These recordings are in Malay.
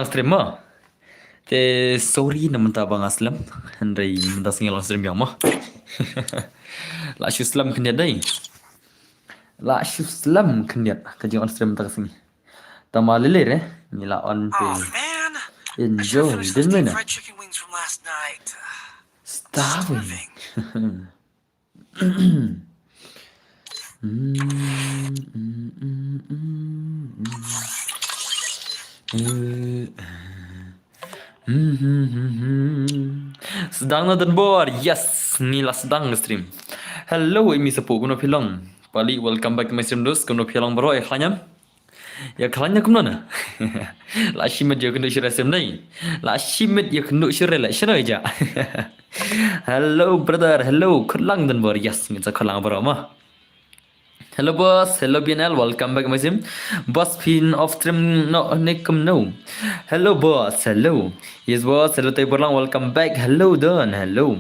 stream mah. Te sorry naman ta bang aslam. Handai minta singal stream yang mah. La shu slam kenya dai. La shu slam kenya kajing on stream ta sini. Tama lele re. Nila on pe. Oh man, I should Enjoy. have finished those Din deep na. fried chicken wings from last night. Starving. Starving. Sedang nonton board. Yes, nila sedang stream. Hello, Imi Sepu, kuno pilong. Balik, welcome back to my stream dos. Kuno pilong bro, klanya. Ya klanya kumna. La shimet ya kendo shira stream dai. La shimet ya kendo shira la shira ja. Hello brother, hello. Kulang dan board. Yes, ngita kulang bro mah. Hello boss, hello BNL, welcome back my sim. Boss pin of stream no nekum no. Hello boss, hello. Yes boss, hello tay berlang, welcome back. Hello Don, hello.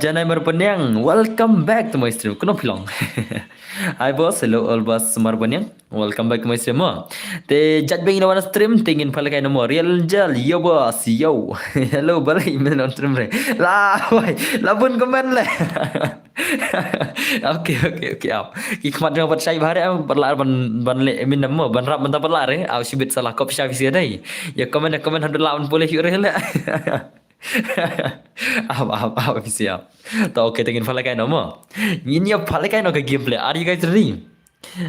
Janai Marpanyang, welcome back to my stream. Kuno pilong. Hi boss, hello all boss Marpanyang. Welcome back to my stream. Te jat bang na stream tingin pala kay mo real jal. Yo boss, yo. Hello balay men on stream re. La, wai, labun komen le. Okay. Ap. Kikmat dengan bat syai bahare berlar ban le min namo ban rap ban berlar au sibit salah kop syai sia dai. Ya komen hendak lawan boleh yure le. Apa siap. Tahu okay tingin pala kay namo. Ini ya pala kay no ke gameplay. Are you guys ready?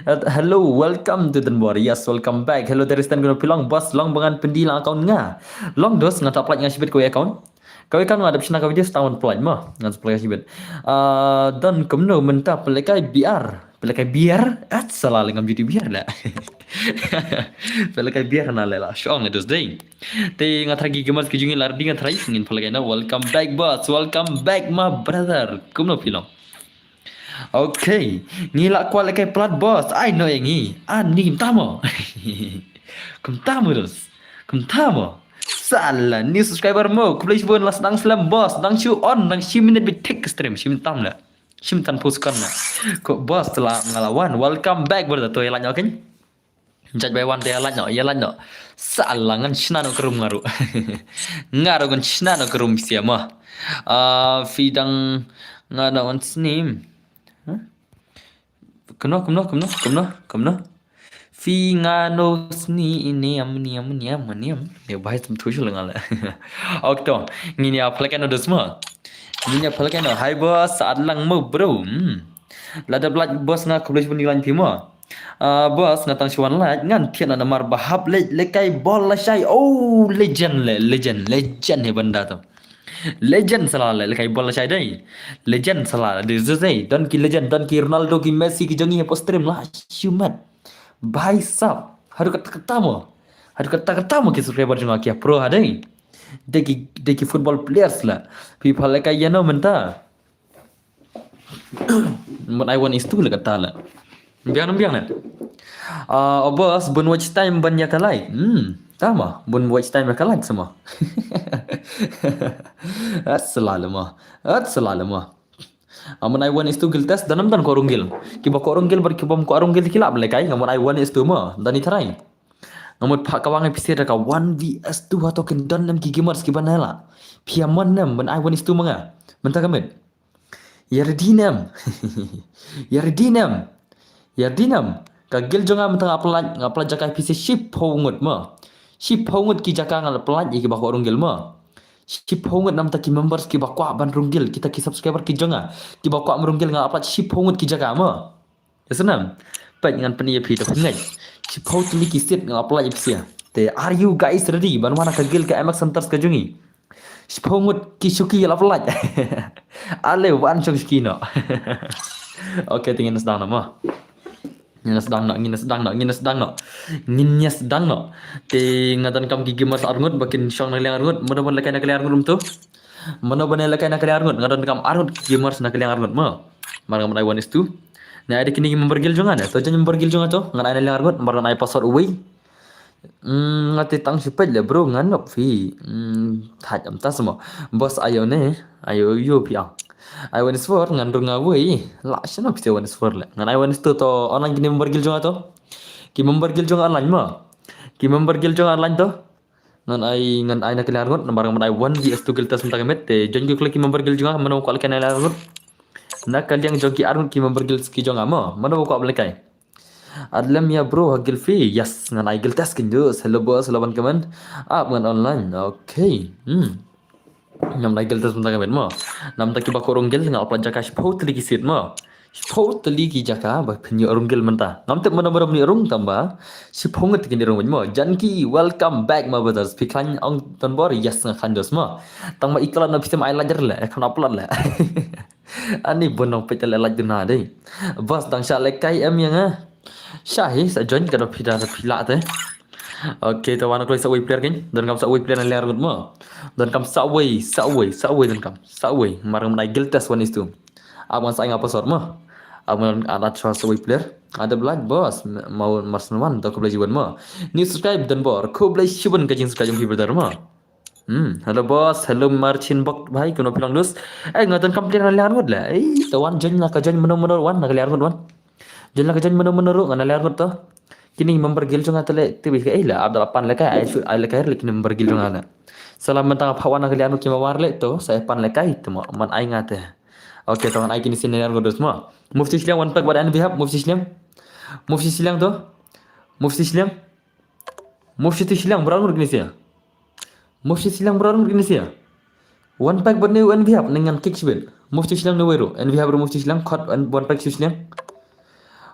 Hello, welcome to Denbor. Yes, welcome back. Hello, there is tan guna pilang bos long bangan pendilang account nga. Long dos ngata plat nga sibit ko account. Kau kan ada pernah kau video setahun pelan mah ngan pelai sibit. Dan kemno mentah pelai biar salah dengan beauty biar lah. Pelai biar na lela. Syong itu day. Te ngat lagi gemas kejungi lardi ngat rai ngin pelai na welcome back boss. Welcome back my brother. Kemno pilang. Okay, ngila kuat lekai plat boss. I know yang ni. Ani tamo. Tamo dos. Tamo. Salah, new subscriber mo. Kuplay pun las dang slam boss, dang show on, dang minute bit take stream, tam lah. Tan post kan lah. Kok boss telah ngelawan. Welcome back brother. Tu yalan kan? Judge by one tu yalan no. Salah ngan shina no kerum ngaru. Ngaru kan shina no kerum siapa? Fidang ngada on snim. Kemno. Fi ngano sni ini niam. Ya bahas tu tujuh lengan lah. Okto, ngini apa lagi ada semua. Ngini apa lagi ada. Hi boss, saat lang mo bro. Lada belat boss ngak kublis penilan pima. Boss ngatang siwan lah. Ngan tiada namar bahab lekai bola syai. Oh legend he benda tu. Legend salah lekai bola syai dai. Legend salah. Dizai. Don ki legend, don ki Ronaldo, ki Messi, ki jangi he stream lah. Syumat. Bhai sab, harus kata mo ki subscriber junga kia pro hadai. Deki football players lah. People like ayano menta. But I want is tu lah kata lah. Biang lah. Boss bun watch time ban ya kalai. Tama, bun watch time ya kalai semua. Selalu mah. Amun I want is tu gil test danam dan korung gil. Kiba korung gil ber kibam korung gil kilap lekai. Amun I want is tu mah dan itarai. Amun pak kawang episode ka 1vs2 atau ken dan nam gigimars kiban nela. Piaman nam ban I want is tu manga. Mentah kamit. Yardinam. Kagil jonga mentang aplan jaka episode ship hongut mah. Ship hongut ki jaka ngal pelan kiba korung gil mah. Ship hongut nam taki members ki bakwa ban runggil kita ki subscriber ki jonga ki bakwa merunggil ngap apa ship hongut ki jaga ma ya senam pat dengan penia pi to ngai ship hongut ki sit ngap apa ipsia te are you guys ready ban mana kagil ka MX Centers ka jungi ship hongut ki suki la pelaj ale wan chung skino okay tingin sedang nama Ngina sedang no. Te ngatan kam gigi mas arngut bakin syong na arngut. Mana ban lekai na kali arngut tu? Mana ban lekai na kali arngut? Ngatan kam arngut gigi mas na kali arngut ma. Mana kam one is tu. Na ada kini membergil jongan ya. Tu jangan membergil jongan tu. Ngan ai arngut marang ai password away. Ngati tang sipet le bro nganop fi. Thaj am ta semua. Bos ayo ne. Ayo yo piang. I want for ngandung ngawui la shana piste want for le ngan I want to online kini membergil jonga to ki membergil jonga online ma ki membergil jonga online to ngan ai nak kalian ngot barang man ai 1 vs 2 gil tas mentang met te jon klik member gil juga mana ko kalian ai ngot nak kalian joki arun ki member gil ski jonga mo mana ko belekai adlam ya bro hagil fi yes ngan ai gil tas kinjus hello boss lawan kaman ngan online okay nam lai gil tas mentang met mo nam taki ba korong gil ngal plan jaka spot lagi sit mo spot lagi jaka ba penyu arung gil menta ngam te mana bara ni arung tamba si phongat kin arung mo janki welcome back my brothers piklan ong ton bor yes ngan dos mo tang ma iklan na pisem ai lajar la kan upload la ani bonong petel la duna dei bos dang sha lekai em yang syahi sa join kada pida sa pila te okay to wana kloi sa way player kin dan kam sa way player na ler mo dan kam sa way dan kam sa way marang nai gil test 1:2 awan sa ngapa sor mo awan ada trust way player ada blood boss mau marsan to ko jiwan mo ni subscribe dan bor ko jiwan ka jing subscribe jong brother mo hello boss hello marcin bok bhai kuno pilang dus ngatan kam player na ler ngot la tawan join la ka join mono wan na ler ngot wan join la ka join mono ngana ler ngot to kini member gil jonga tele tibi ka ila abdal pan lekai ai lekai lekin member gil jonga na salam mentang phawana kalian ki mawar le to saya pan lekai to man ai ngate okay tawan ai kini senior godos mo mufti silang one pack badan bihab mufti silang to mufti silang berang gini sia mufti silang berang gini sia one pack badan un bihab dengan kick sibet mufti silang no wero en bihab mufti silang khot one pack silang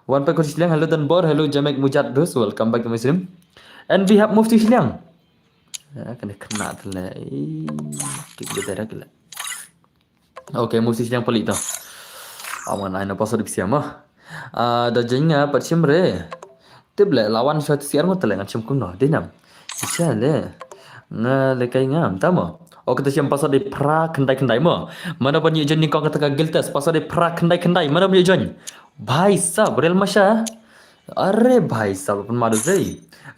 one pack silang hello dan bor hello jamek mujad dos welcome back to my stream and we have mufti silang kena tele kik bedara kala okay mufti silang pelik tau aman ai na pasal dik siam da jenga pachim re tible lawan shot siar mo tele ngam kuno dinam isale lekai ngam tamo okay ta siam pasal di pra kendai mo mana banyak jen ni kau kata giltas pasal di pra kendai mana banyak jen भाई साहब रियल मशा अरे भाई साहब अपन मारो जई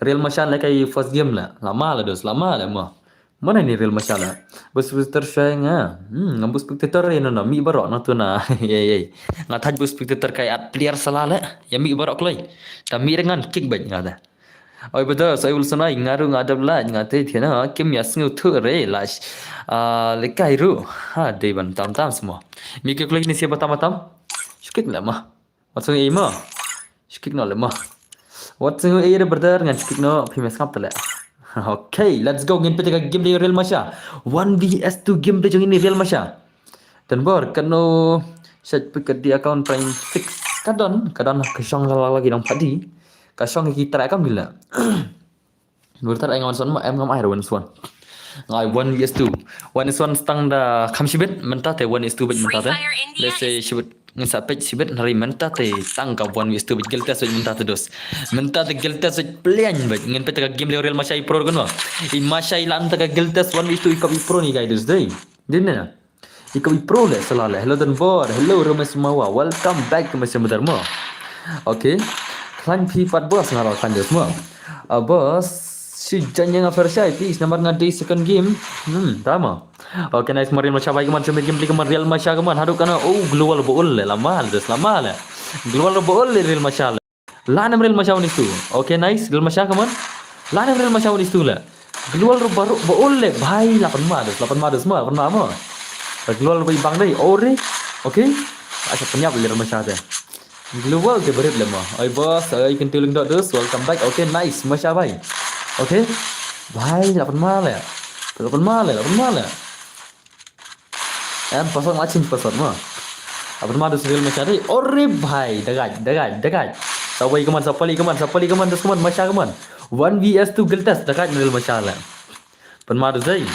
रियल मशा लेkai first game la lama la mo mana ni real mashal bus tersyang ngambus spectator ino na mi barok na tu na ye ngataj bus spectator kai at player salale ya mi barok kloi ta mi dengan kick back ngada oi betul saya ul sanai ngaru ngadab la ngate thiana kim ya sngu thu re la lekai ru ha de ban tam semua mi ke kloi ni siapa tam skik la mah What's yung mo? Skik no lemah. What's yung brother ngan skik no pimes kap tala. Okay, let's go ngin pete game day real masya. 1 vs 2 game day jong ini real masya. Dan bor kano set piket di account prime 6 kadon kesong lagi nang padi. Kasong kita kam gila. Burtar ay ngawan son mo em ngam ay rawan son. Ngai 1 vs 2. 1 stang da kamsibet menta te 1 2 bet menta te. Let's say shibet ngesapet sibet hari menta te tangka 1 vs 2 bet gelta so menta te dos. Menta te gelta so plan bet ngin peta game real masai pro gono. I masai lam ta gelta 1 vs 2 ikabi pro ni guys dei. Dinna. Ikabi pro le salala. Hello dan bor. Hello Romes Mawa. Welcome back to my sebentar mo. Okay. Klan P4 bos ngaro kan dos mo. Bos si janjang versi please nomor ngadi second game tama okay nice marin macam baik man second game keman real masya keman haduk kana global bool lama le global bool real masya la nam real masya unis tu okay nice real masya keman la nam real masya unis tu la global baru bool le bhai 8 mados semua pernah mo global boy bang dai ore okay asa penyap real masya te global ke berit le mo oi bos oi kentuling dot dus welcome back okay nice masya bhai okay bhai 8 mal ya pasal macam pasal mah apa nama tu real macam ni ore bhai dekat sawai keman sapali keman terus keman macam keman 1 vs 2 geltas dekat real macam lah penma tu zai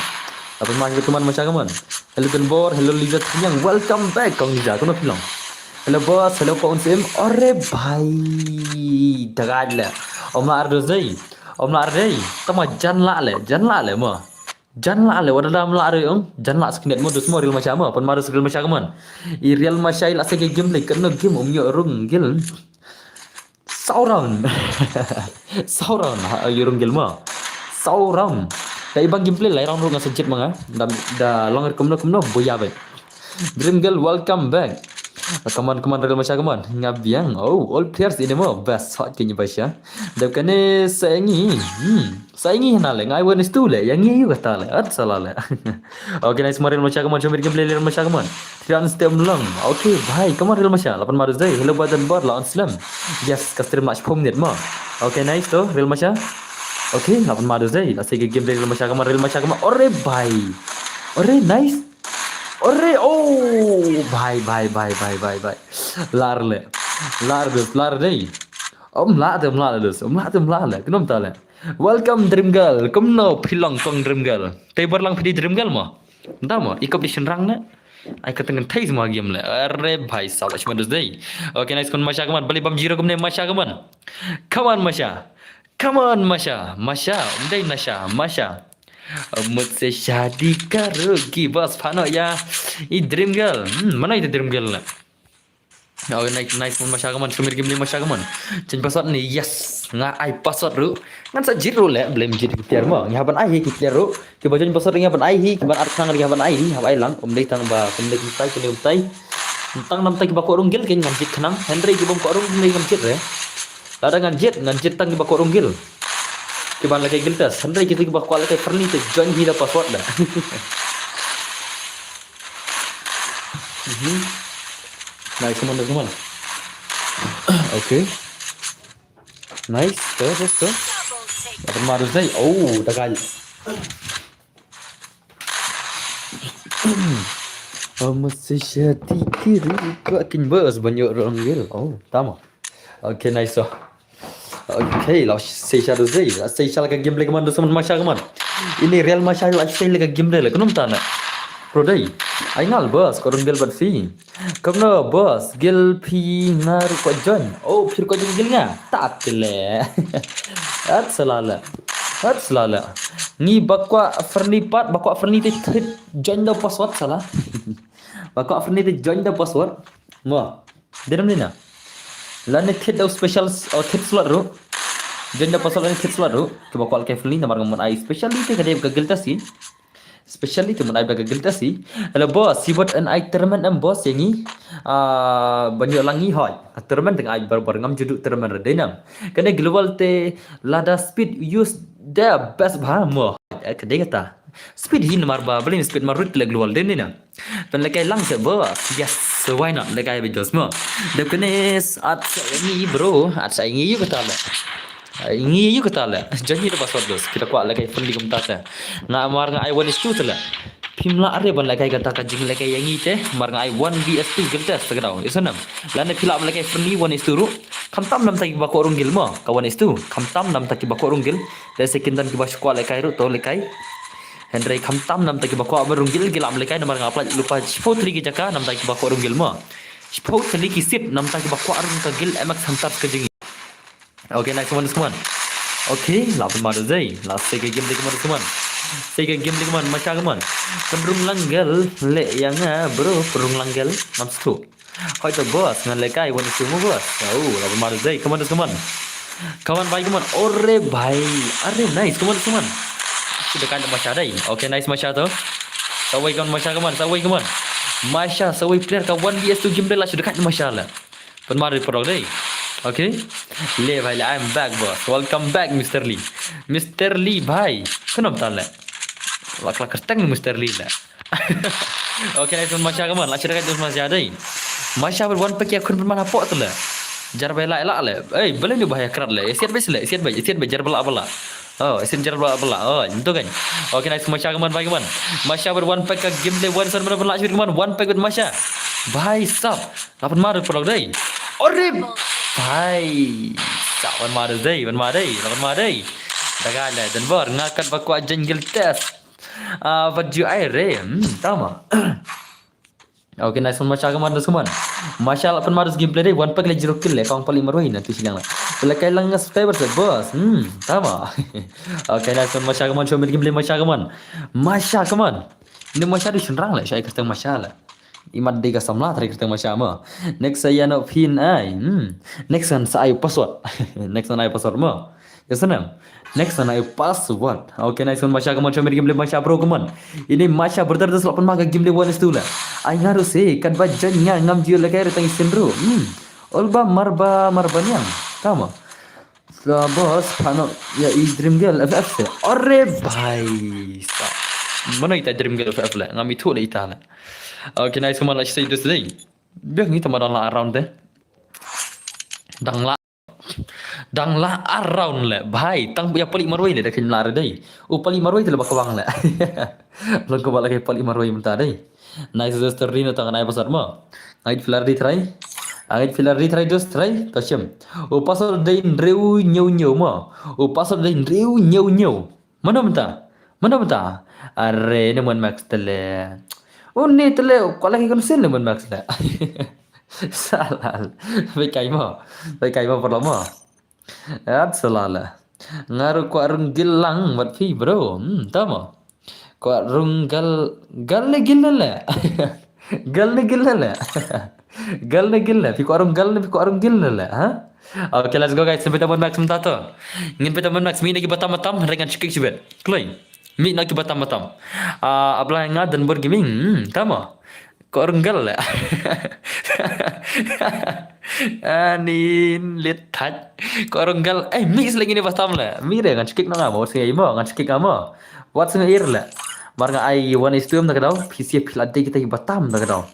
apa nama keman macam keman hello Kenbor hello Liza yang welcome back kong Liza kau nak bilang hello boss hello Pak Unsim ore bhai dekat lah omla ardo zai omla ardei tama janla le mo janla le wada lam la re janla sknet mo dus mo real macam mo pon marus real macam man I real macam la se game le kena game umyo rung gil sauron yurung gil mo sauron dai bang gameplay lai rong rung sejit manga da longer kumno boya be dream girl welcome back Come on Real Masya come on. Ngabiang. Oh, all players ini mo best hot kini Masya. Dap kene saingi. Saingi hana le ngai wen stu le. Yang ngi kata le. At salah le. Okay, nice Real Masya come on. Show me gameplay Real Masya come on. Trian stem long. Okay, bhai. Come on Real Masya. 8 Maret day. Hello badan bar lawan Slam. Yes, custom match pom net mo. Okay, nice to Real Masya. Okay, 8 Maret day. Let's take a gameplay Real Masya come on. Real Masya come on. Ore bhai. Ore nice. Ore oh bhai. Lar dei. La le. Kenom ta le. Welcome Dream Girl. Kumno pilong kong Dream Girl. Te berlang pidi Dream Girl mo. Entah mo, ikop di senrang na. Ai katengan thai semua game le. Are bhai salah cuma dei. Okay, nice kon Masya come on. Bali bam jiro kumne Masya come on. Come on Masya. Masya, umdai Nasha, Masya. मुझसे शादी करोगी बस फानो या ये dream girl mana itu dream girl lah. Oh nice pun Masya kaman sumir game Masya kaman change password ni yes nga ai password ru ngan sa jiro le blame jiri player mo ngaban ai ki player ru ki bajon password ngaban ai ki ban art sang ngaban ai hab ai lang dei tang ba dei tai ki tai tang nam tai ki ba ko rung gil ki ngam jit khnang Henry ki bom ko rung ni ngam jit re ada ngan jit tang ki ba ko rung gil ki ban lagi giltas Henry ki ba ko lagi perni te join hi da password da Nice, come on. Okay. Nice, terus. Dapat marus dai. Oh, tagal. मुझसे शादी करो kin bus banyak orang gil. Oh, tama. Okay, nice. Okay, lah Seychelles dulu deh. Seychelles ka game lagi mana sama Masya kaman. Ini Real Masya lah Seychelles ka game lagi. Kenapa tak nak? Pro dai. Ai ngal bus korang gil bat fi. Kamna bus gil fi ngar ko jon. Oh, फिर ko jon gil nga. Tak le. At salala. Ni bakwa ferni te join the password salah. Bakwa ferni te join the password. Mo. Deram ni na. Lane thit daw special thit slot ro. Join the password lane thit slot ro. Ke bakwa ke ferni na marang mon ai specially te kadem ka gilta si. Especially tu menai bagai gelta si. Kalau bos, si buat an ai termen am bos yang ni banyak langi hoi. Termen teng ai bar ngam juduk termen redenam. Kena global te lada speed use the best bahamo. Kedai kata. Speed hin marba belin speed marut le global den ni na. Dan lekai lang se bos. Yes, so why not lekai bejos mo. Dep kenes at ni bro, at sa ingi yu kata le. Ingi yu kata le. Janji le password dos. Kita kuat lekai friendly kum ta. Na mar nga I 1 is 2 tala. Pimla are ban lekai kata ka jing lekai yang i te mar nga I 1 vs 2 gelta segrau. Isanam. Lane pila lekai friendly 1 is 2 ru. Kamtam nam taki bako rung gil mo. Ka 1 is 2. Kamtam nam taki bako rung gil. Le second dan ki bas kuat lekai ru to lekai. Henry kamtam nam taki bako rung gil gilam lekai namar nga aplat lupa spot lagi jaka nam taki bako rung gil mo. Spot lagi sit nam taki bako rung ka gil emak hantar ka jing. Okay, nice one. Okay, lapan maru zai. Last sega game lagi maru teman. Sega game lagi man Masya kaman. Penrung langgal le yang bro penrung langgal mams tu. Kau itu bos ngan lekai wan semua bos. Oh, lapan maru zai. Kaman. Kawan baik kaman. Ore bhai. Are nice kaman. Sudah kan Masya dai. Okay, nice Masya tu. Sawai kaman Masya kaman. Masya sawai player kawan vs 2 game dah sudah kan Masya lah. Pen maru perang dai. Okay, Le bhai, I am back boss. Welcome back Mr. Lee. Mr. Lee bhai. Kenapa tak le? Lak kerteng Mr. Lee le. Okay, nice Masya kaman. Lah cerita tu Masya dai. Masya ber one pack ya kun bermana pok tu le. Jar bela le. Boleh ni bahaya kerat le. Siat bai jar bela. Oh, isin jar bela. Oh, itu kan. Okay, nice Masya kaman bhai kaman. Masya ber one pack game le one sana berapa cerita kaman. One pack with Masya. Bhai sab. 8 Maret perang dai. Orib. Hai, sawan mare dai. Dagal dan bar ngakat bakwa jungle test. Baju air tama. Okay, nice one Masya kaman teman. Masya 8 Maret gameplay dai one pack le 0 kill le kau paling maroi nanti silang lah. Belakai lang subscriber bos. Tama. Okay, nice one Masya kaman show me gameplay Masya kaman. Ini Masya di senrang lah, saya kata Masya lah. Imat dega samla tadi kita Masya ma. Next saya nak pin ai. Next kan saya password. Mo. Ya senang. Next one, password. Okay, nice one. Masya kamu coba game Masya bro kamu. Ini Masya berterus lapan maga game one itu lah. Ay ngaruh sih kan bajanya ngam jiu lagi ada tangis sendiri. Olba marba niang. Kamu. Bos pano ya i dream girl FF se. Ore bhai. Mana kita dream girl FF lah. Ngam itu lah ita lah. Okay, nice one. Let's say this day. Biar ni teman lah around deh. Dang la around le bhai tang ya pali marwai le dak lar dai o pali marwai le bakawang le lo ko bala ke pali marwai menta dai nice just rino tang nai pasar ma ait filar di try just try tashim o pasal dai reu nyau ma o pasal dai reu nyau mana menta are ne mon max tele o ne tele ko la ke kon sen le mon max le salah Baik kaimo pertama salah ngaruh ko arung gilang mat fi bro tama ko arung gal gilla fi ko arung gilla ha. Okay, let's go guys. Sampai teman Max mentato. Ingin teman Max mi lagi batam dengan cikik sibet. Kloi. Mi lagi batam. Abla nga dan bergaming. Tama. Kok renggal lah. Anin lihat touch. Kok renggal. Mix lagi ni pastam lah. Mire ngan cikik nang amo sing imo ngan cikik amo. What sing air lah. Mar nga ai one is two tak daw. PC pilade kita batam tak daw.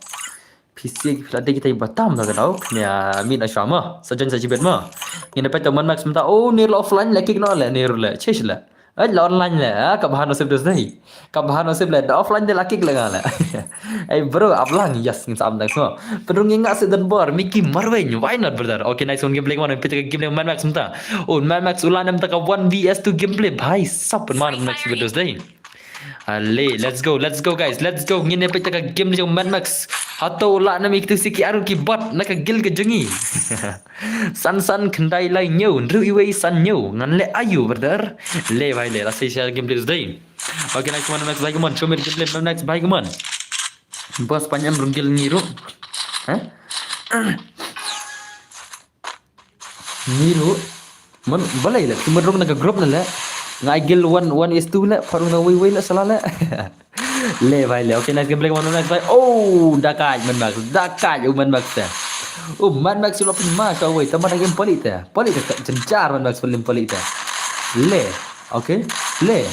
PC pilade kita batam tak daw. Ya min asama. Sajan sajibet ma. Ini dapat teman Max minta oh ni offline lagi kena lah ni lah. Chesh lah. La online lah, kabahan nasib dos dahi. Kabahan nasib lah, offline dia laki lah ngala. Bro, ablang yes ngin sam dak semua. Pedung ingat sedan bor, Mickey Marwen, why not brother? Okay, nice one gameplay one, kita gameplay Mad Max minta. Oh, Mad Max ulan nam taka 1vs2 gameplay. Bhai, sap man Max dos dahi. Ale, let's go guys, let's go. Ngin pe taka game ni Mad Max. Atau la nam iktu siki aru ki bot naka gil ke jengi. San kendai lai nyau, ru iwe san nyau, ngan le ayu brother. Le bhai le, rasa share gameplay today. Okay, next one Max bhai come on, show me gameplay Max bhai come on. Bos panjang runggil ngiru. Ngiru. Man balai la, cuma rung naga group la. Ngai gil 1 is 2 la, paru na wei la salah la. Le bhai le. Okay, next gameplay come on Max bhai. Oh, dakai Man Max. Man Max ta. Oh, Man Max sudah pun masya Allah. Teman game pelik ta. Pelik tak jencar Man Max film pelik ta. Le. Okay. Le.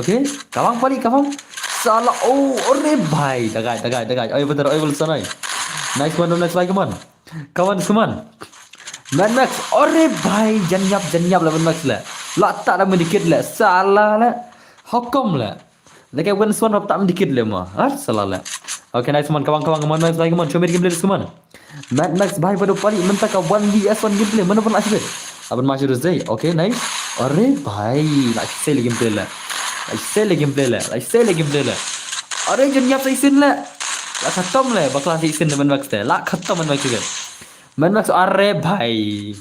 Okay. Kawang pelik kawang. Salah. Oh, ore bhai. Dakai. Ayo betul. Ayo sanai. Nice one Man Max bhai come on. Kawan seman. Man Max. Ore bhai. Janyap lah Man Max lah. Tak dah sedikit lah. Salah lah. Hukum lah. Lekai one swan tak sedikit lah mah. Salah lah. Okay, nice one. Kawan Man Max bhai come on. Show me gameplay seman. Mad Max bhai pada pali mentaka 1vs1 gameplay mana pun asbet. Abang masih rezeki. Okay, nice. Ore bhai, nak say lagi gameplay lah. Ore jenyap sai sin lah. La khatam lah bakal sai sin Man Max dah. La khatam Man Max juga. Man Max ore bhai.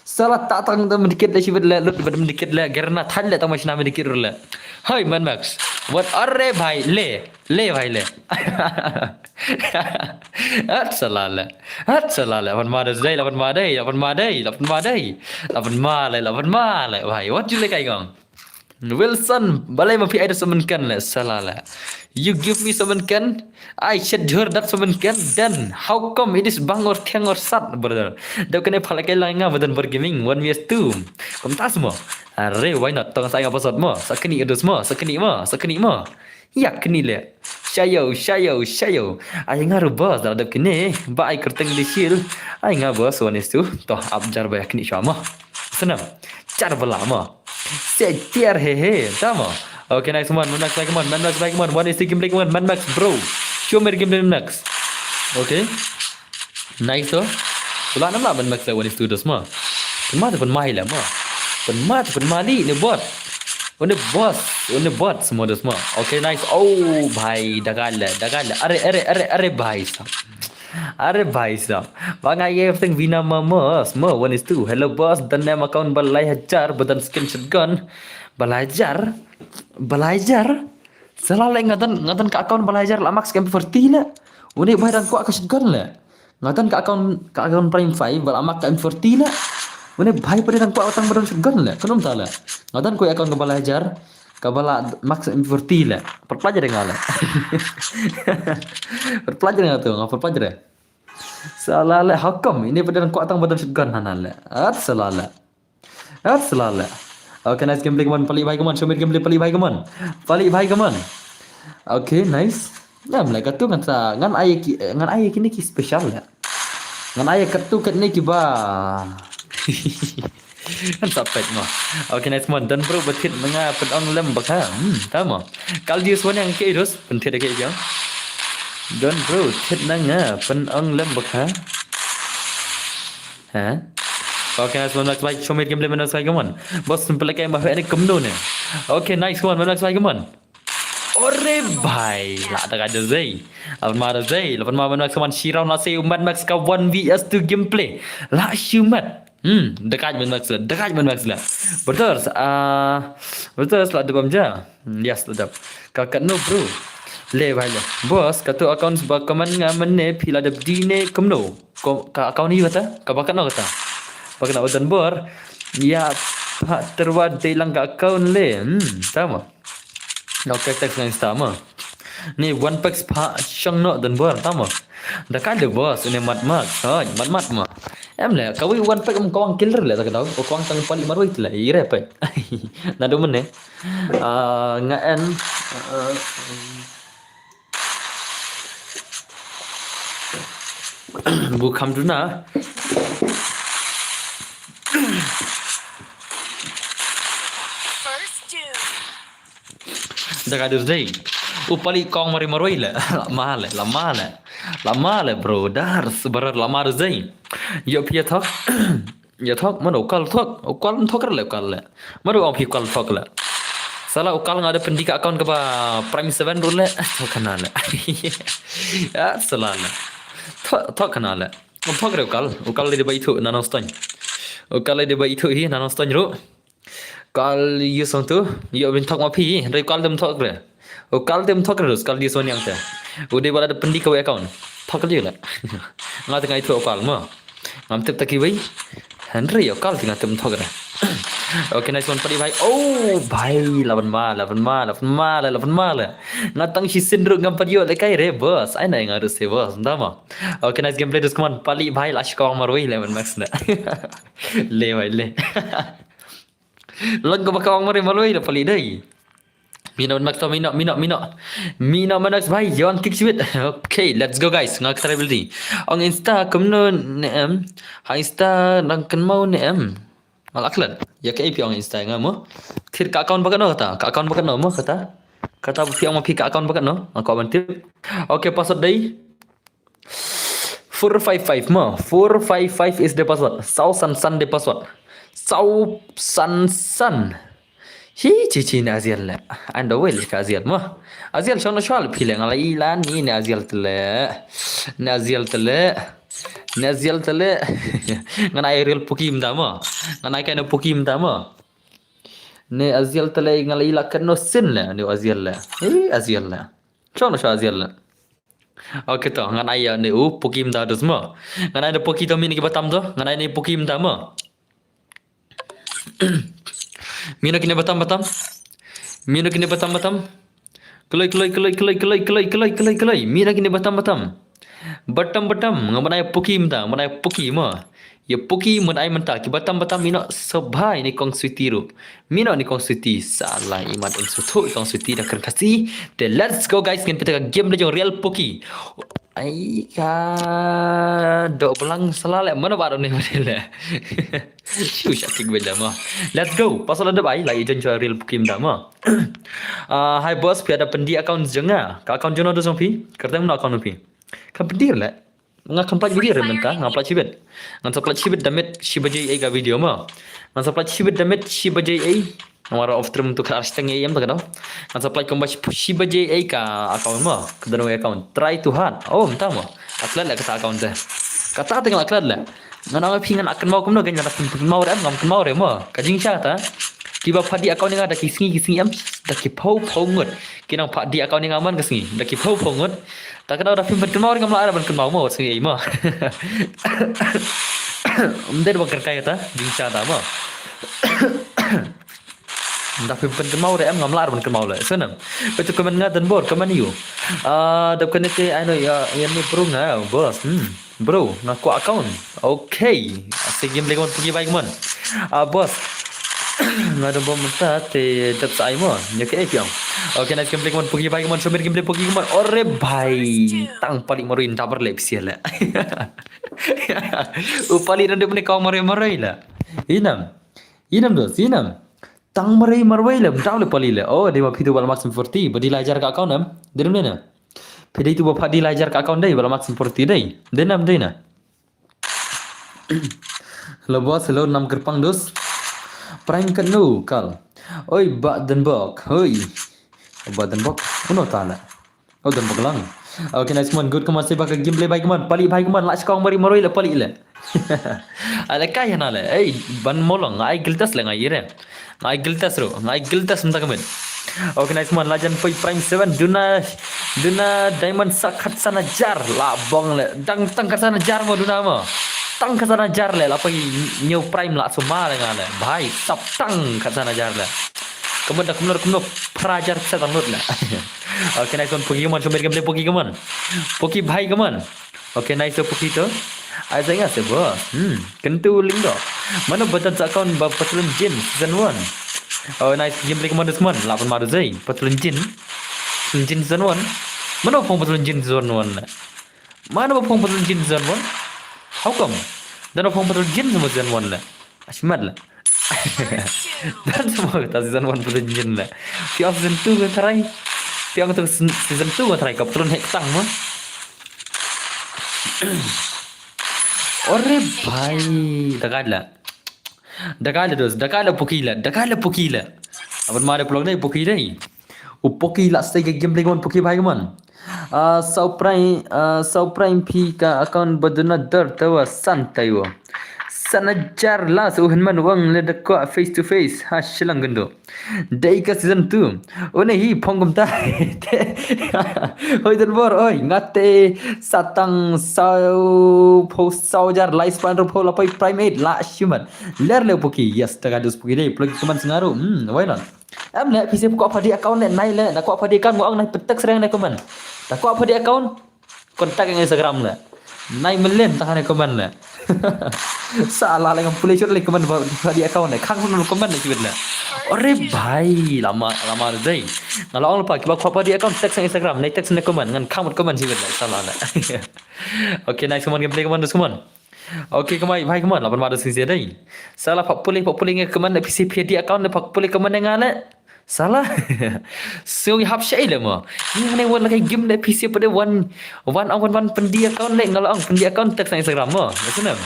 Salah tak tang sedikit dah sibet lah, lut sedikit lah karena than lah tak macam nama sedikit lah. Hai Man Max. What ore bhai le bhai le. Salah lah. Lapan ma bhai. What you like kang? Wilson, balai mafi ada semenkan lah. Salah lah. You give me semenkan, I should hear that semenkan. Then how come it is bang or tiang or sat brother? Dah kena palakai langa badan bergaming 1vs2. Kamu tak semua? Are why not? Tengah saya apa sot mo? Sakni itu semua. Sakni mo. Ya kini le. Shayo. Ay ngaruh bos dah kini. Ba ay kerteng di shield. Ay ngah bos 1is2. Toh abjar banyak kini sama. Senang. Cara belama. Setiar hehe. Sama. Okay, nice one. Man Max bhai come on. 1is2 gameplay come on. Man Max bro. Show me gameplay Max. Okay. Nice oh. Ulah nam lah Man Max 1is2 dos mah. Cuma tu pun mai lah mah. Pun mali ni bot. One bot semua dos mah. Okay, nice. Oh, bhai, dagal lah. Are bhai sah. Bangai everything vina mama. Semua 1is2. Hello boss. Dan name account balai hajar. Badan skin shotgun. Belajar. Selalu ngatan ke account belajar lah max MP40 lah. Unik bhai dan kuat ke shotgun lah. Ngatan ke account Prime 5 balamak ke MP40 lah. Mana bhai pada nang kuat otang badan segan le. Kenapa tak le? Ngadan ku account ke belajar. Kabala maksud berti le. Perpelajar dengan le. Perpelajar dengan tu, ngapa perpelajar le? Salah le hakam. Ini pada nang kuat otang badan segan hanan le. Salah le. Salah le. Okay, nice gameplay kaman. Palik bhai kaman. Show me gameplay palik bhai kaman. Palik bhai kaman. Okay, nice. Nah, mereka tu ngan ayah kini ki special ya. Ngan ayah katu kat ni ki ba. Kan sapet mo. Okay, nice mon. Dan bro betit menga penong lem baka. Tama. Kal dia suan yang ke terus pentit ke dia. Dan bro tit nanga penong lem baka. Ha? Okay, nice one. Let's like show me gameplay mana saya kaman. Bos simple kayak bah ini kemdo ne. Okay, nice one. Mana saya kaman. Ore bhai, lah tak ada Zay. Almar Zay, lapan mana kaman Shirau nasi umat max ka 1vs2 gameplay. Lah syumat. Dekat max lah, dekat max lah. Betul. Betul lah ada bamja. Yes, sedap. Kakak no bro. Le bhai le. Bos katu account sebab kaman ngaman ne pila ada dine kemno. Ka account ni kata? Ka bakat no kata. Bakat no dan bor. Ya pak terwad delang ka account le. Sama. Okay, teks yang sama. Ni one packs pak syang no dan bor sama. Dah kan ada bos ini mat-mat. Mat-mat mah. Em le kawi one pack am kawang killer le tak tahu. Kawang tang paling maru itu lah. Ire apa? Nado men ngaen Bukam duna. Dah ada Zay. Upali kong mari maroi le. Lama le bro. Dar sebarar lama Zay. Yo pia thok. Ya thok mana ukal thok. Ukal thok le ukal le. Mana om pi ukal thok le. Salah ukal ngada pendidik account ke ba Prime 7 dulu le. Thok kana le. Ya salah le. Thok kana le. Om thok re ukal le ba itu nanostan. Ukal le ba itu hi nanostan ro. Kal you song tu, you bin thok ma phi, dari kal dem thok re. Kal dem thok re, kal dia son yang te. Udah bala ada pendik ke account. Thok dia lah. Ngat ngai tu kal ma. Ngam tep taki bai. Henry kal tengah tem thok re. Okay, nice one padi bhai. Oh, bhai, lawan ma. Ngatang si sindruk ngam padi le kai re bos. Ai nai ngaru se bos, ndama. Okay, nice gameplay just come on. Pali bhai lash kawang maroi lemon max na. Le bhai le. Lag ka kawang mari maloi la pali dai. Mina max to mina max bhai yon kick sweet. Okay, let's go guys. Ngak try ability. Ang insta kumno nem. Ha insta nang kan mau nem. Alaklan. Ya ke api ang insta ngamo. Thir ka account bakat no kata. Ka account bakat no mo kata. Kata pi ang pi ka account bakat no. Aku aban tip. Okay, password dai. 455 mo. 455 is the password. Sau san the password. Sau san. Cici ni Azial le. Anda wel ka Azial mah. Azial sono soal pile ngala ilan ni Azial tele. Ngan ai real pukim dama. Ngan ai kana pukim dama. Ne Azial tele ngala ila kano sin le ni Azial le. Azial le. Sono soal Azial le. Okay to ngan ai ne pukim da dus mo. Ngan ai puki to min ki batam to. Ngan ai ne pukim dama. Mina kini batam. Kelai. Mina kini batam. Batam. Ngamanai puki ma. Ya puki mun ai menta ki batam mina sebai ni kong suitiru. Mina ni kong suiti salah imat un sutu kong suiti dah kan kasi. Then let's go guys kan kita game lagi real puki. Ai ka do belang salah mana baru ni model. Siu syakik benda mah. Let's go. Pasal ada baik lagi jangan real pukim dah mah. Hi boss, pi ada pendi account jenga. Ka account jono do sompi. Kerta mun account pi. Kan pendir lah. Ngakan plat video rementa, ngaplat cibet. Ngan saplat cibet damit shibajai ai ga video mah. Ngan saplat cibet damit shibajai ai. Ngara off term tu ka arstang ai am tak tahu. Ngan saplat komba shibajai ai ka account mah. Kedano account. Try to hard. Oh, entah mah. Aklat lah kata account teh. Kata tengah aklat lah. Ngan awak pingan akan mau kumno ganyan akan mau ram ngam mau re mah. Kajing cha ta. Kiba phadi account nga da kisingi am da ki phau ngut. Kinang phadi account nga man kasingi da ki phau ngut. Tak kenal dah film berkenal dengan melara berkenal mau singi mah. Mder bakar kaya ta jingcha ta mo. Tapi pen kemau re am ngamlar pen kemau le senam. Betu kemen ngadan bor kemen yu. Dap kene te ano ya yang ni bro nga bos. Bro ngaku account. Okay. Asik game legon pergi baik mon. Bos. Ngada bom menta te dap sai mo. Ya ke kyang. Okay nice game legon pergi baik mon. Somir game pergi mon. Ore bhai. Tang paling morin dabar le psiala. Upali rende mene kau mare la. Inam dos, inam. Tang marai marwai le, tahu le pali le. Oh, dia bapa itu bala maksim 40, badi lajar ke account am. Derum dena. Pedi itu bapa di lajar ke account dai bala maksim 40 dai. Denam dena. Lo bos lo nam kerpang dos. Prime kanu kal. Oi ba den bok. Hoi. Ba den bok. Uno tala. Oh den bok lang. Okay nice man, good come on, sebab gameplay baik man. Pali baik man, lach kau maroi le pali le. Ada kaya na le. Ban molong, ai giltas le ngai re. Ngai giltas entah kemen. Okay nice man, lajan poi prime 7 duna diamond sakhat sana jar la bong le. Tang kat sana jar mo duna mo. Tang kat sana jar le, la pagi new prime la suma le ngale. Bhai, sap tang kat sana jar le. Kemudian kumno prajar saya download lah. Okay nice one Pokemon so gameplay Pokemon. Poki bhai kaman. Okay nice so Poki tu. Ai saya ingat sebo. Kentu link do. Mana button account ba patulun jin season 1. Oh nice gameplay kaman teman. Lapan maru zai patulun jin. Jin season 1. Mana pong patulun jin season 1 lah. Mana pong patulun jin season 1? How come? Dan pong patulun jin semua season 1 lah. Asmad lah. Dan semua kata season 1 patulun jin lah. Tiap season 2 kan try. Tiap tu season 2 kan try kau patulun hek tang mah. Ore bhai, dakala dos, dakala pukila. Aban mare pelong dai puki dai. Upoki la stay game play mon puki bhai man. Sau prime pi ka account baduna dar tawa santai wo. Sanajar la so henman wang le dakwa face to face ha shilang gendo. Dai ka season 2. One hi phongum ta. Hoi dan bor oi ngate satang sau jar live span ro phola pai prime 8 la shuman. Ler le puki yes taga dus puki dai plug teman sengaru. Why not? Am le PC ko apa di account le nai le nak ko apa di account mo ang nai petak serang nai komen. Tak ko apa di account kontak yang Instagram le. Nai melen tahan komen le. Salah dengan police le komen di account le. Khang pun komen le kibet le. Ore bhai lama dai. Kalau orang lupa kiba ko apa di account tag Instagram, nai tag ne komen ngan khang komen kibet le. Salah le. Okay nice komen gameplay komen dus komen. Okay kemai bhai komen lapan madu sing dai. Salah pak pulih nge komen le PC di account le pak pulih komen ngale. Salah. So we have shay le mo. Ni ne wan like game le PC pada one pendi account le ngalang pendi account tag Instagram mo. Betul nem.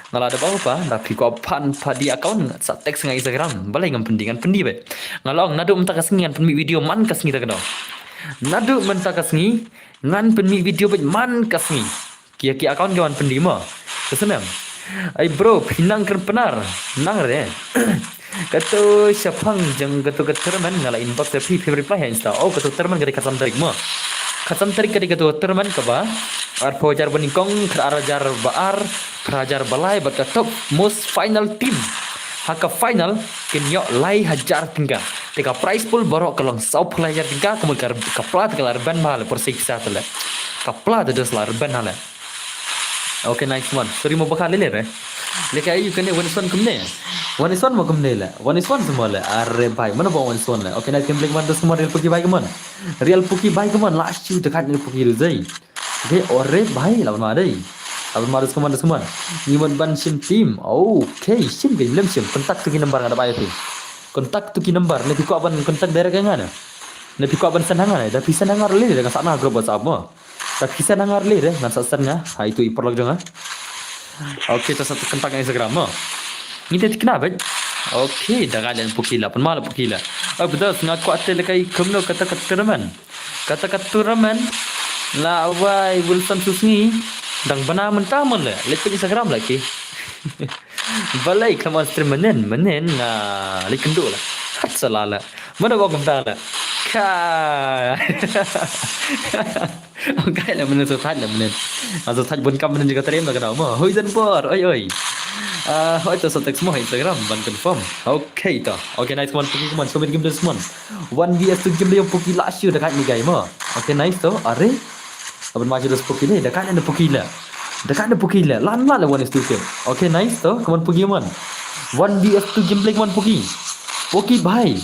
Ngala ada apa? Tapi ko pan padi account sa tag Instagram. Balai ngam pendi be. Ngalang nadu mentak kasengan penmi video man kasngi ta kado. Nadu mentak kasngi ngan penmi video be man kasngi. Kia account gawan pendi mo. Betul nem. Ai bro, pinang ker penar. Nang re. Kata siapang jeng kata terman ngala inbox tapi favorite reply insta. Oh kata terman kata katam tarik mo. Katam tarik kata terman kaba. Ar pojar benikong kerajar baar prajar balai baka top most final team. Haka final kenyo lai hajar tinggal. Teka prize pool borok kalong sau pelajar tinggal kemudian kaplat kelar ban mahal persiksa tele. Kaplat ada selar ban hala. Okay nice one. Sorry mau bakal lele re. Leka ayu kene one kemne. One mo kemne la. One semua la. Arre bhai mana bawa one la. Okay nice gameplay man semua real puki bhai keman. Real puki bhai keman last shoot dekat ni puki zai. Okay orre bhai lawan madai. Lawan madus keman. Ni ban sim team. Okay sim game lem sim kontak tu ki number ada bhai tu. Kontak tu ki number ne piko aban kontak daerah ngana. Ne piko aban sanangan da bisa nangar le dengan sana grup WhatsApp mo. Tak bisa nangar le ngan sasarnya. Ha itu iperlog jonga. Okay, tu satu kontak Instagram mo. Ni dia kenapa? Okay, dah kalian pukila, pun malah pukila. Oh betul, ngaku atel kai kemno kata teraman. Kata teraman. La wai Wilson Susni dang bana mentah le. Lihat Instagram lagi. Balai kamu stream menen na likendu lah. Hat salala. Mana kau kemta lah. Kai. Okay là mình số thách là mình. Số thách buồn cam mình juga terima ke dah. Hoi dân por. Oi. Hoi tu sotek semua Instagram ban confirm. Okay ta. Okay nice one pergi keman. Show me game this one. 1vs tu game yang poki last year dekat ni guys mah. Okay nice tu. Are. Abang macam tu poki ni dekat ada poki lah. Dekat ada poki lah. Lan lah 1vs tu game. Okay nice tu. Keman pergi man. 1vs tu game play keman poki. Poki bhai.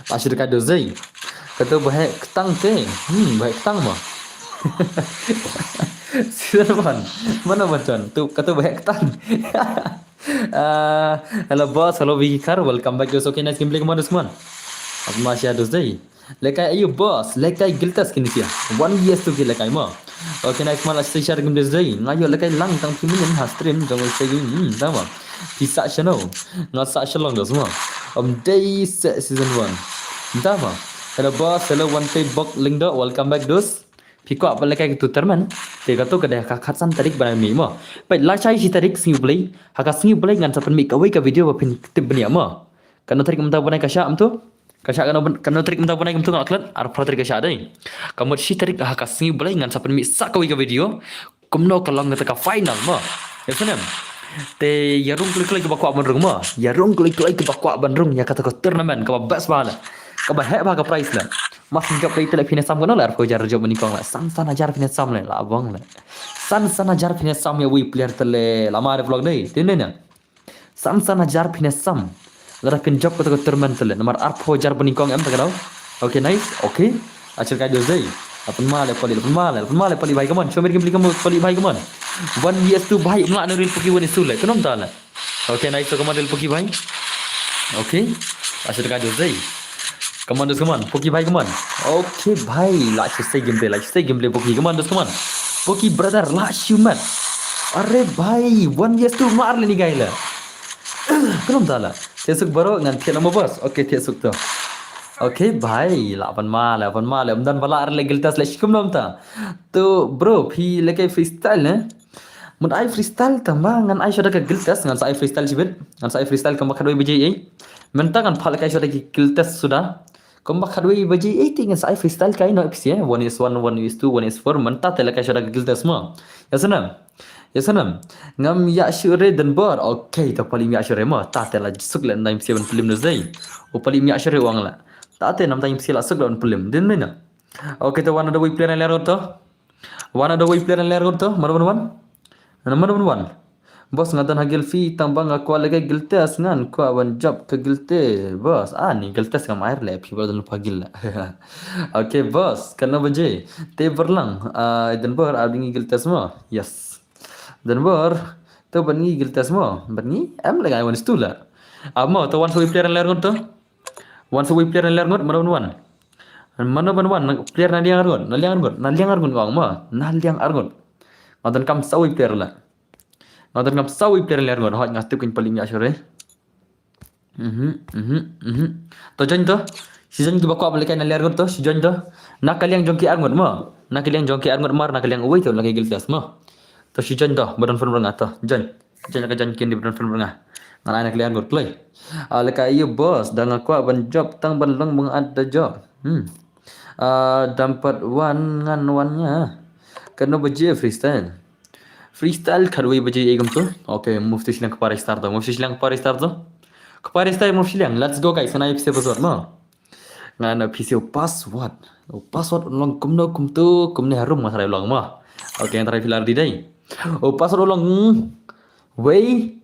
Asyik dekat dozai. Kata bahaya ketang ke? Bahaya ketang mah. Siapa? Mana macam tu kata bahaya ketang. Hello boss, hello Vicky Car, welcome back to Okay Nice Gameplay kemana semua? Aku masih ada dozai. Lekai ayo boss, lekai giltas kini sia. 1vs tu ke lekai mah. Okay nice man, let's share game dozai. Ngayo lekai lang tang premium ha stream jangan saya tahu. Pisa channel. Ngasa shalong dah semua. Day season 1. Entah apa. Hello boss, hello one pay box link dah. Welcome back dos. Piko apa lagi tu terman. Tega tu kedai kakatsan tarik banai mi mo. Pai la chai si tarik singu play. Haka singu play ngan sapan mi kawai ka video bapin tip bania mo. Kano tarik mentah banai kasya am tu. Kasya kano tarik mentah banai tu ngaklan. Ar tarik kasya dai. Kamu si tarik haka singu play ngan sapan mi sak kawai ka video. Kumno kalong ngata ka final mo. Ya senam. Te yarung klik ke bakwa bandrung mah. Yarung klik ke bakwa bandrung ya kata ko tournament ka best bala. Ka bahek ba ka price lah. Mas ngap play tele finish sam kono lar ko jar job ni kong lah. San ajar finish sam lah abang lah. San ajar finish sam ya we player tele lama ada vlog dai. Tene na. San ajar finish sam. Lara pin job kata ko tournament tele. Nomor arpo jar bani kong em tak kau. Okay nice. Okay. Acil kai dozai. Apun mal pali bhai come on. Show me game pali bhai come on. 1vs tu bhai mla no real poki one sul hai kenom tala. Okay nice to come on real poki bhai. Okay. Asyik ka dozai. Come on dos come on. Poki bhai come on. Okay bhai, let's stay gameplay poki. Come on dos come on. Poki brother, last you man. Arre bhai, 1vs tu mar le ni gai la. Kenom tala. Tesuk baro ngan thian mo boss. Okay tesuk to. Okay bhai, 8 mal dan bala arle giltas le shikum nom ta. To bro, phi leke freestyle ne. Mun ai freestyle tamba ngan ai shoda ka giltas ngan sa ai freestyle sibet. Ngan sa ai freestyle kamba khadoi biji ai. Menta kan phal kai shoda ki giltas sudah. Kamba khadoi biji ai tingan sa ai freestyle kai no psi 1 1 2 1 4 menta tele kai shoda ka giltas mo. Ya sanam. Ngam ya shure dan bor. Okay, ta paling ya shure mo. Ta tela suklen naim 7 film no zai. O paling ya shure wang la. Tate nam time sila suk lawan film din mana. Okay to one of the way player ler to. Mana one. Bos ngatan hagil fi tambang aku lagi giltes ngan ko awan job ke gilte. Bos ni giltes kam air le fi badan pagil la. Okay bos kana baje. Te berlang dan ber abingi giltes mo. Yes. Dan ber to bangi giltes mo. Bangi am lagi awan stula. Amo to one way player ler to. Once a week player ler ngot mana one player naliang argon wang ma naliang argon madan kam sawi player la madan kam sawi player ler ngot hot ngatip kin paling ya sore to jan to season ki bakwa balikan ler ngot to season to nakaliang jongki argon ma nakaliang jongki argon mar nakaliang uwi to lagi giltas ma to season to badan fun ngata jan ka jan kin di badan fun ngah ngan anak lian got play. Leka iya bos dan aku ban job tang ban long meng ada job. Dapat wan nya. Kena baje freestyle. Freestyle kadoi baje egam tu. Okay, mufti silang kepara start tu. Kepara start mufti silang. Let's go guys. Sana episode password ma. Ngana PC password. Password long kumno kumne harum masarai long ma. Okay, yang terakhir filar di dai. Password long way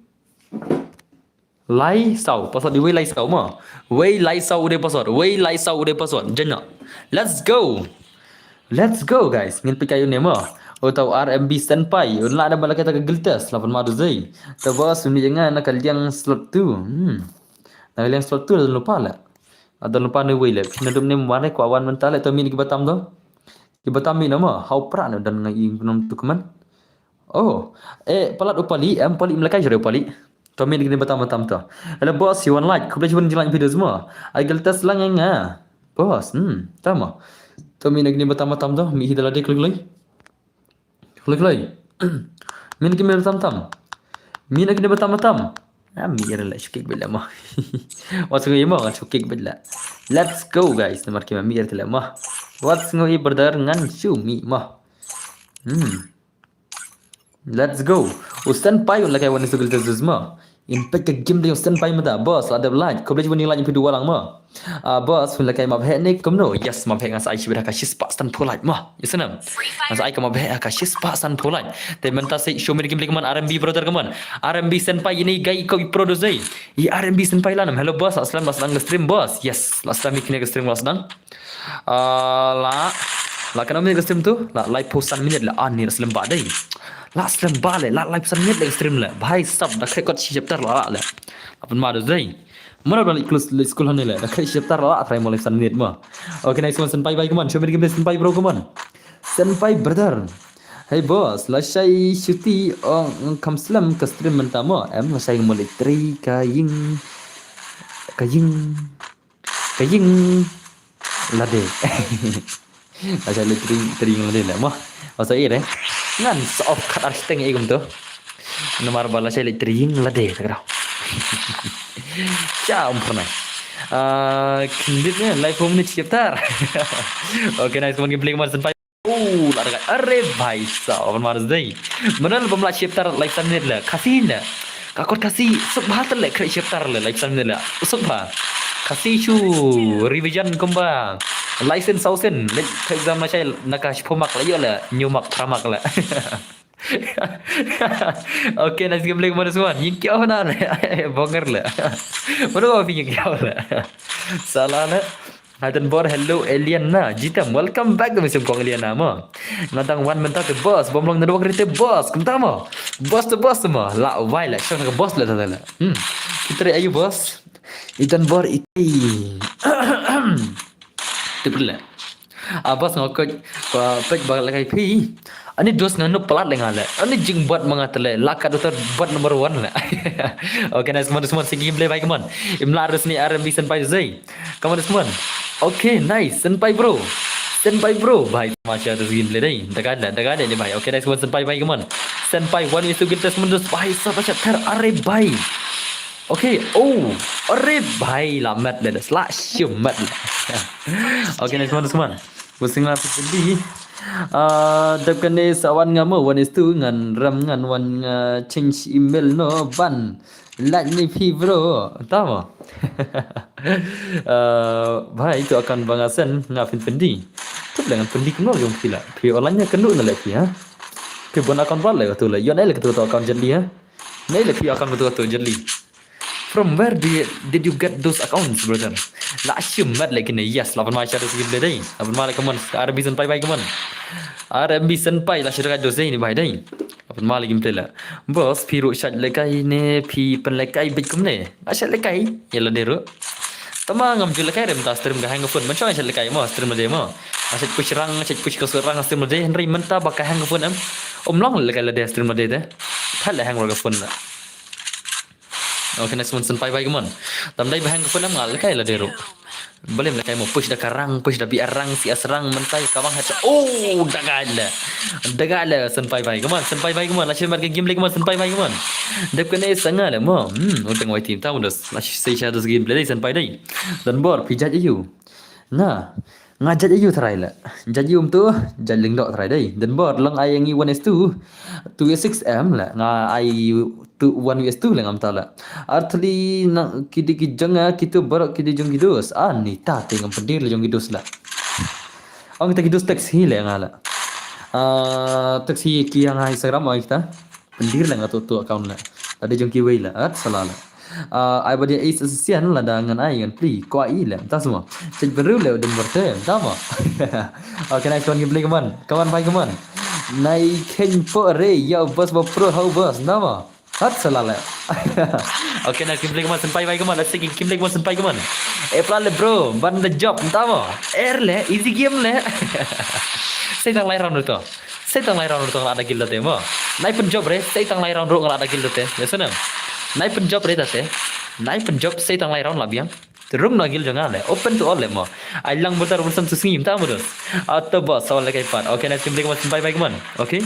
lai sau password di way lai sau ma way lai sau udah password jana let's go guys ngin pikayu ne ma atau RMB senpai unla ada bala kita ke giltas 8 madu zai tabas ni jangan nak kalian slot tu kalian slot tu lupa lah ada lupa ni way le pinadum ne mare ko awan mental to min ki batam do ki batam mi nama how pran dan ngai penum tu keman palat upali pali melakai jare upali Tommy ni batam tu. Hello boss, you want like? Kau boleh cuba jalan video semua. I geltas lang nga. Boss, tama. Tommy ni batam tu. Mi hidala de klik lagi. Min ni batam. Mi ni batam. Amir lah shukik bila mah. What's going on? Shukik bila. Let's go guys. Nomor kima Amir tila mah. What's going brother ngan Shumi mah. Let's go. Ustan pai ulah kai wani sugil tazuz mah. Impact ke game dia ustan pai mata. Boss ada line. Kau boleh wani line pi dua lang mah. Boss ulah kai mabhe ni kumno. Yes mabhe ngas ai shibira ka shis pak stan polite mah. Yes nam. Ngas ai ka mabhe ka shis pak stan polite. Te menta se show me game kaman RMB brother kaman. RMB senpai ini gai kau produce dai. I RMB senpai lanam. Hello boss. Aslam basang stream boss. Yes. Last time ikne stream last dang. La kana me stream tu. La live post 1 minute la ani aslam ba dai. La stream bale la live 1 minute la stream la bhai sab da kai kot chapter la la अपन मार dai mana balik close school hane la da kai chapter la try mo live 1 minute ma okay next one senpai bye come on show me game senpai bro come on senpai brother hey boss la shai shuti on kam slam ka stream mentama em la shai mo 3 kaying la de la shai 3 la de la ma masa ire ngan soft cut arsteng igum tu nomor bala saya tring la de tagrao ciao pernah kenditnya live home ni chapter okay nice one gameplay kemarin sampai la dekat are bhai sao अपन मार दई मनल बमला chapter live samne la kasih na kakot kasih subha le kre chapter le live samne la subha kasih chu revision kumba license sausen le exam na chai nakash phomak la yo la nyumak pramak la okay nice gameplay kemarin semua ये क्या होना है बोंगर la mana kau fikir क्या होला salah la Hadan bor hello alien na jitam welcome back ke musim kong alien nama ngatang wan mentak ke boss bomlong na dua kereta boss kenta mo boss tu boss mo la wai la shong ke boss la tala kita ayu boss itan bor iti tepla boss ngokot pek bakal kai pi ani dos nganu pelat lengan la ani jing buat mangatale lakat utar buat number 1 la okay nice semua sing gameplay baik man imla resmi RMB senpai zai kamu semua okay nice senpai bro bhai masya tu gameplay dai daga ni bhai okay nice semua senpai baik man senpai one is to get this mundos bhai sab acha thar are bhai okay are bhai la mat le sla shumat okay nice semua pusing lah sedih Dabkan ni sawan ngama one is tu ngan ram ngan one change email no ban like ni pi bro tahu bhai itu akan bangasan ngafin pendi tu dengan pendi kenal yang pila pi online nya kendu na lagi ha pi bon akan bal le tu le yo nai le tu akan jeli ha nai le pi akan tu jeli from where did you get those accounts brother la assume mat like ni yes lapan mai share sikit dai lapan mai kaman RMB senpai bai kaman RMB senpai la share dos ni bai dai lapan mai lagi mtela bos piru shat lekai ne pi pen lekai bit kum ne asal lekai yela deru tama ngam jul lekai rem ta stream ga hang phone man choi shat lekai mo stream de mo aset push rang aset push kasur rang stream de henry menta baka hang phone am long lekai la de stream de thal hang ro ga phone la okay next one senpai bai kaman tamdai bahang ko nam ngal kai la deru boleh lekai mo push da karang push da bi arang si asrang mentai kawang hat dagala senpai bai kaman la chemar ke game lagi kaman senpai bai kaman dep kene sanga la mo utang wai team tahu dos la sei sha dos game play senpai dai dan bor pijat you nah ngajat ayu try la jadi tu jaling dok try dai dan bor long ai ngi 1s2 2s6m la nga ai 1s2 la ngam tala artli na kidi ki janga kitu borok kidi jong gidus ani ta tengam pendir jong gidus la ong ta gidus taxi la ngala taxi ki yang ai Instagram ai kita pendir la ngatu tu account la ada jong ki wei la at salala ai badi is asian la dengan ai kan pli ko ai la ta semua cek beru le dan bertem sama okay nice one gameplay kawan bhai kawan nai ken po re ya bos bo pro how bos nama hat salala okay nice gameplay kawan senpai bhai kawan let's take gameplay kawan senpai kawan plan le bro ban the job tama le easy game le saya tang lai round tu saya tang lai round tu ada gil te mo nai pen job re saya tang lai round ro ada gil te lesana nai pen job re tate nai pen job saya tang lai round la biang terung na gil jangan le open to all le mo ai lang botar urusan tu singim ta mo dos atau bos soal le kai pat okay nice gameplay kawan senpai bye kawan okay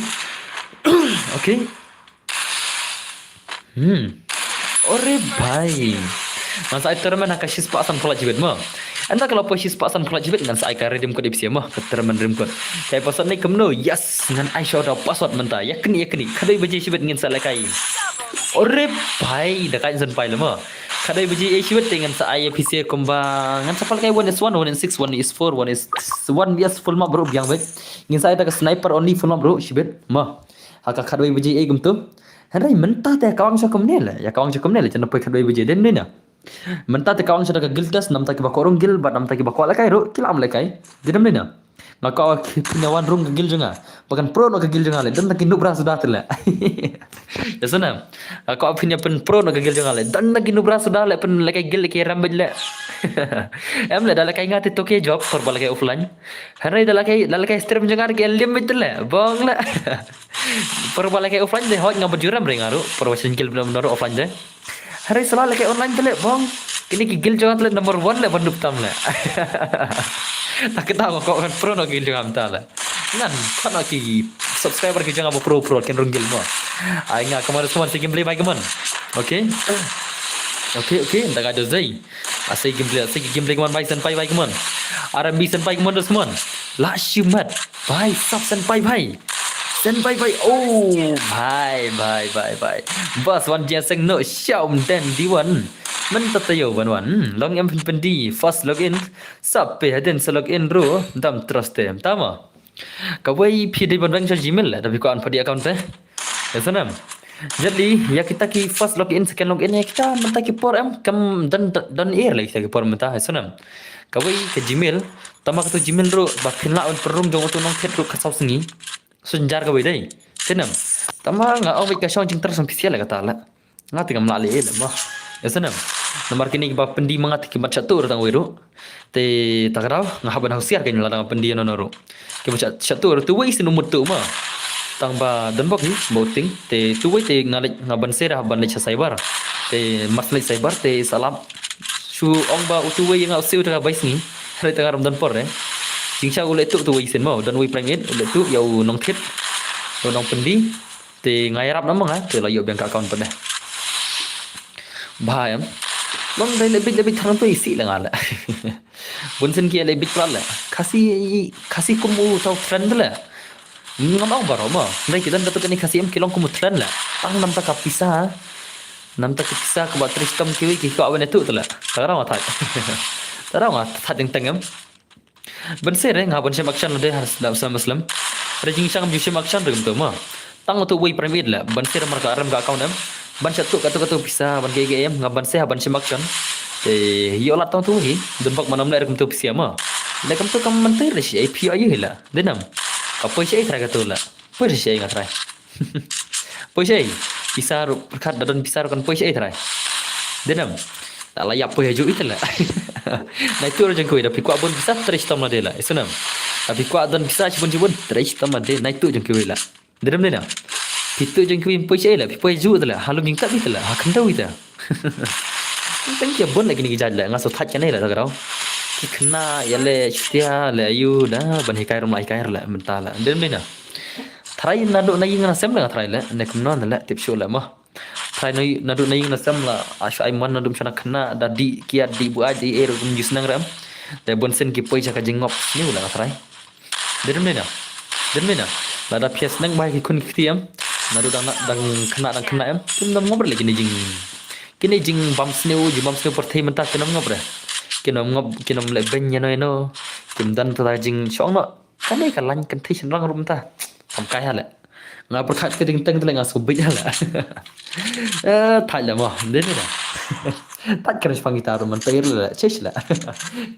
okay Ore bhai. Ngan sai termen nak shis pa san pula jibet mo. Anda kalau po shis pa san pula jibet ngan sai ka redim ko dipsia mo. Termen redim ko. Kai password ni kemno. Yes, ngan ai show da password menta. Yakni kadai baje jibet ngan sa lakai. Ore bhai dakai san pai lama. Kadai baje e shibet ngan sa ai PC kumbang. Ngan sa palkai 1 is 1, 1 is 6, 1 is 4, 1 is 1 yes full map bro biang bet. Ngan sa ai ta sniper only full map bro shibet. Ma. Haka kadai baje e gumtu. Henry mentah teh kawang sa kumnela. Ya kawang sa kumnela chana poi kadai baje den na. Mentah teh kawang sa daga gildas nam ta ki bakorong gil ba nam ta ki bakwa lakai ro kilam lakai. Dinam na. Ngakaw punya wan rung gil jonga. Pakan pro no gil jonga le dan ta ki nubra sudah tele. Ya sana. Ngakaw punya pen pro no gil jonga le dan ta ki nubra sudah le pen lakai gil ki rambaj le. Em le dalakai ngati to ke job for balakai offline. Henry dalakai stream jonga ke lim le. Bong le. Per balakai offline deh hot ngabut juram rengaru. Per wasin gil belum noro offline deh. Hari selalu lagi online tele bong. Kini gigil jangan tele number 1 le bandup tam le. Tak ketawa kok kan pro no gil jangan tale. Ngan kan aki subscriber ki jangan pro ken rung gil mo. Ai nga kemarin semua si gameplay baik keman. Oke. Oke, ndak ada zai. Asai gameplay keman baik senpai baik keman. RMB senpai keman dos keman. La shimat. Baik sub senpai baik. Senpai bai oh bye bas wan jaseng no xiaom den diwan men tatayo wan long em pendi first login sap pe haden sa login ro dam trust tem tama kawai pi di bank sa gmail la tapi ko an padi account teh yasanam jadi ya kita ki first login second login ya kita menta ki por em kam dan air lagi kita ki por menta yasanam kawai ke gmail tama ka gmail ro ba phinla on perum jong tu nong thet ro ka sau singi sunjar ka dai tenam tama nga awik ka shong jing ter sam pisial kata la ngati ngam la le ma ya senam nomor kini ba pendi mangat ki macam tu tang wiru te tagrau nga haban hausiar kan la tang pendi no ro ki macam tu wei sinu mutu ma tang ba dan bok ni voting te tu wei te ngaban serah ban le cyber te masle cyber te salam shu ong ba tu wei nga siu ta bai singi hari tang ram dan por chính sao lệ tụ tụ isen mau dan wi prangit lệ tụ yau nong thiết yau nong pendi te ngai rap namang ha te la yau bank account pada ba em long dai lebih thang tu isi la ngala bunsen ki lebih pala kasih kumu tau trend la ngam ang baro ma dai kita dapat ni kasih em kilong kumu trend la tang nam ta kapisa nam ta kapisa ka ba tristam ki ki ka awen tu la tara ma thai tara ma thai teng em ban se re nga ban sem action de har sa muslim rejing sang ju sem action regum to ma tang tu wei private la ban se mar ka aram ka account em ban satu katu bisa ban GGM nga ban se ban sem action yo la tang tu hi don bak manam la regum to pisia ma le kam tu kam man te re si API ayu hila denam ka poi se tra ka tu la poi se nga trai poi se bisa ru perkat dan bisa kan poi se trai denam tak layak poi haju itulah nah itu orang jengkui tapi kuat pun bisa terus tam lah isunam tapi kuat dan bisa cipun terus tam lah nah itu jengkui lah dalam ni nak itu jengkui poi lah poi ju tu lah halu mingkat itu lah akan tahu itu thank you bon lagi ni kijaj lah ngaso that kan lah tahu ki kena ya le setia le ayu dah ban hikai rum lai kai lah mentah lah dalam ni nak try nado na ying na sem lah try lah nak non lah tip show lah mah try nado na ying na sem lah asy ai man nadum chana kena dadi kiat di bu aji er rum jus nang ram te bon sen ki poi chaka jingop ni lah try dalam ni nak la da pias nang bai ki kun kitiam nado dang kena em tum dam ngobrol lagi ni jing bam sneu per thai mentah kenam ngobrol kinam le ben nya no kim dan ta jing chong no kan ni kan lan kan thi chan rang rum ta kam kai hala nga per khat ke ding teng tele nga so bit hala thai la mo den ni tak kena pang gitar man tair la chesh la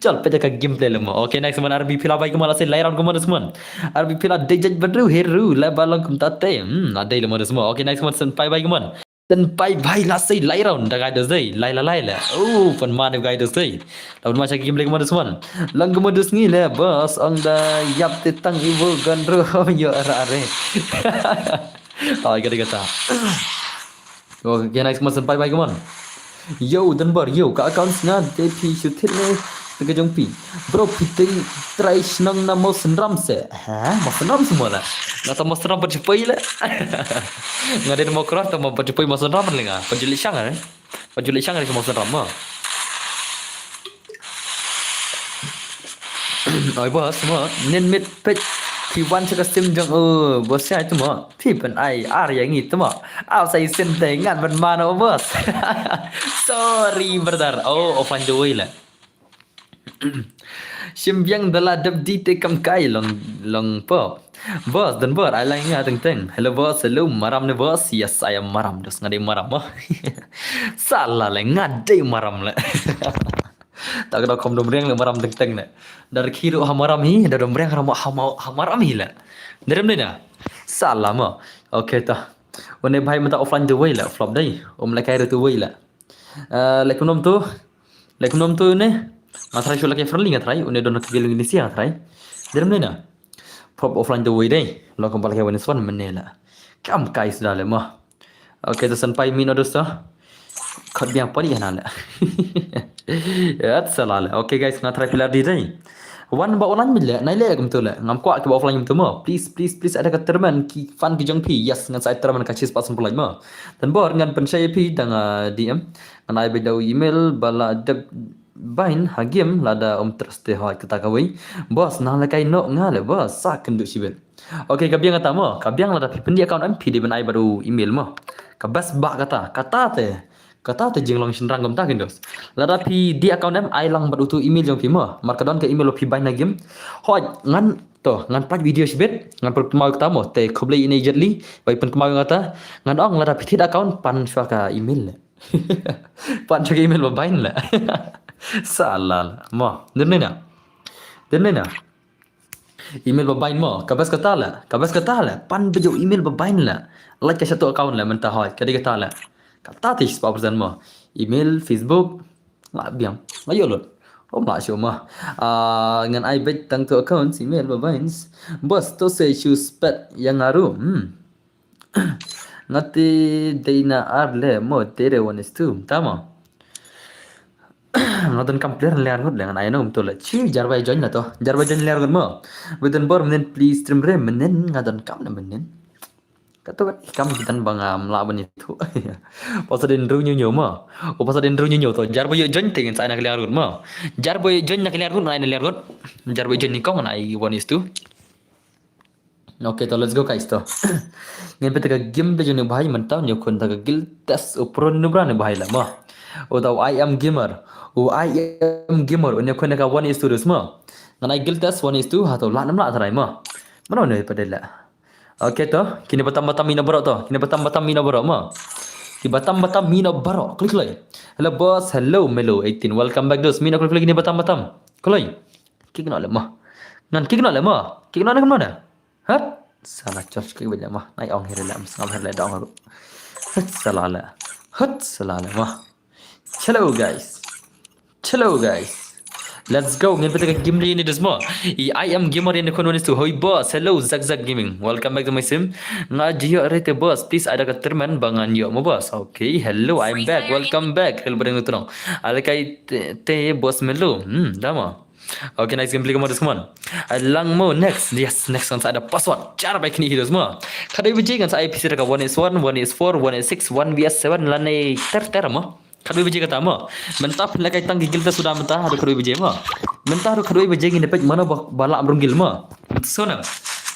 chal pe ka gameplay la mo okay next man RB pila bai kemala se lairan kemana semua RB pila dejaj badru heru la balang kum tate na dai la mo semua okay next man sen pai bai keman dan pai bai la sei lairan da ga da sei lai la oh pan man ga da sei lawan macam gameplay kemana semua lang kemana ngi la bos ang da yap te tang ibu gandro yo are ay kata okay next man sen pai bai keman yo dan bar yo ka account nga JP shoot ne Terkejung pi. Bro, kita try senang nama senram se. Ha? Mau senram semua lah. Nggak tahu mau senram bercepai lah. Nggak ada mau keras atau mau bercepai mau senram lah nggak. Penjulik syang kan? Penjulik syang ada mau senram mah. Oi bos semua. Nen mit pet. Thì one cho sim jong bos saya itu mah. Thì pen ai yang itu mah. Saya sente ngan ben mana bos. Sorry brother. Offline the lah. Simbiang dalam dap di tekam kai long po. Bos dan bos, I like teng. Hello bos, hello maram ne bos. Yes, I am maram. Dos ngadai maram mah. Salah lah ngadai maram lah. Tak kena kom dom reng maram teng ne. Dari kiro hamaram hi, dari dom reng hamaram hi lah. Dari mana? Salah mah. Okay tah. Wane bhai minta offline the way lah, flop dai. Lagi tu way lah. Lekonom tu ne. Matrai shula ke friendly ngatrai, une don ke gelung Indonesia ngatrai. Dari mana? Prop offline the way dai. Lo kembali ke Venezuela menela. Kam kai sudah le mah. Okay, tu sampai min dosa. Khat biang pari hana le. Ya salah le. Okay guys, ngatrai pilar di dai. Wan ba online mila, nai le kum tu le. Ngam kwa ke offline tu mah. Please ada kat terman ki fan ki jong pi. Yes, ngan sai terman ka chis pasun pulai mah. Dan bor ngan pensai pi dang DM. Ngan ai bedau email bala deb bain hagim lada terste hoi kita kawai bos nah lakai no ngale bos sak kenduk sibel. Okay kabiang kata mo kabiang lada pendi account MP di benai baru email mo kabas ba kata te jinglong shinrang gom ta kendos lada pi di account em ai lang baru tu email jong pi mo markadon ke email pi bain hagim hoi ngan plat video sibet ngan mau kata mo te khoblei immediately bai pen kemau kata ngan ong lada pi account pan syaka email pan syaka email ba bain la. Salah lah. Mah, dengar na. Email babain mah. Kabas kata lah. Pan bejo email babain lah. Like ke satu account lah mentah hoi. Kadi kata lah. Kata tis 4% mah. Email, Facebook, mak biang. Ayo lot. Mak syo mah. Ngan I bet tang tu account email babain. Bos tu say choose pet yang aru. Ngati dina arle mo tere one is two. Tama. Nonton kampiar liar gut dengan ayah nom tola chi jarbai join lah toh jarbai join liar gut mo within bor menen please stream re menen ngadon kam na menen kata kam kita bangam laban itu pasal den ru nyu mo pasal den ru nyu to jarbai join tegen sa nak liar gut mo jarbai join nak liar gut na liar gut jarbai join ni kong na I one is two. Okay, तो let's go guys तो ngen pe taga game bejo ne bhai mantau ne kon taga gil test upron nubra ne bhai la ma o tau I am gamer ne kon ka 1 is 2 dus ma ngan I gil test 1 is 2 ha to la nam la tharai ma mano ne padela. Okay to kini batam mina baro to kini batam mina baro ma ki batam mina baro klik lai hello boss hello melo 18 welcome back dos mina klik kini batam kolai kik na le ma ngan kik na le ma kik na kam na Hah? Salah charge ke banyak mah. Naik ong here lam sangam here dong aku. Salah mah. Hello guys. Let's go. Ngin peta game ni des mo. I am gamer in economy to hoi boss. Hello Zag Gaming. Welcome back to my sim. Ngajio rete boss. Please ada keterman bangan yo mo boss. Okay. Hello I'm back. Welcome back. Hello bareng uturong. Ala kai te boss melo. Dama. Okay, nice gameplay kemana teman. Lang mo next. Yes, next kan saya ada password. Cara baik ni hidup semua. Kadai biji kan saya PC dekat 1 is 1, 1 is 4, 1 is 6, 1 vs 7 lanai ter mo. Kadai biji kata mo. Mentah pun lakai tang gigil sudah mentah ada kadai biji mo. Mentah ada kadai biji ni dapat mana balak merunggil mo. So na.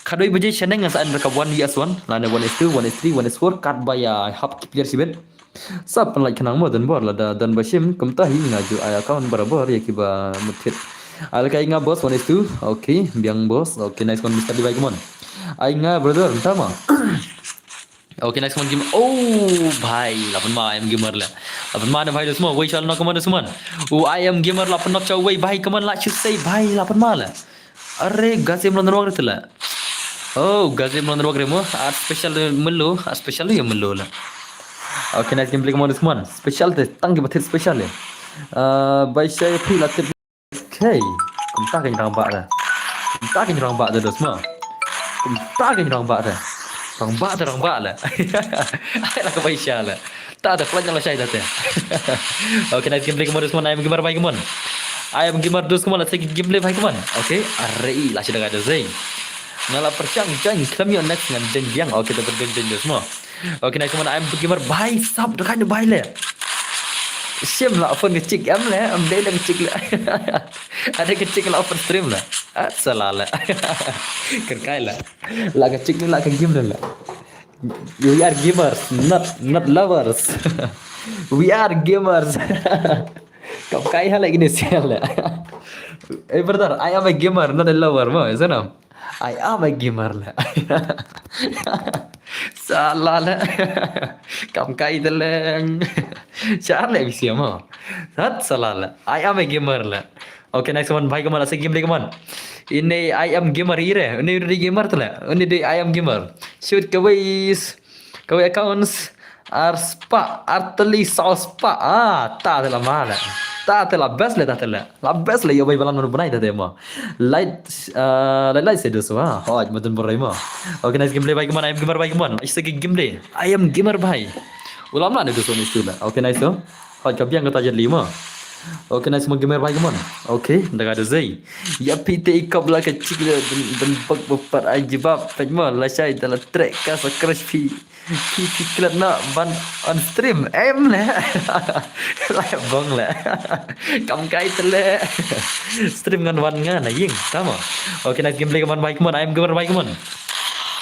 Kadai biji seneng kan saya dekat 1 vs 1, lanai 1 is 2, 1 is 3, 1 is 4 kat baya hub player sibet. Sab pun like kenang mo dan bor lah dan bashim kemtahi ngaju ay account barabar ya kiba mutit. Alkai inga boss 1 is 2. Okay, biang boss. Okay, nice one Mr. Devi come on. Ai inga brother, entah mah. Okay, nice one game. Oh, bhai, 8 ma I am gamer lah. 8 ma ne bhai semua. Wei chal nak kemana semua. I am gamer 8 nak caw wei bhai kemana lah should say bhai 8 ma lah. Arre, gasim lan ruang itu lah. Oh, gasim lan ruang remo. Art special ya melu lah. Okay, nice gameplay kemana semua. Special tu, tangki batit special le. Bhai saya phi latih Hey, kumta kan orang bak dah. Kumta kan orang bak dah semua. Kumta kan orang bak dah. Orang bak lah. Ayolah ke Baisha lah. Tak ada pelan lah saya dah. Okay, nice gameplay kemana semua. Ayam gemar baik kemana. Ayam gamer dus kemana lagi gameplay bhai kaman. Okay, arei lah sudah ada zai. Ngala percang jang kami on next ngan den biang. Okay, dapat den semua. Okay, next kaman ayam gamer bhai sab dah kan bhai le. Sim lah phone kecil am le, am dia dah kecil le. Ada kecil lah open stream lah. Salah lah. Kerkai lah. Lah kecil ni lah ke game lah. We are gamers, not lovers. We are gamers. Kau kaya lagi ni sial lah. Brother, I am a gamer, not a lover, mo. Sana. I am a gamer lah. Salah lah. Kau kaya telang. Sial lah bisi mo. Sat salah lah. I am a gamer lah. Okay, next one. Bhai kaman, asa game lagi kaman. Ini I am gamer ire. Ini udah gamer tu lah. Ini di I am gamer. Shoot kawai accounts. Arspa, arteli spa. Tak telah mana. Tak telah best lah, tak telah. La best lah, yo bay balan mana bunai dah demo. Light sedus wah. Oh, macam berai mah. Okay, nice gameplay bhai kaman. I am gamer bhai kaman. Isa ke gameplay. I am gamer bhai. Ulam lah ni tu soal itu lah. Okay, nice tu. Oh, kabiang kata jadi lima. Okay, nice semua gamer bhai kaman. Okay, dah ada zai. Ya PT ikap lah kecil dan bepat ajibab. Pejma lah saya dalam track kas crash pi. Kita nak ban on stream lah. Lah bang lah. Kamu kait lah. Stream dengan wan ngan aying sama. Okay, nice gameplay kaman bhai kaman. I am gamer bhai kaman.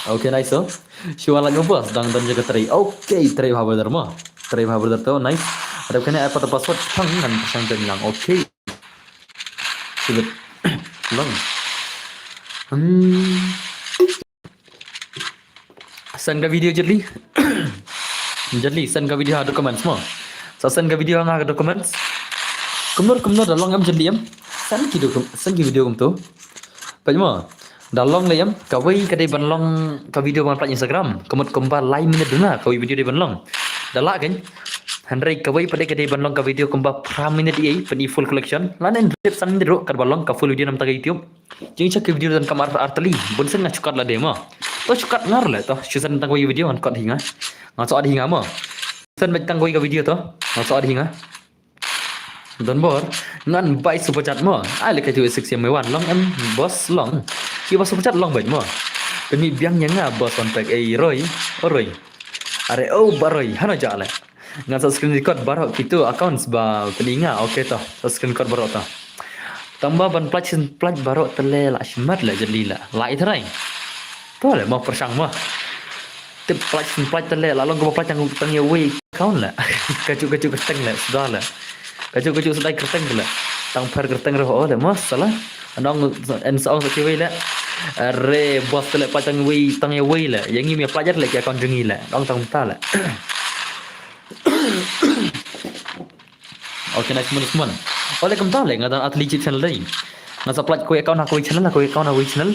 Okay, nice so. Siwa lagi bos dan jaga teri. Okay, teri habar mah. Teri habar tu nice. Ada kena apa tu password pang kan pasang bilang. Okay. Sudah. Long. Send ke video jadi. Jadi send ke video ada komen semua. So send ke video hang ada komen. Kumur dah long am jadi am. Send ke video kum tu. Pajma. Dah long le am. Kawai kadai ban long ke video ban plat Instagram. Kemut kembar lain minit duna kawai video di ban long. Dah lah kan. Handrai kawai pada kadai ban long ke video kembar pram minit ai pen full collection. Lain rip san dro kad ban long ke full video nam tag YouTube. Jeng cak video dan kamar arteli. Bun sen ngacukat lah demo. To cukat ngar lah to. Susan tang kawai video kan kot hinga. Ngaco ada hinga mo. Sen bet tang kawai ke video to. Ngaco ada hinga. Don bor ngan bai super chat mo. Ai le ka tu 6 yang mewan long em boss long. Ki bos super chat long bet mo. Pemi biang yang nga boss kontak Roy. Roy. Are baroy hana jale. Ngan screen record baru itu accounts ba telinga okey toh. Screen record baru toh. Tambah ban plat baru tele la shmat la jadi la. Lai terai. Tu le mau persang mah. Tip plat tele la long go plat yang tang ye we account la. Kaju keteng la sudah la. Kaju sudah keteng la. Tang per keteng roh oh le masalah. Anong en saong sa kiwi la. Re bos tele plat tang ye we la. Yang ini pelajar le ki account jengi la. Dong tang ta la. Okay, nice teman-teman. Oleh kemtar le ngadan atli channel lain. Ngasa plat kau account aku channel, kau account aku channel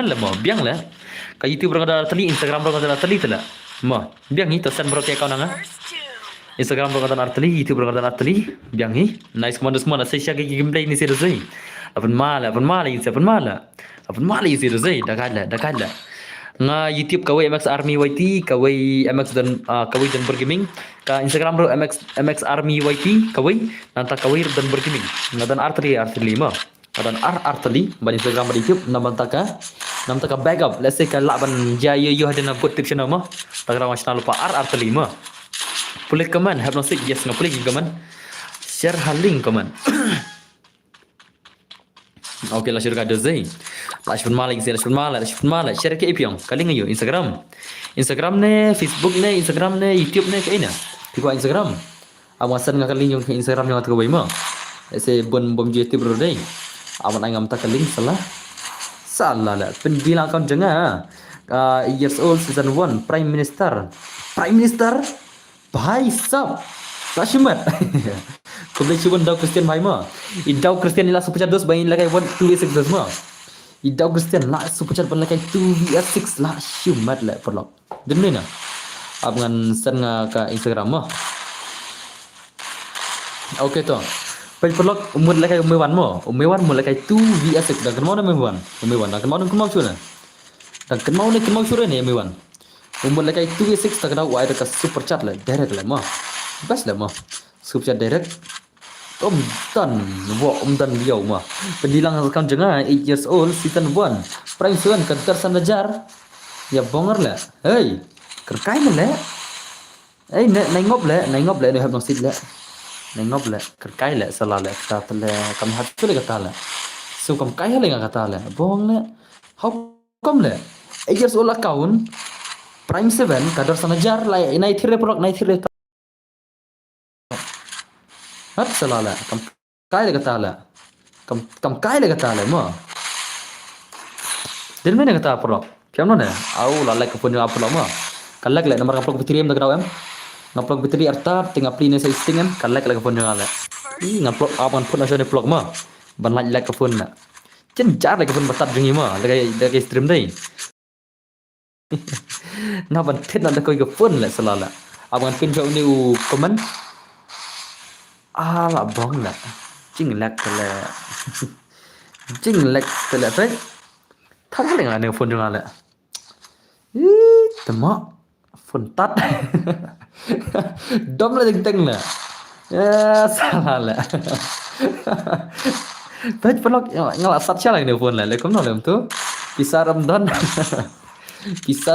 le mo. Biang le. Ka YouTube berada atli, Instagram berada atli tela. Mo. Biang ni tosan berada account anga. Instagram berada atli, YouTube berada atli. Biang ni. Nice teman-teman. Saya share gameplay ni serius. Apa mala isi rezai. Dah kada. Nga YouTube kawai MX Army YT, kawai MX dan bergaming. Ka Instagram bro MX Army YT, kawai nanta kawai dan bergaming. Ngadan arteli 5. Ngadan arteli ban Instagram ban YouTube nam taka backup. Let's say kala ban jaya yo hadana put tip channel mah. Tagra channel lupa arteli 5. Boleh komen hypnosis yes ngap boleh komen. Share link komen. Okay lah syurga ada zai. Lashpun mala share ke ipiong kali ngayo Instagram ne Facebook ne Instagram ne YouTube ne kaina tiko Instagram awasan ngakali yung Instagram yang atko baima ese bom YouTube bro dai awan angam ta kaling salah la penbilang account janga years old season 1 prime minister bhai sab Rashimat. Kublai cuban dau Christian bhai ma. Idau Christian ila super chat dos bain lagai 1 2 6 dos ma. Idau Christian la super chat ban lagai 2 vs 6 la shumat la perlok. Demne na. Abangan sen nga ka Instagram ma. Okay to. Pai perlok umur lagai umewan mo. Umewan mo lagai 2 vs 6 dan kenmau na umewan. Dan kenmau chuna. Dan kenmau chura ni umewan. Umur lagai 2 vs 6 tak ada wa ada ka super chat la direct la ma. Bas lah mah. Super chat direct. Om Dan, Om Dan Liao mah. Pendilang rekam jengah 8 years old season 1. Prime 7 kedar sanajar. Ya bonger le. Hey, kerkai le. Hey, nengop le ni hab nosit le. Nengop le, kerkai le salah le kata le kam hat tu le kata le. So kam kai le kata le. Bong le. How come le? 8 years old account Prime 7 kadar sanajar la nai thire prok nai thire hat salah le. Kam kai le kata le. Kam kai le kata le mo. Din mana kata prok? Piam no ne? Au la like pun apa lama. Kalak le nomor kaplok bitri em dagrau em. Ngaplok bitri arta tengah pline sa isting em kalak le pun ngale. Ngaplok apan pun asal ne plok ma. Ban like pun na. Chen jar le pun batat jengi ma. Lagi stream dai. Ngaban tet na koi ke pun le salala. Abang pin jauh ni komen. La bong la. Jing lek le. Jing lek le pe. Thắt le ngane pun ngale. Temak phun tắt đâm lên tinh tinh nè salah là Page vlog ngala sat siya lang ni phone la lekom no lem tu kisah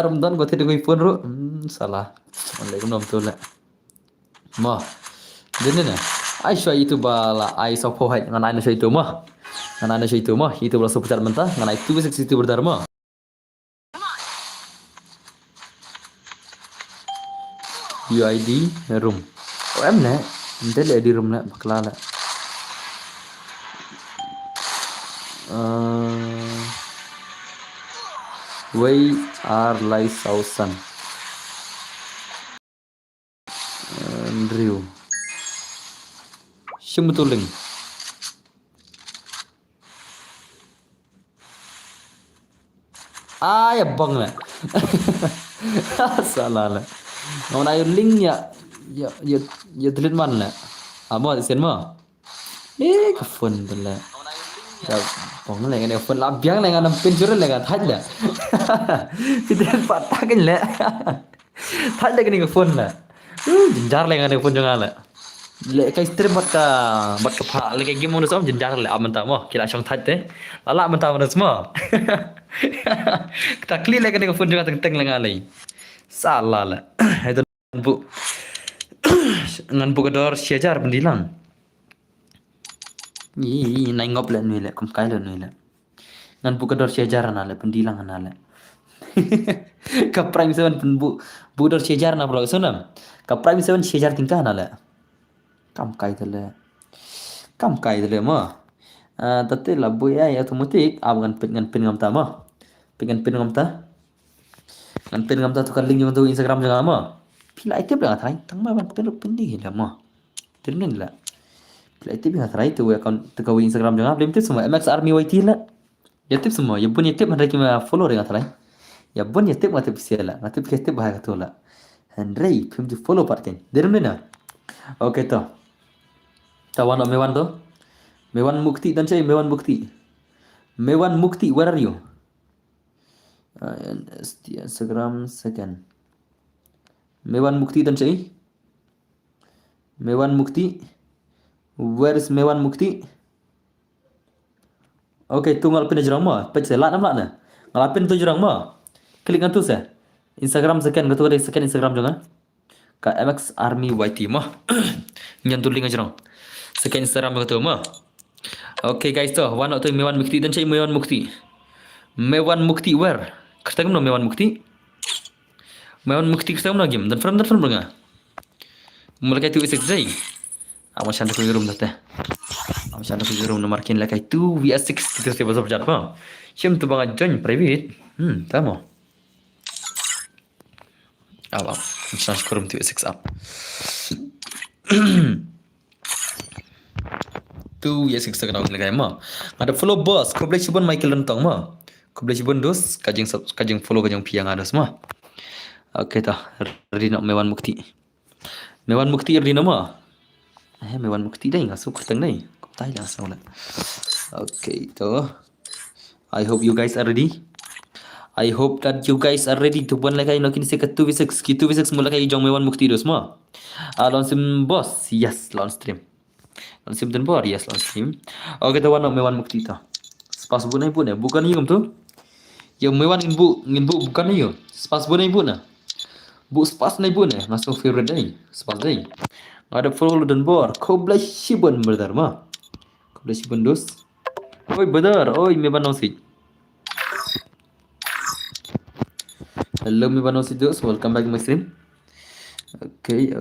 Ramadan ko thede koi phone ro salah lekom nom tu la ma dene ne ai show itu bala ai so pho hai ngan ai na show itu ma itu bala so putar mentah ngan ai tu sik situ berdharma UID room. Em nè, mình lấy đi room nè, bạc la nè. We are like thousand. Andrew. Simutuling. Ya bang nè. Salah nè. Ngau na yung link ya delete man la. Amo sen mo. Ka phone tu la. Ya bong la ngane phone la biang la ngana pin jure la ga thaj la. Kita patah kan la. Thaj la ni ka phone la. Jinjar la ngane phone jonga la. Le kai stream bat ka pha le kai game mo som jinjar la amanta mo kila song thaj te. Lala amanta mo semua. Kita klik la ngane ka phone jonga teng la ngalai. Salah lah. Itu ngan bu kedor syajar pendilang. Nengop le ni le kum kai le ni le. Ngan bu kedor syajar na le pendilang na le. Ka prime 7 bu dor syajar na bro sonam. Ka prime 7 syajar tingkah na le. Kam kai tele ma. Tate la bu ai automatic ngan pin ngam ta ma. Pin ngam ta. Ngan pin ngam ta tu kan link tu Instagram jangan ma. Pila itu bela thai tang ma ban pin di la ma. Ternin la. Pila itu bela thai tu account tu ka Instagram jangan lim tu semua MX Army YT la. Ya tip semua ya pun ya tip mandai kima follow dengan thai. Ya pun ya tip mati pisia la. Mati pisia tip bahaya tu la. Andrei pim tu follow partin. Ternin na. Okay to. Tawan mewan to. Mewan Mukti dan saya Mewan Mukti. Mewan Mukti, where are you? Instagram second. Mewan Mukti dan saya. Mewan Mukti. Where is Mewan Mukti? Okay, tu ngalapin aja orang mah. Pecah lah nama na. Ngalapin tu orang mah. Klik ngan tu saya. Instagram second, kau ada second Instagram jangan. Ka MX Army YT mah. Nyantu link aja orang. Second Instagram kau tu mah. Okay guys tu, one tu Mewan Mukti dan saya Mewan Mukti. Mewan Mukti where? Ketemu no Mewan Mukti. Mewan Mukti ketemu lagi. Dan film berengah. Mulai itu isek jai. Amat sanda ku room dah. Amat sanda ku room nomor kin lakai tu VS6 kita seba seba jat apa. Siam tu bang join private. Tamo. Awak. Misalnya ku room tu VS6 up. Tu VS6 sekarang lakai ma. Ada follow boss. Kau boleh cuba Michael Lentong ma. Kau boleh cuba dos. Kajing follow kajing piang ada semua. Okay tah. Ready nak Mewan Mukti. Mewan Mukti ready nama. Mewan Mukti dah ingat suka teng ni. Kau tahu dah soalnya. Okay tu. I hope you guys are ready. I hope that you guys are ready to buat lagi nak kini sekat 2v6. Kita 2v6 mula kali jong Mewan Mukti dos semua. Lawan sim boss. Yes, lawan stream. Lazim dan bor, yes lazim. Oke, kita wan mewan mukti ta. Spas bu nai bu ne, bukan yum tu. Yang mewan ngin bu bukan yo. Spas bu nai bu na. Bu spas nai bu ne, langsung favorite dai. Spas dai. Ada follow dan bor. Kau belas shibun brother ma. Kau belas shibun dos. Oi brother, oi mewan nosi. Hello mewan nosi dos, welcome back my stream. Okay.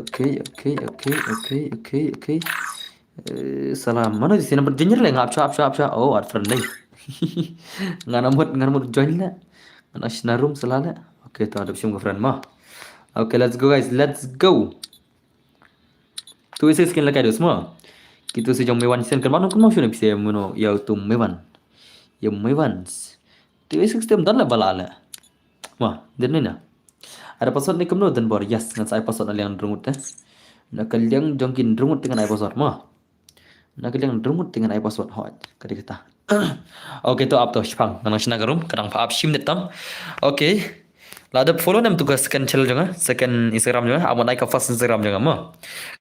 Salam. Mana di sini berjenjer le ngap cha. Oh, art friend lagi. Nganamut join la. Mana room selala. Okay, tu ada sim friend mah. Okay, let's go guys. Let's go. Tu isi skin la kai semua. Kita sejauh mewan sen kan mana kan mau sini bisa muno ya tu mewan. Ya mewan. Tu isi sistem dan la balala. Mah, dan ni na. Ada password ni kemno dan bor. Yes, ngan saya password aliang drungut eh. Nak kaliang jongkin drungut dengan ai password mah. Nak kaliang drungut dengan ai password hot. Kadi kita. Oke, tu up tu shpang. Nang shina garum kadang pa up shim detam. Oke. Lada follow nam tugas second channel jangan, second Instagram jangan. Amun ai ka first Instagram jangan mah.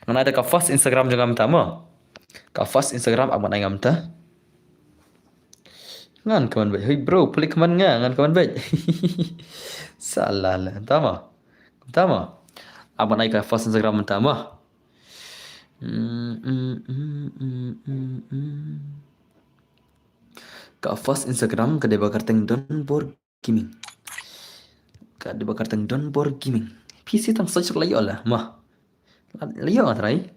Ngan ada ka first Instagram jangan ta mah. Ka first Instagram amun ai ngam ta. Ngan kawan baik. Hey bro, pelik kaman ngan kawan baik. Salah lah. Tama. Amun ai ka first Instagram ta mah. Ka first Instagram kada bakar teng don bor gaming. Kada bakar teng don bor gaming. PC tang search layo lah mah. Layo atrai.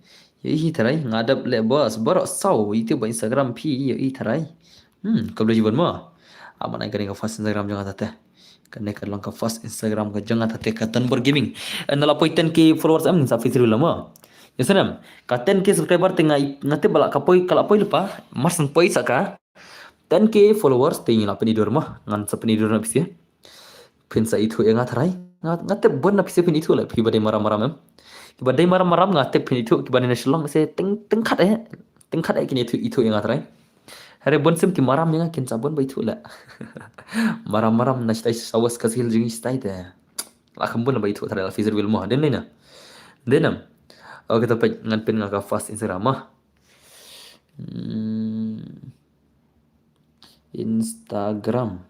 Yi tarai ngadap le bos borok sau itu ba Instagram pi yi tarai. Kau boleh jibun mah. Aman ai ka first Instagram jangan tata. Kena ka lang ka first Instagram ka jangan tata ka don bor gaming. Nala poiten ki followers am sa Facebook lama. Ya senam. Ka 10k subscriber tengah ngate balak kapoi kalau poi lupa mas sang poi saka 10k followers tinggi lah penidur mah ngan sa penidur na pisia. Pensa itu yang ngatarai ngate bon na pisia penitu lah pi badai maram-maram em. Ki badai maram-maram ngate penitu ki badai nasional se tengkat kini itu yang ngatarai. Hari bon sem ki maram yang kin sabon bai tu lah. Maram-maram na stai sawas kasil jingi stai de. Lah kambun bai tu tarai la fizer wil mah den lena. Denam. Oh kita ngan pin ngaka fast Instagram mah. Instagram.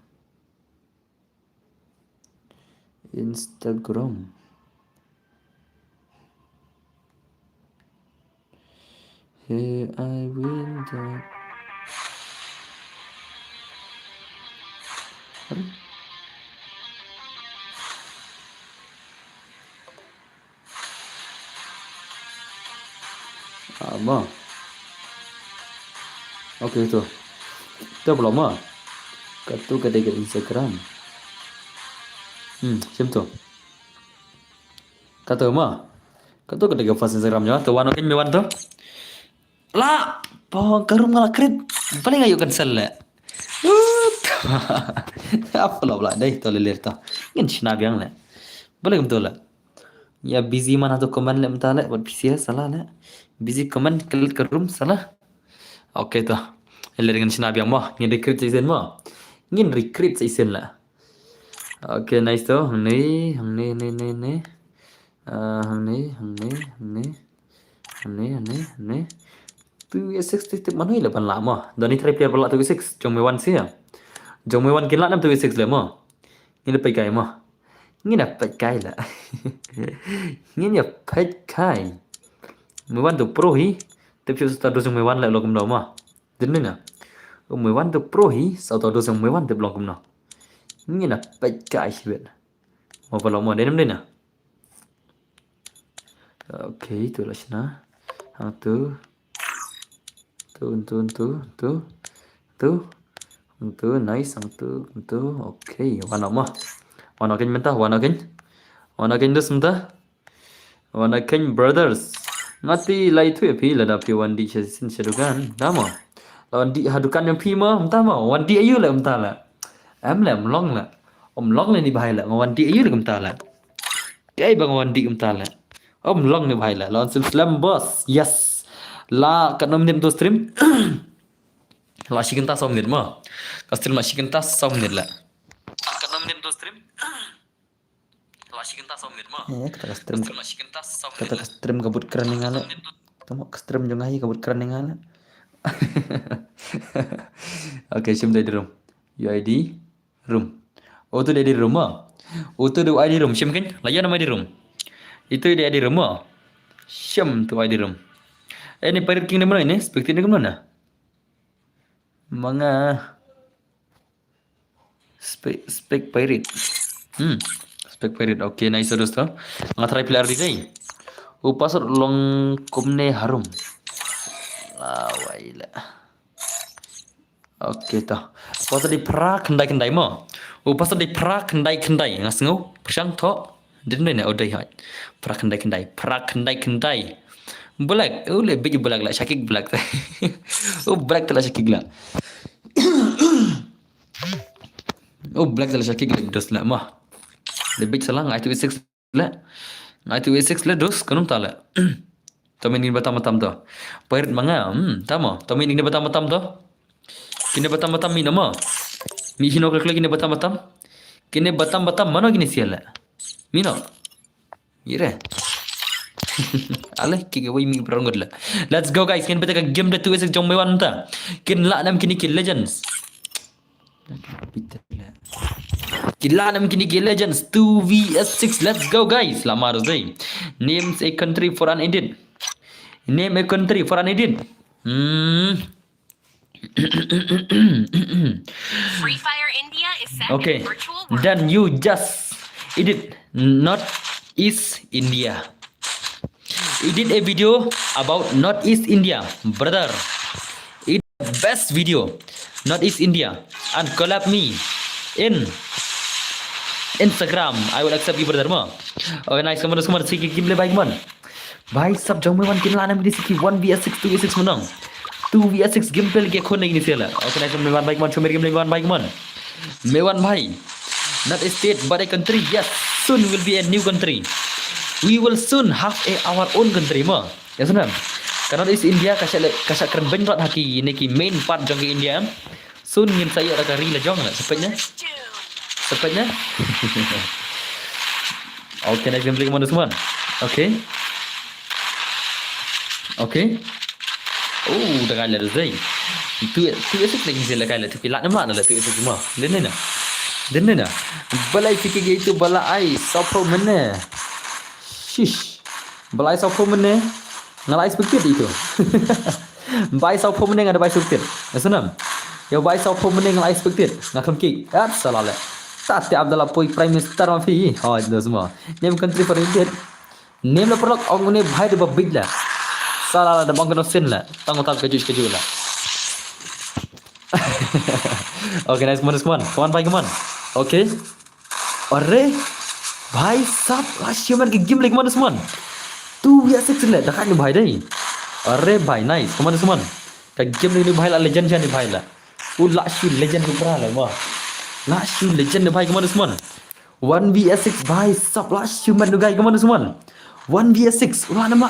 Here I will die. Apa? Oke itu. Itu belum mah. Katu ketika Instagram. Sim tu. Katu mah. Katu ketika fast Instagram nya tu wanokin mewan tu. Lah, pohon karum ngalah kredit. Paling ayo cancel lah. Apa lah dai tu lelir tu. Ngin sinabiang lah. Boleh betul lah. Ya busy mana tu komen le mentale buat PC salah lah. Busy komen klik ke room salah. Oke tu. Lelir dengan sinabiang mah. Ngin recruit season mah. Ngin recruit season lah. Oke nice tu. Hang ni. Tu S6 tip mana ile pan lama. Dani try player pala tu S6 jong mewan sia. Jong mewan kin la nam tu S6 le mah. Ngin pai kai mah. Ngin pai kai la. Ngin ya pai kai. Mewan tu pro hi. Tip siu sta dosong mewan le lo kum no mah. Din na. Mewan tu pro hi sa ta dosong mewan tip lo kum no. Ngin pai kai sibet. Mau pala mo denam na. Oke, itu lah sana. Hang tu. Tu nice hang tu. Oke, wana mah. Wana ken mentah, wana ken dus mentah. Wana ken brothers. Ngati lai tu pi la dapi wandi sin sedukan. Dama. Lawan di hadukan yang pi mah mentah mah. Wandi ayu lah mentah lah. Am lah melong lah. Om long ni bahai lah. Wandi ayu lah mentah lah. Kai bang wandi mentah lah. Om long ni bahai lah. Lawan slam boss. Yes. La kat nom tu stream. La shi kenta 100 minit mah. Ka stream la shi kenta 100 minit lah. Kat nom tu stream. La shi kenta 100 minit mah. Kata stream. La shi kenta 100 minit. Kata stream kabut keren ngale. Kamu ekstrem jong ai kabut keren yang ala. Okay, sim di room. UID room. Oh tu dia di room ah. Oh tu dia ID room. Sim kan? Layan nama di room. Itu dia di room ah. Sim tu ID room. Ini Pirate King mana ini? Spektir ni ke mana? Mga spek Pirate. Spek Pirate. Okay, nice dosto. Nga try player di day. Upasar long kumne harum. Lawaila. Okay ta. Pasal di pra kendai mo. Pasal di pra kendai. Ngasengau persang to. Din ni odai hai. Pra kendai. Black. Ule biji black lah. Syakik black. Oh black telah syakik lah. Oh black telah syakik lah. Dos lah mah. Lebih salah ngai tu 6 lah. Ngai tu 6 lah dos. Kanum tak lah. Tami ni batam-batam tu. Pirate manga. Tama. Tami ni batam-batam tu. Kini batam-batam mi nama. Mi hino klik kini batam-batam. Kini batam-batam mana gini sial lah. Mino. Ire. Aleh kiki wai mi beranggut lah. Let's go guys. Kini betul game dah tu esok jom mewan ta. Kini lah nam kini kill legends. Kila nam kini kill legends 2vs6. Let's go guys. Lama harus deh. Names a country for unended. Name a country for unended. Free Fire India is set Okay. in virtual world. Then you just edit Northeast India. Edit a video about Northeast India, brother. It best video Northeast India and collab me in Instagram. I will accept you, brother. Ma. Okay, nice. Kamu semua sikit game baik man. Baik sab jom mewan kin lana di sikit 1vs6 2vs6 menang. 2vs6 gameplay lagi khon ini siala. Okay, nice. Mewan baik man. Cuma game mewan baik man. Mewan bhai. Not a state but a country. Yes, soon will be a new country. We will soon have our own country ma. Ya sunan. Karena di India kasih keren benrot haki ini ki main part jong ke India. Soon ngin saya ada kari lah jong lah sepatnya. Sepatnya. Okay, next gameplay kemana semua? Okay. Okay. Oh, dah kala dah zai. Tu esok lagi saya kala tu pilak nama lah tu esok semua. Den na. Balai fikir gitu balai sopo mana? Shish. Balai sopo mana? Ngalai spektir itu. Bai sopo mana ngada bai spektir. Asanam. Ya bai sopo mana ngalai spektir. Ngakam kick. Salah lah. Tati Abdullah Poi Prime Minister mafi. Oh, itu semua. Name country for India. Name la perlok orang ni bhai de big lah. Salah lah dah bangkano sen lah. Tanggung kaju lah. Okay, nice one. Come on, bhai, come on. Okay. Arre भाई साहब last year के game like mana semua 2vs6 ले देखा नहीं भाई नहीं अरे भाई nice kemana semua ka game ni भाई ला legend ni भाई ला वो last year legend के ऊपर ला wah last year legend ni भाई kemana semua 1vs6 भाई साहब last year man guys kemana semua 1vs6 ulah nama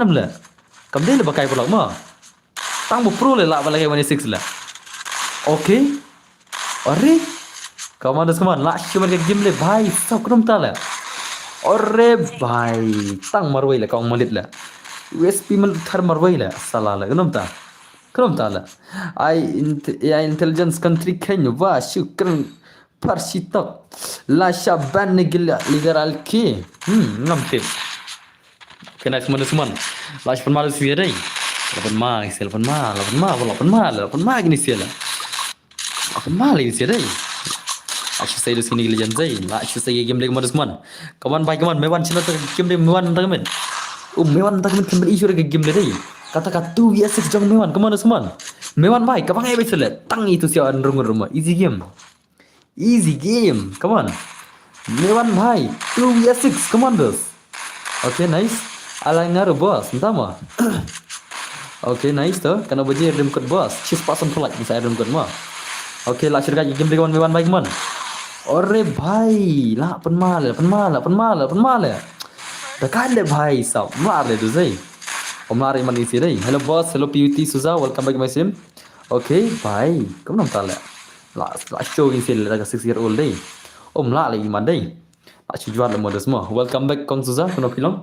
le kam dia le pakai pula mah tang bo pro le la pakai 1vs6 la okay अरे कमांडो समान लास्ट में गेम ले भाई सब क्रम ताला अरे भाई तंग मरवई ले कौन मलित ले यूएसपी मल थर मरवई ले साला ले क्रम ताला आई इंटेलिजेंस कंट्री खेन्यो वा शुक्रन परसितो लाशा बन ने गिला लिगराल की नमते kena semua lash pun malu sih deh lapan ma gini sih lah lapan ma lagi sih deh Aku saya di sini legend saya. Aku saya game lagi mana semua. Kawan baik kawan mewan cina tu game lagi mewan tak kamen. Mewan tak kamen kembali isu lagi game lagi. Kata-kata tu biasa jong mewan kemana semua. Mewan baik. Kapan ai betul le? Tang itu siapa rumah. Easy game. Come on. Mewan baik. 2vs6 come on dos. Okay nice. Alang ngaruh bos. Entah mah. Okay nice tu. Karena baju rem code bos. Cheese pasang pelak bisa rem code mah. Okay lah cerita game lagi kawan mewan baik kawan. अरे भाई ला अपन माल dah kale भाई सब मार ले तुझे मार इमान इसी रे hello boss hello PUT Suza welcome back my sim okay भाई kamu nam tala la show ini dah 6 year old deh la lagi iman deh la jual le semua welcome back Kong Suza kono film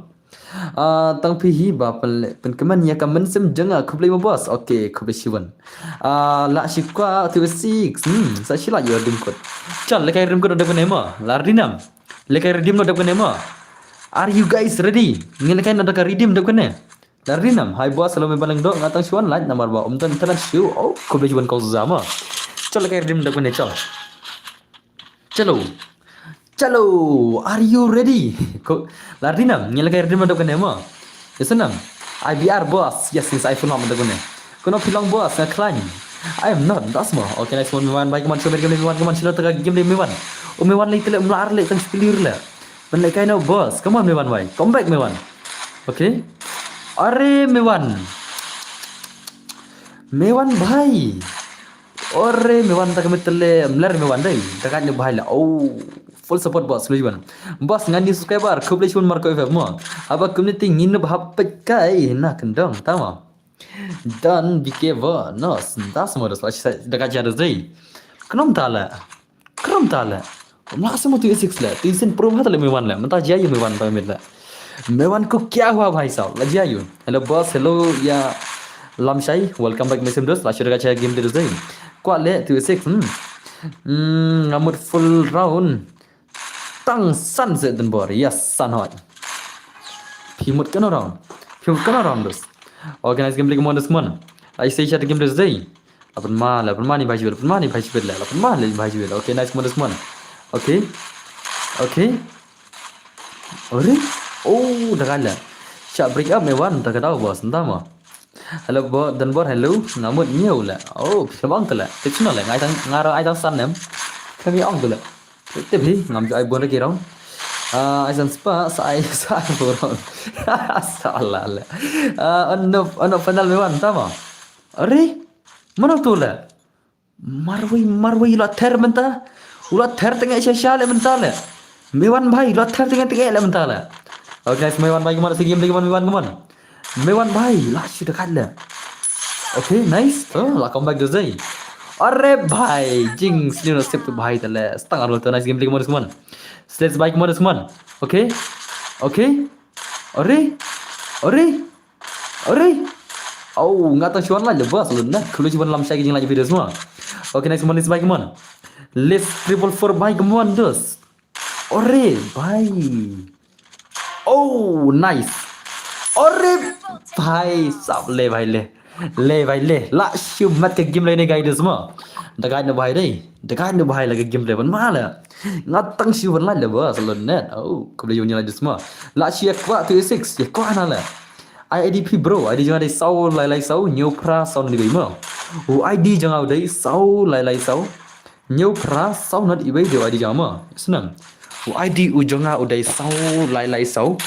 Tang pihi ba pen keman ya kamen sem jenga kublai mo boss. Okay, kublai shiwan. La shikwa tu 6. Sa shila yo dim kot. Chal lekai rim kot ada nema. Lardinam. Lekai redeem ada nema. Are you guys ready? Ngelekai ada ka redeem ada kene. Lardinam. Hai boss selalu membalang dok ngatang shiwan like nomor ba. Tan tan shiu. Oh, kublai shiwan kau zama. Chal lekai redeem ada kene chal. Chalo, are you ready? Lardinam, nyalakai redeem ada kene mo. Yasanam, IBR boss. Yes, since iPhone ada kene. Kono pilang boss ngaklan. I am not. Das mo. Okay, nice one mewan. Baik man coba game mewan. Kaman sila tengah game mewan. Mewan lagi telek melar lek tang spilir le. Ben lek kaino boss. Come on mewan wai. Come back mewan. Okay. Are mewan. Mewan bhai. Ore mewan tak kami tele melar mewan dai. Takkan bahai lah. Oh, full support boss lujuan. Boss ngani subscriber kublai shun marko FM mo. Aba community ngin bahapet kai na kendong tama. Dan bikeva nos das mo das dekat jarak dai. Kenom tala. Masa mo tu 6 la. Tinsen pro hat le mewan la. Menta jayu mewan pa mit la. Mewan ko kya hua bhai sahab? La jayu. Hello boss, hello ya Lamshai, welcome back mesem dos. La dekat jarak game terus dai. Kuat le tu 6. Ngamut full round. Tang san se den bor. Yes, san hoi. Phimut kan orang. Dos. Organize game lagi modus mon. Ai sei chat game dos dai. Lapan ma ni bhai jual la. Lapan ma le bhai jual. Okay, nice modus mon. Okay. Ore? Oh, dah kala. Cak break up mewan tak tahu bos, entah mah. Hello bor dan bor hello. Ngamut nhiều la. Oh, phim tu la. Tiếp nó la ngai tang ngaro ai tang san nem. Kami ong tu la. Tiếp hi ngam ai bon lagi rong. Ai san spa sai borong. Salah la. Ano final mewan entah mah. Ore? Mana tu la? Marwai la ther menta. Ulat ther tengah syal menta la. Mewan bhai la ther tengah la menta la. Okay, nice mewan bhai kemana game lagi mewan kemana? Mewan bhai lah sudah kalah. Okay, nice. Lah comeback dah zai. Arre bhai, jing sini nasib tu bhai tala. Setengah roll tu nice game lagi kemana? Slash bhai kemana? Okay. Arre. Oh, nggak tahu cuan lah lepas lu nah. Kalau cuan lam saya lagi video semua. Okay, nice let's bhai kemana? Let's 444 bhai kemana dos? Arre bhai. Oh, nice. Ore bhai sab le bhai le la siu mat ke game lain guide semua dekat ne bhai dai dekat ne bhai lagi game lain mana ngatang siu ban la ba salon net oh ko boleh nyala semua la siu kwa 26 ya kwa na la IDP bro ID jangan dai sau lai sau new pra sau ni bai mo ID jangan dai sau lai sau new pra sau not ibai dia ID jangan mo senang ID jangan dai sau lai sau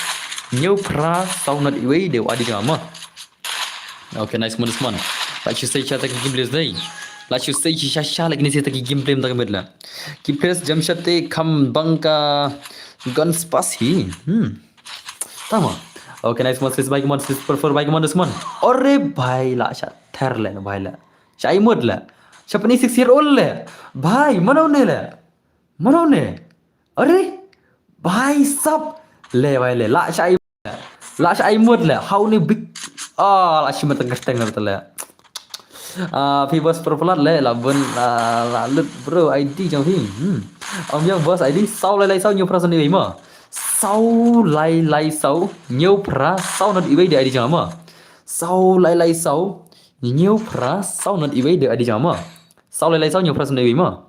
nhiều pra sau nat iwe đều adi jama. Okay, nice modus man. Like you say chat taki game play. Like you say sha like ni say taki game play tak medla. Ki press jamshate kham bangka guns pass hi. Tama. Okay, nice modus bike mod prefer bike modus man. Ore bhai la sha ther le bhai la. Shai mod la. Shapni 6-year-old le. Bhai manone le. Are bhai sab le bhai le la shai mod le how ni big la shima tengah tengah betul le Phoebus Propolar le la bun la lut bro ID jang hi ông yang boss ID sau lai sau nhiều person ni ma sau lai sau nhiều pra sau not ibai de ID jang ma sau lai sau nhiều pra sau not ibai de ID jang ma sau lai sau nhiều person ni ma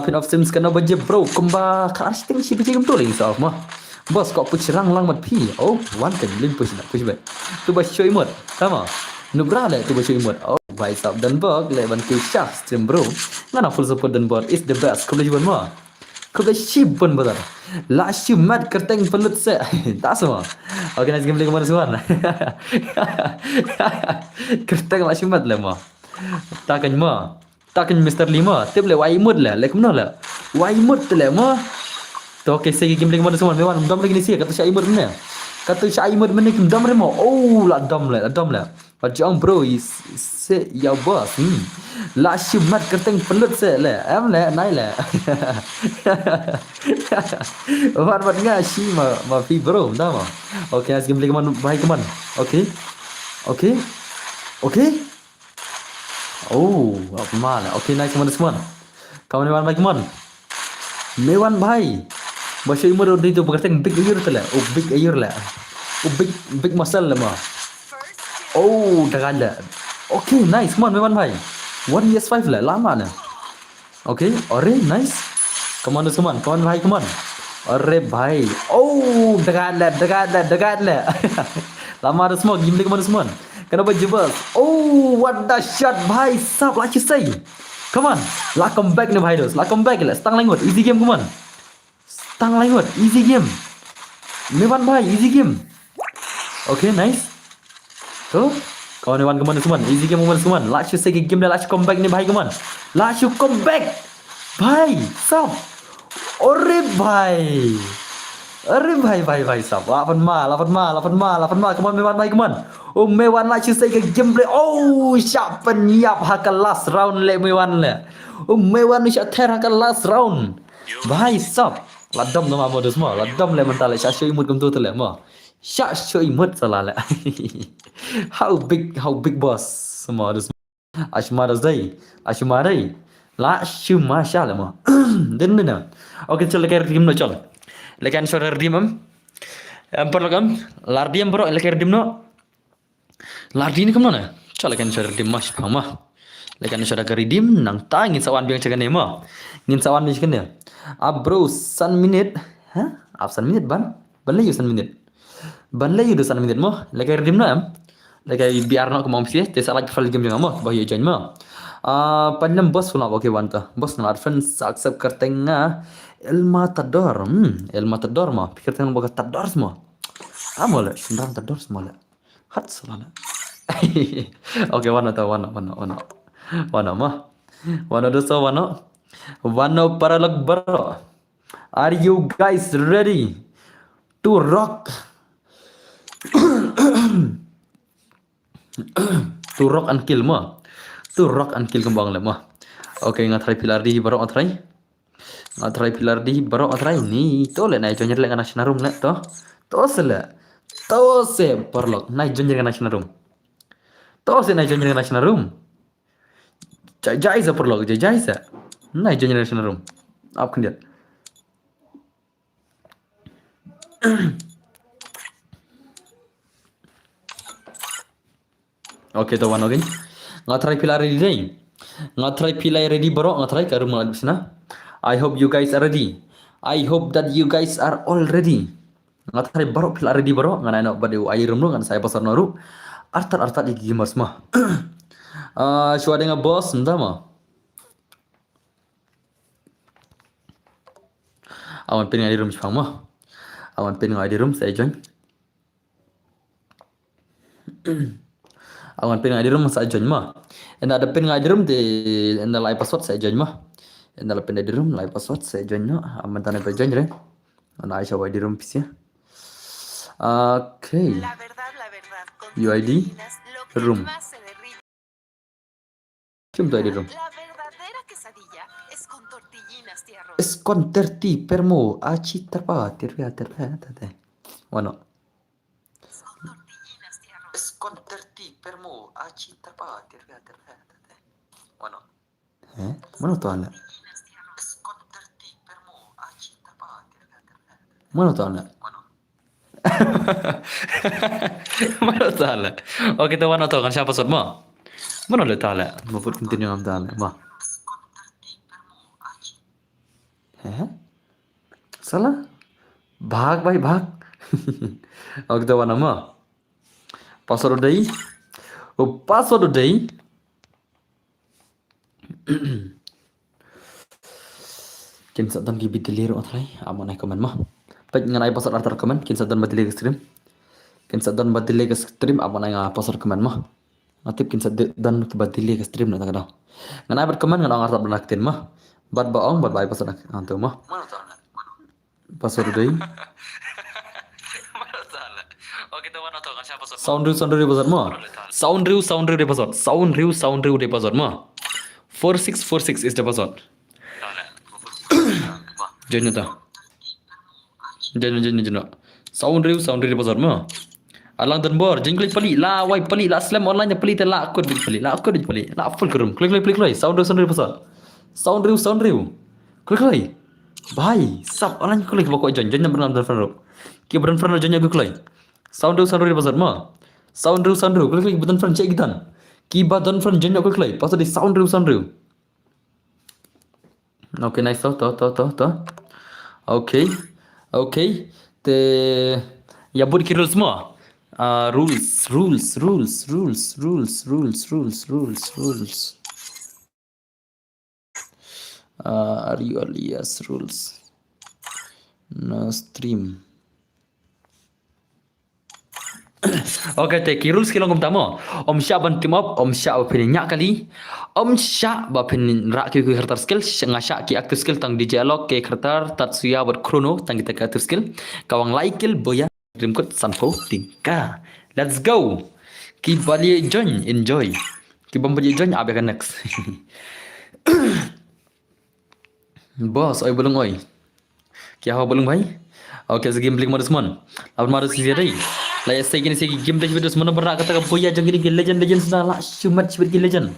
pin of sims kana baje bro kumba casting si bijim tu lagi sau ma bos kok push rang lang mat pi oh one kan lim push bet tu ba show imot sama nubra le tu ba show imot oh bhai sab dan bog le ban tu shah stream bro ngana full support dan bot is the best kau jual ma kau ship pun betul la ship mat kerteng pelut se tak semua okay nice game lagi mana semua kerteng la ship mat le ma takkan Mr. 5 tip le wai mut le kemana le wai mut le ma. Okay, saya game lagi mana semua. Mewan dom lagi ni sih kata saya imut benar. Kata saya imut menik dam remo. Oh, la dam le. Và chọn bro sẽ giàu boss. La shumat kerteng pelut se le. Em le nai le. Wat nga shi ma fi bro, dah ma. Okay, as game lagi man bhai kaman. Okay. Oh, apa mal. Okay, nice kaman semua. Kawan Mewan bhai kaman. Mewan bhai. Bahasa imut udah itu berkerteng big ayur tu le. Oh, big ayur le. Oh, big muscle le ma. Oh, dah ada. Okay, nice. Come on, Mewan bhai. 1vs5 lah, lama na. Okay, ore, nice. Come on, bhai, come on. Ore, bhai. Oh, dekat lah. Lama ada semua, game ni come on, semua. Kenapa jebas? Oh, what the shot, bhai. Sab, like you say. Come on, lah comeback ni bhai dos. Lah comeback lah. Stang langut, easy game, come on. Stang langut, easy game. Mewan bhai, easy game. Okay, nice. Tuh, kawan-kawan kemana semua? Easy game kemana semua? Langsung segi game dah langsung comeback ni bhai kemana? Langsung comeback. Bhai, sab. Ore bhai. Sab. 8 mal. Kemana Mewan bhai kemana? Oh, Mewan langsung segi game play. Oh, siap penyiap hakal last round le Mewan le. Oh, Mewan ni siap ter hakal last round. Bhai, sab. Ladam nama bodoh semua. Ladam le mental le. Siap imut kem tu le ma. Siap imut salah le. How big boss semua ada semua. Ashmarai. La shumasha le ma. Den na. Okay, chal lekar redeem no chal. Lekan shora redeem am par lagam. Lardiam bro lekar redeem no. Lardi ni kamna. Chal lekan shora redeem mas phama. Lekan shora ka redeem nang ta ngin sawan biang chagan ma. Ngin sawan ni chagan. Bro, 1 minute. Ha? 1 minute ban? Ban lagi 1 minute. Ban lagi 1 minute mo. Lekar redeem no am. Lagi biar nak kemau sih, tesa lagi file game jangan mah, bahaya jangan mah. Panjang bos pula pakai wanta. Bos nak friends accept kertengah El Matador. El Matador mah, pikir tengah pakai Tador semua. Amol, sendang Tador semua lah. Hat salah. Okay, wana mah. Wana dosa wana. Wana paralog baro. Are you guys ready to rock? To rock and kill mah. To rock and kill kembang le mah. Okay, ngatrai pilar di baru ngatrai. Pilar di baru ngatrai ni. To le nai jonjer le kana sinarum le to. To se perlok nai jonjer kana sinarum. To se nai jonjer kana sinarum. Jai sa perlok jai sa. Nai jonjer kana sinarum. Apa kan dia? Okay, to one again. Ngatrai pilar ready bro. Ngatrai karu mulai bisna. I hope you guys are ready. I hope that you guys are all ready. Ngatrai bro pilar ready bro. Nganai nak badu air rumlu ngan saya pasar naru. Artat iki gamers mah. Shua dengan boss entah mah. Awan pening air room sipang mah. Awan pening air room saya join. Awan pin ngadi room saya join mah. Enda ada pin ngadi room di enda live password saya join mah. Enda pin ngadi room live password saya join no. Aman tane pe join re. Anda Aisha ngadi room pisia. Okay. UID room. Cum tu ID room. Es con terti permo aci terpa terpa. Wano. Con terti permo aci terpa terpa. Wano. Mana tu anda? Con terti permo aci terpa terpa. Mana tu anda? Mana tu anda? Oh kita wano tu kan siapa sot mo? Mana le tala? Mau put continue am tala ma. Salah? Bhag bhai bhag. Oh kita wano mo. Password day. Oh, password day. Kin sadan ki bitilir othai amana comment mah. Pag nganai password artar comment kin sadan batilir stream. Kin sadan batilir stream amana nga password comment mah. Natip kin sadan batilir stream na tagada. Nganai bat comment nganang artar banaktin mah. Bat baong bat bai password antu mah. Password day. sound deposit mo. Sound deposit mo. 4646 is deposit. Join ta. Join. Sound deposit mo. Alang dan bor, jangan klik peli lah, wai peli lah, slam online nya peli lah, akun peli lah, full kerum, klik, sound deposit. Sound klik. Bhai, sab online klik bakal join benar friend. Ki benar friend join aku klik. Sound deposit mo. Sound klik benar friend cek gitan. Ki benar friend join aku klik. Pasal di sound. Okay, nice to. Okay. Te ya buat ki rules mo. Rules. Alias rules. Na stream. Okay, te ki rules kilong pertama. Om Syak ban team up, Om Syak bapin nyak kali. Om Syak bapin rak ki kertar skill, ngasyak ki active skill tang DJ Alok ke kertar Tatsuya buat chrono tang kita active skill. Kawang laikil boya dream code sanfo tingka. Let's go. Ki bali join, enjoy. Ki bali join abe kan next. Boss, oi belum oi. Kia hawa belum bhai? Okay, so game play modus mon. Apa modus sih tadi? Lah saya gini game play video mana berak kata boya jang gini legend sudah lah shumat sibet ki legend.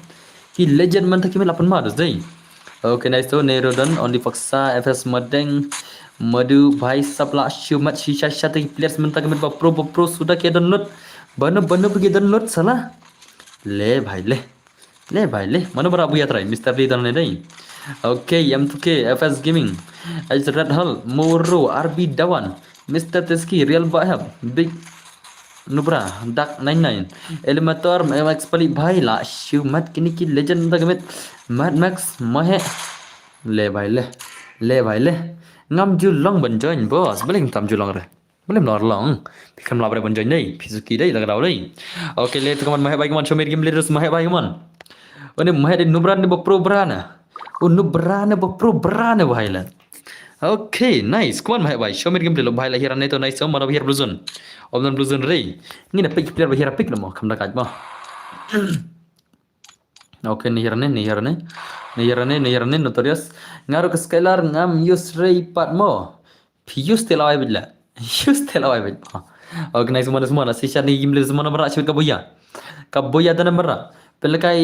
Ki legend man tak ki 8 modus dai. Okay, nice to Nerodon on the Foxa FS Madeng Madu bhai sab lah shumat shisha shati players man tak ki pro sudah ki download. Bana pergi download salah. Le bhai le. Mana berak boya try Mr. Lee dan dai. Okay, M2K, FS Gaming, H Red Hull, Moro, RB Dawan, Mr. Teski, Real Bahab, Big Nubra, Dark 99, Elementor, MX Pali Bhai La, Shumat kini ki legend tak gamit, Mad Max, Mahe, le bhai le, ngam julong ban join boss, boleh tam julong re. Boleh melor long, pikir melabrai ban join dai, Pisuki dai laga dai. Okay, le teman Mahe bagi man show game leaders Mahe bagi man. Ini Mahe di Nubra ni pro brana. Berana pro berana bhai la. Okay, nice. Come on bhai. Show me gameplay lo bhai la hiran to nice mara hir bluzon. Omdan bluzon re. Ni na pick player hira pick mo kamda kaj ma. Okay, ni hirane notorious. Ngaro ke scalar ngam use re pat mo. Use telawai bidla. Okay, nice semua. Sisa ni gameplay semua berak shit ka boya dan berak. Pelakai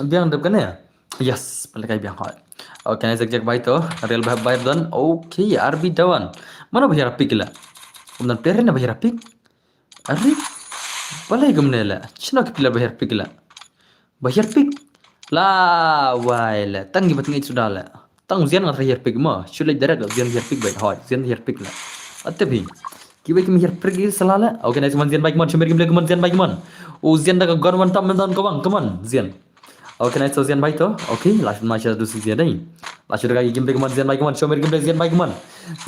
biang dep kan ya? Yes, pelakai biang hot. Okay, nice exact bhai to. Real bhai dan. Okay, RB Dawan. Mana bahira pick la? Kemudian player na bahira pick. Arre. Balai gumne la. Chino ke player bahira pick la. Bahira pick. La wai la. Tangi batingi sudah la. Tang zian ngat bahira pick ma. Shulai direct zian bahira pick bhai hot. Zian bahira pick la. Atte bhi. Kibai ki bahira pick salala. Okay, nice man zian bhai man. Shumir game le man zian bhai man. O zian da ka gon man tam man come on zian. Okay, nice so zian bhai to. Okay, last match du zian dai. Last da game play man zian bhai man. Show me game play zian bhai man.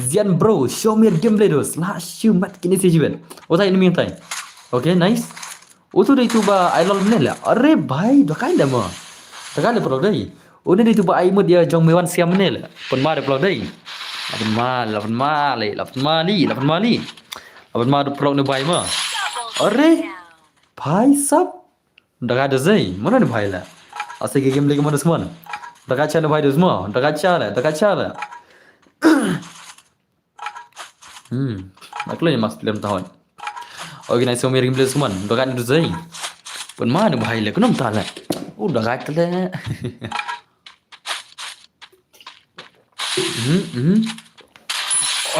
Zian bro, show me game play dos. Last show mat kini si jiben. Ota ini mintai. Okay, nice. Utu dai tu ba I lol ne la. Arre bhai, da kai da mo. Da kai le pro dai. Uni dai tu ba ai mo dia jong mewan siam ne la. Pon ma de pro dai. Lapan mali. Lapan ma du pro ne bhai ma. Arre bhai sab. Da kai da zai. Mana ne bhai la. Asal game lagi mana semua? Dah kaca ni bhai tu semua. Dah kaca lah. Aku lagi mas film tahun. Okay, nice so game play semua. Dah kaca tu zai. Pun mana bhai lah? Kenapa tak lah? Dah kaca lah.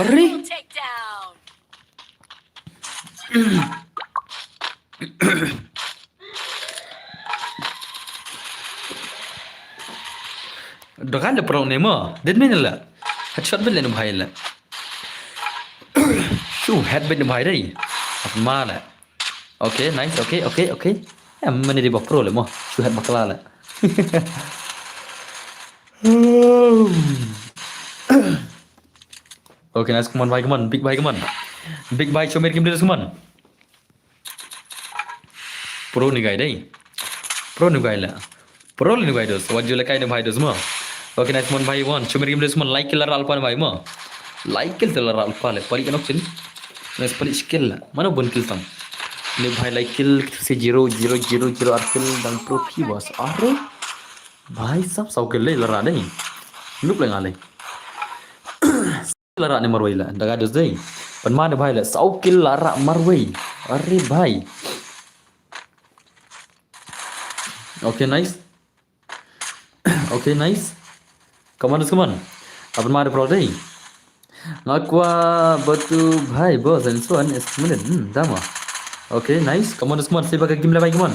Arre. Takedown. Dah ada pro ni mah. Dead man lah. Headshot bel ni bhai lah. Shoo head bel ni bhai dai. Apa lah. Okay, nice. Okay. Mana dia buat pro lah mah. Shoo head bakal lah. Okay, nice. Come on. Big bhai, come on. Big bhai show me game come on. Pro ni guy dai. Pro ni guy lah. Pro ni guy dos. Wajib lekai ni bhai dos mah. Okay, nice man bhai one. Show me game semua like killer alpa ni bhai mah. Like killer alpa le. Pari kan option. Nice pari skill lah. Mana bon kill tam. ने भाई लाइक किल से 0 आर्किल dan trophy bos. Are भाई सब sau kill le lara dei. Look le ngale. Lara ne marwai la. Daga dos dei. Pan mana भाई la sau kill lara marwai. Are भाई. Okay nice. Okay nice. Come on. Apa mana pro dei? Ngakwa batu भाई bos and so on is minute. Dama. Okay, nice. Come on, Usman. Saya pakai game lah, come on.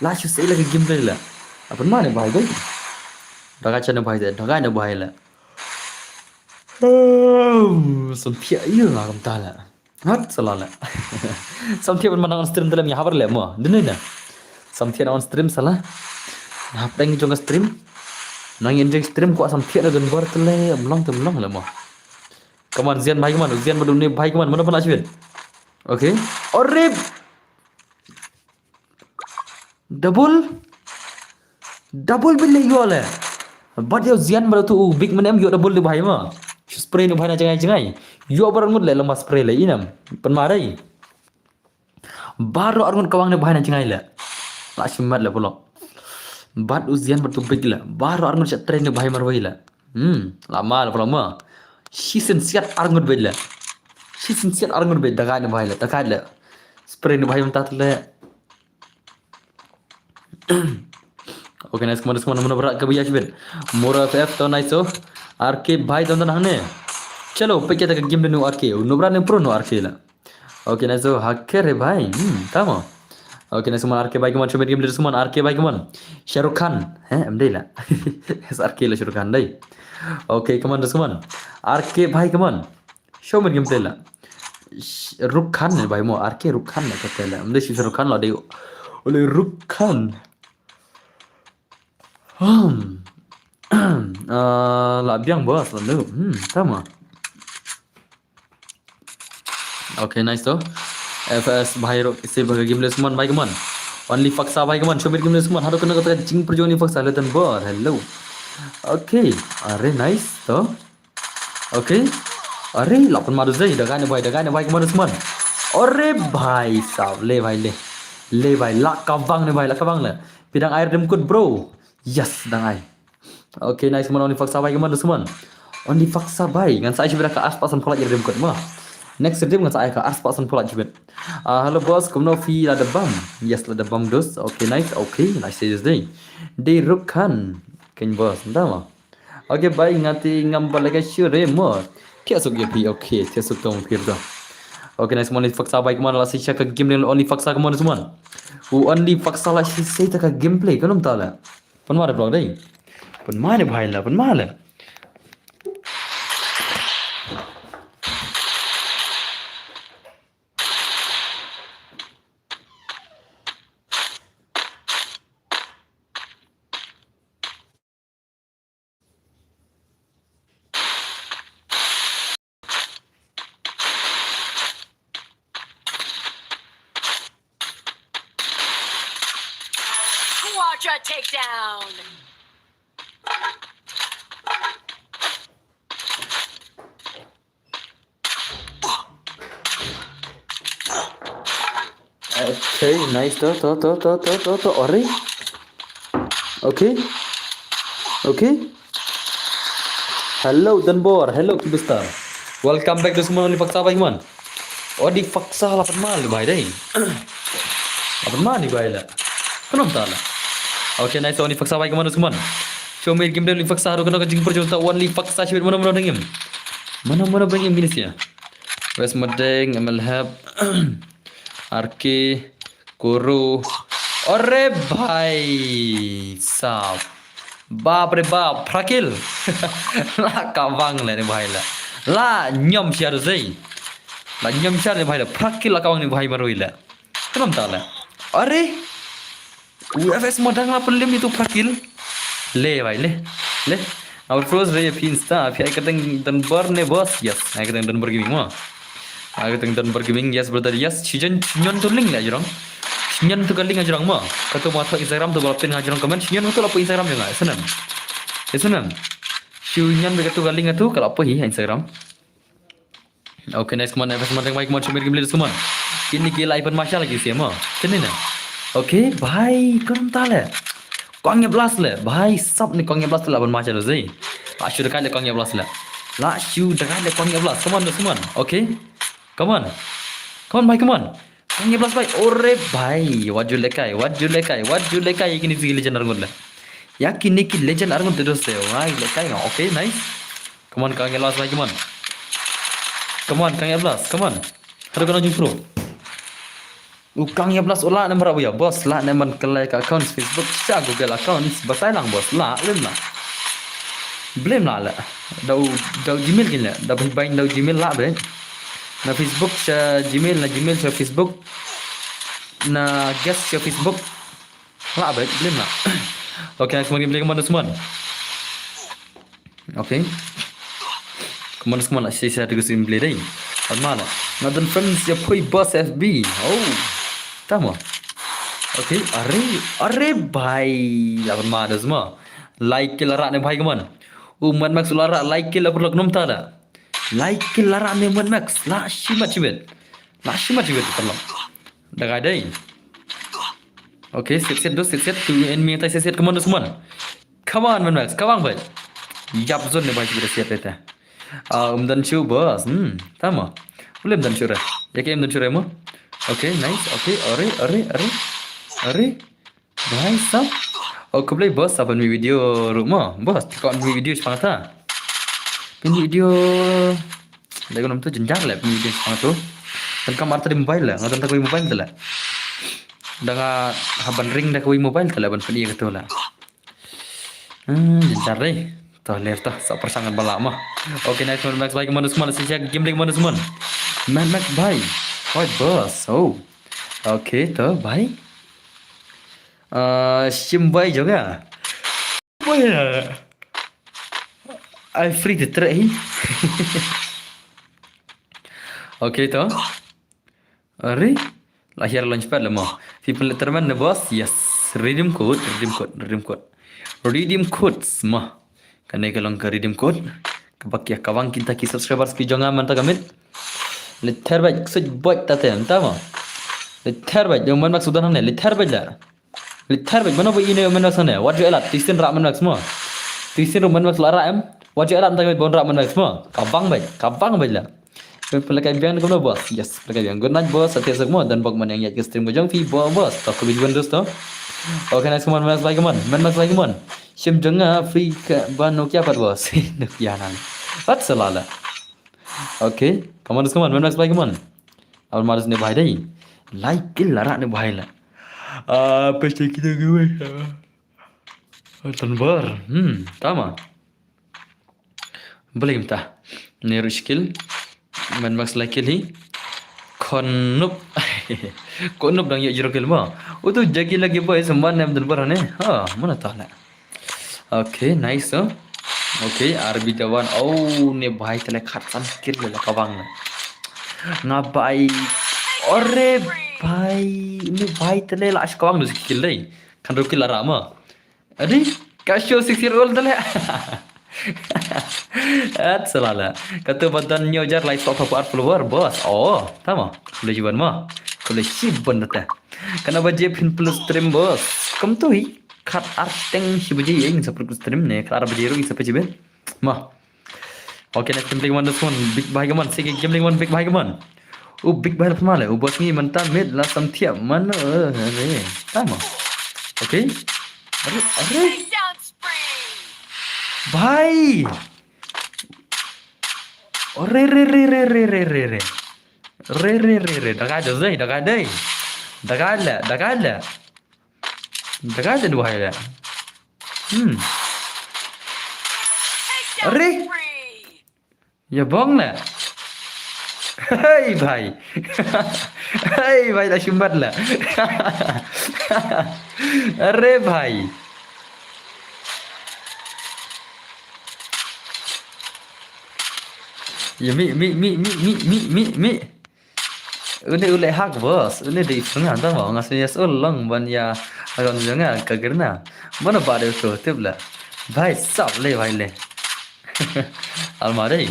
Last you say lagi game lah. Apa mana bahaya tu? Dah kacau bahaya, dah bahaya lah. Sampai iya lah kamu tahu lah. Hat salah lah. Sampai pun mana on stream dalam yang habar lah, mah. Dengar ni. Sampai on stream salah. Apa yang jongga stream? Nang yang stream kuat sampai ada gambar tu lah, melong lah mah. Come on, Zian bahaya come on. Zian berdua ni bahaya come on. Mana pernah cuba? Okay. Orib. Double beli yo le. But yo Zian baru tu big menem yo double le bahaya mah. Spray ni bahaya jangai. Yo baru mud le lemas spray le inam. Penmarai. Baru arun kawang ni bahaya jangai le. Lah simat le pula. But Zian baru tu big le. Baru arun chat train ni bahaya marwai le. Lama le pula mah. Season siat arun bed le. Season siat arun bed dagai ni bahaya le. Dagai le. Spray ni bahaya mentat le. Okay, nice. Come on. Mana berat ke biar cibin. Mora FF to nice so. RK भाई तो ना हने. चलो पे क्या तक गेम देनु RK. नोबरा ने प्रो नो RK ला. Okay, nice so. Hacker है भाई. Tama. Okay, nice. Come on RK भाई come on. Coba game dulu semua. RK भाई come on. Shahrukh Khan. Amdai lah. Yes RK lah Shahrukh Khan dai. Okay, come on come on. RK भाई come on. Show me game lah. Ruk Khan है भाई मो. RK Ruk Khan lah kata lah. Amdai si Shahrukh Khan lah dai. Oleh Ruk Khan. Biang bos lalu. Sama. Okay, nice tu. FS bahaya rok isi bagi game le semua baik man. Only faksa baik man. Coba game le semua. Harus kena kata jing perjuangan ni faksa letan bor. Hello. Okay. Are nice tu. Okay. Are lapan maru zai. Dagan ni baik man semua. Are bhai sab le bhai le. Le bhai lak kawang ni bhai lak kawang le. Pidang air demkut bro. Yes, dangai. Okay, nice man. Only faksa baik man semua. Only faksa baik. Ngan saya cuba ke aspasan pula jadi demkut mah. Next stream ngan saya ke aspasan pula cuba. Hello boss, kamu fi ada bam. Yes, ada bam dos. Okay, nice. Okay, nice this day. Day Rukhan. Ken boss, entah mah. Okay, baik ngati ngambal lagi sure more. Tiasuk ya pi. Okay, tiasuk tong pi dah. Okay, nice man. Only faksa baik man lah saya ke game ni only faksa kamu semua. Only faksa lah saya tak ke gameplay kan om tahu lah. Penmana blog deh. Penmana bahaya lah, penmana. Quadra takedown. Okay, nice to. Alright. Okay. Hello Danbor, hello Kibistar. Welcome back to semua ni faksa baik man. Oh di faksa lah penmal ni baik deh. Apa mana ni baik lah. Kenapa tak lah? Okay, nice. Ni faksa baik mana semua. Show me game ni faksa harus kena kajing perjuangan only faksa sih mana dengim. Mana bengim gini sih ya. Wes medeng MLHab. RK Kuru. Ore bhai sab. Baap re baap. Prakil. La kawang le ni bhai la. La nyom siar zai. La nyom siar ni bhai la. Prakil la kawang ni bhai marui la. Kenapa tak la? Are UFS modang lah pelim itu prakil. Le bhai le. Our first ray Insta. Api kateng Denver ne bos. Yes. Ai kateng Denver gaming mo. Ai kateng Denver gaming. Yes brother. Yes. Sijan nyon tu link lah jurang. Nyon tu link jurang mo. Katu mo Instagram tu balapin jurang komen. Nyon tu lapo Instagram juga. Senang. Senang. Nyon begitu link tu kalau apa hi Instagram. Okay, nice man. FS modang baik mo. Cuma game leader semua. Kini gila iPhone Masya lagi sih mah. Kini na. Okay, भाई कौन ताले? Kongnya belas le, भाई सब ने kongnya belas lah Masya tu sih. Lah sudah kali kongnya belas lah. Lah sudah kali kongnya belas. Come on. Okay, come on, भाई come on. Kongnya belas भाई. Ore भाई, wajul lekai. Kini sih legend argun lah. Ya kini ki legend argun terus deh. Wah lekai nggak? Okay, nice. Come on kongnya belas भाई, come on. Kongnya belas, come on. Harus kena jumpa. Ukang ya belas ulah nomor apa ya bos lah nomor kelai ke account Facebook sa Google account batai lang bos lah blame lah dau Gmail gila dah bain dau Gmail lah bre na Facebook sa Gmail sa Facebook na guest sa Facebook lah bre blame lah. Okay kemudian beli kemana semua okay kemana semua nak saya degusin beli deh mana ngadan friends ya pui boss FB Tama. Okay, अरे भाई अब मारस मा लाइक के लरा ने भाई कमान मन मैक्स लरा लाइक के लपर लग्नम तादा लाइक के लरा ने मन मैक्स लाशी मचबेट परलो daga dai okay set tu enemy tai set kemana semua come on man max kawang bai yap zon ne bai kita set eta dan show bos tama boleh dan show ya ke dan show mo Okay, nice. Okay, are. Nice, sah. Oh, kau boleh bos apa ni video rumah? Bos, kau ni video sepangat ta? Ni video, dah kau nampak jenjang lah ni video sepangat tu. Dan kamar tadi mobile lah, nggak tahu kau mobile tu lah. Dah haban ring dah kau mobile tu lah, ban peni kau tu lah. Jenjang deh. Tuh lihat tuh, tak persangan balak mah. Okay, nice man, Max. Bye, kemana semua? Siapa game lagi kemana semua? Man, Max, bye. What boss? Oh, okay, tuh, bye. Simbai juga. Boleh. I free the tray. Okay, tuh. Are, lahir launchpad lah mah. People letterman na boss. Yes, redeem code mah. Kanai kalau ke redeem code. Kebakia kawang kita ki subscribers ki jangan mantap kamit. Liter baik suj buat tate entah mah. Liter baik yang mana sudah namanya liter baik lah. Liter baik mana boleh ini mana sana. Wajib elat tisin rak mana semua. Tisin rak mana lara em. Wajib elat entah bon rak mana semua. Kabang baik lah. Pelakai biang kau bos. Yes, pelakai biang. Good night bos. Setiap semua dan bagaimana yang yat ke stream gojang fi bos. Tak perlu jual dos tu. Okay, nice man, Max like man. Max like man. Sim jangan free ke ban Nokia apa bos? Nokia nan. What salah. Okay, kamu harus kemana? Max like man. Awal malas ni bahaya dah. Like ke larak ni bahaya lah. Pasti kita gue. Tanbar. Tama. Boleh kita. Ni skill. Max like ni. Konup dang ya jero kelma. Itu jagi lagi boy semua nem tanbar ne. Mana tahu lah. Okay, nice. Okay, RB Jawan. Oh, ni bahaya telah khatam skill le kawang. Ngabai. Ore bhai, ni bhai telah las kawang dus skill deh. Kan rukil lara ma. Adi, kasih 6-year-old telah. Salah. Kata badan nyojar like top up follower bos. Oh, tama. Boleh jiban mah. Boleh siban dah. Karena baje pin plus stream bos. Kamu tu hi kat arteng si baje yang seperti stream ne. Klar baje ru sampai jiban. Mah. Okay, next game one this one. Big bhai gaman. Sige game one big bhai gaman. Big bhai apa malah? Bos ni mentah mid lah samtiap mana. Tama. Okay. Are. Takedown spree. Bhai. Re. Dah ada. Dua hari dah. Takedown Are. spree. Ya bong lah. Hey bhai. Dah sumbat lah. Are bhai. Ya mi. Ini ulai hak bos. Ini di tengah tahu mau ngasih ulang ban ya orang jangan kagerna. Mana pada itu tibla. Bhai sab le bhai le. Almari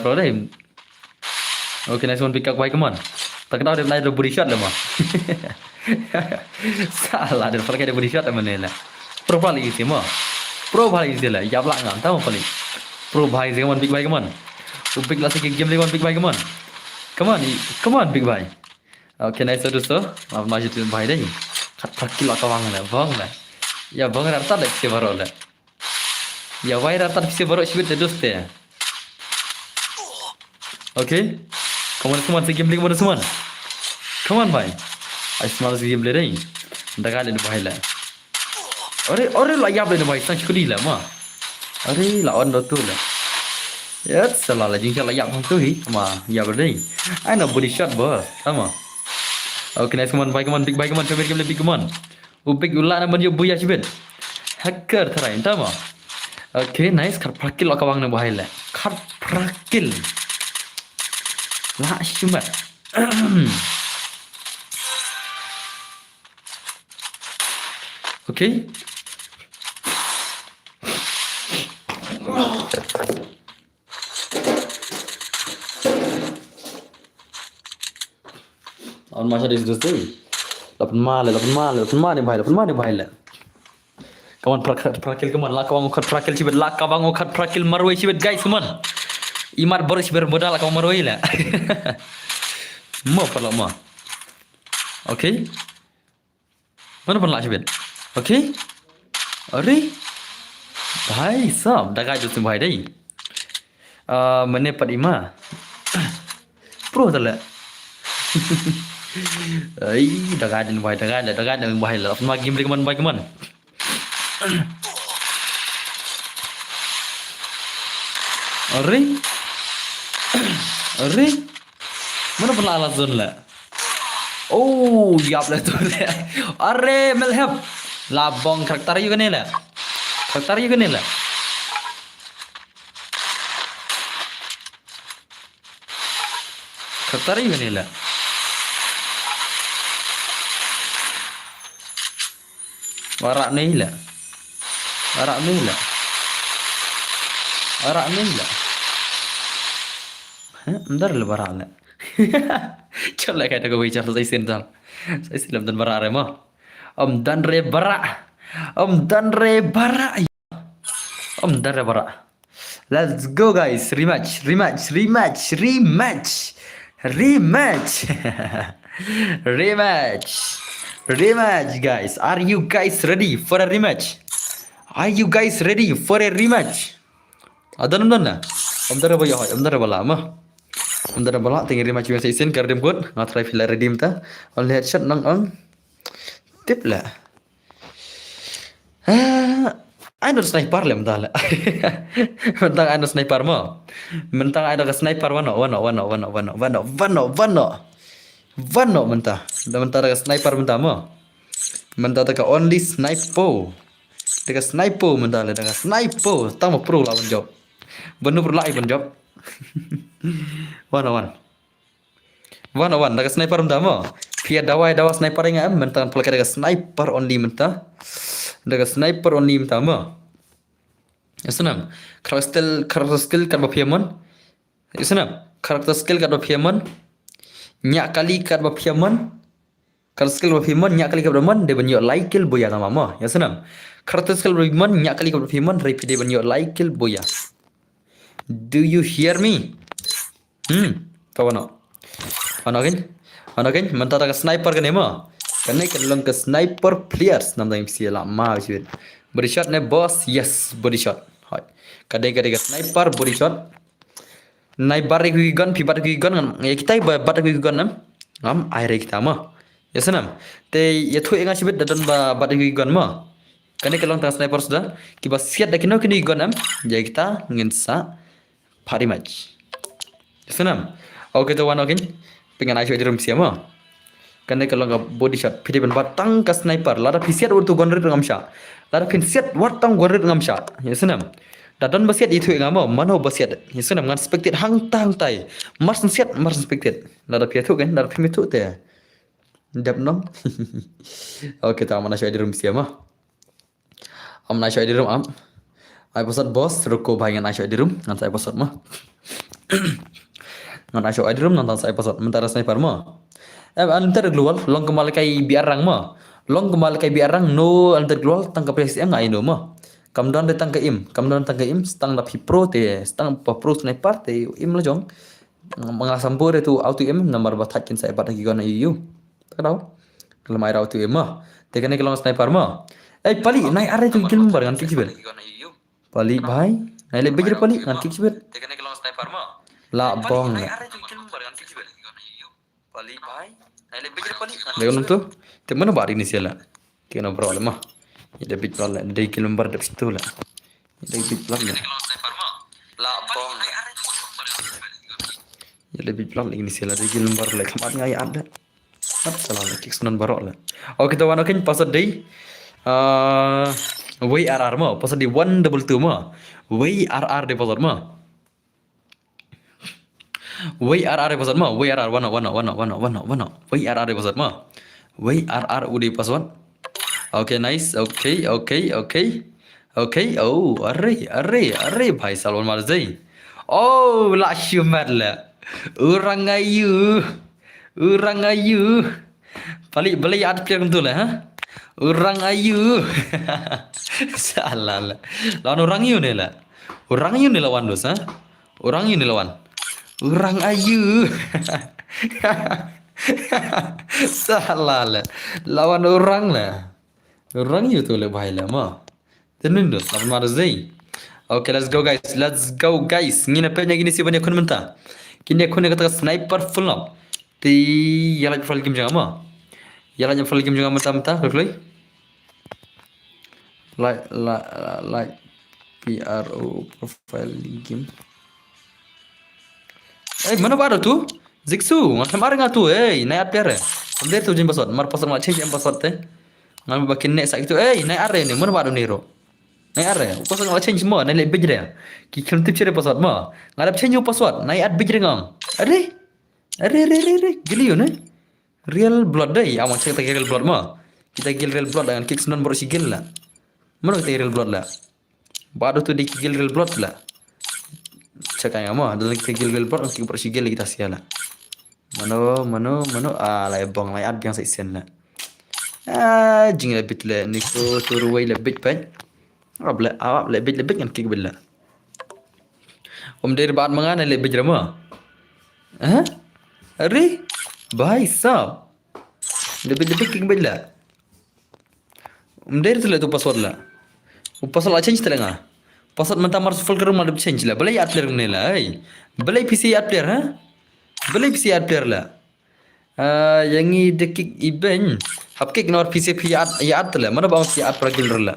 pro deh. Okay, next one pick up bhai come on. Terkenal dia ada body shot lah mah. Salah dia pakai dia body shot mana lah. Pro paling isi mah. Pro paling isi lah. Ya belak ngam tahu paling. Pro bhai come on big bhai come on. Big lah sikit game lagi big bhai come on. Come on big bhai. Okay nice dosto. Maaf maju tu bhai dah. Kat kilo kawang lah, bang lah. Ya bang rata dah si baru lah. Ya bhai rata si baru sibuk dah dosto ya. Okay. Come on game lagi mana semua. Come on bhai. Asmal game lagi. Dah kali bhai lah. Ore lah ya boleh bhai sang sekali lah mah. Are lawan tu lah. Ya salah lah jingkar layak pun tu hi. Ma ya boleh. I know body shot bos. Sama. Okay nice come on bhai come on big bhai come on favorite game big come on. Big ulah nama dia buya sibet. Hacker terain sama. Okay nice kar prakil lah kawang na bhai lah. Kar prakil. Lah cuma. Okay. On masa di situ tu. Lapan mal ni bhai lah. Kawan prakil kawan lah kawang ukat prakil cibet lah kawang ukat prakil marwai cibet guys kawan. Imar baru cibet modal lah kawang marwai lah. Mau perlu mau. Okay. Mana pun lah cibet. Okay. Are. Bhai sab dah kaya tu bhai dah. Mana pat ima. Pro tu lah. Ai dah kaya bhai bhai lah. Apa game lagi bhai kaman. Are. Mana pun lah zon lah. Oh, diap lah tu lah. Are melhab. Labong karakter juga ni lah. Karakter juga ni lah. Karakter juga ni lah. Warak ni lah. Bentar lah warak lah. Coba kata kau bicara saya sental. Saya silam dan barak remah. Dan re barak. Let's go guys. Rematch. Rematch guys. Are you guys ready for a rematch? Adan na. Amdara ba yahay? Amdara bala mah. Amdara bala tinggi rematch yung sa isin kardim kod. Nga try fila redeem ta. On headshot nang ang tip lah. Ano sniper lah mentang. Mentang ano sniper mo. Mentang ada ke sniper wano mentah. Mentang ada ke sniper mentah mo. Mentang ada ke only sniper. Dekat sniper mentang ada ke sniper. Tama pro lah job. Benar pro lah job. One. Dekat sniper mentah mo. Pia dawa sniper yang mentang pelak dekat sniper only mentah. Dekat sniper only mentah mo. Yasanam. Karakter skill kat bapiamon. Yasanam. Karakter skill kat bapiamon. Nyak kali kat bapiamon. Karakter skill bapiamon nyak kali kat bapiamon dia banyak like kill boya sama mo. Yasanam. Karakter skill bapiamon nyak kali kat bapiamon repeat dia banyak like kill boya. Do you hear me? Tahu Ano kan? Mentara ke sniper kan emo. Kena kelong ke sniper players namanya mesti lah ma sih. Body shot ne boss, yes body shot. Hai. Kadai ke sniper body shot. Nai barre kui gun, pi barre kui gun. Ya kita barre kui gun ngam air kita mah. Ya senam. Te ya tu enggak sih dadan barre kui gun mah. Kena kelong ke sniper sudah. Kiba siat dah kena gun Ya kita ngensa party match. Ya senam. Okay tu wan okay. Pengen asyik di room siapa? Karena kalau nggak body shot, pilih batang ke sniper. Lara pisiat waktu gunner dengan shot. Lara pisiat watang gunner dengan shot. Ya senam. Dadan basiat itu yang mau. Mana basiat? Ya senam. Ngan spectate hang tai. Mars siat, mars spectate. Lara piatu kan? Lara pimitu teh. Dap nom. Oke, tak mana asyik di room siapa? Am asyik di room am. Episode boss, ruko bayangan asyik di room. Ngan saya episode mah. Ngan asyik di room nonton saya episode. Mentara sniper mah. Antar keluar long kemal kai biarang mah. Long kemal kai biarang no antar keluar tangkap PSM ngai no mah. Kam don datang ke im, kam don datang ke im stang dapi pro te, stang pa pro sniper te im lo jong. Mengasampur itu auto im nomor batakin saya pada gigana iu. Tak tahu. Kalau mai auto im mah. Tekane kalau sniper mah. Pali naik are tu gil membar kan kicibel. Pali bhai, naik lebih jadi pali kan kicibel. Tekane kalau sniper mah. La bong. Pali bhai. Naik lebih jadi pali. Leon tu, te mana bar ini siala. Kena problem mah. Ida bit wala dai kil membar dap situ lah. Ida bit lagi. Kalau sniper mah. La bong. Ida bit lagi ini siala dai kil membar lah kamat ngai ada. Salah lah kik sunan barok lah. Okay, kita wana kan pasal dai WRR mah, pasal di 122 mah. WRR de pasal mah. WRR de pasal mah, WRR wana. WRR de pasal mah. WRR udah password. Okay, nice. Okay. Oh, arre bhai Salman Marzai. Oh, la shumat la. Orang ayu. Balik ad player betul lah, ha? Orang ayu. Salah lah. Lawan orang ayu ni lah. Orang ayu ni lawan dos, ha? Orang ayu ni lawan. Orang ayu. Salah lah. Lawan orang lah. Orang ayu tu lah bhai lah mah. Tenun dos, lawan Marzai. Okay, let's go guys. Ngina pe gini si banyak kun menta. Kini aku nak kata sniper full up. Ti yalah profile game jangan mah. Yalah profile game jangan menta kalau like PRO profile game. Mana baru tu? Zixu, macam mana ngatu? Naik apa ya? Ambil tu jin password. Mar password macam jin password teh. Ngambil bakin next itu. Naik apa ni? Mana baru ni ro? Naik apa? Password nggak change semua. Naik lebih je. Kita tip cari password mah. Nggak ada change password. Naik ad bijre ngam. Are. Gili yo ne? Real blood deh. Awan kita real blood mah. Kita gil real blood dengan kick sunan baru si gil lah. Mana kita real blood lah? Baru tu di gil real blood lah. Cakap yang mah. Dalam kita gil real blood, kita baru si gil kita sial lah. Mano. Lai bong lai ad yang saya sen lah. Jing lebih lah. Niko turuai lebih baik. Awak lebih kan kick bela. Dari baat mengana lebih jerama. Are, bhai sab. Lebih kick bela. Dari tu lah tu password lah. Password lah change terlengah. Password mentah marus full kerumah lebih change lah. Belai ad player ni lah. Belai PC ad player ha? Belai PC ad player lah. Yang ni dekik event. Hapkik nor PC ad lah. Mana bang PC ad pragil lah.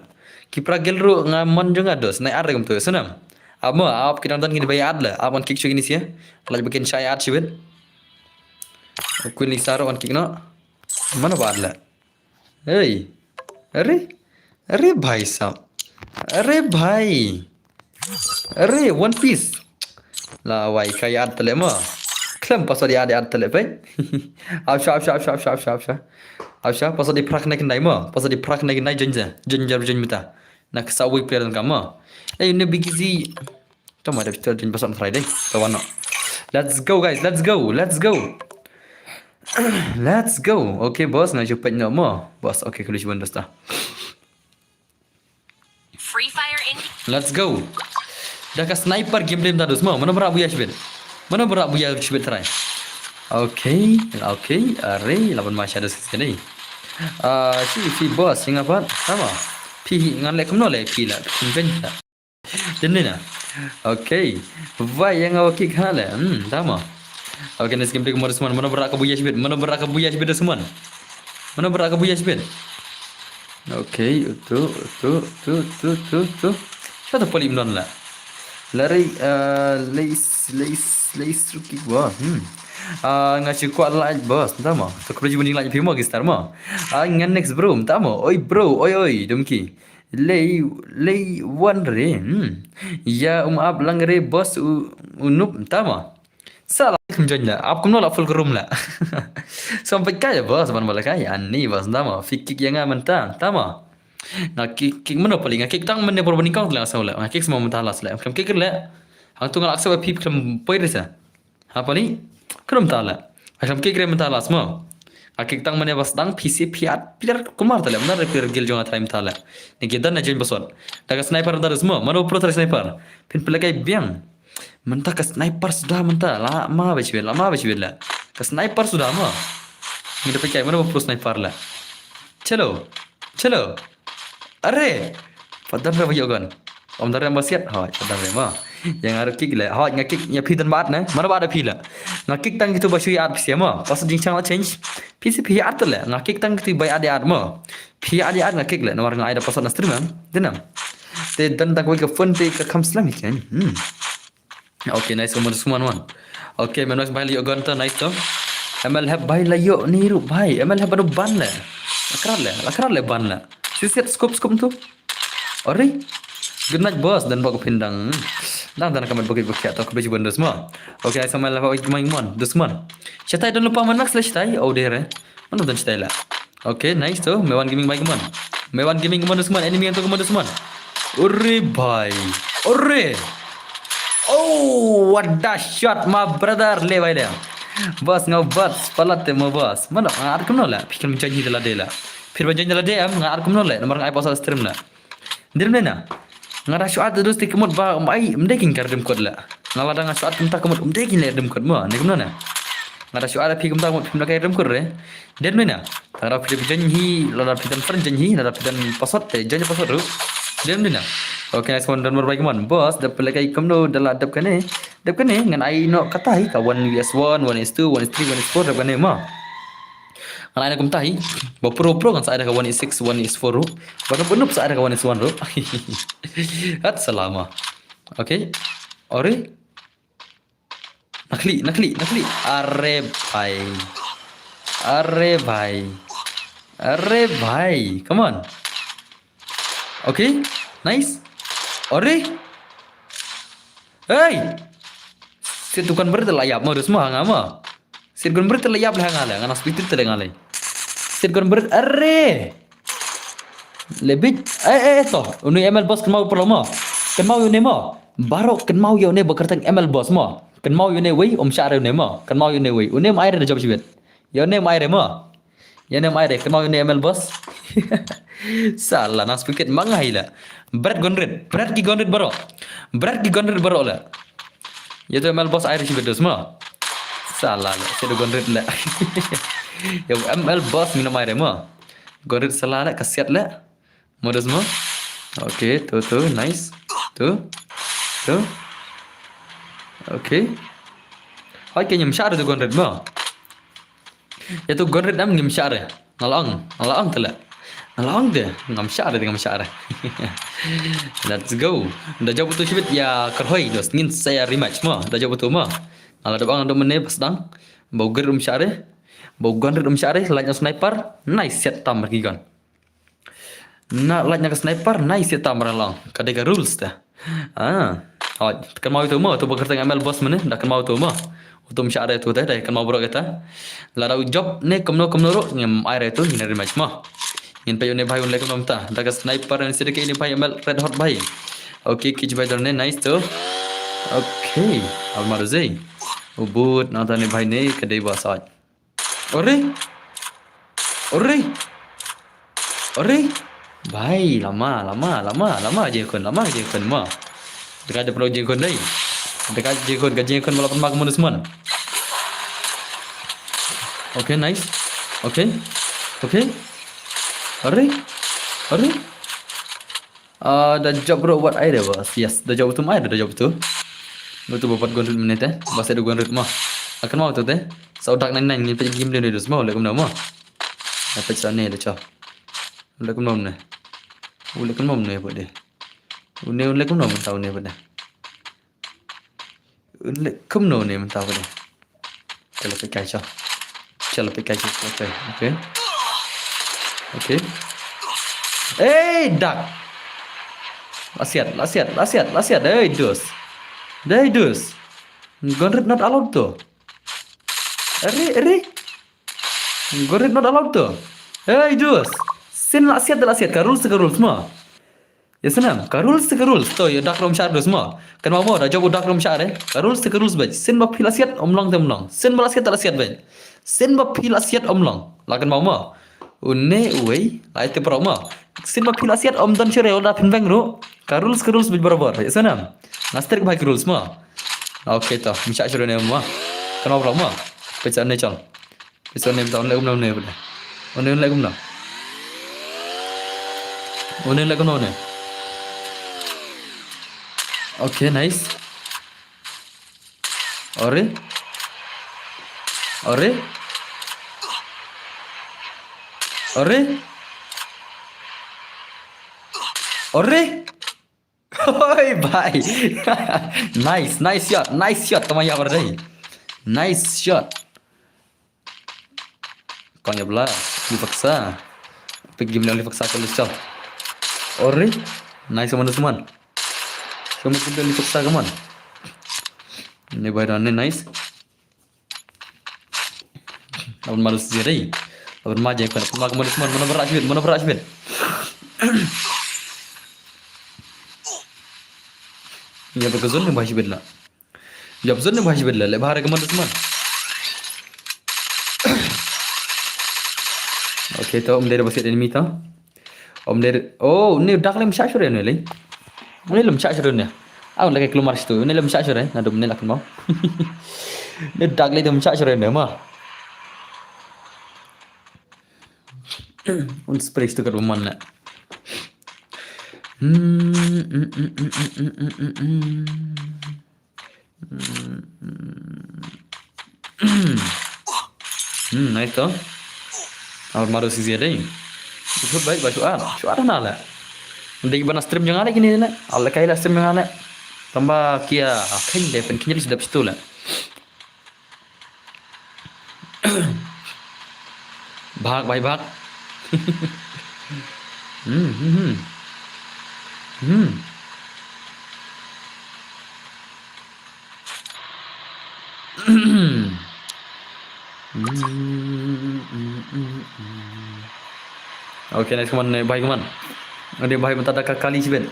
Kipra gelru ngaman juga dos naik arre tu senam. Apa kita nonton gini bayar ad lah. Aman kick gini sih ya. Lagi bikin saya ad sih ben. Aku ni saro an kick no. Mana bad lah. Arre bhai sab. Arre One Piece. Lah wai kaya ad tele mah. Klem pasal dia ad tele ben. Afsha. Pasal di prak nak nai mah. Pasal di prak nak nai jenja mita. Nak sawi player kama. Ini bigizi. Tama ada betul jen pasal Friday. Tawana. Let's go guys. Let's go. Okay boss, nak cepat nak mah. Boss, okay kalau cuba dah. Free Fire Indie. Let's go. Dah ka sniper game dia dah semua. Mana berak buya sebel. Try. Okay. Are lawan masih ada sini. Si boss yang apa? Sama. Pi ngan lek kemno lek pi lah. Invent. Jadi na. Okay. Vai yang awak kick hala. Sama. Okay, next game kemarin semua. Mana berak buya sebel. Semua. Mana berak buya sebel. Okay, tu. Satu polim non lah. Lari leis ruki gua. Ngasih kuat like bos, tama. Tak perlu jumpa like film lagi star mah. Ngan next bro, tama. Oi bro, oi dumki. Lei one re. Ya ab lang re bos unup tama. Salah kemjon lah. Ab kumno la full room lah. Sampai kaya bos, ban bala kaya. Ani bos tama. Fikik yang mentang, tama. Nak kick mana paling? Kick tang mana perbanding kau lah asal lah. Kick semua mentah lah selah. Kem kick lah. Hang tu ngalak sebab pip kem poin rasa. Apa ni? Kerum tala. Macam kick rem tala semua. Akik tang mana bas dang PC piat pilar kumar tale mana repair gil jonga time tale. Ni kita na join basot. Daga sniper dar semua. Mana pro tar sniper. Pin pelakai biang. Mentah ke sniper sudah mentah. Lama beci lama beci lah. Ke sniper sudah mah. Ni dapat kai mana pro sniper lah. Chalo. Chalo. Are. Padam ra bayo gan. Om dar yang basiat. Ha, padam re mah. Yang ada kick lah. Ha, ngakik nya pi dan bat na. Mana bat ada pi lah. Ngakik tang gitu basu ya pi mah. Pas jingchang la change. PC pi at lah. Ngakik tang gitu bay ada mah. Pi ada ngakik lah. Nomor ngai ada pasal na stream denam. Te dan tak ke phone te ke kam slam kan. Okay, nice semua man. Okay, menos bay liyo gan ta nice to. ML have bay layo ni ru bay. ML have ban lah. Akral lah ban lah. Siset scope tu. Ori. Good night bos dan bago pindang. Dan kamar bukit atau kebeji benda semua. Okay, sama lah bawa main mon. Dusman. Cetai dan lupa manak slash cetai. Oh deh. Mana dan cetai lah. Okay, nice tu. Mewan gaming main mon. Mewan gaming mon dusman. Enemy yang tu mon dusman. Ori bhai. Ori. Oh, what the shot my brother. Le bhai le. Bos ngau bos palat te mo bos. Mana ar kum no la. Pikir menjanji dela de la. Fir menjanji dela de am ngar kum no la. Nomor ngai pasal stream la. Dir na. Ngara syuat terus tikemut ba mai mdeking kardem kod la. Ngala dang syuat kumta kemut mdeking le dem kod ma. Ne kumna. Ngara syuat pi kumta mut pimla kay dem kod re. Den mena. Tara pi janji la pitan fran janji la pitan pasot te janji pasot ru. Den mena. Okay, nice one dan baik man. Bos dapat lagi kamno dala dap kane. Dap kane ngan ai no katai ka 1 US1, 1S2, 1S3, 1S4 dap kane ma. Kalau aku tahu, bawa pro kan saya ada kawan is 6, 1 is 4 ru. Baru penuh saya ada kawan is 1 ru. Hat selama. Okay. Ore. Nakli. Are bhai. Come on. Okay. Nice. Ore. Hey. Situkan bertelayap mau semua ngama. Sirgon bertelayap lah ngale, ngana speed telengalai. Sirgon are. Lebih to. Unu ML boss kan mau perlama. Kan mau yune mo. Baro kan mau yune bekertang ML boss mo. Kan mau yune wei syare yune mo. Kan mau yune wei. Une mai ada job sibet. Yune mai re mo. Yune mai re kan mau yune ML boss. Salah nas pikir mangai lah. Berat ki gonret baro. Lah. Ya tu ML boss air sibet semua. Salah lah, saya gonret lah. Ya ML boss minum air mo. Gonret salah lah, kasiat lah. Modus mo. Okay, tu nice. Tu. Okay. Hai ke nyam syar tu gonret mo. Ya tu gonret nam nyam syar. Ngalong telah. Ngalong deh, ngam syar. Let's go. Dah jawab betul sibet ya kerhoi dos. Ngin saya rematch mo. Dah jawab betul mo. Ala dabang ando mene pas dang bau ger syare bau gonret syare lanya sniper nice set tam lagi kan na lanya ke sniper nice set tam lang kadega rules dah kan mau itu mo tu bekerja ML boss mene dah kan mau tu mo utum syare tu dah kan mau bro kita la job ne komno ro ngem air itu ni match mo ngin payo ne bhai un lekom ta dah sniper ni sedeke ini bhai ML red hot bhai okay kij bhai ne nice tu okay almaruzai ubud nata ni bhai ne kedai basaj. Ore. Bhai lama je kon ma. Dekat ada pro je kon dai. Dekat je kon walaupun mak mun semua. Okay, nice. Okay. Ore. Dah job bro buat air bos. Yes, dah job tu mai dah job tu. Betul buat gonret menit bahasa ada gonret mah. Akan mau tu teh. Saudak 99 ni pergi game dia semua lekum nama. Apa sana dah cah. Lekum nama ni. Lekum nama ni apa dia? Lekum nama tahu ni apa dia? Lekum nama ni tahu apa dia? Kalau pakai cah. Okay. Dak. Lasiat. Hey, dos. Gonret not allowed to. Ere. Gonret not allowed to. Hey, dos. Sin lasiat ka rules semua. Ya senam, ka rules ke rules. To ya dak rom syar dus mo. Kan mau dah jog dak rom syar ka rules ke rules baj. Sen ba phila siat omlong tem long. Sen bala siat tala siat baj. Sen ba phila siat omlong. Lakan mau. Unne uai, lai te pro mo. Sen ba phila siat om dan chere oda phin bang ro. Ka rules ke rules baj barabar. Ya senam. Naster bhai ke rules mo. Okay to, misha shuru ne mo. Kan mau mo. Pecha ne chal. Pecha ne ta on le ne bole. On le gum na. On le gum na. Okay, nice. Ore? Ore? Ore? Ore? Oi, bhai. Nice shot teman ya berdai. Nice shot. Kau ya belah, dipaksa. Pergi bilang dipaksa kalau cak. Ore? Nice teman-teman. Kamu kita dipaksa kaman. Ini bayarannya nice. Abang malu sendiri. Abang maju kan. Abang kamu teman mana berat sibet. Ya berkezon ni bahasa bedla. Ya bezon ni bahasa bedla. Lebar kaman teman. Okay, to om dari basit enemy to. Om dari oh, ni dak lem syashur ya ni. Ini lem syashur ni. Aku lagi keluar situ. Ini lem syashur ya. Nadu ni lakan mau. Ni dak lem syashur ni mah. Und sprichst du gerade Mann. Nice to. Awal maru si zia deh. Itu baik baju Syuar nala. Ndai bana stream yang ada gini na. Allah kaila stream yang ada. Tambah kia akhir deh penkinya sudah situ lah. Bhag. Okay, nice kaman bhai kaman. Ade bhai mata dak kali sibet.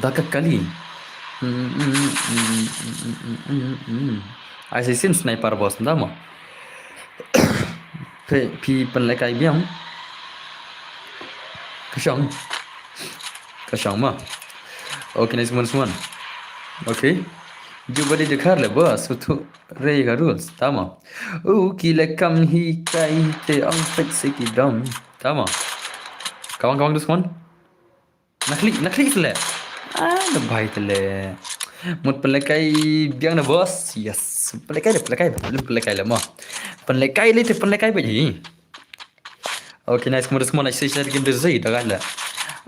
Dak kali. I say sin sniper boss ndama. Pi penlekai biam. Kesyang mah. Okay, nice kaman. Okay. Juba dia dekar le bos untuk rei ka rules tama. Kila kam hi kai te ang tek sekidam tama. Kawan-kawan dus kawan. Naklik le. Lebay tele. Mut pelekai biang na bos. Yes. Pelekai le mah. Pelekai le te pelekai baji. Okay, nice kawan dus kawan ai share game de zai dagal le.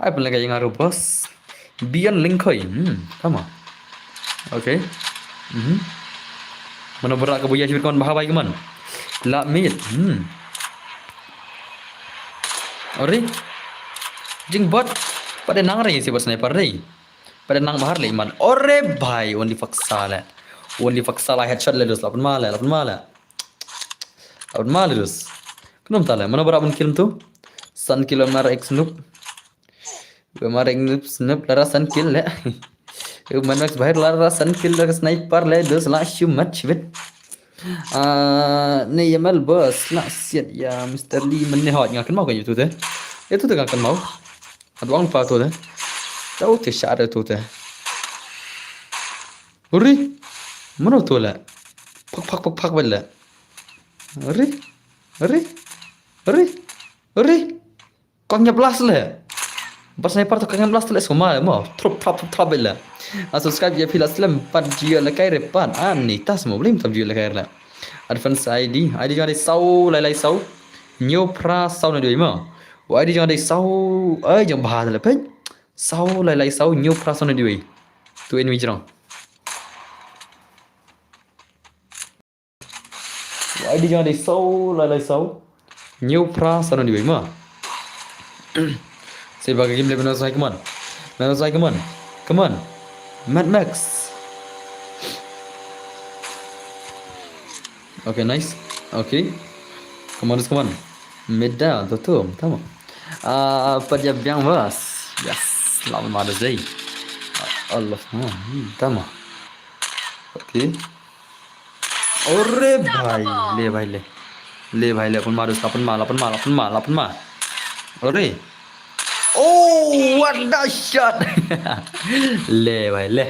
Ai pelekai yang aru bos. Bian link koi. Tama. Okay. Mana berat ke buaya kawan bahabai kaman. La mid. Ori. Jing bot pada nang rai si bos sniper rai. Pada nang bahar le man. Ore bhai only faksa la headshot le dos 8 mala. Dus. Kenapa tala? Mana berat pun kill tu? Sun kill mar x noob. Mar x noob lara sun kill le. Manux bahir lara sun kill lara sniper le dos la shumat chibet. Ni yamal bos la siat ya Mr. Lee menni hot ngakan mau kan itu teh. Itu teh ngakan mau. Adwang pa tu teh. Tahu teh syara tu teh. Uri. Mana tu la? Pak bala. Uri. Kau nyablas le. Pas sniper tu kangen blast le semua mau. Trop bala. Subscribe ya Pilas Slam 4 GB la kai repan. Ni tas mau beli 4 GB la kai la. Advance ID jangan ada sau lai sau. New pra sau na doi ma. ID jangan ada sau. Jangan bahas la pen. Sau lai sau new pra sau na doi. Tu enemy jerang. ID jangan ada sau lai sau. New pra sau na doi ma. Saya bagi game level saya come on. Mad Max. Okay, nice. Okay. Come on. Mid down, tutup. Tama. Pada biang bos. Yes. Lama mana zai. Allah. Tama. Okay. अरे भाई ले भाई ले ले भाई ले अपन मार उसका अपन मार अरे ओ what the shot ले भाई ले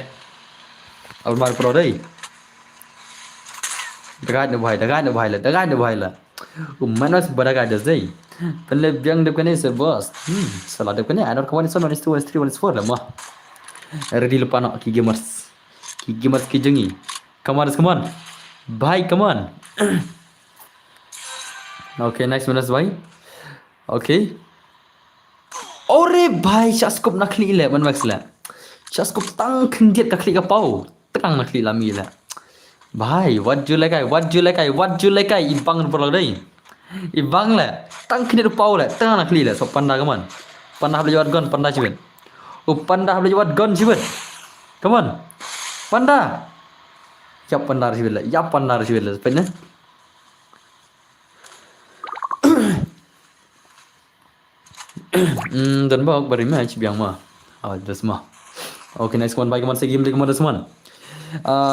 अपन मार pro đây đgai được भाई là mana sebarang ada zai pelab yang depan ni servos salah depan ni ada kawan sono ni 2 3 1 4 lah mah ready lupa nak ki gamers ki jengi come on भाई come on okay next minus भाई okay अरे भाई शास्कोप नकली ले मन मैक्स ले शास्कोप तंग खंडियत का क्लिक पाओ तंग नकली लामी ले भाई what you like ibang perlu deh ibang le tang khniat paw le tang nakli le so panda kaman panda boleh jawat gon panda cibet panda boleh jawat gon cibet kaman panda ya panda cibet le sepenya dan bawa beri match biang mah das mah okay next one bagi kaman se game lagi kaman das man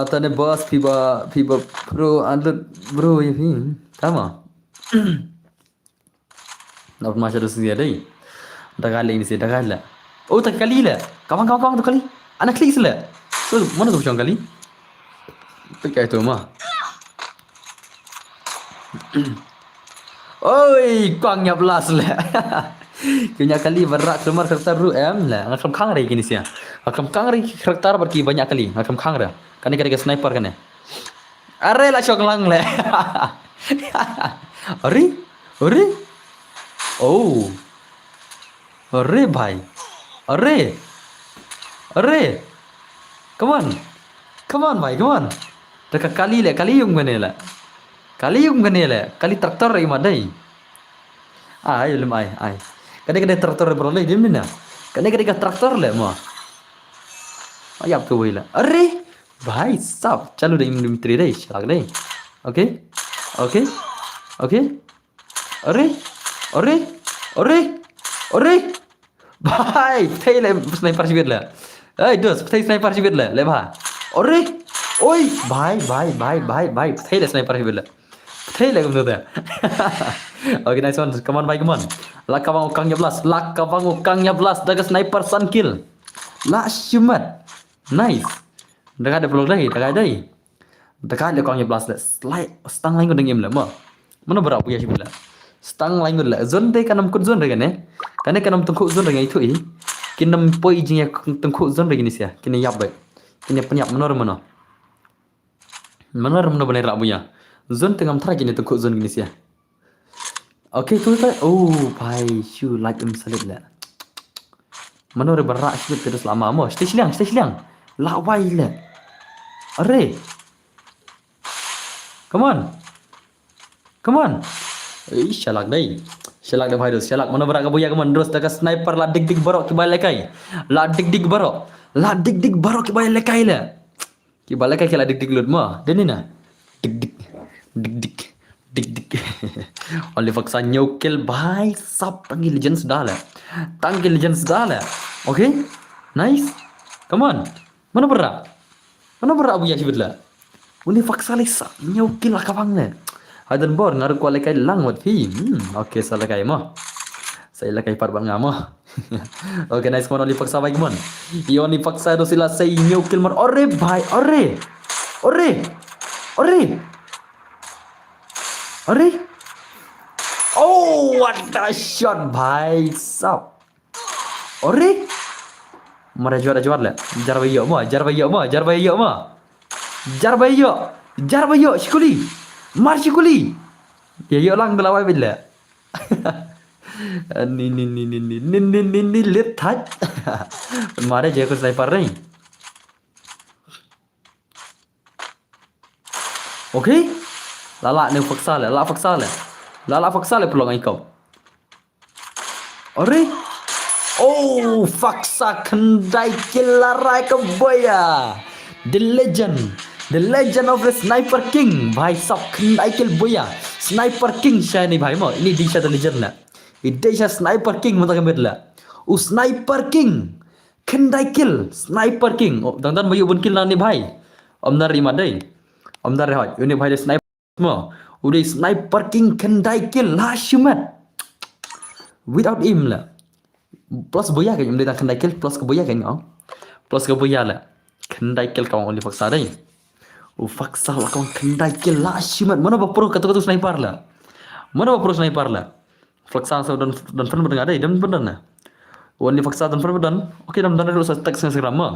tane boss fiba pro under bro ya fi tama nak masuk terus dia deh dah kali ni dah kali oh tak kali lah kawan tu kali anak klik sila so mana tu macam kali pakai tu mah oi kuangnya belas lah punya kali berak keluar karakter ru lah ngakam kang rai gini sia ngakam kang rai karakter berki banyak kali ngakam kang rai kan ni kira sniper kan ya are lah syok lang le are oh are bhai are come on bhai come on dekat kali yung gane la kali traktor rai madai ai lem ai kadang traktor beroleh dia mana kadang traktor le mah ayap tu wila are भाई साहब चलो रे मित्री रे चलाक रे ओके अरे भाई थैले स्नाइपर शिविर ले ए दोस्त थै स्नाइपर शिविर ले भा अरे ओइ भाई थैले स्नाइपर शिविर ले थैले गुम दे okay nice one come on भाई come on lakawang ukangnya belas daga sniper sun kill la shumat nice dekat ada peluk dah dekat ada ukangnya belas slide stang lain dengan em lama mana berapa ya sibila stang lain gula zone deh kanam kut zone dengan karena kanam tengkuk zone dengan itu kinam poi jinya tengkuk zone dengan sia kini yap baik kini penyap menor mana benar lah punya zone tengam thara kini tengkuk zone dengan sia okay tu oh bhai shu like salit lah menor berak shu terus lama mo stage liang la wai le are come on shalak dah bhai dos shalak mana berak kabuya kaman terus dekat sniper la dig barok ki balekai la dig barok ki balekai la ki balekai ki la dig lut ma deni na dig only faksa nyokil bhai sab tangi legends dah la okay nice come on mana berak buya sibit la only faksa le sab nyokil la kawang le hadan bor ngaru ko lekai lang wat fi okay salah kai mo saya lekai par bang ngamo okay nice mon only faksa bagi mon only faksa do sila say nyokil mon ore bhai ore oh what a shot bhai sab ore mara juara le jarbayo shikuli mar shikuli ya yo lang belawai bila ni lit thaj mare je ko sniper rai okay lala ni faksa le pelong ai kau ore oh faksa kendai kilarai ke boya the legend of the sniper king bhai sab kendai kil boya sniper king shani bhai mo ini disha the legend la idesha sniper king mata kambet la sniper king Kendai kill, sniper king. Oh, dan bayu bun kill ni bhai. Omdar rimat dei. Omdar rehat. Ini bhai de sniper semua. Udah sniper king kendai kill lah shumat. Without him lah. Plus boya kan dia kendai kill plus ke boya kan ngau. Plus ke boya lah. Kendai kill kau only faksa dei. Faksa lah kau kendai kill lah shumat. Mana bapro kata sniper lah. Mana bapro sniper lah. Faksa sa dan fan bedengar dei dan benar nah. Wani faksa dan perbedan. Okey dan dulu saya teks Instagram mah.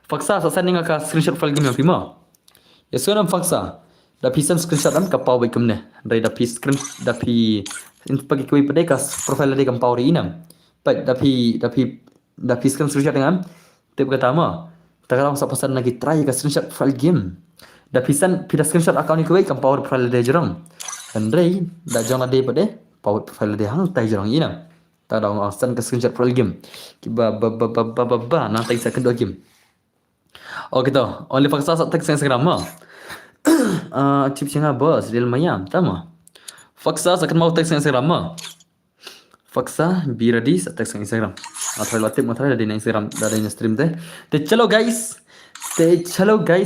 Faksa saya sending ka screenshot file game yang mah. Ya sekarang faksa. Da pisan screenshot am ka pau baik kemne. Dari da pi screen da pi pagi kui pada ka profile dia kan pau ri inam. Baik da pi screenshot dengan tip kata mah. Takarang sa pesan lagi try ka screenshot file game. Da pisan pida screenshot account ni kui kan pau profile dia jerong. Dan dari da jong ada pada pau profile dia hang tai jerong inam. Tak ada orang send ke screenshot profile game. Kiba nanti saya kedua game. Oh gitu. Only faksa sa teks Instagram mah. Tips yang bos real mayam tama. Faksa sa kan mau teks Instagram mah. Faksa be ready sa teks Instagram. Atau latip matrai dari Instagram dari stream teh. Te chalo guys.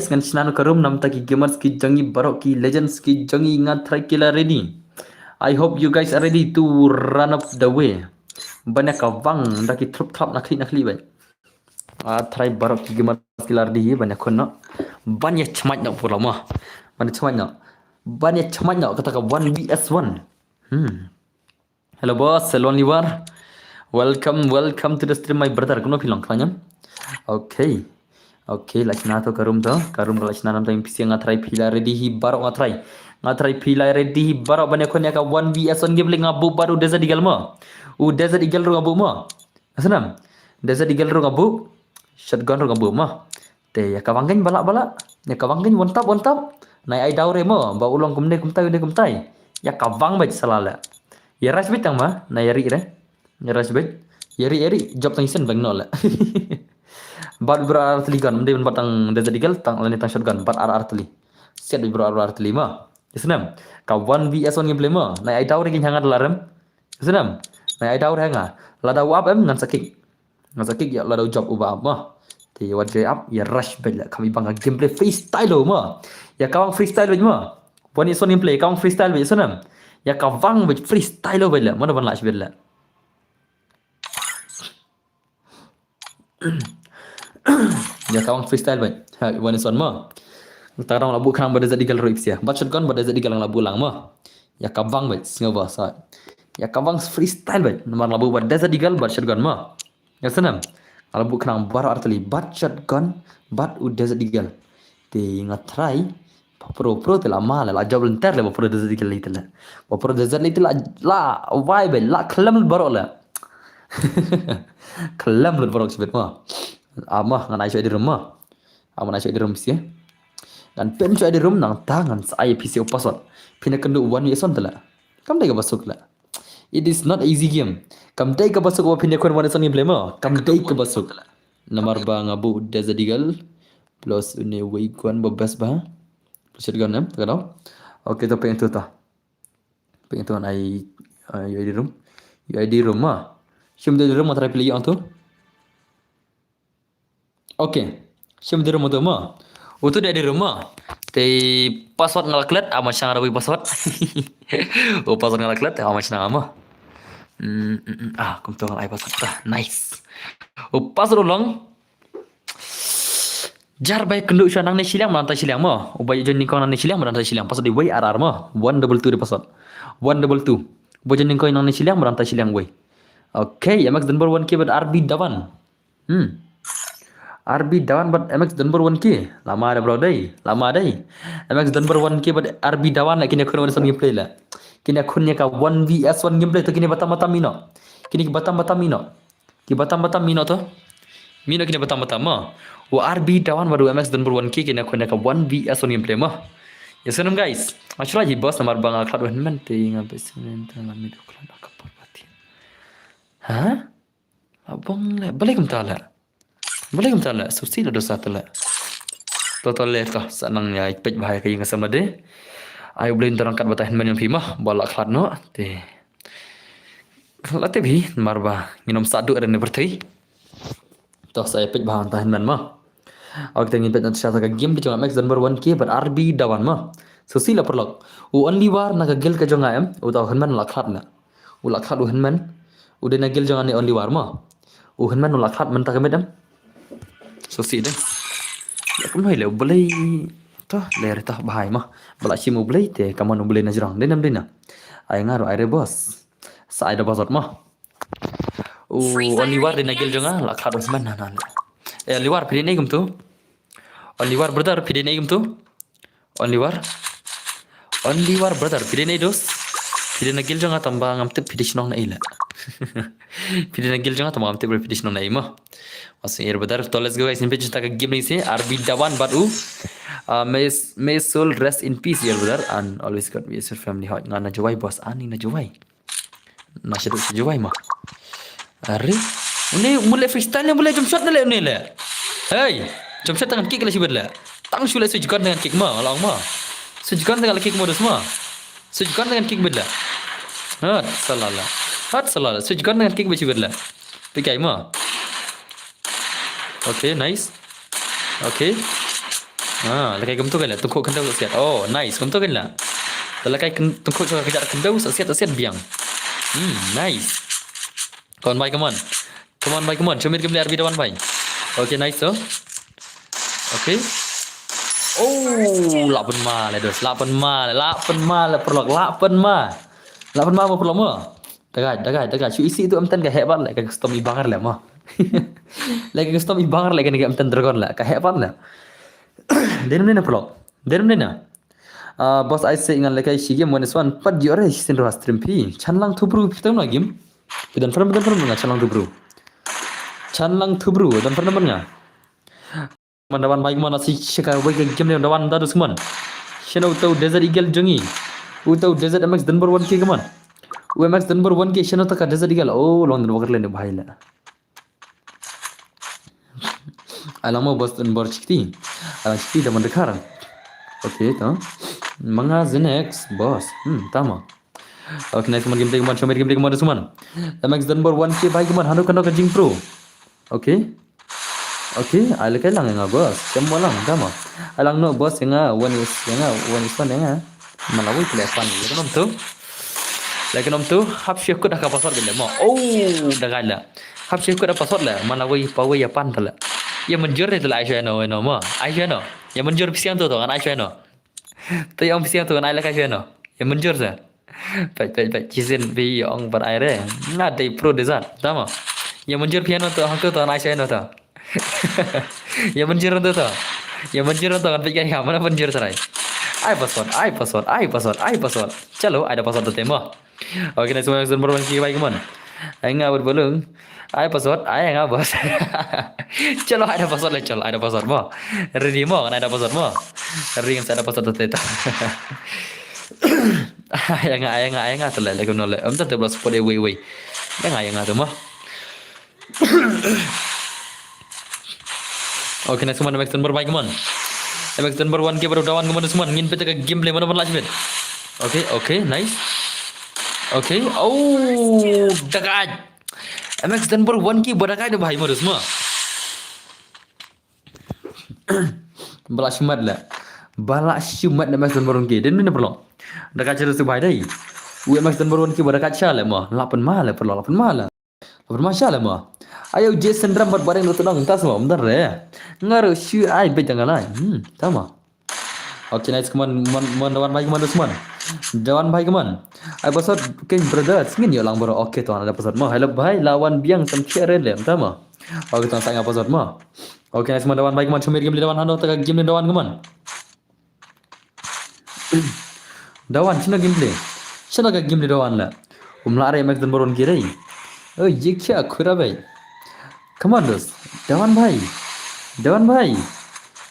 Ngan sinano karum nam taki gamers ki jangi barok ki legends ki jangi ngatrai kila ready. I hope you guys are ready to run up the way. Banyak kawang daki trup nakli baik. Try barok gimana skilar di banyak kono. Banyak cemat nak pula mah. Banyak cemat nak kata ka 1vs1. Hello boss, Lonely War. Welcome to the stream my brother. Kuno pilang kanyam. Okay, lachna to karum lachna nam time pisi ngatrai pila ready hi barok ngatrai pila ready hi barok banyak konya ka 1vs1 game le ngabu baru desa digal mah. Desert Eagle ro ngabu mah. Asanam. Desert Eagle ro ngabu. Shotgun ro ngabu mah. Te ya kawanggen balak. Ya kawanggen one tap. Nai ai daure mah. Ba ulang kumtai. Ya kawang baik salala. Ya rush bit tang mah. Na yari re. Ya rush bit. Yari job tang isen bang nol. Bat berar teligan mende batang Desert Eagle tang lani tang shotgun bat ar teli. Siap di berar teli mah. Asanam. Ka 1vs1 gameplay mah. Nai ai daure kin hangat larem. Asanam. Nah, ai daur hanga. Lada up em ngan sakik. Ya lada job ubah mah. Ti wajai up ya rush bela kami bangga gameplay freestyle lo mah. Ya kawang freestyle bej mah. Wani son gameplay kawang freestyle bej sanam. Ya kawang bej freestyle lo bela. Mana ban lach bela. Ya kawang freestyle bej. Ha wani son mah. Tarang labu kang pada zadigal ro ipsia. Bacot kon pada zadigal labu lang mah. Ya kawang bej ngaba sa. Ya kawang freestyle baik. Nomor labu buat Desert Eagle buat shotgun mah. Ya senam. Kalau bukan baru artili buat shotgun buat Desert Eagle. Ti ngatrai pro telah mal lah jauh lentar lah pro Desert Eagle itu lah. Pro Desert itu lah vibe lah kelam baru lah. Kelam baru sebut mah. Amah ngan aisyah di rumah. Amah aisyah di rumah sih. Dan pen aisyah di rumah nang tangan saya PC password. Pina kendu 1vs1 telah. Kamu dah masuk lah. It is not easy game. Kam dai ka basuk wa pindah kon wana son gameplay mo. Kam dai ka basuk. Namar ba ngabu Desert Eagle plus une way kon ba best ba. Plus shotgun nam takano. Okay to pengen tu ta. Pengen tu ai UID room. UID room ma. Shim de room matra pilih yang tu. Okay. Shim de room tu ma. Utu dia di rumah. Te password ngalaklet ama syang ada password. Password ngalaklet ama syang ama. Kum tahu ai password dah. Nice. Password ulang. Jar baik kenduk syang nang silang merantai silang mah. Baik jon nikong nang silang merantai silang. Password di way RR mah. 122 di password. 122. Baik jon nikong nang silang merantai silang way. Okay, MX number 1K ber RB Dawan. RB Dawan buat MX Denver 1K. Lama ada bro day. MX Denver 1K buat RB Dawan nak kini aku nak gameplay lah. Kini aku ni ka 1vs1 gameplay tu kini batam mino. Kini batam mino. Ki batam mino tu. Mino kini batam mah. Wa RB Dawan baru MX Denver 1K kini aku ni ka 1vs1 gameplay mah. Ya senang guys. Macam lagi bos nomor bang akhlak wen men ting habis tentang mid akhlak nak perhatian. Hah? Abang le boleh kemtala. Boleh kita lah, susi lah dosa tu lah. Total lekah senang ya ikut bahaya kayu ngasam lade. Ayo boleh terangkat batahan men yang pimah balak khat no. Te. Latih bi marba minum sadu ada ni berteri. Toh saya pit bahan tahan man mah. Aku tengin pit nanti satu game di cuma max dan berwan ke ber RB dawan mah. So sila perlok. Only war na gel ka jonga em. Tahu henman lakhat na. Lakhat henman. Udah na gel jonga ni only war mah. Henman lakhat man tak medam. So si deh. Ya cũng hay là boleh toh leher toh bahai mah. Bala si mo boleh te kaman boleh na jirang. Denam dena. Ay ngaro ay rebos. Sa ay da basot mah. Only war din nagil jonga lakhat henman na. Only war pili negum tu. Only war brother pili negum tu. Only war brother pili ne dos. Pili nagil jonga tamba ngamte pili sinong na ila. Pili nagil jonga tamba ngamte pili sinong na ima. Masih air brother. So let's go guys. Sampai kita ke game ni sih. RB Dawan baru. May soul rest in peace ya brother. And always God be your family heart. Ngana jawai bos ani na jawai. Nasib tu jawai mah. Are. Ini mulai freestyle mulai jump shot na le le. Hey, jump shot dengan kick lah sih berla. Tang sulit switch gun dengan kick mah, alang mah. Switch gun dengan kick modus mah. Switch gun dengan kick berla. Hat salah. Switch gun dengan kick bersih berla. Pikai mah. Okay, nice. Okay. Lakai gem tu kan lah. Tungkuk kendau siat. Oh, nice. Gem tu kan lah. Lakai tungkuk juga kejar kendau siat biang. Nice. Come on, come on. Cuma game RB Dawan bhai. Okay, nice so. Okay. Oh, 8 ma lah dos. 8 ma lah perlok. 8 ma mau perlok mah. Dekat. Cu isi tu amtan ka hebat lah. Ka custom ibangar lah mah. Lagi custom ibangar lah kan amtan dragon lah. Ka hebat lah. Denum na perlok. Boss I say ngan lekai shi game minus 1 pat jore sin ro stream pi. Chanlang thubru pitam na game. Pidan pernah nggak chanlang thubru dan pernah nggak? Mandawan baik mana sih sekarang baik game ni dawan dah semua. Siapa tahu desert eagle jengi. Tahu desert MX Denver 1K keman. MX Denver 1K siapa tahu kan desert eagle. Oh London bakal lain bahaya lah. Alam mau bos Denver cikti. Alam cikti dah mendekar. Okay tu. Manga Zenex boss. Tama. Okay, nice game play kemana semua. MX Denver 1K baik kemana. Hanu kena kajing pro. Okay, I like lang nga boss. Semua lang, tama. Alang no boss nga one is one nga. Malawi telefon. Lagi nom tu, hap syek ko dah ka password benda mo. Oh, dah gala. Hap syek ko dah password lah. Malawi pawai ya pan tala. Ya menjur ni tala Aisyah no mo. Aisyah no. Ya menjur pisiang tu kan Aisyah no. Tu yang pisiang tu kan Aisyah Aisyah no. Ya menjur sa. Baik. Cizin bi ong ber air. Ngadai pro desert. Tama. Ya menjur piano tu hang tu kan Aisyah no tu. Ya menjur tu. Ya menjur tu kan pikir ya mana menjur serai. I password. Chalo, ada password tu tema. Okay, nice one. Example berapa kali baik man? Enggak berbelung. I password, enggak bos. Chalo, ada password le, ada password mo. Ready mo, kan ada password mo. Ring ada password tu teta. Enggak tu le, lagi nol le. Am tu belas pada way. Enggak tu mo. Okay, nice one. Example berapa man? MX Denver 1K baru dawan kemana semua. Ngin peta ke gameplay mana lagi bet. Okay, nice. Okay, oh, dekat. MX Denver 1K berakai dah bahaya modus semua. Balak syumat MX Denver 1K. Dan mana perlu? Dekat cerita tu bahaya dah. MX Denver 1K berakai syal mah. 8 mahal perlu 8 mahal. 8 mahal mah. Ayo Jason Ram bareng lu tenang entah semua bentar ya. Ngaruh syu ai bet jangan lain. Sama. Okay, nice keman dawan baik keman semua. Dawan baik keman. Ai pasal king brother singin yo lang bro. Okay tuan ada pasal mah. Hello bhai lawan biang sam kere le sama. Okay tuan tanya pasal mah. Okay, nice keman dawan baik keman cumir game dawan hando tak game dawan keman. Dawan cina gameplay. Cina ka game dawan la. Umlar MX dan baron kiri. Oh ये क्या खुरा भाई. Come on dos. Dawan bhai.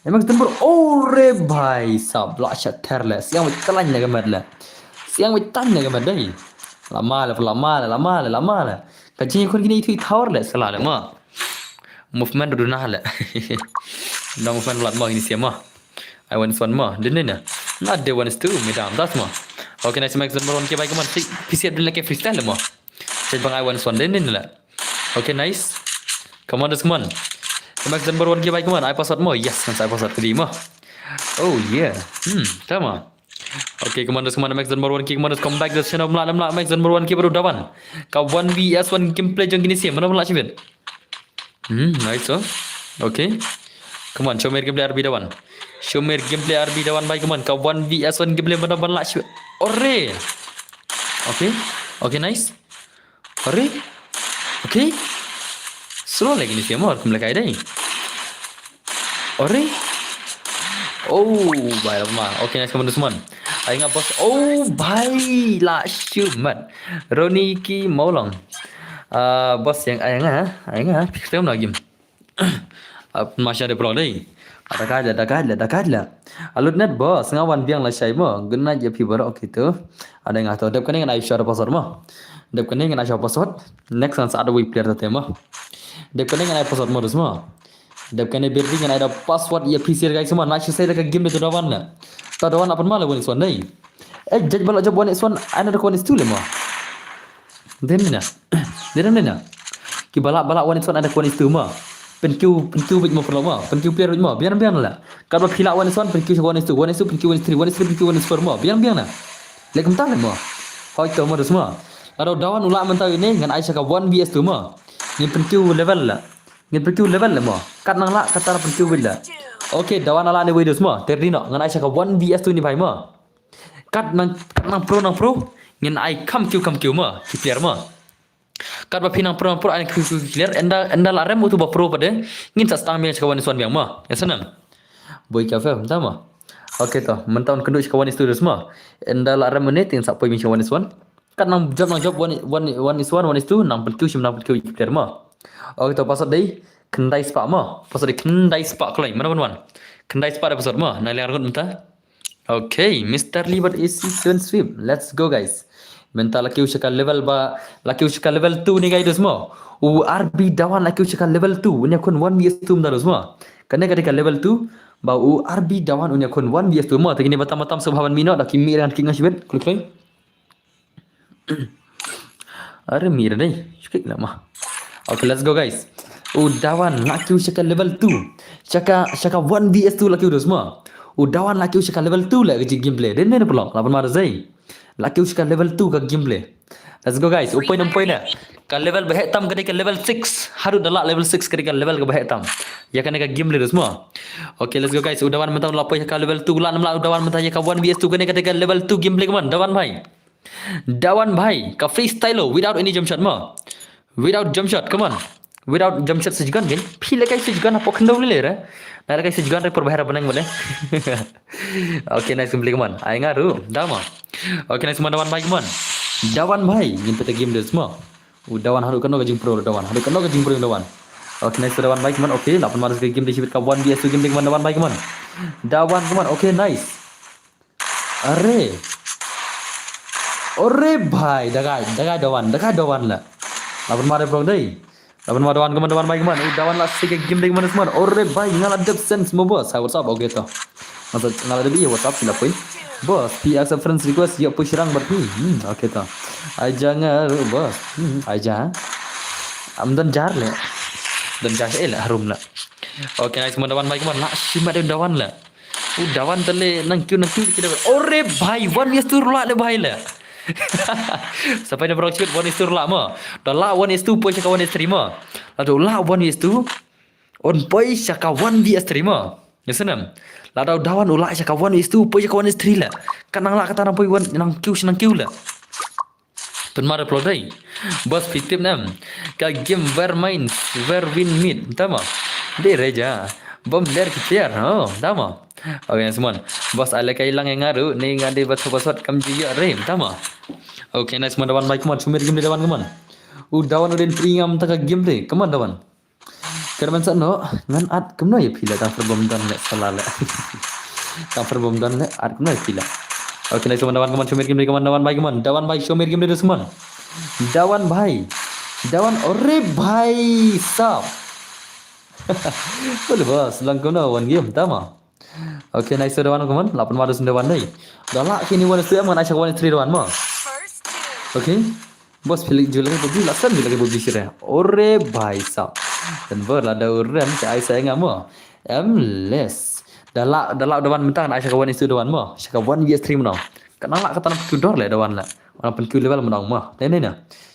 MX Denver. Oh re bhai. Sab la shatter la. Siang telan na gamad la. Siang tan na gamad dai. Lama la. Kajin kon gini itu tower la sala la ma. Movement du nah la. Na movement lat ma ini siama. I want one ma. Dinna. Not the one is two madam. Das ma. Okay, nice MX Denver 1K baik man. PC adalah ke freestyle la ma. Saya bang I want one dinna la. Okay, nice. Come on. Max dan baruan ki baik man. Ai password mo. Yes, saya password tadi mo. Oh yeah. Tama. Okay, kemana Max dan Marwan Ki kemana come back the channel mula Max dan Marwan Ki baru dawan. Kau 1vs1 gameplay jeng gini sih mana mula cibet. Nice oh. Okay. Come on, show me gameplay RB dawan. Show me gameplay RB dawan baik kemana kau 1vs1 gameplay mana mula cibet. Ore. Okay. Okay, nice. Ore. Okay. Slow lagi ni sih mau kembali kaya dah. Ore. Oh, baik lama. Okay, nice kemana teman. Aing apa? Oh, baik lah cuman. Roni ki Maulong. Bos yang aing kita nak game. Masih ada peluang deh. Ada kala. Alut net bos ngawan biang lah saya mo. Guna je pi baru gitu. Ada yang tahu. Dep kan dengan Aisyah password mo. Dep kan dengan Aisyah password. Next kan ada web player tu mo. Dep kan dengan password mo semua. Dep kan berarti kan ada password ya PC guys semua. Nak saya dekat game itu dawan lah. Tak dawan apa malah one is one dai. Jadi balak job one is one, ana ada one is two lemah. Demna. Demna. Ki balak one is one ada one is two mah. Penkiu bit mo perlu mah. Penkiu player bit mah. Biar lah. Kalau pilih one is one, penkiu one is two, one is two, penkiu one is three, one is three, penkiu one is four mah. Biar lah. Lek mentah lemah. Hoi tu mah semua. Kalau dawan ulak mentah ini dengan Aisyah ka 1vs2 mah. Ni penkiu level lah. Ni penkiu level lemah. Kat nang lah kata penkiu bila. Okay, dawan ala ni video semua. Terdino ngan Aisyah ka 1vs2 ni bhai ma. Kat nang pro ngan ai kam kiu ma, ki player ma. Kat ba pinang pro ai kiu clear enda la rem tu ba pro pada ngin sa stang me ka 1 biang ma. Ya senang. Boy ka faham tak ma? Okay toh, mentahun kenduk ka 1 studio semua. Enda la rem menit tin sa poi mi 1 Kat nang job 1 is 1 nang kiu ki player ma. Okay toh pasal dei kendai spa ma. Pasal kendai spa kelai. Mana. Kendai spa ada pasal ma. Nai largut mentah. Okay, Mr. Liver is season sweep. Let's go guys. Mentah laki usia level 2 ni guys semua. RB dawan laki usia level 2. Ini akun 1vs2 mentah semua. Karena ketika level 2 bau RB dawan ini akun 1vs2 semua. Tapi ni batam subhawan minot dah kimi dengan king asibet. Klik. Are mira deh. Sikit lah mah. Okay, let's go guys. Dawan laki usia level 2. Caka 1vs2 laki udah semua. Dawan laki usia level 2 lah ke gameplay. Dan ni peluang 8 Marzai. Laki usia level 2 ke gameplay. Let's go guys. Poin dah. Ka level berhitam ketika level 6. Harus dalak level 6 ketika level ke berhitam. Ya kan ke gameplay dah semua. Okay, let's go guys. Dawan mentah lapoi ka level 2 lah 6 dawan mentah ka 1vs2 ketika level 2 gameplay keman. Dawan bhai. Ka freestyle without any jump shot ma. Without jump shot, come on. Without jump shot sejugan kan? Pila kai sejugan apa kena boleh lah. Nara kai sejugan report bahaya benang boleh. Okay, nice gameplay kawan. Ai ngaru, dama. Okay, nice dawan bhai kawan. Dawan bhai, game peta game dia semua. Dawan haru kena gajing pro dawan. Haru kena gajing pro dawan. Okay, nice dawan bhai kawan. Okay, 8 Maret game dia sibit ka 1vs2 game kawan dawan bhai kawan. Dawan kawan. Okay, nice. Ore bhai, dagai dawan lah. 8 Maret pro dai. Dawan bhai kawan. Dawan lah sikit game dia kawan semua. Ore bhai ngala dep sense mo bos. What's up? Okay to. Masa ngala debi what's up sila pun. Bos, PX friends request ya push rang berpi. Okay to. Aja ngaru bos. Aja. Amdan jar le. Dan jar lah harum lah. Okay, nice dawan bhai kawan. Nak simat dawan lah. Dawan tele nang kiu kita. Ore bhai 1vs2 rula le bhai lah. Sampai dia berocit 1is2 lah mah. Dah lah 1is2 pun cakap 1is3 mah. Lalu lah 1is2 on poi cakap 1vs3 mah. Ya senam. Lalu dawan ulah cakap 1is2 pun cakap 1is3 lah. Kan nang lah kata nang poi nang kiu lah. Penmara pelodai. Bos fitip nam. Ka game main win mid. Tama. Dia reja. Bom der kitiar. Oh, tama. Okay, semua. Bos ala kai lang yang ngaru ni ngade basot kam jiya rem tama. Okay, nice dawan bhai kaman. Sumir game dawan kaman. Dawan udah pringam taka game deh. Kaman dawan. Kerman sano ngan at kemno ya pila ta bom dan le salala. Ta bom dan le at kemno ya pila. Okay, nice dawan kaman. Sumir game kaman dawan bhai kaman. Dawan bhai sumir game deh semua. Dawan bhai. Dawan ore bhai sap. Boleh bos, langkau na one game tama. Okay, nice dawan kaman. 8 Maret dawan dai. Dah lah kini 1is2 man Aisyah 1is3 dawan mah. Okay. बस फिलिक जो लगे PUBG Larsen जो लगे PUBG sih ore भाई साहब dan berlada orang ke ai saya ngamo les dalak dawan mentang ai sakawan isu dawan mo sakawan dia stream no kanang lak kata nak kudor le dawan la orang pen ku level menang mo ne ne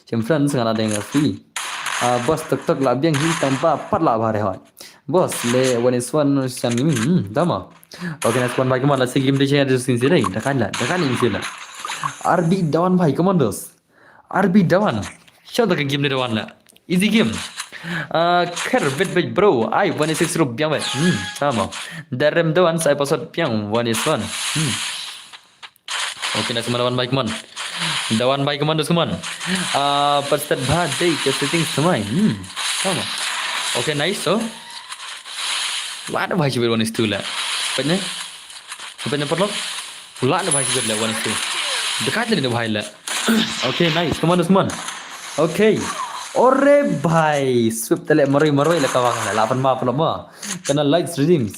sim friends dengan ada yang free bos tok la biang hi tanpa pat la bare hoy bos le one is one sam dama oke next one bagi mana si game dia ada sin sini dakan ini sila RB dawan bhai commandos RB dawan show the game dawan la easy game kher bit bro ai 1.6 rup biang wet sama darem dawan saya pasal biang 1 okay next one bagi mana dawan bhai commandos kuman pastat bha dei ke setting semai sama okay nice so Lada bhai chibir one is two la Sepenya perlok Lada bhai chibir la one is two Dekat le bhai la Okay nice come on Okay Ore bhai Sweep tele maroi la kawang la lapan ma pelok ma Kena likes redeems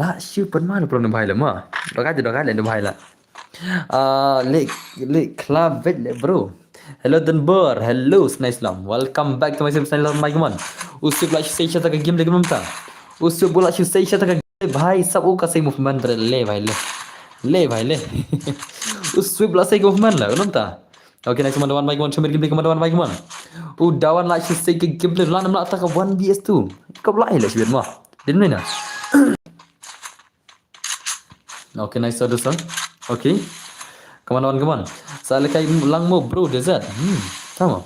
La shoot pen ma la pelok bhai la ma Dekat le bhai la Le club vet le bro Hello Denver hello Snaislam welcome back to my channel my man Usip la say chata ka game lagi mamta उससे बोला कि सही शतक भाई सब वो का सही मूवमेंट ले भाई ले उस स्विप ला सही मूवमेंट ला नमता okay next one bike one शमिर गेम वन बाइक वन उ डावन ला कि सही गेम ले ला नमला तक 1vs2 कब ला है ले शिविर मा दिन में ना ओके नाइस सर दोस्तों ओके कमान साले का लंग मो ब्रो डेजर्ट sama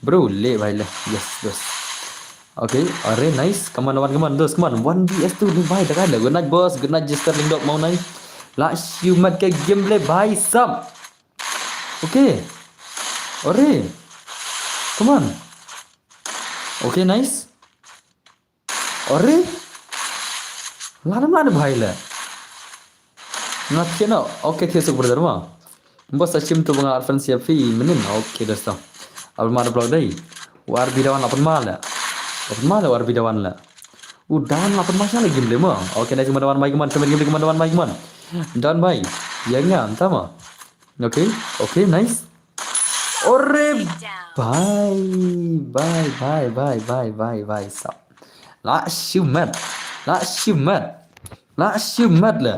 bro le भाई ले yes Okay, are nice. Come on, dos, come on. 1vs2 ni bhai dah ada. Good night boss, good night Jester Lingdok mau naik. Lah you mat ke gameplay bhai sub. Okay. Are. Come on. Okay, nice. Are. Lana bhai la. Nak kena. Okay, thiesuk brother ma. Boss achim tu bang Arfan Siafi menin. Okay, dosta. Ab mar blog dai. War bidawan apan mala. Apa malah war bidawan la. Dawan apa masalah game le ma. Okay nice dawan mai man sama game dawan mai man. Dawan mai. Ya ngam sama. Okay nice. Ore bye sap. La shumat la.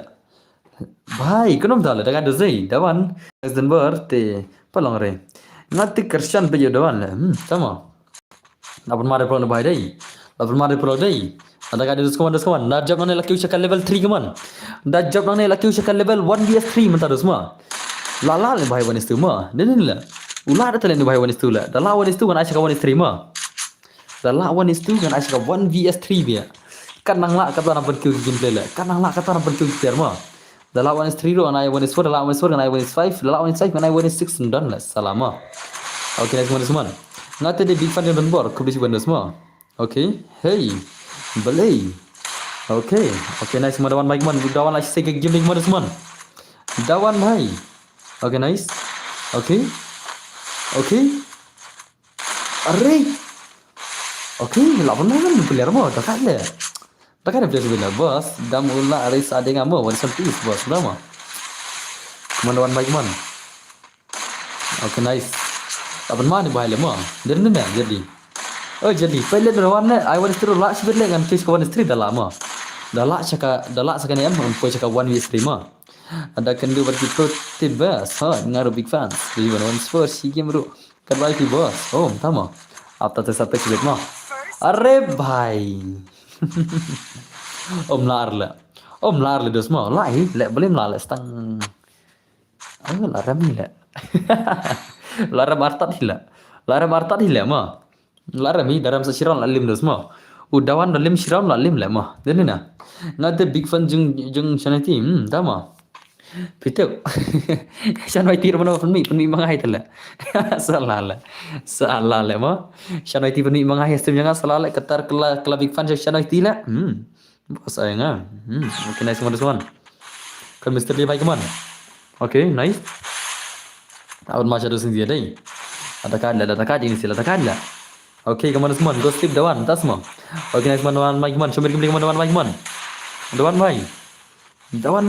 Bhai kenapa dah la dah zai dawan Denver te palong re. Ngati kersan pe dawan la. Sama. Lapan mare pro bhai dai lapan mare pro dai ada ka dus kawan dah job nang laki usaha level 3 kaman dah job nang laki usaha level 1vs3 mata dus ma lala le bhai wanis tu ma den la ulah ada talen bhai wanis tu la dah la wanis tu kan asyik wanis 3 ma dah la wanis tu kan asyik 1vs3 dia kan nang la kata nak berkiu gameplay la kan nang la kata nak berkiu player ma dah la wanis 3 ro anai wanis 4 dah la wanis 4 kan ai wanis 5 dah la wanis 5 kan ai wanis 6 dan la salama okay next one semua Ngate de big fan yang bor kubis bandus semua. Okay. Hey. Belay. Okay nice semua dawan baik man. Dawan lagi saya game lagi mana semua. Dawan bhai. Okay nice. Okay. Arre. Okay, lawan mana player mo? Dekat le player sebenar bos. Dam ulah arre sade ngamo one piece bos lama. Mana dawan baik man. Okay nice. Apa mana bahaya lemah? Dari mana jadi? Oh jadi, pele dawan le, I want to launch bit le kan case kawan street dah lama. Dah lak sekarang ni am pun cakap 1vs3 mah. Ada kendu berkitu tiba, ngaruh big fans. Jadi one first si game bro. Kadai ti bos. Oh, tama. Apa tu sampai sebut mah? Arre bhai. Om lar le dos mah. Lai le boleh lar stang. Ayo lar rami le. Lara martat hila ma lara mi daram sa shiram lalim dos ma dawan lalim shiram lalim le ma deni na ngate big fan jung shanati dama piteu shanai tir mana penmi mangai tala salah le ma shanai tir penmi mangai stem jangan salah le ketar kela big fan shanai tila bos ayanga okay nice one kan Mr. Lee baik man okay nice Awal macam tu sendiri deh. Ada kad ini sila ada kad lah. Okay, kemana semua? Go skip dawan, tas semua. Okay, next man dawan mai man. Coba kita kemana dawan mai man. Dawan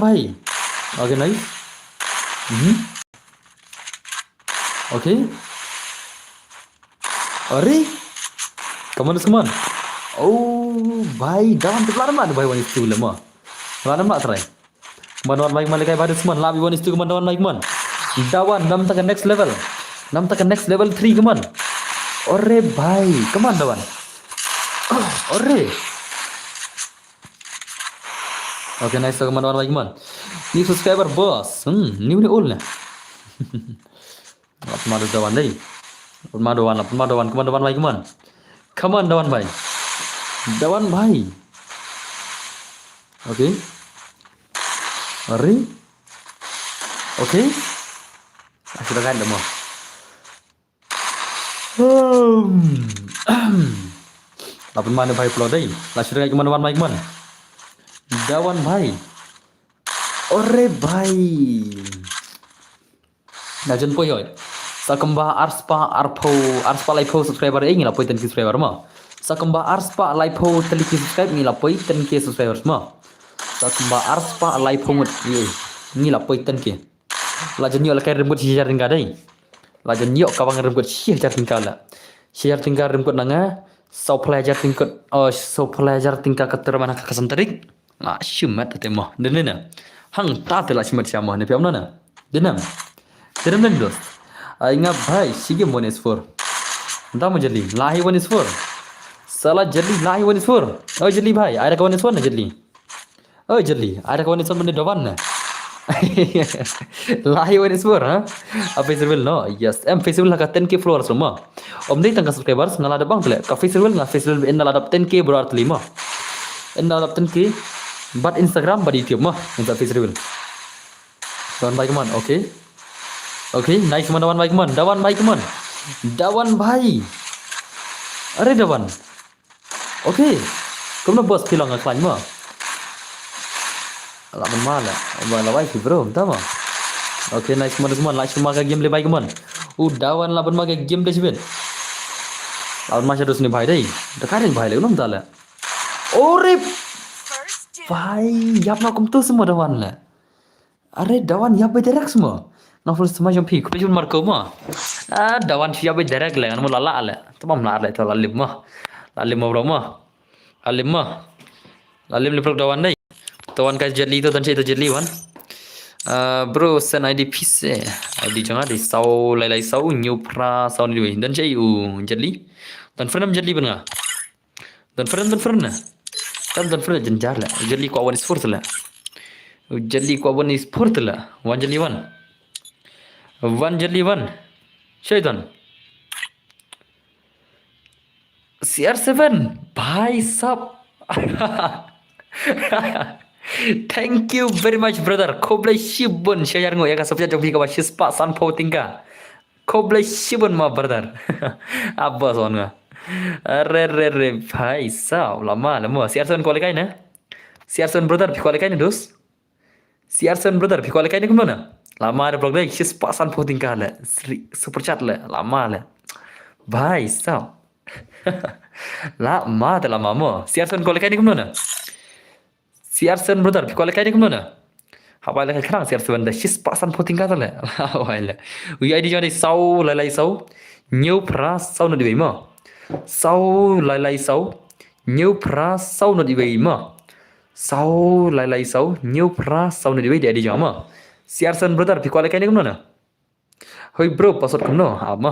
mai. Okay, nice. Okay. अरे कमान उसमान oh भाई dawan terlalu mana भाई wan itu lama mana mak terai manwan baik malaikai baru seman labi wan itu keman dawan baik man dawan nam tak next level 3 keman अरे भाई keman dawan अरे oke nice keman dawan baik man ni subscriber bos ni ul na apa malu dawan deh Pemaduan keman dawan baik man keman dawan भाई ओके अरे okay sudah kan demo lapun mana भाई pulau deh lah sudah keman dawan baik man dawan भाई अरे भाई nah jen poyoy sakamba arspa laipo subscriber ingin lapoi 10k subscriber ma sakamba arspa laipo 10k subscribe ni lapoi 10k subscribers ma sakamba arspa laipo mut ni lapoi 10k lajan yo lakai rembut share tinggal dai lajan yo kawang rembut share tinggal rembut nanga so pelajar tingkat keter mana kakasan terik la shumat temo denena hang ta tela shumat siamo ne piam nana denam dos ingat भाई sige mones for entah mau jeli lahi mones for salah jeli lahi mones for oh jeli भाई ada kawan mones for na jeli oh jeli ada kawan mones for benda dawan na lahi mones for ha apa Facebook no yes Facebook lah 10k followers semua dei tangka subscribers ngala ada bang tele ka Facebook en ada 10k berat 5 en ada 10k but Instagram but YouTube mah minta Facebook kawan baik man okay okay nice मन dawan baik man dawan भाई अरे dawan okay kamu nak bos pilang ngaklan mah lah mana lah baik bro entah mah oke nice man semua like semua game le baik man dawan laban mah game deh sibin lawan masih terus nih भाई deh dekarin भाई le belum tahu lah ore First gem. भाई yap nak kum tu semua dawan lah अरे dawan yap bergerak semua Nafsu semacam pi, kupi cuma marko mah. Dawan siapa berderek lah, kan mau lala lah. Tamam lah itu lalim mah bro mah, lalim leprak dawan deh. Dawan kai jeli itu dan saya itu jeli wan. Bro send ID piece, ID jangan di sau lai sau new pra sau ni dan saya jeli. Dan friend jeli benar. Dan friend dan friend jenjar lah. Jeli ku awan sport lah. Wan jeli wan. One jelly one. Shaitan. CR7 भाई साहब thank you very much brother koblai shibun share ngo ya ka sabja jogbi ka shispa san tingka koblai shibun ma brother abba songa re भाई साहब lama CR7 ko lekai na CR7 brother ko lekai na dos CR7 brother ko lekai na kumna lama ada blog deh shispa san tingka la super chat la lama la भाई साहब lama dah lama mo CR7 ko lekai ni kumna CR7 brother ko lekai ni kumna haba lekai kharang CR7 dah shispa san tingka la wala ui ID jani sau lai sau new pra sau no dibai mo sau lai sau new pra sau no dibai mo sau lai sau new pra sau no dibai dia di jama CR7 brother ko lekai ni kumna hoi bro password kumno ama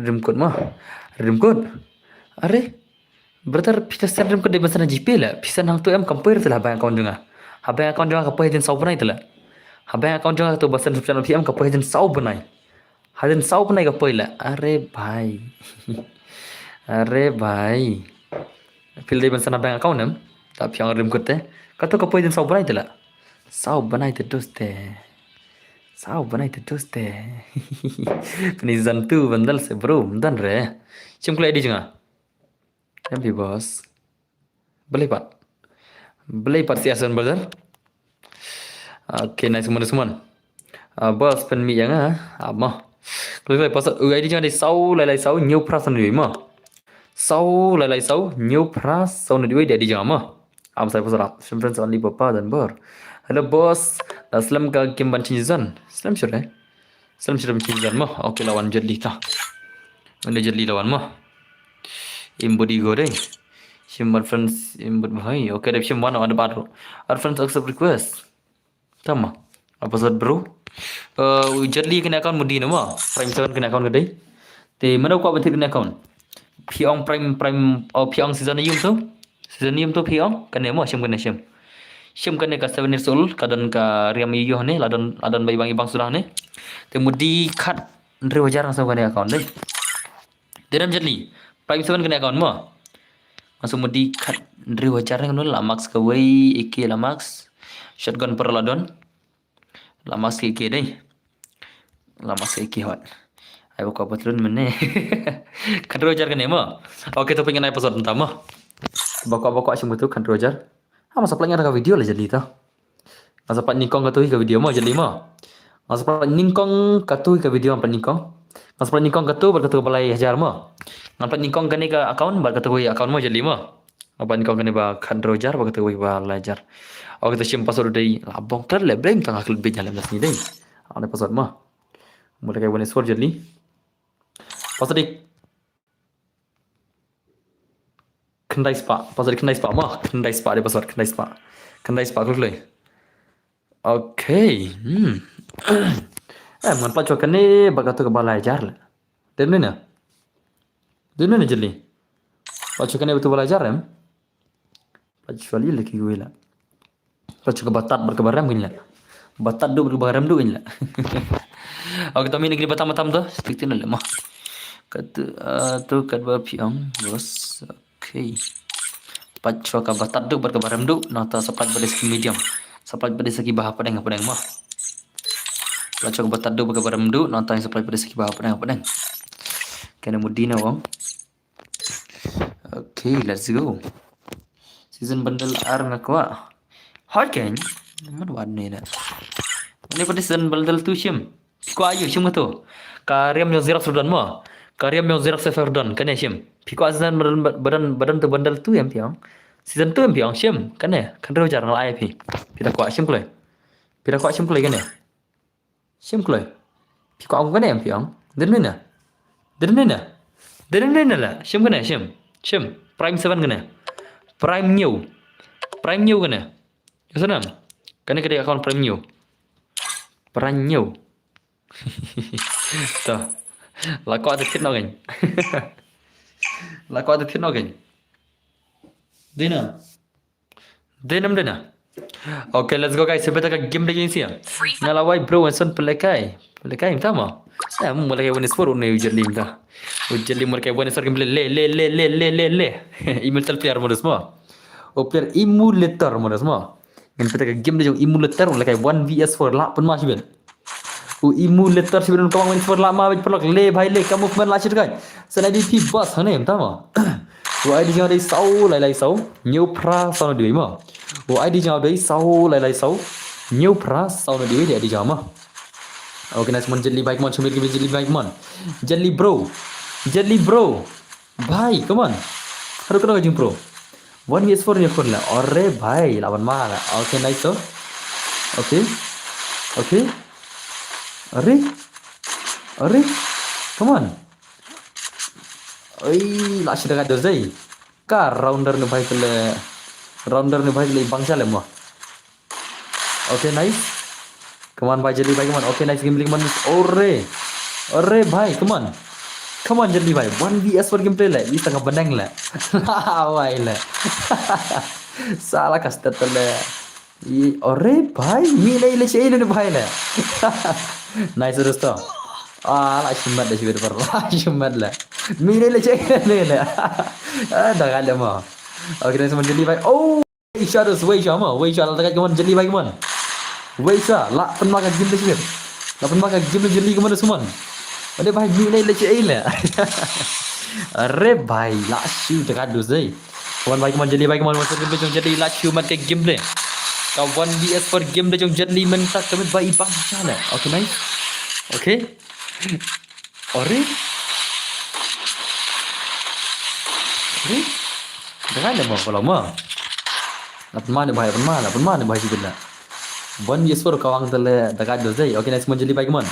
rimkod अरे brother pita sen rimkod de basana GP la pisa nang tu em compare tela bank account junga bank account junga kapai den sau banai tela bank account junga tu basan channel PM kapai den sau banai kapai la अरे भाई fil de basana bank account em ta pyang rimkod te kato kapai den sau banai te doste Sao banai terus teh. Penizan tu bandal se bro, dan re. Cuma kelai di jenga. Yang bos. Beli pat CR7 brother. Okay, nice semua. Bos pen mi yang ama. Kalau pas di jenga di sau lai sau new pras ni ma. Sau lai sau new pras sau ni dia di jenga ma. Am saya pasal friends only papa dan bor. Hello bos, Aslam ka game ban chinzan. Aslam sure. Aslam sure chinzan mah. Okay lawan jadi ta. Mana jeli lawan mah. Embody go deh. Shim friends embody bhai. Okay, deh shim one ada baru. Our friends accept request. Tama. Apa zat bro? Jeli kena account mudi nama. Prime 7 kena account gede. Te mana kau bentuk kena account? Piong prime piong season yum tu. Season yum tu piong kena mo shim kena shim. Shim kena ka 7 years old kadan ka riam iyo ne ladan bai bang ibang sudah ne. Te mudi kat ndre wajar langsung kena account deh. Deram jeli. Prime 7 kena account mo. Masuk mudi kat ndre wajar ne la max ka wei iki la max. Shotgun per ladon. La max iki deh. La max iki hot. Ayo kau betul mana? Kan rojar kan emo. Oke tu pengen episode pertama. Bokok-bokok sih betul kan rojar. Masa pelangnya ada video lah jadi tu. Masa pak nikong katui ke video mo jadi mo. Masa pak nikong katui ke video apa nikong. Masa pak nikong katu berkatu balai hajar mo. Nampak nikong kan ke account berkatu account mo jadi mo. Apa nikong kan ba kan rojar berkatu balai hajar. Oke tu sim pasal udah labong terlebih tengah lebih jalan ni deh. Ada episode mo. Mulai kayak bonus for jadi. Pasal di kendai spa mah kendai spa dia pasal kendai spa kau leh. Okay. Manfaat cuaca ni bagai tu kebalai jar lah. Dengar ni jeli. Cuaca ni betul balai jar em. Kecuali lagi gue lah. Cuaca batat berkebaram gini lah. Batat do berkebaram do gini lah. Oke, tapi negeri Batam tu, seperti ni lah mah. Kata tu kadwa piang, bos. Okay. Pat cuaca batat tu berkebaram tu, nata sepat pada segi medium. Sepat pada segi bahap pedang mah. Pat cuaca batat tu berkebaram tu, nata yang sepat pada segi bahap pedang. Kena mudina wong. Okay, let's go. Season bundle R ngakwa. Hot kan? Mana warna ni? Ini pada season bundle tu sim. Piko ayo sim tu. Karyam yang Xerox Jordan mo. Karyam yang Xerox Jordan kan sim. Piko azan badan tu bundle tu yang piang. Season tu yang piang sim kan kan ro jar ngal IP. Pira ko sim kloi. Pira ko sim kloi kan sim kloi. Piko aku kan yang piang. Den ni lah. Sim kan sim. Prime 7 kan Prime new kan Yasanam. Kan kedai account Prime new. Prime new. Tuh. Lako ada fit kan. Lako ada fit kan. Dina. Okay, let's go guys. Sebetulnya ka game lagi sih. Ngalawai bro Wanson pelekai tama. Mulai kayak sport ni ujar lim dah. Ujar lim mulai kayak sport game le. Emulator player modus mo. Player emulator modus mo. Yang kita game dia emulator mulai kayak 1vs4 lah pun masih ben. Emulator sebenarnya kau main sport lama bej pelak le bhai le kamu main lah kan. Sana di pi bus hane tama. ID jangan ada sau lai sau. New pra sau dia mah. ID jangan ada sau lai sau. New pra sau dia ID jangan mah. Okay, nice man jelly bike man cumil ke jelly bike man. Jelly bro. Bhai, come on. Haru kena jing pro. 1vs4 ni pun lah. Ore bhai, lawan mana? Okay, nice so. Okay. Are. Come on. Oi, lah sudah ada zai. Kar rounder ni bhai kele bangsa le mo. Okay, nice. Come on, bhai jelly bhai, come on. Okay, nice gameplay man. Ore bhai, come on jelly bhai. 1vs4 gameplay le. Ini tengah benang le. Wai le. Salah kastet le. Ore bhai, mi le cai le bhai le. Nice dosto. Lah shumat dah sibir par. Shumat le. Mi le cai le. Dah kala mo. Okay, nice man jelly bhai. Oh, shadows way sama. Way shadow dekat come on jelly bhai, come on. Waisa, lah pen makan game dah lah pen makan game jeli ke mana semua. Ada bhai mi lai leceh lah. Are bhai, lah shu dekat dus deh. Kawan bhai kawan jeli bhai kawan masuk game jong jeli lah shu mat ke game deh. Kawan vs4 game dah jong jeli mentak kami bhai bang sana. Okay nice. Okay. Are. Dekat ada mau kalau mau. Apa mana bhai sebenarnya. 1vs4 kawang tele dekat dos deh. Okay, nice man jelly bike man.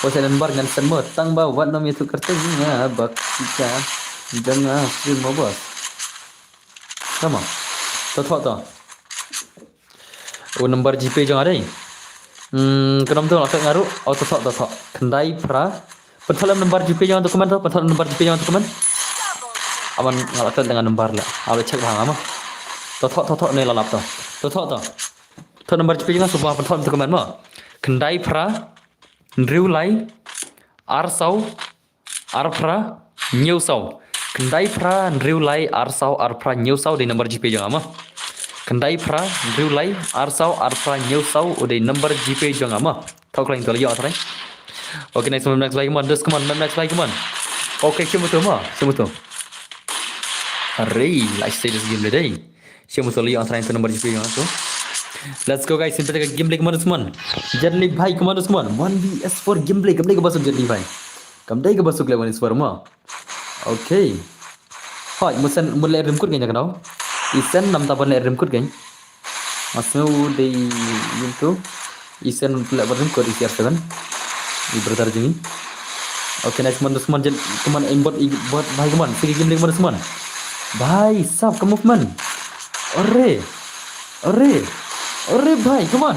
Posisi lembar dengan semua tang bawa nom itu kertasnya bak kita jangan stream mo bos. Sama. Toto. Oh nomor GP jangan ada. Kenapa tu nak ngaruh? Oh toto. Kendai pra. Pentolan nomor GP jangan dokumen tu. Pentolan nomor GP jangan dokumen. Double. Aman ngalakan dengan nomor lah. Awak cek bahang ama. Toto ni lalap tu. Toto. Tu nomor GP jangan subah pentolan dokumen mo. Kendai pra. Riu lai. Arsau. Arpra. Nyusau. Kendai pra. Riu lai. Arsau. Arpra. Nyusau di nomor GP jangan ama. Kendai pra. Riu lai. Arsau. Arpra. Nyusau di nomor GP jangan ama. Tahu kalau yang tu lagi apa? Okay, next lagi man. Just come on, next lagi man. Okay, siapa tu ma? Siapa tu? Arey, let's say this game today. Siapa tu lagi antara itu nomor GP jangan tu? Let's go guys, sampai ke gameplay kemana semua? Jadi भाई kemana semua? 1vs4 gameplay ke masuk jadi भाई. Kamdai ke masuk level ini semua. Okay. Hai, musan mulai remkut kayaknya kenal. Isen nam tapan mulai remkut kayaknya. Masuk di itu. Isen mulai remkut isi apa kan? Di bertar ini. Okay, next semua jadi kemana aimbot buat भाई kemana? Pergi gameplay kemana semua? भाई, sab ke movement. Arey bhai, come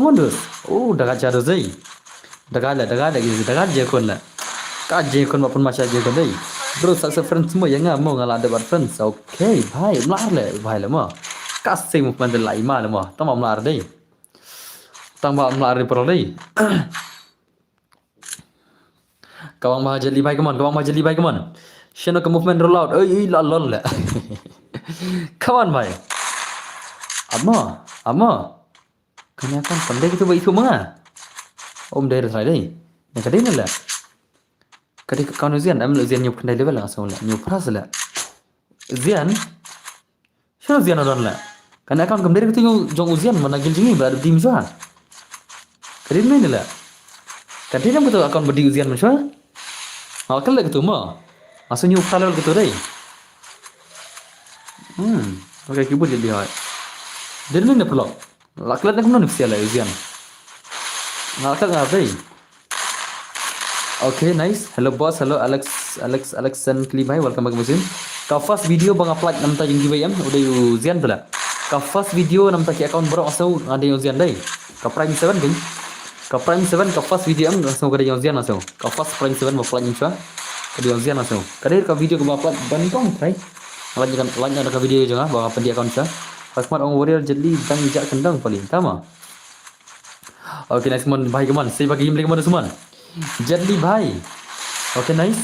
on dos. Oh, dagat jadu zai. Dagat gitu. Dagat je kon lah. Ka je kon maupun masya je kon dai. Bro, sa friends semua yang mau ngalah ada friends. Okay, bhai, melar le bhai le ma. Kasih movement lai ma le ma. Tama melar dai. Tama melar pro dai. Kawang mah jeli bhai come on. Shino ke movement roll out. Lol le. Come on bhai. Amma. Kenyakan pandai kita buat itu mana? Om dari saya deh. Yang kadang ni lah. Kadang kau nuzian, Zian nyup kendai level langsung lah. Nyup ras lah. Zian. Siapa Zian orang lah? Karena akan kembali kita jong Zian mana gil jingi berada tim juga. Kadang ni lah. Kadang betul akan berdiri Zian macam. Makal lah gitu mah. Masuk nyup ras level gitu deh. Okay, kibut jadi hai. Dari mana pula? Laklat nak mana nipsial lah Zian. Laklat ngapai? Okay, nice. Hello boss, hello Alexan Kli bhai, welcome back musim. Ka first video bang upload namta jeng gibayam udah yu Zian pula. Ka first video namta ki account baru asal ada yu Zian dai. Ka Prime 7 kan? Ka Prime 7 ka first video am asal kada yu Zian asal. Ka first Prime 7 upload insya. Kada yu Zian asal. Kada ka video ka upload bantong try. Lanjutkan ka video juga bang apa di account sa. Pasmat orang warrior jadi bang jak kendang paling sama. Okay, nice man bhai keman. Saya bagi gameplay keman semua. Jadi bhai. Okay, nice.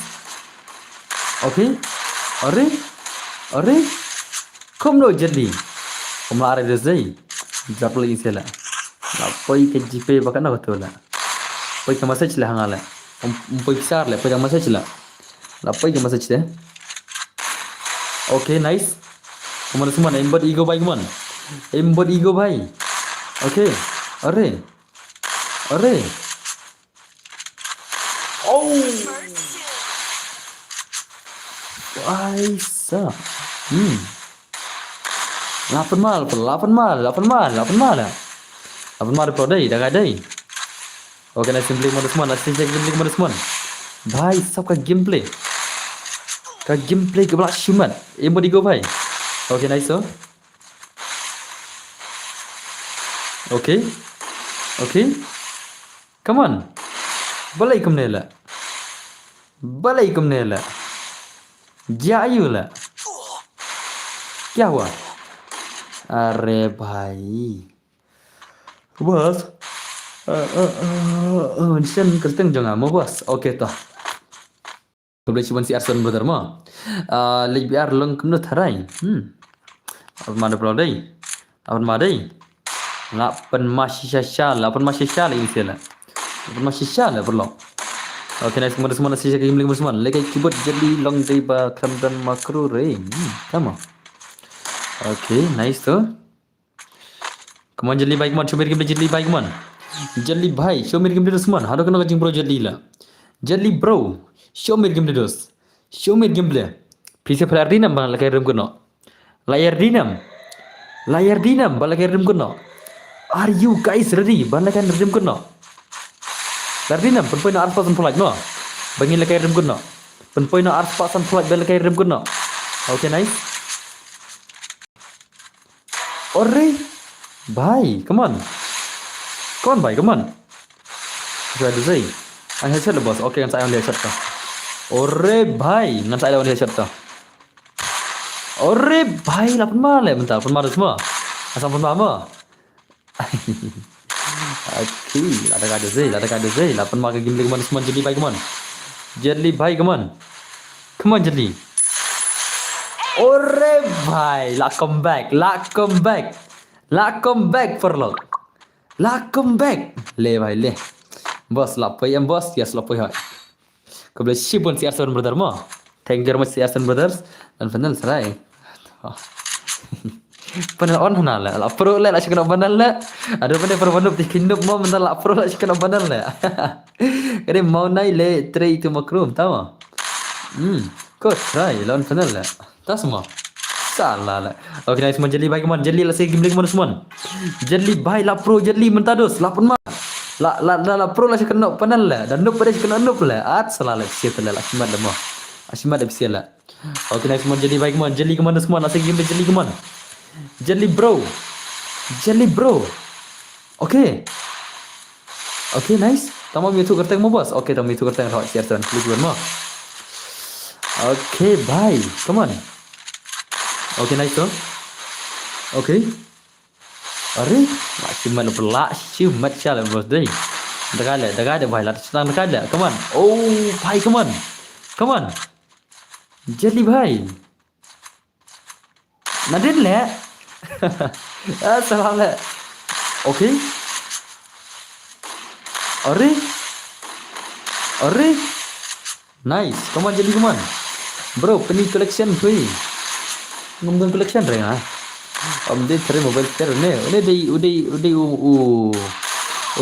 Okay. Are. Kom no jadi. Kom la are dezai. Jap lagi sela. Lapoi ke GP bakan na betul lah. Poi ke message lah hangala. Poi besar lah, poi message lah. Lapoi ke message deh. Okay, nice. Kemana semua? Aimbot ego bhai kemana? Aimbot ego bhai. Okay. Are. Oh. Aisa. 8 mal pro dai dah dai. Okay, nice gameplay mode semua. Bhai, sab ka gameplay. Ka gameplay ke belak shumat. Aimbot ego bhai. Okay, nice so. Okay. Come on. Balai kumne la. Jayu la. Kya hua? Are bhai. Bos. Mission kerteng jangan mau bos. Okay toh. Boleh cuman si Arson brother mah. Lebih biar long kemana tharai. Apa mana pula dai? Lapan masih syal ini sila. Lapan masih syal perlu. Okay, nice semua nasi game lagi semua. Lagi keyboard jadi long day ba kram dan makro re. Sama. Okay, nice tu. Come on jadi baik man, show game jadi baik man. Jadi bhai, show game semua. Hado kena kacing pro jadi lah. Jadi bro. Show me game dos. Show me game play. PC player dinam bang lakay room kuno. Layar dinam bang lakay room kuno. Are you guys ready? Bang lakay room kuno. Lardinam, penpoint na arpa san polaj no. Bangin la kay rim gun no. Penpoint na arpa san polaj bel kay rim gun no. Okay, nice. Ore, bhai, come on. Come on, bhai, come on. Saya ada Zai. Ang headshot lah bos. Okay, kan saya ambil headshot tu. Ore, bhai, dengan saya lawan headshot tu. Ore, bhai, 8 mal eh. Bentar, 8 mal semua. Asam 8 mal. Okay, ada Zai, ada Zai. 8 mal ke game lagi, come on, semua Jelly, bhai, come on. Jelly, bhai, come on. Come on, Jelly. Ore, bhai, la come back for log. La come back. Le, bhai, le. Bos, lapai yang bos, yes, lapai hai. Kau boleh shipun si Arson Brother mo. Thank you very much si Arson Brothers. Dan final serai. Panel on hana la pro la cakap nak panel la. Ada panel pro panel di kindup mo mental la pro la cakap nak panel la. Kare mau nai le tray itu makrum tahu. Kau try lawan panel la. Tak semua. Salah lah. Okay, nice semua Jelly bhai come on. Jelly lah saya game lagi mana semua. Jelly bhai la pro Jelly mentadus 8 mal. La pro lah cakap nak panel la. Dan noob pada cakap nak noob la. Salah lah siapa la Asimat dah mo. Asimat dah siapa la. Okay, nice semua Jelly bhai come on. Jelly kemana semua? Lah saya game Jelly come on. Jelly bro. Okay. Okay, nice. Tama itu kerteng mo bos. Okay, tama itu kerteng rawat siapa tuan. Klik mo. Okay, bye. Come on. Okay, nice tuh. Okay. Are, Asimat pula. Asimat siapa bos deh. Dekat ada bhai. Lat senang dekat ada. Come on. Oh, bhai, come on. Jelly bhai. Nadin le. Salah le. Okay. Are. Nice. Come on Jelly, come on. Bro, penny collection free. Ngomong collection ring ah. Dia cari mobile care ni. Udah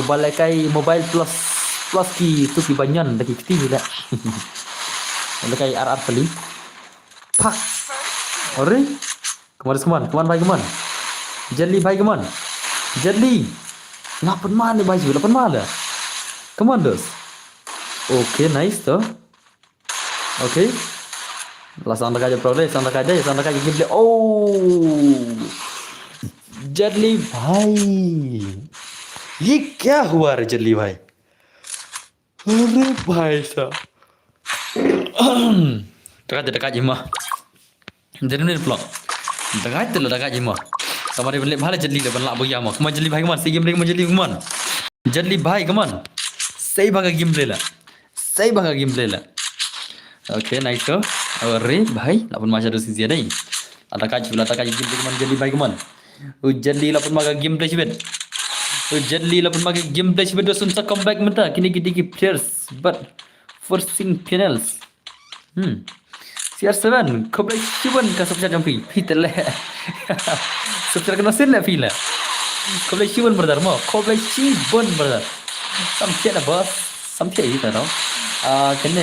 balakai mobile plus ki tu ki banyan dah ki kiti lah. Balakai RR kali. Pak. Ore. Come on bhai, come on. Jelly bhai, come on. Jelly. 8 mal ni bhai, 8 mal lah. Come on dos. Okay, nice tu. Okay. Lah sandak aja gameplay. Oh. Jelly भाई. ये क्या हुआ रे Jelly भाई? अरे भाई साहब. dekat je mah. Jadi ni vlog. Dekat je mah. Kamari balik bhale Jelly le ban lak boya mah. Come on Jelly bhai, come on. Si game lagi Jelly, come on. Jelly bhai, come on. Save baga gameplay lah. Okay, nice tu. Ore bhai, 8 macam ada sisi ada ni. Ada kaji gameplay come on Jelly bhai, come on. Jelly 8 macam gameplay sibet. Jelly 8 macam gameplay sibet dosun sa comeback menta. Kini ki players but forcing finals. CR7 comeback sibet ka subscribe jampi. Pitele. Subscribe kena sen la fila. Comeback sibet brother mo. Comeback sibet brother. Sampai lah bos. Sampai itu tau. Kena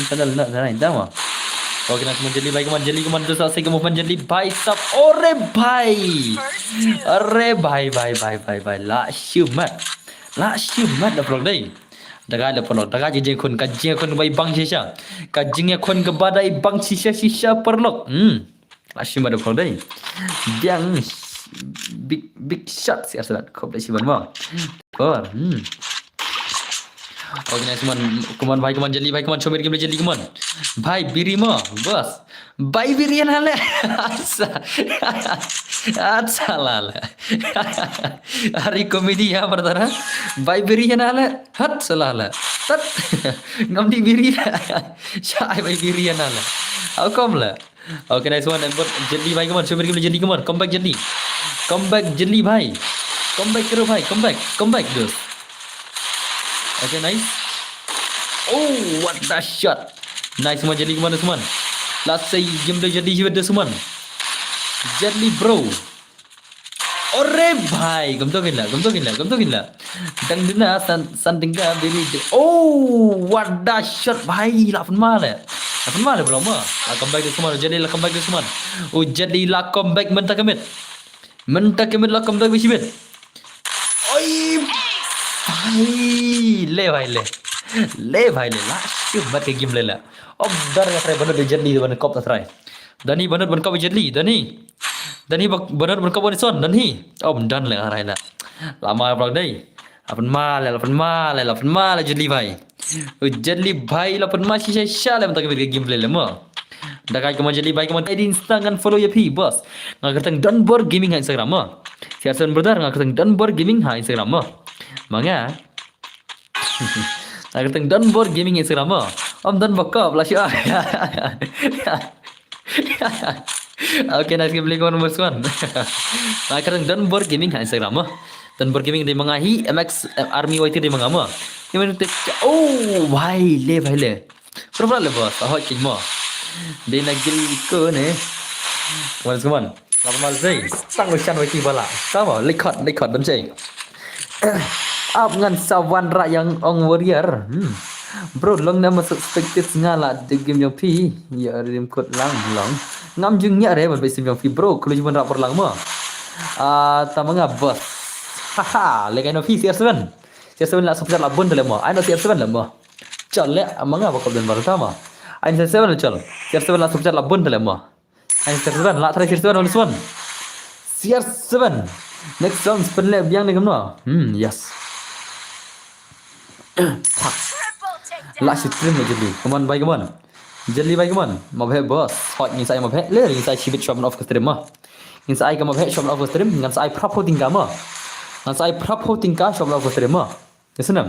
panel nak naik dah mah. Okay, nak semua Jelly bhai, come on Jelly, come on. Terus saya movement Jelly bhai sub. Ore bhai. La syumat dah vlog dai. Dekat ada vlog. Dekat je kon bai bang sisa. Kajing kon ke badai bang sisa perlok. La syumat dah vlog dai. Yang big shot si Arsenal. Kau boleh siapa mah? Okay, nice man. Come on bhai, come on Jelly bhai, come on. Show me game Jelly, come on. Bhai biri mah, bos. Bhai birian hale. Salah lah. Hari komedi ya bertara. Bhai birian hale. Hat salah lah. Tat. Ngam di biri. Syai bhai birian hale. How come lah? Okay, nice one. Jelly bhai, come on. Show me game Jelly, come on. Come back Jelly bhai. Come back kero bhai. Come back dos. Okay, nice. Oh, what the shot. Nice semua Jelly kemana semua. Last say gameplay Jelly hidup semua. Jelly bro. Ore bhai, gam to gila. Dan dina something ka bini. Oh, what the shot bhai. 8 mal eh. 8 mal belum mah. Come back semua Jelly lah, come back semua. Oh, Jelly lah come back mentah kemit lah come back bisibet. Oi. भाई ले भाई ले लास्ट बात के गेम ले ला अब डर का ट्राई बनत जल्दी बन कप ट्राई दनी बनत बन कप जल्दी दनी बनत बन कप बन son dani om dan le arai la lama blog dai lapan mal jeli भाई lapan mal shisha shala mentak ke game play le mo dah kai kemana jeli भाई kemana di Instagram follow ya pi bos ngakertang Dunbar Gaming ha Instagram mo siasan brother ngakertang Dunbar Gaming ha Instagram mo manga ngakertang Dunbar Gaming Instagram mo om dan bakap lah sya Oke, nice game kau nomor sekian. Nah, kadang Dunbar Gaming ha Instagram mah. Dunbar Gaming di mengahi MX Army YT di mengama. Ini mana oh, भाई ले. Berapa le bos? Ahok cik mah. Dia nak gil ko ne. Kawan. Lama mal zai. Sang usian YT bala. Sama, lekot dan cik. Up ngan sawan rak yang ong warrior. Bro, long nama suspected ngala di game yang pi. Ya rim kod lang. Ngam jungnya re ban besim yang pi bro. Kalau cuma rak perlang mah. Tamanga bos. Haha, lekai no pi CR7. CR7 lah subscribe lah bun dalam mah. Ai no CR7 lah mah. Chal le amanga bakal dan baru sama. Ai CR7 lah chal. CR7 lah subscribe lah bun dalam mah. Ai CR7 lah try CR7 on this one. CR7. Next round spin le biang ni kamno. Yes. Triple takedown. Last stream jeli. Come on, come on. Jeli bye come on. Mabhe boss. Hot ni saya mabhe le ni saya chibit shop off ke stream mah. Ni saya ke mabhe shop off ke stream ngan saya prapo tinggal mah. Ngan saya prapo tinggal shop off ke stream mah. Yesenam.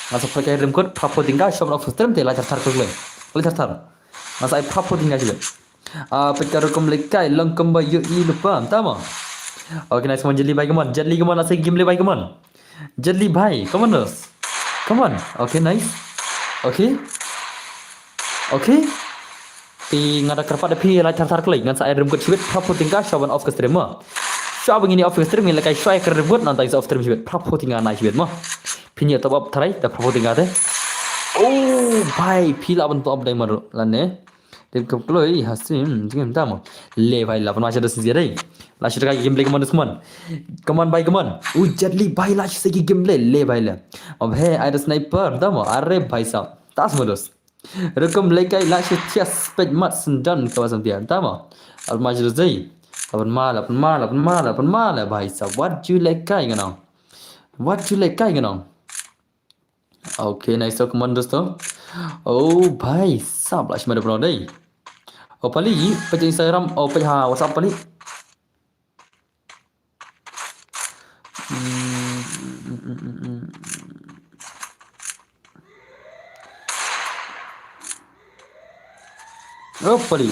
Ngan saya pakai rem code prapo tinggal shop off ke stream te la tar ke le. Le tar. Ngan saya prapo tinggal juga. Pecah rekom lekai long kembali yu lupa tama. Okay, nice one jeli bye come on. Jeli come on asal game le bye come on. Jeli bye. Come on us. Come on. Okay, nice. Okay. Pi ngada kerpat pi la tar klik ngan saya rem code chibit prapo tinggal shop off ke stream mah. Shop begini off ke stream ni lekai shai ke rem nanti off stream chibit prapo tinggal naik chibit mah. Pinya top up try dah prapo tinggal teh. Oh, bhai pila ban top dai maru lanne. Dem kap kloi hasim jingam tama. Le bhai la ban macam dah sinzia dai. La shirka game play come on. Come on bhai come on. Jadli bhai la segi game play le bhai la. Ab hai ada sniper tama. Arre bhai sahab. Tas modus. Rekam lekai la shirka spec mat sendan kawasan dia tama. Al macam zai. Lapan mal bhai sahab. What you lekai ganau? Okay, nice so come on dosto. Oh bhai sab lah shmada pernah dai. Oh pali pecah Instagram oh pecah WhatsApp pali. Oh pali.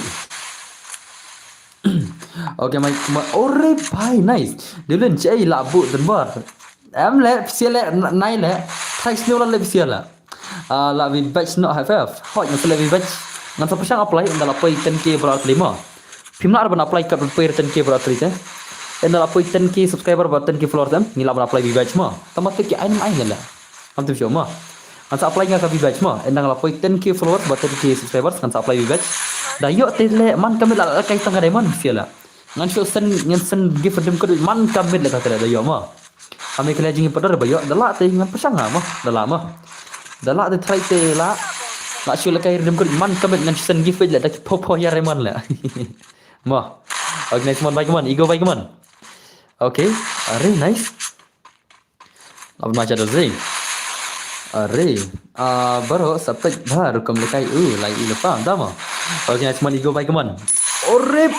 Okay, ore bhai nice. Dia len cai labu tenbar. Em le sial le nai le. Thai snow la sial la. La vi batch not have hot yang vi batch. Ngan sampai sang apply dalam pay 10k berat 5. Pimna ada apply kat pay 10k berat 3 teh. Dalam pay 10k subscriber berat 10k follower tem. Ni la apply vi batch mah. Tamat ke ai la. Am tu show mah. Ngan apply ngah ka vi batch mah. Dalam pay 10k follower berat 10k subscribers ngan apply vi batch. Dah yo te le man kami la kai tengah demon sial la. Ngan show sen gift dem ko man kami la ka dah yo mah. Kami kena jingi padar bayo dalak te ngan pasang mah. Dalak te try te la. La show la kai dem ko man kami ngan sen gift la dah popo ya remon la. Mah. Okay, nice one bye come on. Ego bye come on. Okay. Are nice. Apa macam tu sih? Are. Baru sampai baru kamu lekai lagi lepas tama. Okay, nice one ego bye come on. Ore.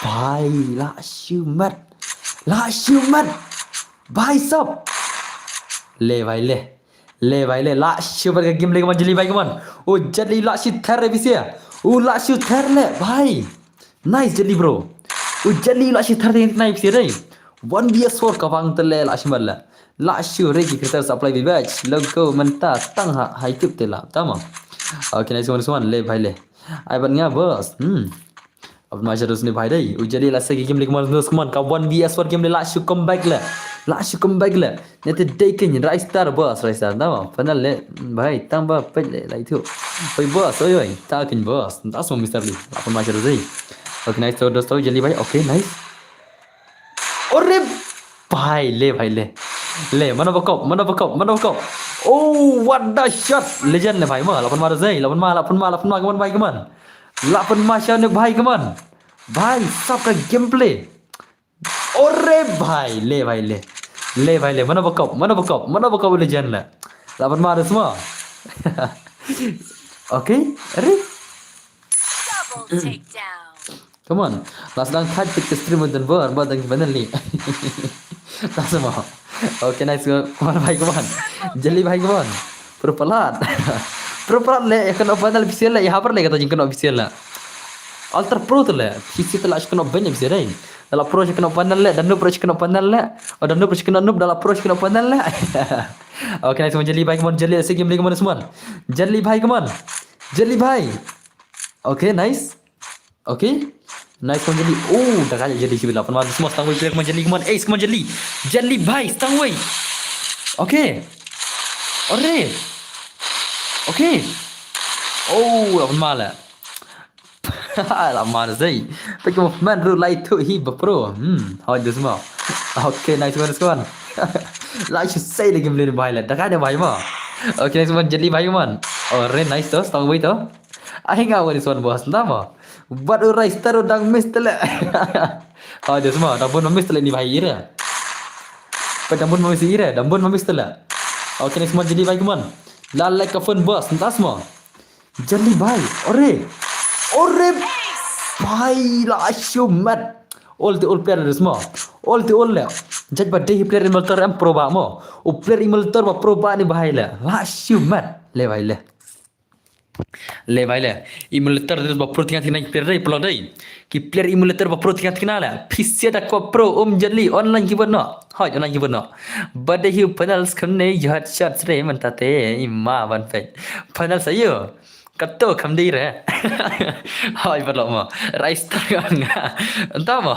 Bye la shumat. Bye sab. Le bhai le la shumat ka game le come on jeli bye come on. Oh jeli la shi thar re bisia. La shi thar le bhai. Nice jeli bro. Jeli la shi thar re nice bisia dai. 1vs4 ka bang tele la shi malla. La shi re ki kita supply vi batch. Logo menta tang ha hai tip tela tama. Okay, nice one le bhai le. Ai ban nga boss. Ab macam terus ni bhai dai. Jeli la segi game le come on ka 1vs4 game le la shi comeback le. Nanti day kan rai star boss tama. Panal le bhai tambah pet le la itu. Oi boss oi ta kan boss. Tas mau Mr. Lee. Apa macam tu dai. Okay, nice so jeli bhai. Okay, nice. Ore bhai le. ले mana bakop mana bakop mana bakop oh what the shot legend ले भाई मा lapan ma dei lapan ma kaman भाई kaman lapan ma shane भाई kaman भाई सबका game play अरे भाई ले भाई ले mana bakop legend ले lapan ma semua okay अरे Double takedown. come on last lang tag pick the stream dan bar badang finally tak semua okay nice kawan भाई kawan जल्दी भाई kawan perpelat le kan final official le यहाँ पर ले kata jingkan official la alter pro tu le PC tu lah kena banyak bisa lain dalam pro kena final le dan noob pro kena final le oh dan noob pro kena noob dalam pro kena final le okay nice jeli भाई kawan jeli se game lagi mana semua jeli भाई kawan jeli भाई okay nice okay nice kawan jeli oh dah kaya jeli sih 8 malam semua stang wei kawan jeli kawan kawan jeli भाई stang wei okay ore okay oh 8 malam lama dah tapi mau main ru lai tu hi bro how do semua okay nice kawan like you say lagi beli भाई lah dah kaya भाई mah okay nice kawan jeli भाई kawan ore nice tu stang wei tu aing ngau ni soal bos entah mah buat urai taruh dang miss tele oh dia semua dah pun miss tele ni भाई ira pada pun miss ira dah pun miss tele okay ni semua jadi भाई kawan lalai ka phone bos entah semua jadi भाई ore भाई la asyu mat all player semua all le jadi pada player imultor am pro ba mo o player imultor ba pro ba ni भाई le la asyu mat le भाई le भाई ले emulator terus ba pro tinggal player dai pelon dai ki player emulator ba pro tinggal la PC da ko pro jeli online ki bono hoi online ki bono bade hi panels khamne yat shot re man ta te imma ban fe panel sayo kato kham dei re hoi balo ma rice kan entah ma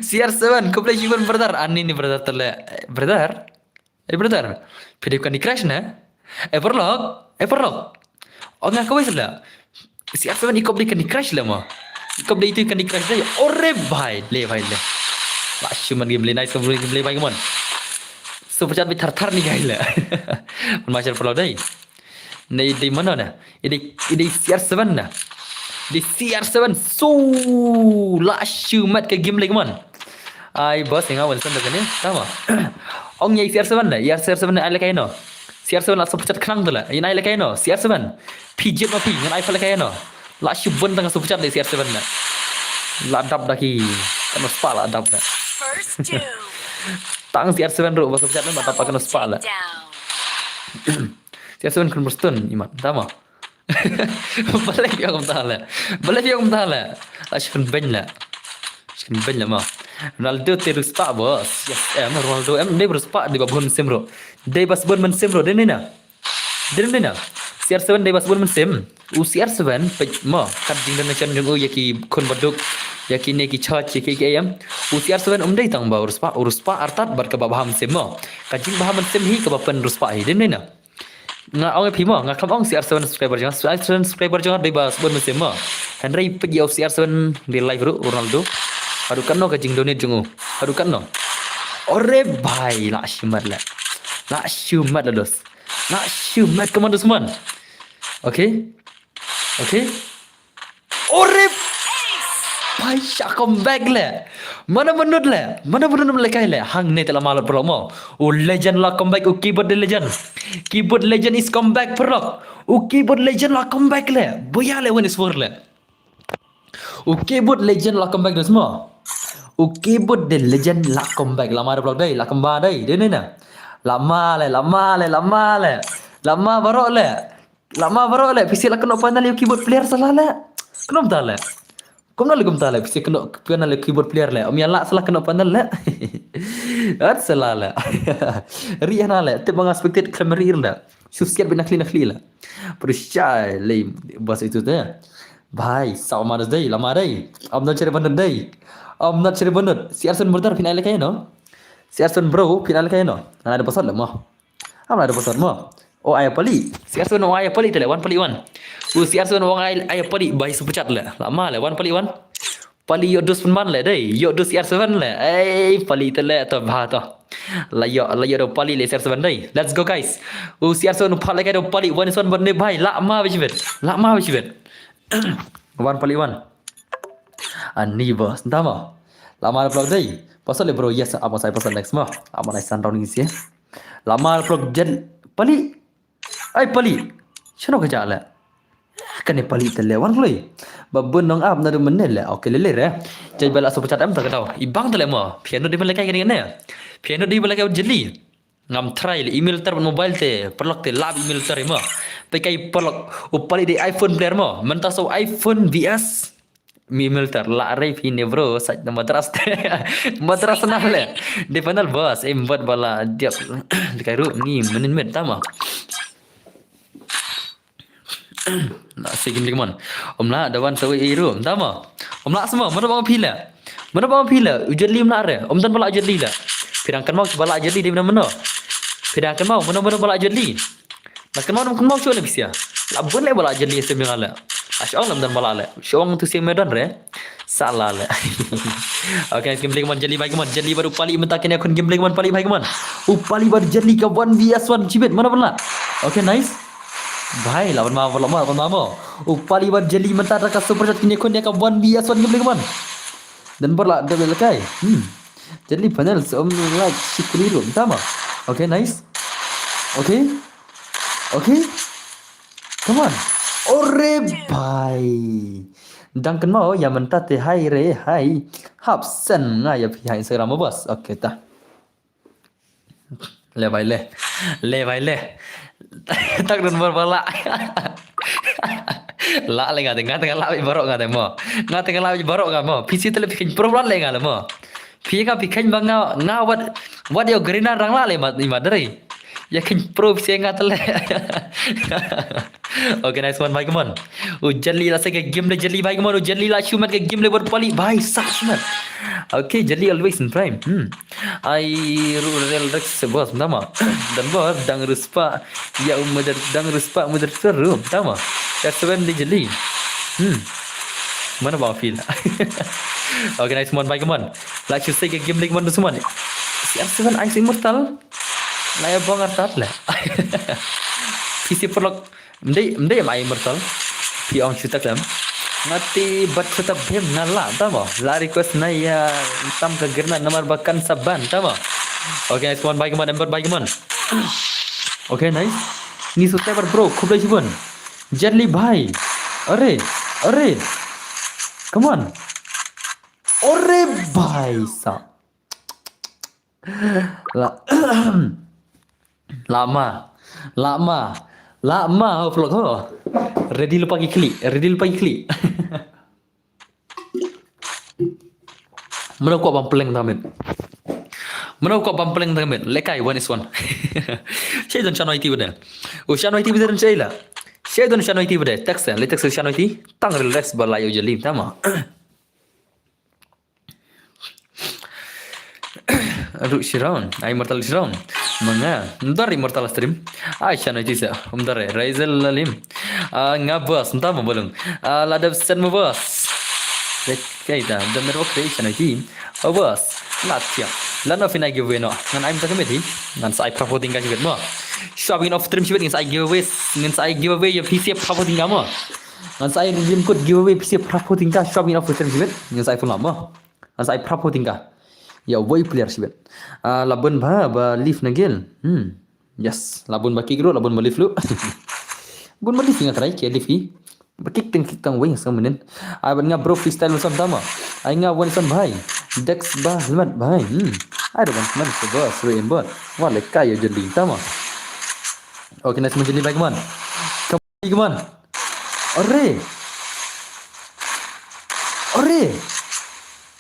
CR7 ko play human brother ani ni brother tele brother video kan di crash na everlog और मैं कब इसला CR7 इको ब्रेक kan di crash lah mah इको ब्रेक itu kan di crash dah ore भाई ले लास्ट मन game nice game play भाई कमन super chat bi thar ni gai lah macam perlu dai nei di mana na ini CR7 na di CR7 so last mat ke game lagi man ai bos yang awal sen kan ni sama ong nyai CR7 na CR7 na ala kaino CR7 lah super chat klang tu lah ini ala kaino CR7 PJ ma pi ngan iPhone kaino la shubun tengah super chat le CR7 na la dap daki kan spa la dap na First two. tang CR7 ro super chat na dap kan spa la Takedown. CR7 kan mustun iman tama boleh dia kom tahala la shkan ben la ma Ronaldo terus spa bos yes Ronaldo dia berus spa di babun semro dia bas bon men semro den na CR7 dia bas bon men sem u CR7 pe ma kat ding dan chan jung yaki kon baduk yaki ne ki charge yaki am u CR7 dei tang ba urus spa artat bar ka baham sem ma kajing baham sem hi ka bapan rus spa hi den na nga ong phi ma nga kam ong CR7 subscriber jangan dia bas bon men sem ma henry pe yo CR7 di live ru Ronaldo aduh kan no kajing donate jungu aduh kan no ore bhai la shumat la dos la shumat kaman dos man okay ore bhai sha comeback le mana menut le kai le hang ne tela malap promo o legend la comeback o keyboard legend is comeback pro o keyboard legend la comeback le boya le when is for le o keyboard legend la comeback dos mo keyboard the legend la comeback lama ada blog dai la kemba dai dia ni na lama baro le PC la kena panel keyboard player salah le kena betul le kena lagi betul le PC kena panel keyboard player le om ya salah kena panel le at salah le riana le te bang expected camera le susiat benakli le percaya le bos itu tu भाई सामार दई लमा दई अब न चरे बनत दई अब न चरे बनत CR7 brother final kayak no CR7 bro final kayak no ada pasal le mah ada pasal mah oh ayah pali CR7 oh ayah pali tele 1 pali 1 CR7 oh ayah pali bai super chat le lama le 1 pali 1 Pali yo dus man le dai. Yo dus CR7 le. Pali tele to bha to. La yo do pali le CR7 dai. Let's go guys. CR7 pali ka do pali one is one bande bhai. La ma bishbet. One pali one. Ani bos, entah mah. Lama vlog dai. Pasal le bro, yes, apa saya pasal next mah. Apa nice round ini sih. Lama vlog jen pali. Pali. Shano kerja le. Kan pali tele wan play. Babun nong up na menel le. Okay le re. Jadi bala super chat am tak tahu. Ibang tele mah. Piano di bala kai gini ne. Piano di bala kai jeli. Ngam try le email ter mobile te. Perlok te lab email ter mah. Pakai perlok upali di iPhone player mah. Mentah so iPhone VS email ter la refi ne bro saj na madras madras na le de panel bos buat bala dia dekai ru ni menin tama la segim limon omla dawan sawi iru tama omla semua mana bang pila ujar lim la re om tan bala ujar li la pirangkan mau bala ujar li di mana pirangkan mau mana bala ujar li makan mau cuba lebih sia la boleh bala ujar li semua la Asyong lam dan bala le. Syong tu si medan re. Salah le. Okay, game play man jeli bagi man. Jeli baru pali mentakin akun game play man pali bagi man. Pali baru jeli ka 1vs1 cibet mana bala. Okay, nice. Bhai lawan ma. Pali baru jeli mentar ka super chat kini akun dia ka 1vs1 game play man. Dan bala double kai. Jeli panel om like sikliru sama. Okay, nice. Okay. Come on. Ore bhai. Duncan mau ya mentate hai re hai. Hapsen nga ya pi hai Instagram bos. Okay ta. Le bhai le. Tak dan berbala. La le ngate la barok ngate mo. Ngate la barok ngate mo. PC tele pikin problem le ngale mo. Pi ka pikin bang nga what yo grina rang la le madari. Ya kan pro bisa ngat le. Okay, nice one bhai come on. Jeli la se ke game le jeli bhai come on. Jeli la shumat ke game le berpali bhai sak shumat. Okay, jeli always in prime. I real rex bos nama. Dan bos dang ruspa ya umudar dang ruspa mudar seru tama. Ya seven di jeli. Mana bawa feel. Okay, nice one bhai come on. Like you say ke game le come on semua. Si Arsenal ice immortal. Laya bangar tat lah. Kisi perlok mde mai immortal. Pi ong chutak lam. Ngati bat chutak bem ngala tama. La request na ya tam ka gerna nomor bakan saban tama. Okay, nice one bhai keman ember bhai keman. Okay, nice. Ni subscriber bro खूब लगी बन. Jelly bhai. अरे. Come on. अरे भाई सा. Lama vlog ho. Ready lupa klik. Mana kau pampeleng tamet. Lekai one is one. Saya don channel IT benda. Channel IT benda saya lah. Saya don channel IT benda. Text channel IT. Tang relax balai ujalim tama. Aduh Shiraun, immortal Shiraun. Manga, ndar immortal stream. Aisyah nanti sah, ndar Razel Lalim. Ngabas, entah mau bolong. Ladap sen mau bos. Kaita, dan merok Aisyah nanti. Bos, latia. Lana fina giveaway no. Ngan I'm tak kemedi. Ngan saya promoting kan juga mo. Shopping off stream juga ngan saya giveaway ya PC promoting kamu. Ngan saya redeem code giveaway PC promoting ka shopping off stream juga ngan saya pun lama. Ngan saya promoting ka. Ya way player sibet. Labun ba leaf nagel. Yes, labun ba kigro, labun ba leaf lu. Bun ba leaf nga try ke leaf hi. Ba kick tang wing sa menen. Ay ban nga bro freestyle mo sam tama. Ay nga one sam bhai. Dex ba helmet bhai. Ay ban man so ba so in bot. Wala kayo jeli tama. Okay, nice mo jeli bhai kaman. Kaman. Arre.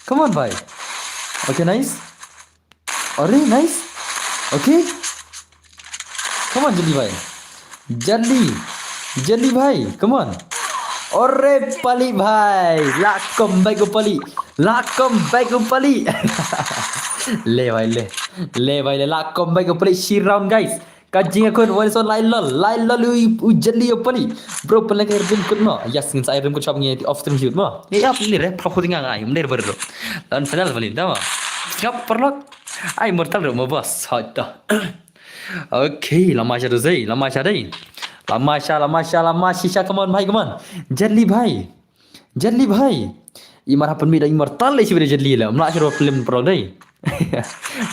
Come on bhai. Okay, nice. Nice. Okay. Come on, Jelly bhai. Jelly bhai. Come on. Pali bhai. Lakom baik pali. Le bhai. Lakom baik pali. She round guys. Kajing akun wani son lai lol ujali opali bro pelak rim kut mo yes ngin sai rim kut shop ngi off stream shoot mo ya pli re propo tinga ngai mder berro dan final bali dama ngap perlok ai mortal ro mo bos hata okay lama sha dei lama shisha come on jali bhai imar hapan mi da immortal le sibere jali la mla shiro film pro dei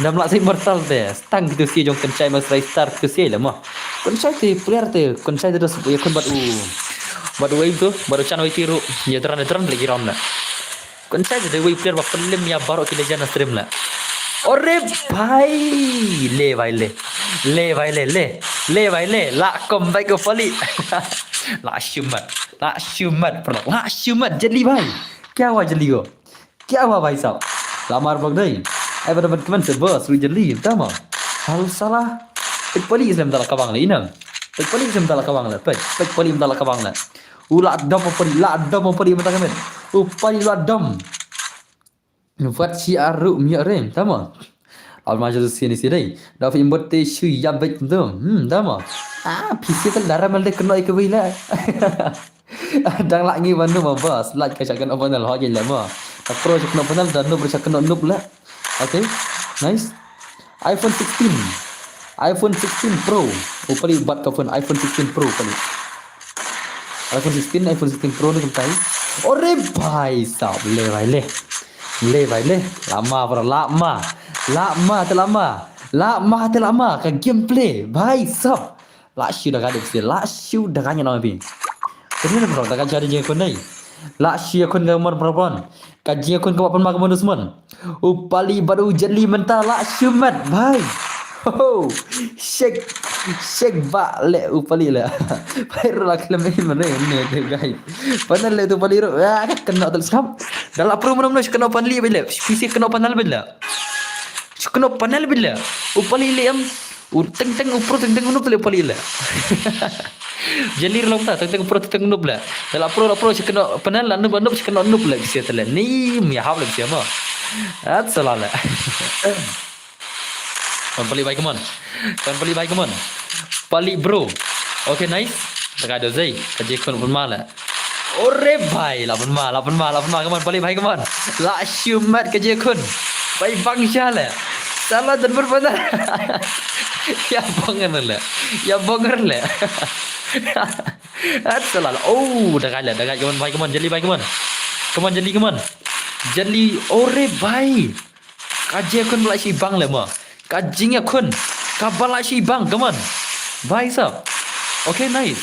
Dah melak saya mortal deh. Stang gitu sih jong kencai mas star gitu sih lah mah. Kencai te player te kencai te terus ya kon buat wave tu baru channel tiru ya teran lagi ram lah. Kencai te wave player bak film ya baru kita jana stream lah. Ore bhai le la comeback ke Fali. La syumat jeli bhai. Kya huआ jeli ko? Kya हुआ भाई साहब? Lamar bag dai. Ai pada teman sebos ru jeli tama. Hal salah. Pek poli Islam tala kawang la inam. Pek poli Islam tala kawang la. Pek poli tala kawang la. Ula dom poli mata kamen. Poli la dom. Buat si aru mi rem tama. Al majus sini dai. Da fi imbote shu ya bet dum. Tama. PC tel darah melde kena ke bila. Dang lagi bandu mabas. Like kacakan apa nal ho je lama. Pro cek nak panel dan noob cek kena noob lah. Okay, nice. iPhone 16 Pro. Pali buat kapan iPhone 16 Pro pali. iPhone 16 Pro ni kentai. Ore bhai sahab le bhai le. Lama ka gameplay. Bhai sahab. Lashu dah kada sih. Lashu dah kanya nama bi. Kenapa bro? Dah jadi je kon nai. Lashu kon gambar perempuan. Kaji akun kawan mak kamu semua. Upali baru jeli mentah lah syumat bhai. Oh, shake balik upali lah. Baru lah kelemin mana ni tu guys. Panal le tu upali ro. Kena tak sahab. Dalam pro mana kena panali bila. PC kena panal bila. Kena panal bila. Upali le am. Teng upro teng nu upali lah. Jeli long ta teng pro teng noob la la pro kena panel la noob kena noob la bisa tele ni mi hab la bisa ma at salala kon pali baik mon pali bro okay nice tak ada zai kaji kon pun mala ore bhai la pun ma kaman pali baik mon la syumat kaji kon bai bang shala salah dan berpada ya bonger le Salah. Oh, dah kalah kaman bhai kaman jeli bhai kaman. Jeli ore bhai. Kaji akun belai si bang le ma. Kaji akun kabala si bang kaman. Bhai sab. Okay, nice.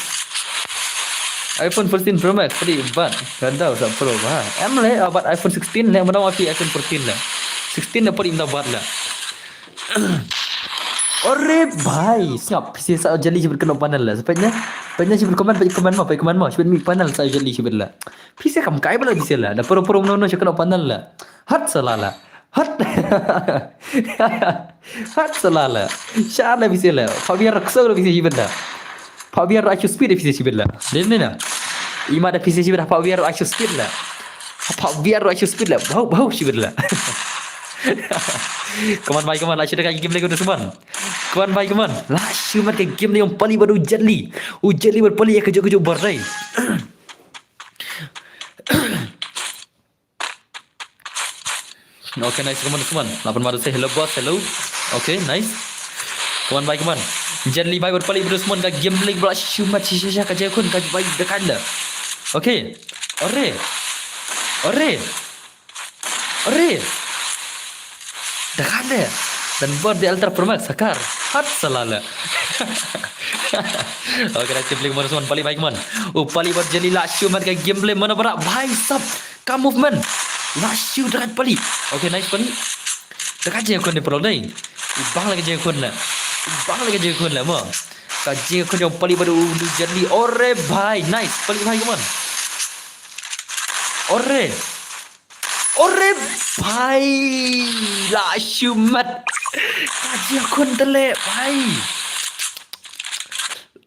iPhone 14 Pro Max free ban. Ganda usah Pro ha. Le abat iPhone 16 le mana wafi iPhone 14 le. 16 dapat imda bat le. Ore bhai, siap PC saya jeli sibir kena panel lah. Sepatnya sibir komen mau. Sibir mi panel saya jeli sibir lah. PC kam kai bala bisa lah. Da pro nono kena panel lah. Hat salala. Hat salala. Shala bisa lah. Fabian raksa bisa sibir lah. Fabian IQ speed bisa sibir lah. Ni na. Ima da PC sibir Fabian IQ speed lah. Bau sibir lah. Kaman lah sudah kayak game lagi udah semua. Kaman lah cuma kayak game yang paling baru jeli berpali ya kejo berai. Okay nice kaman lapan baru say hello boss hello. Okay nice kaman jeli baik berpali baru semua kayak game lagi berat cuma sisa kerja kun kaji baik dekat lah. Okay ore dah ada dan buat di Ultra Pro Max sakar hat salala. Okay, dah gameplay mana semua pali baik man. Pali buat jeli lasyu mat kayak gameplay mana berat bhai sab. Ka movement lasyu dekat pali. Okay, nice pali. Dekat je kon di pro dai. Ibang lagi je kon lah. Ma. Kaji kon yang pali baru jeli ore bhai nice pali bhai man. Ore bhai la syumat kaji akun tele bhai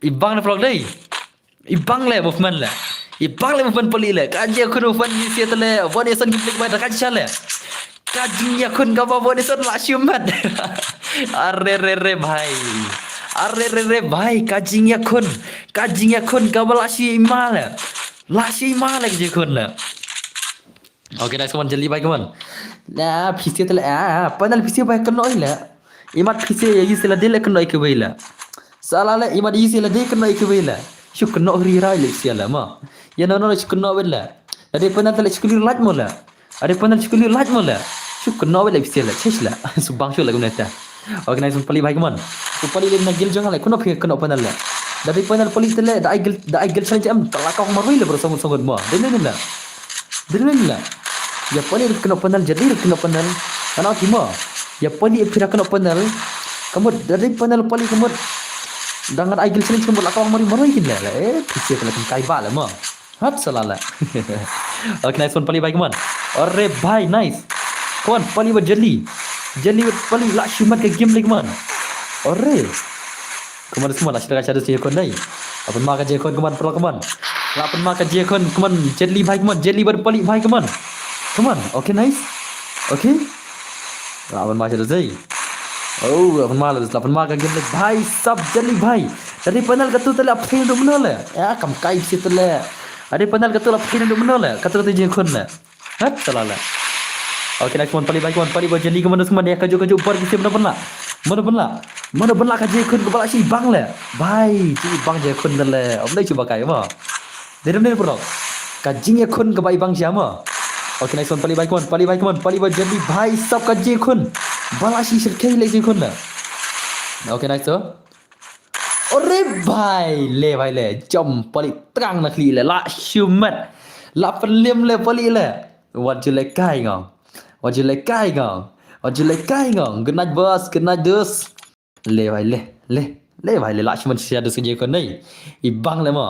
ibang na vlog dai ibang le movement poli le kaji akun movement ni sia tele voneson kiplik bai kaji chale kaji akun ka voneson la syumat are bhai अरे रे रे भाई causing ya kun kabalashi imala. Lashi imala je kun la. Okay, next one jeli bhai kawan. Na phise tele panal phise bhai kanoi la. Imat phise yi sela dele kanoi ke baila. Salah la imat yi sela de kanoi ke baila. Shu kanoi ri rai le siala ma. Ya no shu kanoi bela. Ade panal tele skuli lat mola. Ade panal skuli lat mola. Shu kanoi le siala chesla. Subang shu la guneta. Okay, next one pali bhai kawan. Tu pali le nagil jangan la kuno phik kanoi panal la. Dari panal pali tele da ai gel challenge am talakau marui le bersama sangat ma. Dene la. Ya pali kena panal jadi kena panal. Karena kima. Ya pali pira kena panal. Kamu dari panal pali kamu dengan ai gel challenge kamu lakau marui gila la. Kisi kena kai ba la ma. Hat salala. Okay, next one pali bhai kawan. Arre bhai nice. Kawan pali buat jeli. Jeli pali la shumat ke game lagi man. Arre. Kaman semua lah cerita cara je kon dai. Apa mak je kon kaman perlu kaman. Lapan mak je kon kaman jeli bhai kaman jeli bar pali bhai kaman. Kaman, okay nice. Okay. Lapan mak cerita zai. Oh, lapan mak game lagi bhai sab jeli bhai. Dari panel katu tele apa yang duk menol la. Ya kam kai si tele. Ada panel katu apa yang duk menol la. Katu je kon la. Hat salala. Okay, next one pali bhai kaman pali bar jeli kaman semua dia kaju upar kisi mana benak aja kun kepala si bang le bhai si bang je kun le om dai cuba kai ma dedem ne pro kajing ya kun ke bai bang siama. Okay, next one pali bhai kaman pali ba jadi bhai sab kajing kun bala si serkai le je kun la. Okay, next so ore bhai le jom pali terang nak li le la shumat la perlim le pali le what you like kai ngong genaj bos genaj dus le bhai le la shumat sia dus je kon nei ibang le ma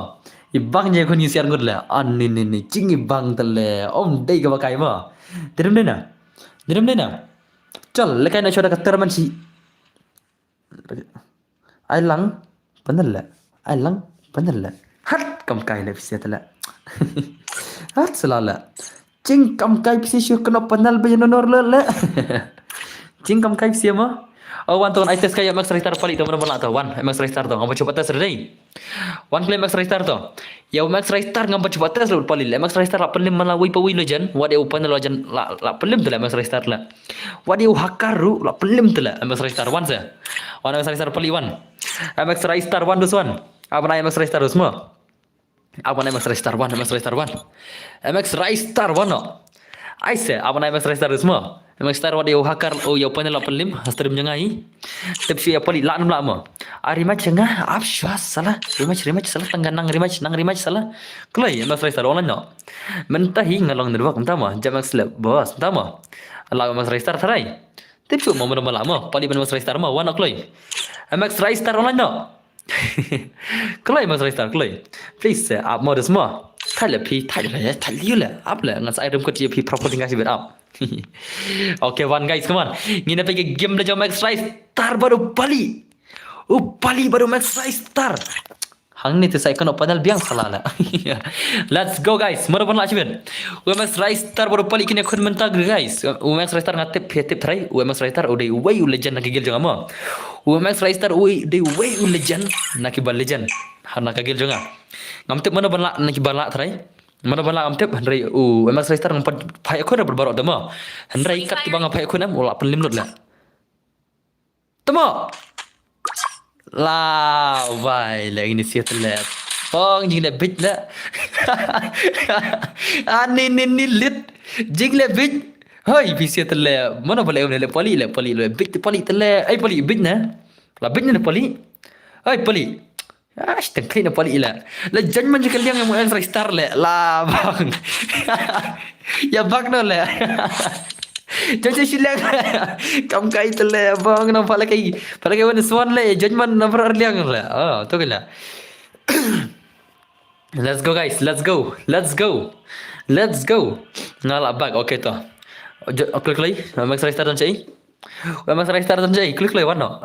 ibang je kon siar ngod le an ni ching ibang tele om dei ka bakai ma dedem na chal le kai na choda ka terman si ai lang panal la hat kam kai le sia tele hat salala cing kam kai pisi syu kena panal be nonor le cing kam kai pisi ma oh wan ton ai tes kaya max restart pali to mana to wan max restart to ngapa coba tes dei wan play max restart to ya max restart ngapa coba tes lu pali le max restart la pelim mana wi pawi lejan wa de panal lejan la pelim tu la max restart la wa de hakaru la pelim tu la max restart wan sa wan max restart pali wan max restart wan dus wan apa na max restart dus ma apa na max restart wan max restart wan no ai se apa na max restart dus ma max restart wa de hakar oh ya panel la pelim hastrim jangai tapi ya pali la nam la ma arimat janga ap shwas salah rematch salah tangganang rematch salah klai max restart wan no mentahi ngalong nerwa kamtama jamax le bos tama la max restart tharai tapi mau mana lama pali max restart ma wan klai max restart wan no klai max restart klai please up modus ma thale le up le ngas item ko ji property ngasih bet up. Okay, one guys, come on. Ngina pergi game belajar max restart baru pali. Pali baru max restart. Hang ni tu saya kena panel biang salah lah. Let's go guys. Mana pun lah cuman. Max restart baru pali kini aku mentag guys. Max restart ngatip try. Max restart udah way legend nak gil jangan mah. Max restart udah way legend nak kibal legend. Nak gil jangan. Ngamtip mana pun lah nak kibal lah try. Mana bala amtep handrai max restart ngampat phai aku dah berbarok dama handrai kat tibang phai aku nam ula pelim lut la tama la vai la ini siat la pong jing le bit la ani ni lit jing le bit hoi bi siat la mana bala le pali bit pali tele ai pali bit na la bit na pali ai pali tengkai na pali ila. La jangan je kalian yang mau restart le. La bang. Ya bang no le. Jangan silang. Kam kai tu le bang na pala kai wan swan le. Jangan na per liang le. Oh, tu kala. Let's go guys. Let's go. Ngala bag. Okay to. Klik lagi. Max restart dan cai. Max restart dan cai. Klik lagi warna.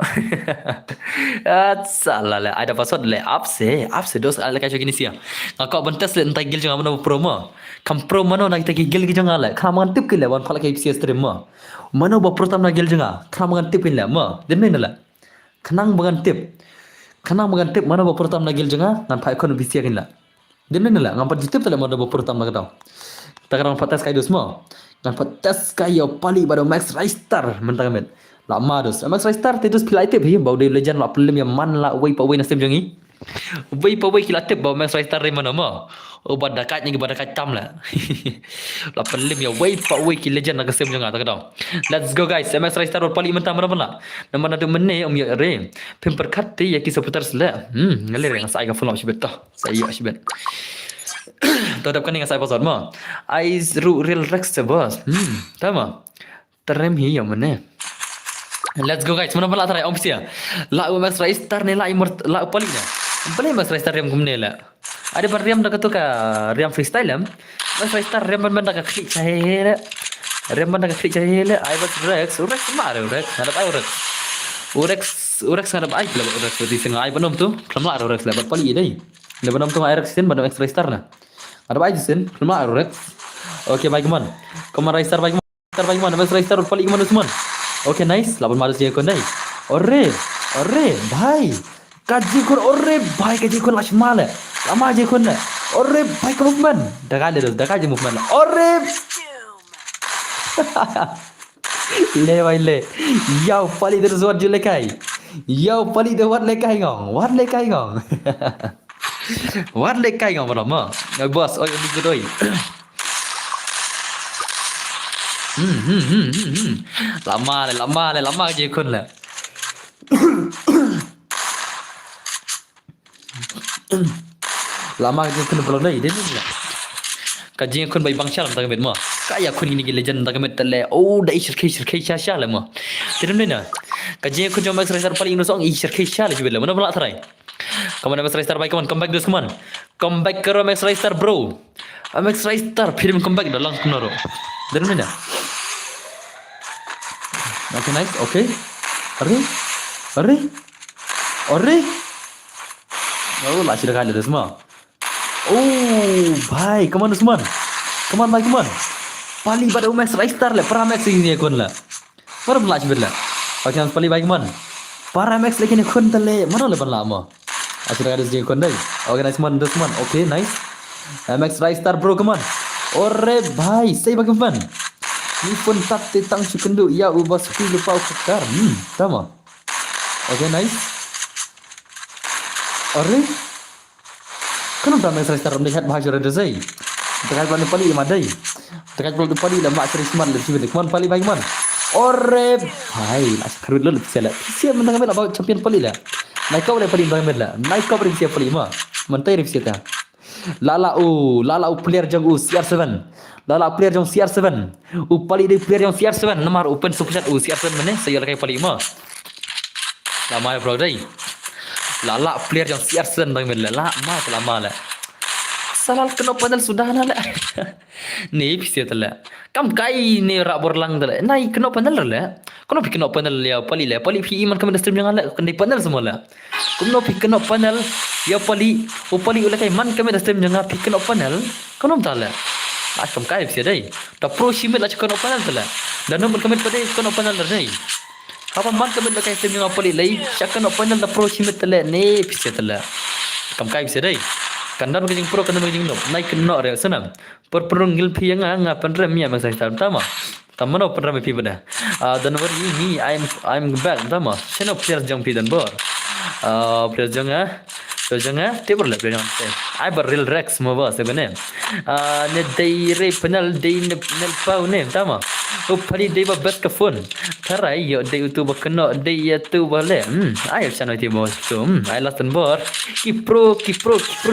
Salah lah, ada password le up se dos ala kaca gini sia. Ngakak bentas le entai gil jangan mana promo. Kam promo mana nak kita gil jangan le. Kam ngantip ke le wan pala kai sia stream ma. Mana ba protam nak gil jangan. Kam ngantip ke le ma. Demi nala. Kenang mengantip. Kana mengantip mana ba pertam nagil jenga ngan pai kon bisia kin la. Dem ne la ngam pat jitip tala mana ba pertam na kadau. Takarang patas kai dos mo. Ngan patas kai yo pali bado Max Raistar mentang met. La mados. Max Raistar tetus pilai tip hi bau de legend la pelim yang man la wei pa wei nastem jengi. Wei pa wei kila tip bau Max Raistar re mana mo. Oh badakat ni badakat tam la. La pelim ya wei pa wei ki legend na kasem jenga ta kadau. Let's go guys. Max Raistar pali mentang mana mana. Nama nadu menne ya re. Pim perkat ti ya ki seputar sela. Ngalir yang sai ka fulam sibet ta. Saya sibet. Tetap kan dengan saya pasal mah. Ais real Rex bos. Tama. Terem hi yang mana? Let's go guys. Mana pala tarai om sia. La Max Raistar ni la la palingnya. Paling Max Raistar yang kumne la. Ada bar riam dak tu ka riam freestyle am. Max Raistar riam ban dak klik cahaya. Riam ban dak klik cahaya. Ai bas Rex mar Rex. Ada ai Rex ada ai pula Rex di sengah ai banom tu. Kelamla Rex la pali dei. Le banom tu ai Rex sin banom Max Raistar na. Ada ai sin kelamla Rex. Okey baik man. Kamu Raistar baik man. Max Raistar pali man Usman. Okay, nice. Lapan malas dia kon dai. Orre, bhai. Kaji kon orre, bhai kaji kon lashmala. Lama je kon na. Orre, bhai ka movement. Dak je movement. Orre. Le bhai le. Yau pali der zuat je lekai. Yau pali der wat lekai ngong. Wat lekai ngong. Wat lekai ngong barama. Bos, oi ni gedoi. Lama je kon la. Lama je kon belum dai dia ni la. Kaji kon bai bangshal tak met ma. Kaya kon ini legend tak met tele. Oh dai shirkai sha la ma. Dia ni na. Kaji kon jom Max Raistar paling no song shirkai sha la jubel. Mana pula tarai. Kamu Max Raistar baik kawan comeback dos kawan. Comeback ke Max Raistar bro. Max Raistar film comeback dah langsung naro. Dia ni na. Okay, nice. Okay. Arre. Oh, lah sudah kali dah semua. Oh, bhai, come on Usman. Come on. Pali pada Max Raistar le, para Max ini kon la. Mana belah sibet la. Okay, pali baik man. Para Max lagi ni kon tale, mana le ban lama. Sudah kali dia kon dai. Okay, nice man, Usman. Okay, nice. Max Raistar bro, come on. Orre, bhai, say bagi man. Ni pun tak tetang sukendu ya ubah suku lupa ukar. Tama. Okay, nice. Arre. Kenapa Max Raistar melihat bahasa redesai? Tekan pali pali madai. Tekan pali dah mak Krisman lebih betul. Man pali baik man. Orre. Hai, askarut lu lebih selak. Siapa menang ambil abang champion pali lah. Naik kau boleh pali ambil lah. Naik kau boleh siapa pali mah. Mentai revisi ta. Lala player jang CR7. Lala player jang CR7. Pali dia player jang CR7 nomor open super chat CR7 mana saya lakai pali mah. Lama ya bro dai. Lala player jang CR7 bang mel la lama la. Salal kena panel sudah na la. Ni bisa tala. Kam kai ni rak borlang tala. Nai kena panel la. Kono pi kena panel ya pali la. Pali pi iman kami stream jangan la. Kena panel semua la. Kono pi kena panel ya pali. Pali ulah kai man kami stream jangan pi kena panel. Kono tala. Akam kai bisa dai. Ta pro shimit la kena panel tala. Dan nombor kami pada kena panel dai. Apa man kami la kai stream jangan pali lai. Kena panel la pro shimit tala ni bisa tala. Kam kai bisa dai. Kandang kejing pro kandang kejing no. Naik kena re senang. Perperunggil pi yang ngapan rem ya Max Raistar tama. Tamano perram pi pada. Dan ini I'm back tama. Channel player jang pi dan bor. Player jang table lah player jang. I ber real Rex semua bos sebenarnya. Ne day re penal day ne pau ne tama. Pali day ba best ka phone. Tarai yo day itu ba kena day ya tu bale. I channel ti bos tu. I last dan bor. Ki pro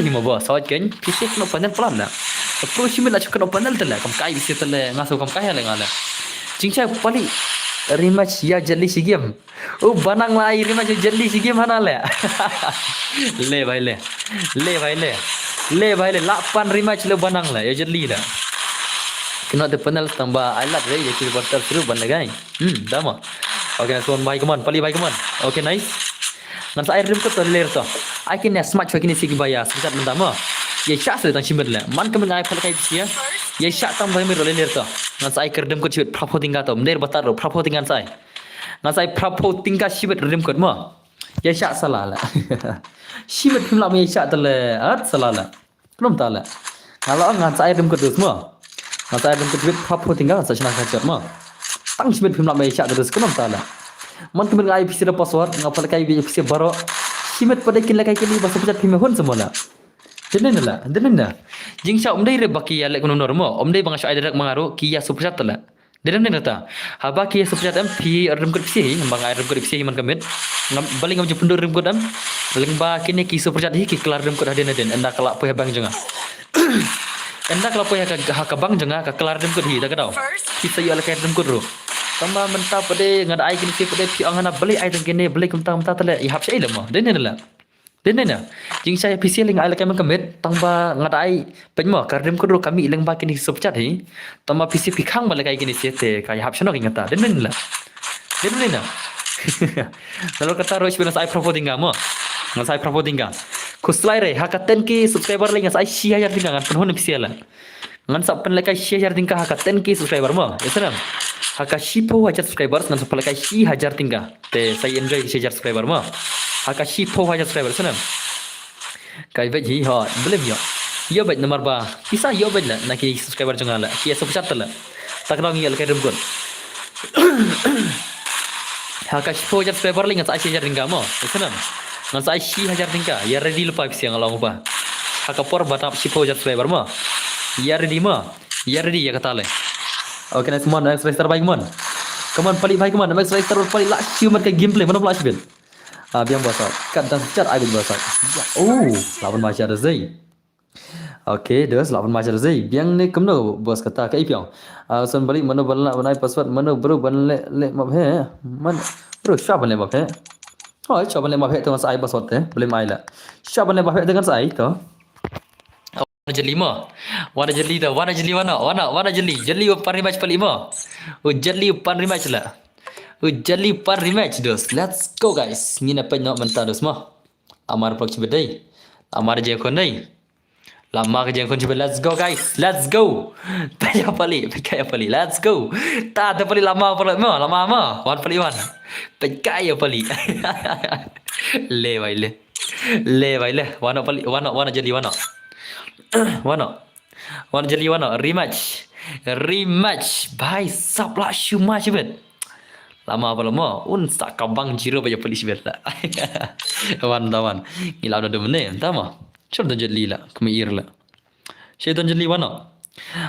hima bos. Sawat kan. Kisah kena panel pelan lah. Pro shimit lah kena panel tala. Kam kai bisa tala ngasuh kam kai lah ngala. Cincai pali rematch ya jeli si game. Banang lah rematch jeli si game mana le. Le bhai le. 8 rematch le banang lah ya jeli lah. Kena ada panel tambah alat re ya kira portal seru ban lagai. Dama. Okay, so bhai kaman, pali bhai kaman. Okay, nice. Nanti air rim ko to ler to. I can smart fakini sigi baya. Sebentar mentama. Ye syak se tang chimber la. Man kamen ai pal kai sia. Ye syak tam bhai mer ler to. Nanti ai kerdem ko chibet prapo tinggal to. Mder batar ro prapo tinggal sai. Nanti ai prapo tinggal chibet rim ko ma. Ya syak salah lah. Shibat phim lam ya syak tale at salah lah. Kenapa tak lah? Kalau ngan saya dem kedus mo. Ngan saya dem kedus hap ho tinggal sa chana kacot mo. Tang shibat phim lam ya syak kedus kenapa tak lah? Man kemen ngai PC da password ngapal kai PC baro. Shibat pada kin lakai kini bahasa pecat phim hon semua lah. Denen lah. Jing syak omdai re baki ya lek kono normo. Omdai bang syak ada mangaru kiya superchat lah. Denen ta. Haba kiya superchat am pi rem kod PC bang ai rem kod PC man kamit. Ngam balik ngam jepundur rem kod am. Leng ba kini ki superchat hi ki kelar rem kod haden enda kelak pe bang jenga. Enda kelak pe ka bang jenga ka kelar rem kod hi ta kadau. Kita yo lek rem kod ro. Tamba mentah pade ngada ai kini pade pi angana beli ai tengkene beli kemta tele i hap sai lemo. Denen lah. Denen ya. Jing saya PC ling ai lek man kamit tamba ngada ai penmo ka rem kod ro kami leng ba kini superchat hi. Tamba PC pi khang balik ai kini siete kai hap sano ngata. Denen lah. Denen lah. Lalu kata Roy sebenarnya saya propo tinggal mo. Ngan saya propo tinggal. Kuslai re hakaten ki subscriber le ngan saya share jar tinggal ngan penhon official lah. Ngan sa pen lekai share jar tinggal hakaten ki subscriber mo. Yasanam. Haka shipo hajar subscribers ngan sa lekai shi hajar tinggal. Te saya enjoy share jar subscriber mo. Haka shipo hajar subscriber sanam. Kai vet hi ha belum yo. Yo bet nomor ba. Bisa yo bet lah nak subscriber jangan lah. Ki subscribe lah. Tak nang yo lekai remgon. Haka shipo hajar subscriber le ngan sa share jar tinggal mo. Yasanam. Ngan sa shi hajar tinggal. Ya ready lupa siang alang upa. Haka por batap shipo hajar subscriber mo. Ya ready mo. Ya ready ya kata le. Okay, next one, next racer baik mon. Come on, palik baik mon. Next racer palik lah ciuman ke gameplay mana pula sibel. Biang bosok. Kat dan secat ai bosok. Oh, lawan macam ada zai. Okay, dah lawan macam ada zai. Biang ni kemno bos kata ke ipiang. Son balik mana balak banai password mana bro banle map he. Man bro siapa banle map he? Oh, siapa banle map he tu masa ai password he. Boleh mai lah. Siapa banle map he dengan saya tu? Jeli mo. Wana jeli tu. Wana jeli upar rematch pali mo. Jeli upar rematch lah. Jeli upar rematch dos. Let's go guys. Ngina pa no manta dos mo. Amar plok cibedai. Amar je kon dai. Lama ke je kon cibed. Let's go guys. Let's go. Paya pali. Let's go. Ta ada pali lama pala mo. Lama mo. Wan pali wan. Paya pali. Le vai le. Wana jeli wana. Wana jeli wana rematch bhai sapla shuma chibet lama pala mo un sak kabang jiro baja polis bet la wan ngila do mene tama chod jeli la kemir la shaitan jeli wana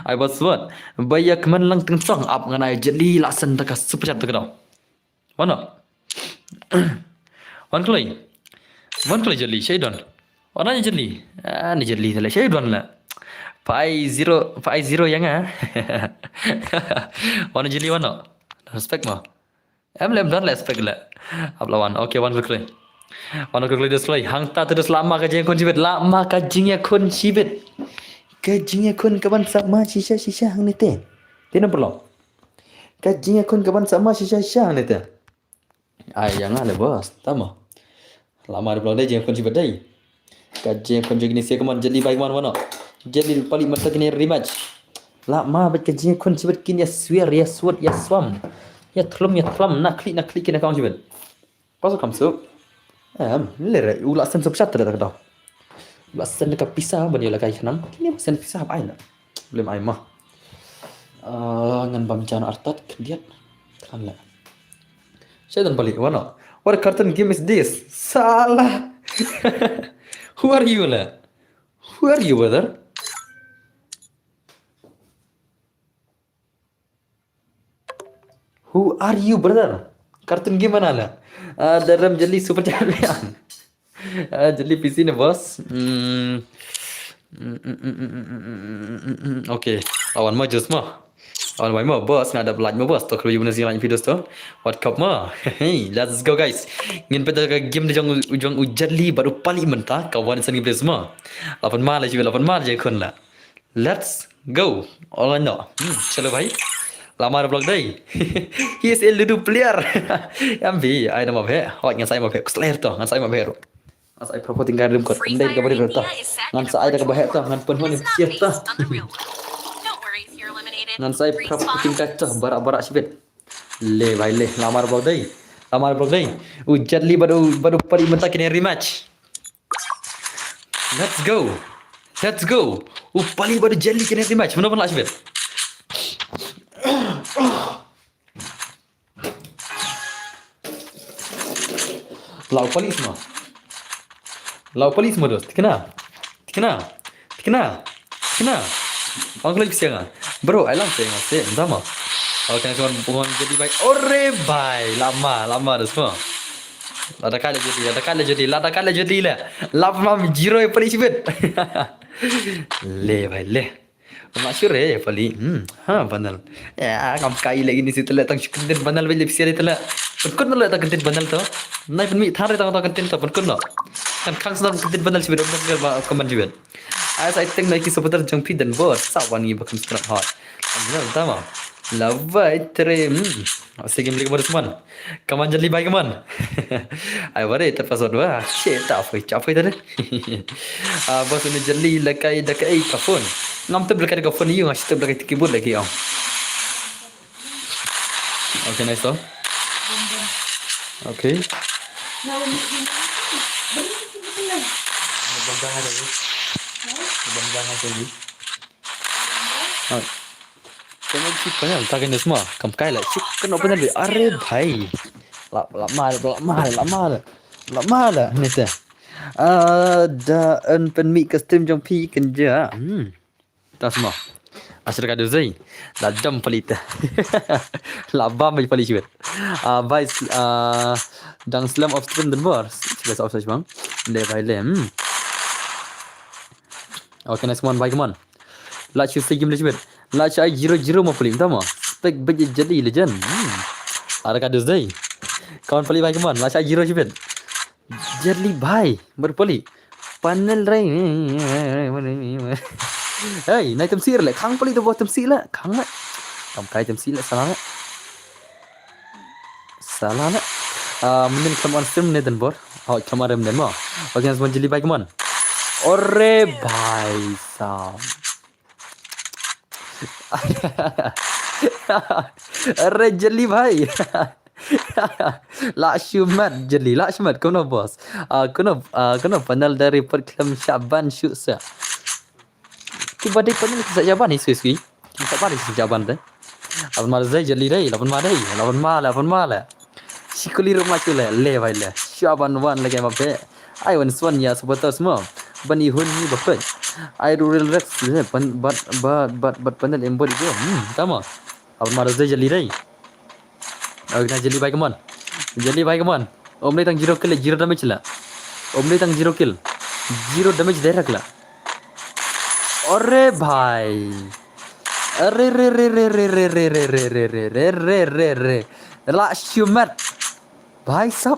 ai was what baya keman lang teng song up nganai jeli la sen taka super chat takau wana wan kloi jeli shaitan Orang ni jeli. Ni jeli tadi. Saya duan lah. 5-0 yang Orang jeli mana? Respect mah. Lem duan respect lah. Lawan. Okay, wan quickly. Display. Hang ta terus lama kajing kon cibet. Lama kajingnya kon cibet. Kajingnya kon kaban sama sisa hang ni teh. Tiada perlu. Kajingnya kon kaban sama sisa hang ni teh. Yang le bos. Tama. Lama ada pelak dia kon cibet dai. Kajian konjek ni saya keman jeli baik mana jeli paling mata kini rematch lah ma bet kajian kon cibet kini ya swear ya swat ya swam ya thlum nak klik kini kau cibet pasal kamu sup lere ulah sen subsat ter dah ulah sen dekat pisah bani lah kai khanam kini sen pisah apa aina belum ai mah ngan bamjan artat kendiat kan lah saya dan balik mana what cartoon game is this salah Who are you lah? Who are you brother? Who are you brother? Kartun game mana lah? Dalam jeli super champion. Jeli PC ni bos. Okay. Awan mah just mah. Awan baik mah bos. Nggak ada belaj mah bos. Tak perlu guna sini video tu. What cup mah? Hey, let's go guys. Ngin pada game ni ujung ujali baru paling mentah. Kawan sen game semua. 8 mal je 8 mal je kon lah. Let's go. All I know. Chalo bhai. Lama ada blog day. He is a little player. MV, I nama bhe. Hot ngan saya bhe. Slayer tu, ngan saya bhe. Ngan saya propo tinggal room kot. Ndai ka bari rota. Ngan saya dah ka bhe tu, ngan penhon ni siap tu. Ngan saya propo tinggal tu barak-barak sibet. Le bhai le, lama ada blog day. Lama blok day. Jet Li baru pari mentak kini rematch. Let's go. Let's go. Pali baru Jet Li kini rematch. Mana pun lah Syed. Lau pali semua. Lau pali semua dos. Kena. Aku lagi siang. Bro, I love sayang saya. Entah mah. Kalau kena cuma jadi baik. Ore bye. Lama dah semua. Lada kali jadi lah. Lama zero yang paling sibuk. Le bye le. Masyur pali. Bandal. Ya, kamu kai lagi ni situ lah. Tang content bandal beli siapa itu lah. Penkun lah tak content bandal tu. Naik pun mi thar tak content tu penkun lah. Kan kang sedang content bandal sibuk. Orang komen sibuk. As I think like seputar jangpi dan bos. Sawan ni bakal sekarang hot. Benar utama. Lava itre. Sige beli kemana teman. Kaman jadi baik kaman. Ay bare terpasal dua. Shit apa tadi. Bos ini jeli lakai dakai kafun. Nam tu berkait kafun ni ngasih tu berkait keyboard lagi am. Okay nice tu. Okay. Kena cik banyak tak kena semua. Kamu kaya lah. Cik kena apa nanti? Are bhai. Lama lah. Ni tu. Da penmik custom jom pi kerja. Tak semua. Asyik kado zai. Ladam palit. Labam je palit sibet. Bhai dang slam of stream dan bar. Biasa of bang. Le bhai le. Okay nice one bhai come on. Lah choose game le sibet. Lah cai 0-0 mau paling utama. Spek bagi jadi legend. Ada kado zai. Kawan paling bhai come on. Lah cai 0 sibet. Jadi bhai berpali. Panel rai. Hey, naik temsir le. Kang pali tu buat temsir le. Kang le. Kamu kai temsir le salah le. Mungkin kamu stream ni dan bor. Oh, kamu ada dan mau. Okay, semua jadi bhai come on. Ore bhai sam. Arre jeli bhai. Lakshmat jeli. Lakshmat kau bos. Kau panel dari perklam Syaban shoot sa. Tiba dia panel kisah Syaban ni sui. Kisah apa kisah Syaban tu? Lapan malam zai jeli rai. Lapan malam. Sikuli rumah tu le bhai le. Syaban one lagi apa be? I want swan ya supporter semua. Bani hun ni bapak. I rural rex le but panel embody go. Tama. Lapan malam zai jeli rai. Nak jeli bhai come on. Om ni tang 0 kill 0 damage lah. Om ni tang 0 kill 0 damage deh rakla. Ore bhai. Re. Lakshmat. Bhai sab.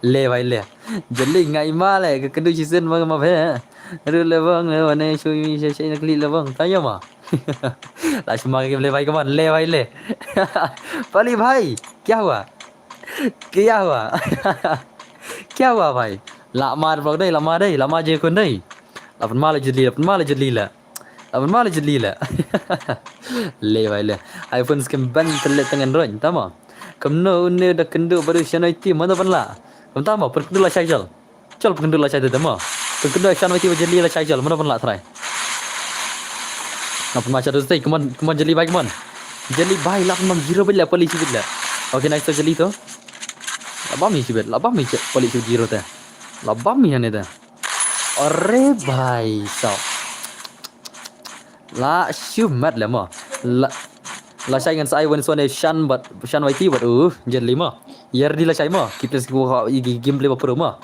Le bhai le. Jeli ngai ma le ke kedu season bang ma bhe. Ru le bang le wane shui shay nak li le bang. Tanya ma. Lakshmat ke le bhai come on. Le bhai le. Pali bhai, क्या हुआ भाई? Lama je kon dai. Lapan malam jadi lah. Le bhai le. iPhone scam ban terlet tangan ron, tama. Kamno ne dah kendu baru channel IT mana panla. Kam tama perkendu lah chajal. Chal perkendu lah chajal tama. Perkendu channel IT jadi lah chajal mana panla try. Lapan macam tu sai, keman jadi bhai keman. Jeli bhai 860 bela pali sibit la. Okay nice jeli tu. Labam ni sibit. Pali sibit 0 tu. Labam ni ane tu. Arre bhai so. La shumat la ma. La sai ngan sai wan suan shan YT but jeli ma. Yer di la sai ma. Kita sku gameplay apa ma.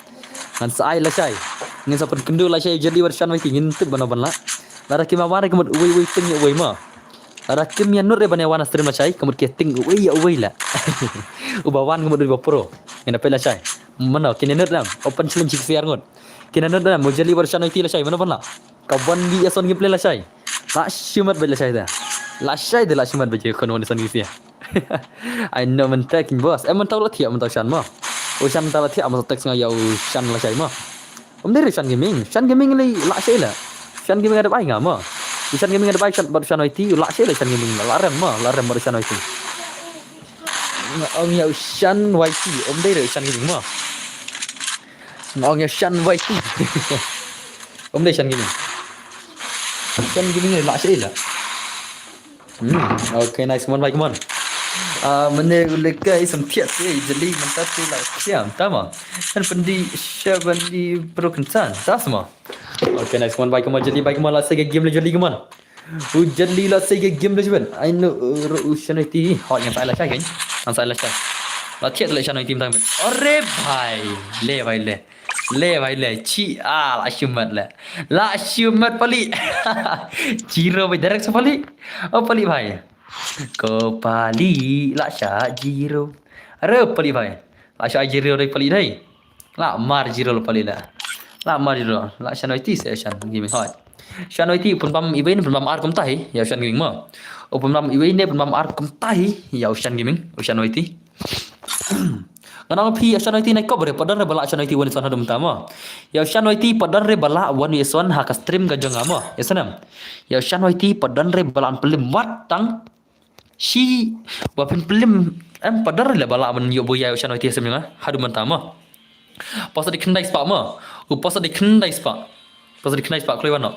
Ngan sai la sai. Ngan sapan kendu la sai jeli war shan YT ngintip bana-bana. Lara kima mara kemud uwi tengnya uwi ma. Rakim yang nur rebane wana stream la chai kamut keting uwi la. Ubawan kamut di pro. Ina pela chai. Mana kini nur lam open challenge siar ngot. Kini nur lam mujali version IT la chai mana pala. Kawan di ason gameplay la chai. La shumat bela chai dah. La chai de la shumat beje kono ni sani sia. I know men taking boss. Emang tahu la tiap men tahu shan ma. Shan tahu la tiap men tahu ngaya shan la chai ma. Dari shan gaming ni la chai la. Shan gaming ada baik ngah ma. Shan gaming ada baik baru Shan IT, lak sih Shan gaming, larem baru Shan IT. ông nhà săn vay chi ông đây rồi săn cái gì mà ông nhà săn vay chi ông đây săn cái gì này lạ sẽ là ok nice one vay come on mana lekai sempit sih jadi mentah tu lah siam tama kan pendi broken sun tak semua okay nice one bye come on jadi bye come on lah saya game lah jadi come on jadi lah saya game lah cuban I know usanity hot yang saya lah cakap yang saya lah cakap lah tiap tu lah usanity mentah ore bhai le chi lah syumat pali zero bhai direct sa pali oh pali bhai Ko pali lạ xả zero rơ pali bhai lạ xả zero đây pali đây lạ mar zero pali lạ mar zero lạ xả nói tí sẽ xả gì mình hỏi xả nói tí pun bam event pun bam ar kom tai ya xả gì mà o pun bam event ne pun bam ar kom tai ya xả gì mình xả nói tí Kanang pi xả nói tí này có bere padar re bala xả nói tí one son hadum tama ya xả nói tí padar re bala one son ha ka stream ka jong amo ya sanam ya xả nói tí padar re bala pelim wat tang si wapin pelim padar la bala man yo boya usan oti semnya hadu mantama pas di kendai spa ma pas di kendai spa kloi wano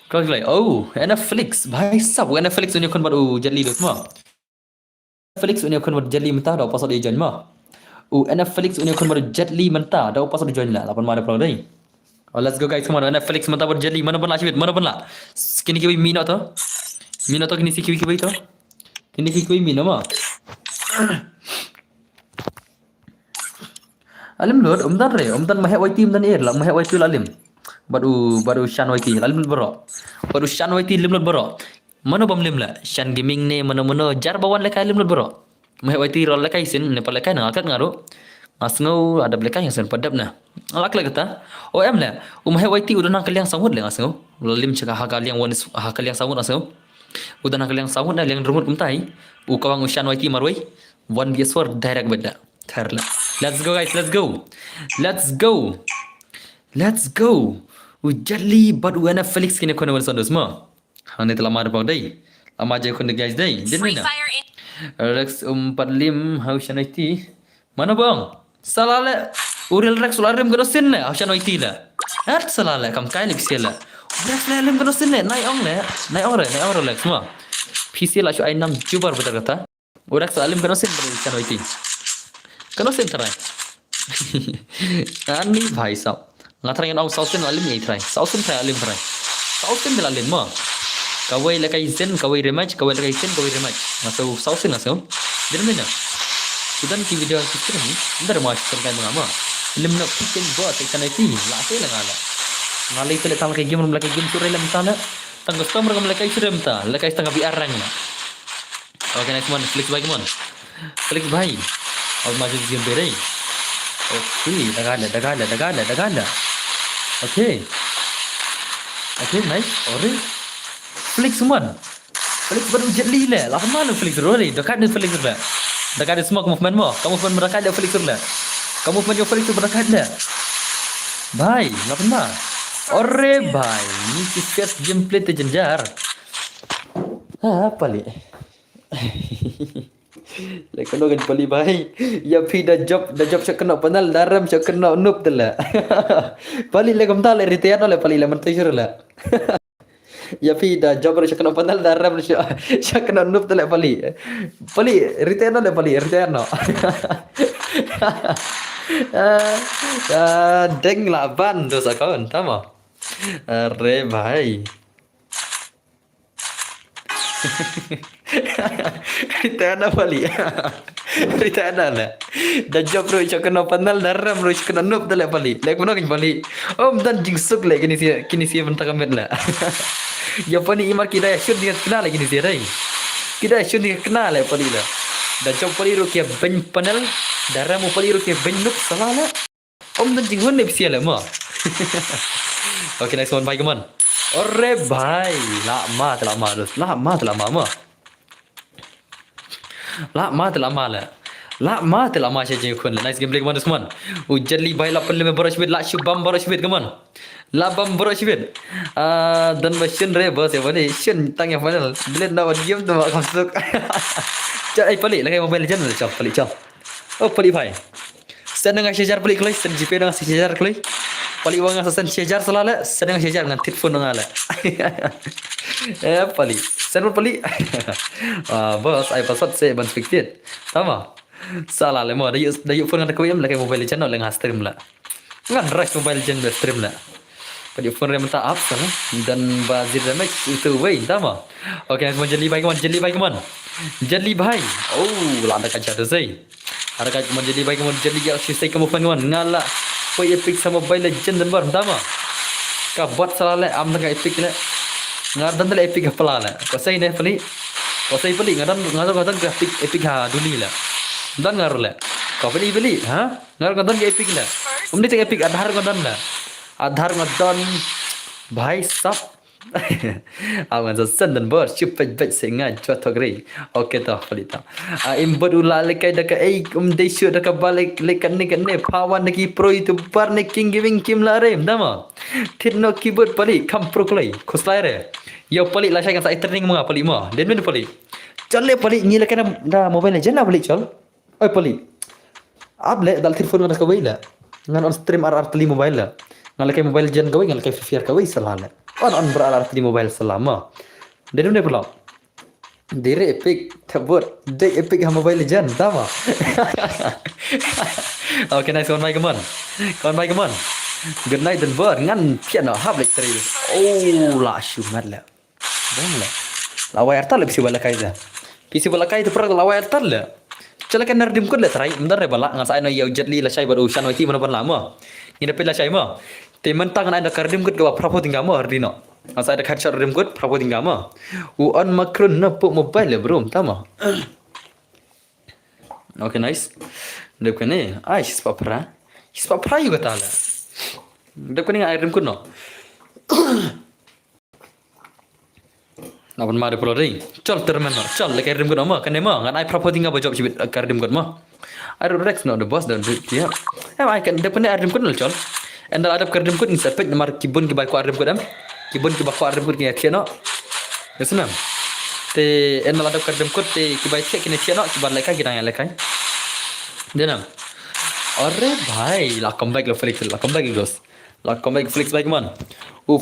kloi oh Netflix bhai sab Netflix unya kon baru jali dot ma Netflix unya kon baru jali mentah dah pas di join ma Netflix unya kon baru jali mentah dah pas di join la 8 mara pro dai let's go guys come on Netflix mentah baru jali mana pun la chibit mana pun la kini kiwi minat to Mino to kini si kiwi to. Kini kiwi mino ma. Alim lor umdan mahe waiti umdan er la mahe waiti lalim. Baru shan waiti lalim bro. Baru shan waiti lim lor bro. Mano bam lim la shan gaming ne mano jar bawan lekai lim lor bro. Mahe waiti rol lekai sin ne pa lekai na akat ngaru. Ngasngau ada lekai yang sen padap na. Alak la kata. O em la mahe waiti udana kaliang sangut le ngasngau. Lalim cakap hakaliang wanis hakaliang sangut ngasngau. Udah nak yang sahut dah yang rumut kumtai. Kawang usian waiti marwai. One biaswar direct beda. Tharla. Let's go guys, let's go. Ujali but una Felix kini kena wal sondos ma. Hane telah mar bang dai. Lama je kena guys dai. Din Free mana? Fire in Rex 45 hausan waiti. Mana bang? Salale. Uril Rex ularim gerosin le hausan waiti la. Hat salale kam kai lipsela. Rex lalim kena sini naik orang Rex semua. PC lah cu ainam cubar betul kata. Rex lalim kena sini berbicara itu. Kena sini terai. Ani bhai sab. Ngatrai yang orang Southern lalim ni terai. Southern alim terai. Southern alim mah. Kawai lekai zen, kawai rematch. Masuk Southern masuk. Dari mana? Sudah ni video kita ni. Dari mana terkait mengapa? Lim nak kitchen buat ikan itu. Lasai lengan. Ngalai tu letak lagi game surai lam sana. Tangga stom mereka lekai surai mta. Lekai setengah biar rang na. Okay next one Felix bhai come on. Felix bhai. अब मजे game बेरे. Okay, dagala. Okay, nice. Ore. Felix man. Felix baru jeli le. Lah mana Felix roli? Dekat ni Felix le. Dekat ni semua movement mo. Kamu movement berdekat dia Felix le. Kamu movement yo Felix berdekat dia. Bhai, lah mana? Ore bhai, ni first gameplay terjenjar. Apa li? Lekon kan pali bhai. Ya pi dah job saya kena panal daram saya kena noob tala. Pali le kam tala retire le pali le man tishur la. Ya pi dah job saya kena panal daram saya kena noob tala pali. Pali retire le pali retire no. Deng laban dosa kawan, tama. Arre bhai. Ritana pali. Ritana la. Dah job ro cak kena panal daram ro cak kena noob tala pali. Lek mana kin pali. Om dan jingsuk le kini sia bentak kamet la. Ya pani imar kita shoot dia kenal lagi ni sia rai. Kita shoot dia kenal le pali la. Dah job pali ro kia ben panal daram pali ro kia ben noob salah la. Om dan jingun le sia la ma. Okay, next one, bye, come on. Ore bhai, lama terus. Lama ma. Lama saya jeng kun. Nice game play, come on, this one. Ujali bhai la palle mein barash with la shubam barash with, come on. Labam bro sibin. Dan bashin re bos ya bani. Shin tang yang final. Bila nak game tu mak masuk. Cak ai pelik lah kayak Mobile Legend lah cak pelik cak. Oh pelik bhai. Sen dengan sejar pelik kelai, sen GP dengan sejar kelai. Pelik wang sen sejar selala, sen dengan sejar dengan telefon dengan ala. Pelik. Sen pun pelik. Bos ai pasal saya ban fikir. Sama. Salah le mo dayu phone dengan kau lah kayak Mobile Legend lah dengan stream lah. Ngan rush Mobile Legend stream lah. Pada phone rem tak up sana dan bazir damage itu way tama. Okey semua jeli baik man. Jeli baik. Oh, lah ada kaca tu say. Ada kaca man jeli baik man jeli ya sisai kamu panwan ngala. Koi epic sama Mobile Legend dan bar tama. Ka buat salah le am tengah epic le. Ngadan le epic apa la. Ko say ne peli. Ko say peli ngadan grafik epic ha duli la. Dan ngaru le. Kau beli ha? Ngadan ke epic la. Umni teng epic adhar ngadan la. आधार मतदान भाई साहब awan sa sandan bor chupet bet senga chwa gri oke to pelita imbad ula lekai daka ei dei syu daka balik lekan ne pawan neki pro itu bar ne king giving kim la re dama thitno keyboard pali kam pro klai khoslai re yo pali la sai kan sai training mga pali ma den men pali challe pali ni lekan da Mobile Legend la pali chal oi pali ab le dal telefon na ka weila ngan on stream RR mobile la ngalai Mobile Legend kawai ngalai Free Fire kawai salahnya on beralar di mobile selama dari mana pula dari epic tabur dari epic Mobile Legend sama oke nice kawan baik keman good night dan ber ngan piano hab like teri oh lah syumat lah bang lah lawai artal lebih bala kaida PC bala kaida perang lawai artal lah celakan nerdim kod lah terai bentar bala ngan saya no yau jetli lah saya baru usan wati mana lama ini pilih saya mah teman tangan ada kardim kod gawa prapo tinggal mah ardino asa ada headshot kardim kod prapo tinggal mah on makron na po mobile bro tama oke nice dep kene ai spapra juga tala dep kene kardim kod no napan mari pulo ring chal termen no chal le kardim kod ma kene ma ngan ai prapo tinggal job sibit kardim kod ma I don't rex no the boss don't dia I can dep kene kardim kod no chal and ada kardim kod insepet nomor kibun ke bakwa kardim kod am kibun ke bakwa kardim kod ke kiano yasunam te en ada kardim kod te kibai cek kene kiano kibar lekai kita yang lekai denam अरे भाई ला come back ला flicks ला come back गos ला come back flicks back man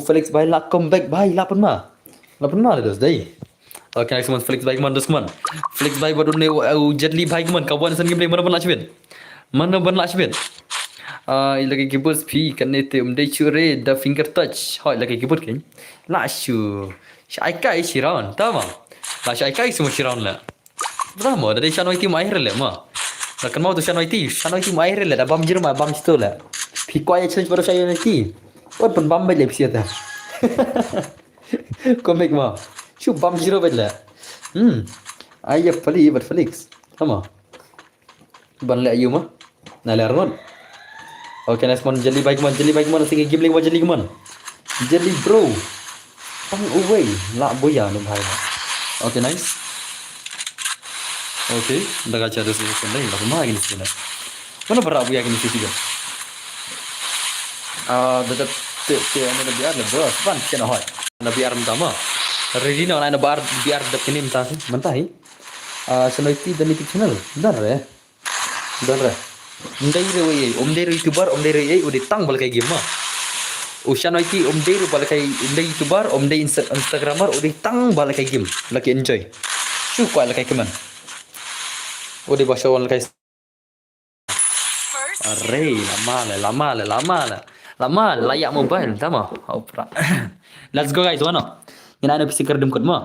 flicks भाई ला come back भाई ला pun ma dos dai oke next man flicks back man dos man flicks भाई baru ne jetli भाई man kawan san game mana ban la chbet lagi keyboard speed kan ne te dei chure the finger touch hoi lagi keyboard ken la shu shai kai shiran tama la shai kai semua shiran la bramo dari shanoi ti mai rele ma kan mau tu shanoi ti mai rele da bam jirma bam sto la phi kwai change baru shanoi ti ot pun bam bele psia ta komik ma shu bam jiro bele ayya pali ber felix tama ban le ayu ma na le arnon oke next man jelly bike man singi gambling wa jelly man jelly bro pang away la boya no bhai oke nice oke dah gacha dos ni kan lah ma gini sini mana berak boya gini sini juga dah te ana biar le bro ban kena hoy na biar mtama ready na ana biar dak kini mta mantai senoiti dan itu channel dan re Umdai re youtuber umdai re udah tang bal kayak game Ushan IT umdai re bal kayak umdai youtuber umdai instagramer udah tang bal kayak game lagi enjoy shu kwa kayak keman udah bahasa wan kayak arre lama layak mobile tama opera let's go guys mana yang ada PC kerdem kod ma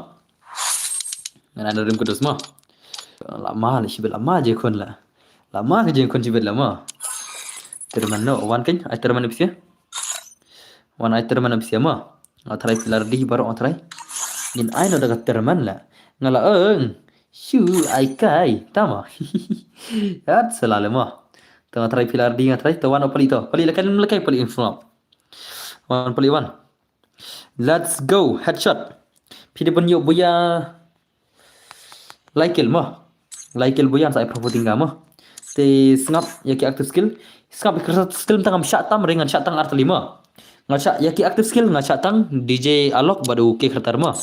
yang ada kerdem kod semua lama lah sih lama je kon lah lama kerja kon sibet lama terman no wan kan ai terman bisa wan ai terman bisa ma atrai pilar di baru atrai in ai no daga terman la ngala shu ai kai tama at salale ma tengah atrai pilar di atrai to wan pali lakan lekai pali info wan pali wan let's go headshot pide pun yo buya like buya sai promoting ma te snap ya ki active skill snap skill tangam shot tam ringan shot tang art 5 Ngaca yaki active skill ngaca tang DJ Alok badu ke kertar mah.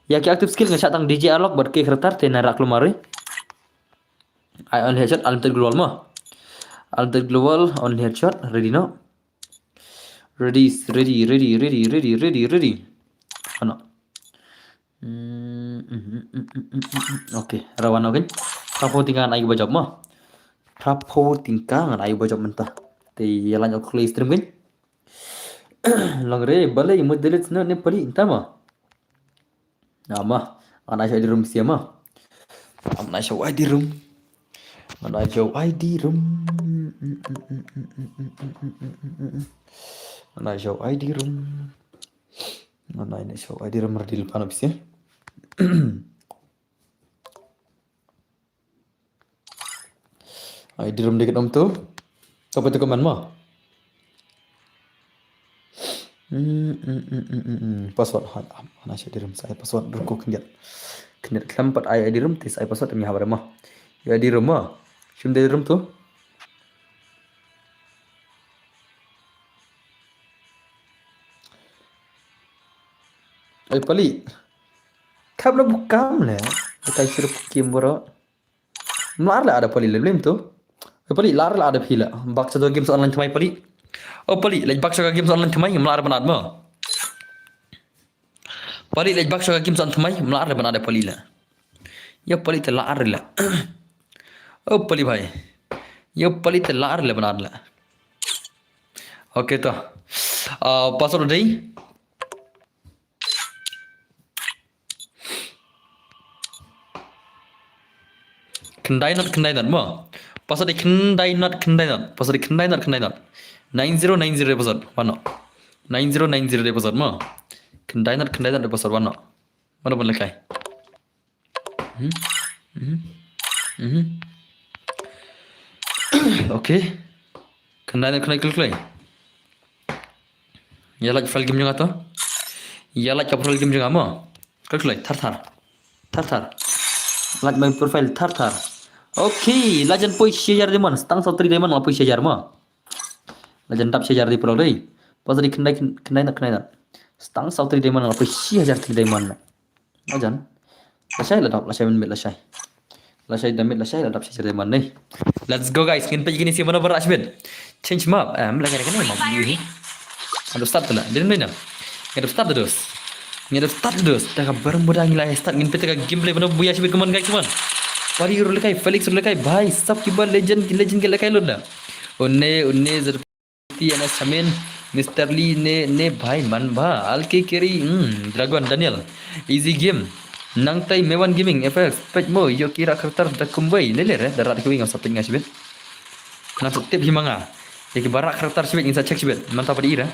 Yaki active skill ngaca tang DJ Alok badu ke kertar te narak lumari. I on headshot unlimited global mah. Unlimited global on headshot ready no. Ready. Ano. Oke, rawan oke. Trapo tinggal ayu bajab mah. Trapo tinggal ayu bajab mentah. Te yalan ok play stream kan. Langre balai modelit na ne pali intama. Nama ana di room siapa? Ana di room. Ana di room. Ana di room. Ana ini di room radil panap sih. Di room dekat om tu. Apa tu komen mah? Password ana di room saya password berku kendat kelampat di room tis password demi habar mah. Ya di room mah. Shum di room tu. Pali. Kab na bukam le. Dekai sirup kim boro. Lar la ada pali leblim tu. Pali lar la ada pila. Bak satu games online thamai pali. Oh pali lej bak satu games online thamai melar banat mo. Pali lej bak satu games online thamai melar banat pali la. Ya pali te lar la. Oh pali bhai. Ya pali te lar la banat la. Okay to. Password dei. Kendai not mo. Password kendai not. Password kendai not. 9090 episode wano. 9090 episode mo. Kendai not episode wano. Mana pun lekai. Okay. Kendai not klik. Ya like file game juga to. Ya like profile game juga mo. Klik thar. Like my profile thar. Okay, lajan poi share di mana? Stang satu di mana poi share mah? Lajan tap share di pulau deh. Pas di kendai nak. Stang satu di mana poi share di mana? Lajan. Lasai lah dap, lasai menbet lasai. Lasai dap share di mana nih? Let's go guys, kita pergi sih mana beras bet. Change map. Lagi map ni. Ada start lah. Dia mana? Ada start terus. Dah barang mudah nilai start ngin peta gameplay mana buya sibet keman guys cuman. Pari ur lekai Felix ur lekai bhai sab ki bar legend ke lekai loda. Unne zarti ana samen Mr. Lee ne bhai man bha alke keri Dragon Daniel easy game nang tai mewan gaming FX pet mo yo kira karakter da kumbai lele darat kuing ngam sapin ngasibet. Nang tip himanga. Yaki barak karakter sibet insa check sibet mantap pada ira.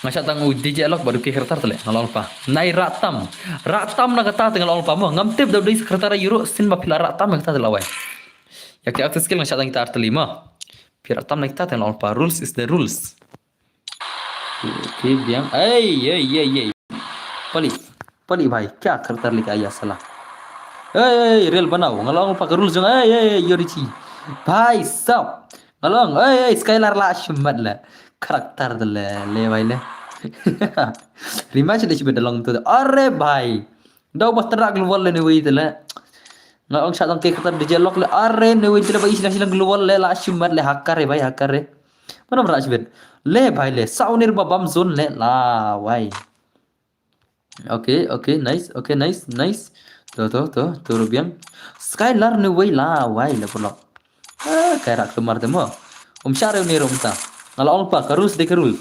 Ngasak tang DJ Alok baru ke kertar tele ngalol pa nai ratam na kata tengah pa mo ngam tip dari kertar euro sin ma pila ratam kata telawai ya ke aktif skill ngasak tang kita art 5 pira ratam na kita tengah pa rules is the rules oke biang pali bhai kya kertar lika ya salah real banao ngalong pa rules jong yorichi bhai sab ngalong skylar la shumat la karakter le bhai le rematch le chibe dalong tu are bhai dau bas terak global le ne wi tele ngong sa tang ke karakter DJ Alok le are ne wi tele bai silang global le la shumat le hakare bhai hakare mana berak chibe le bhai le saunir babam zone le la bhai okay nice to rubiang skylar ne wi la bhai le pulak karak kemar demo syare ne romta Kalau apa karus de karus.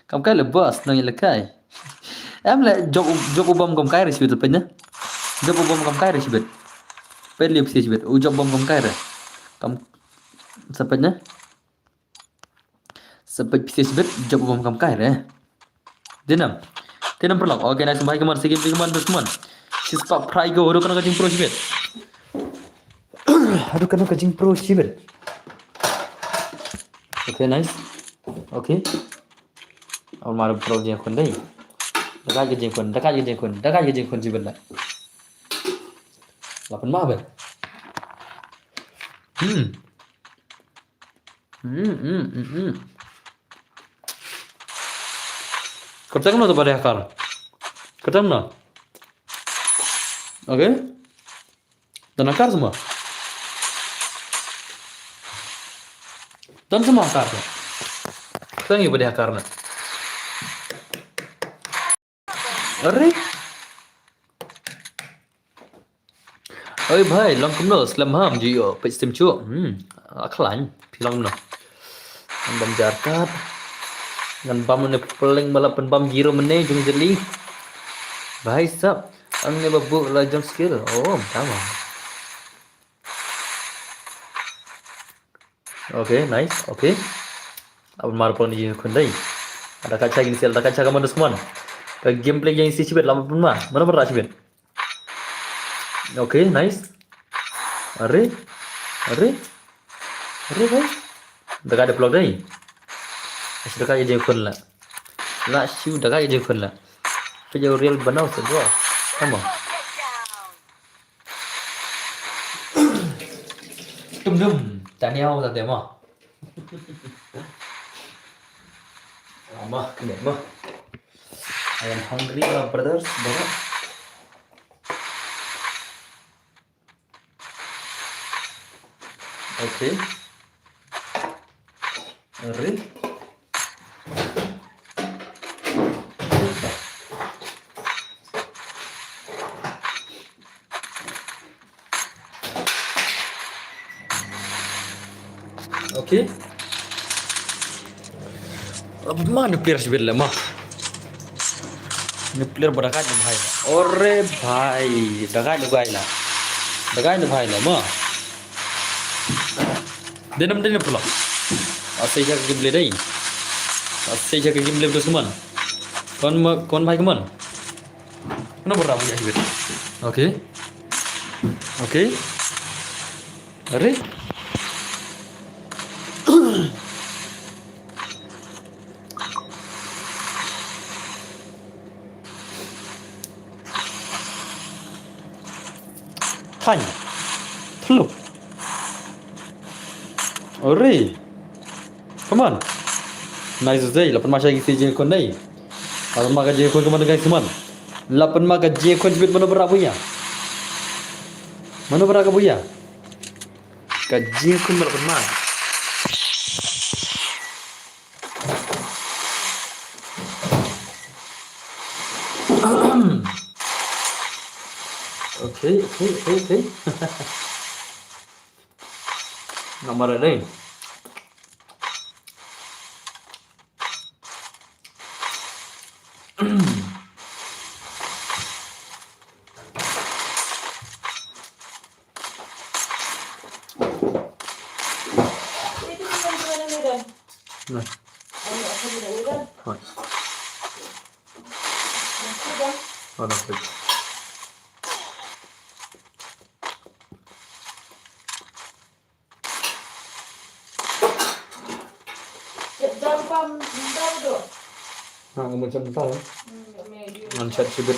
Kam kai le bus nang lekai. Le job bom kam kai resibet penya. Job bom kam kai resibet. Pen liep sibet. Job bom kam kai re. Kam sepetnya. Sepet sibet job bom kam kai re. Denam perlok. Oke nice bhai kemar segim terus man. Sispa prai go kan kajing pro sibet. Aduh kan kajing pro sibet. Okay, nice. Okay. Awal malam pro jeng kon deh. Dekat ke jeng kon jiben lah. Lapan mah ben. Kerja kan tuh pada akar. Kerja mana? Oke? Dan akar semua. Dan semua akar. Kerja nggak pada akarnya. अरे ơi भाई long cũng nở slam ham gì ở bị xem chưa akhlanya film no bam jarkat ngan bam ne peling malah bam giro mene jung jeli भाई sab ang ne babu la jump skill oh tama okay nice okay abang marpol ni kun dai ada kaca gini sel ada kaca kamu semua gameplay yang isi cibet lama pun mana pernah cibet okay nice अरे अरे अरे भाई dekat ada vlog nih masih dekat aja kon lah lah siu dekat aja kon lah kerja real banau semua sama Double takedown. tum tak niau tak demo lama demo I am hungry brothers banget okay अरे ओके अब mana player sebelah mah ini player berdekat dengan भाई अरे भाई dekat dengan भाई lah mah denam pula asai jaga gameplay dai asai jaga gameplay terus teman kon भाई keman mana berapa ya hibit oke oke अरे Tanya, telur. Ore, come on. Nice day. Lapan masa kita je kon dai. Lapan masa je kon kemana guys teman? Lapan masa je kon sebut mana berapa ya? Mana berapa ya? Kaji kon lapan masa. Okay. Nomor ada ni. Nah. Oh, nak. Nah, macam tahu. Mancat sibuk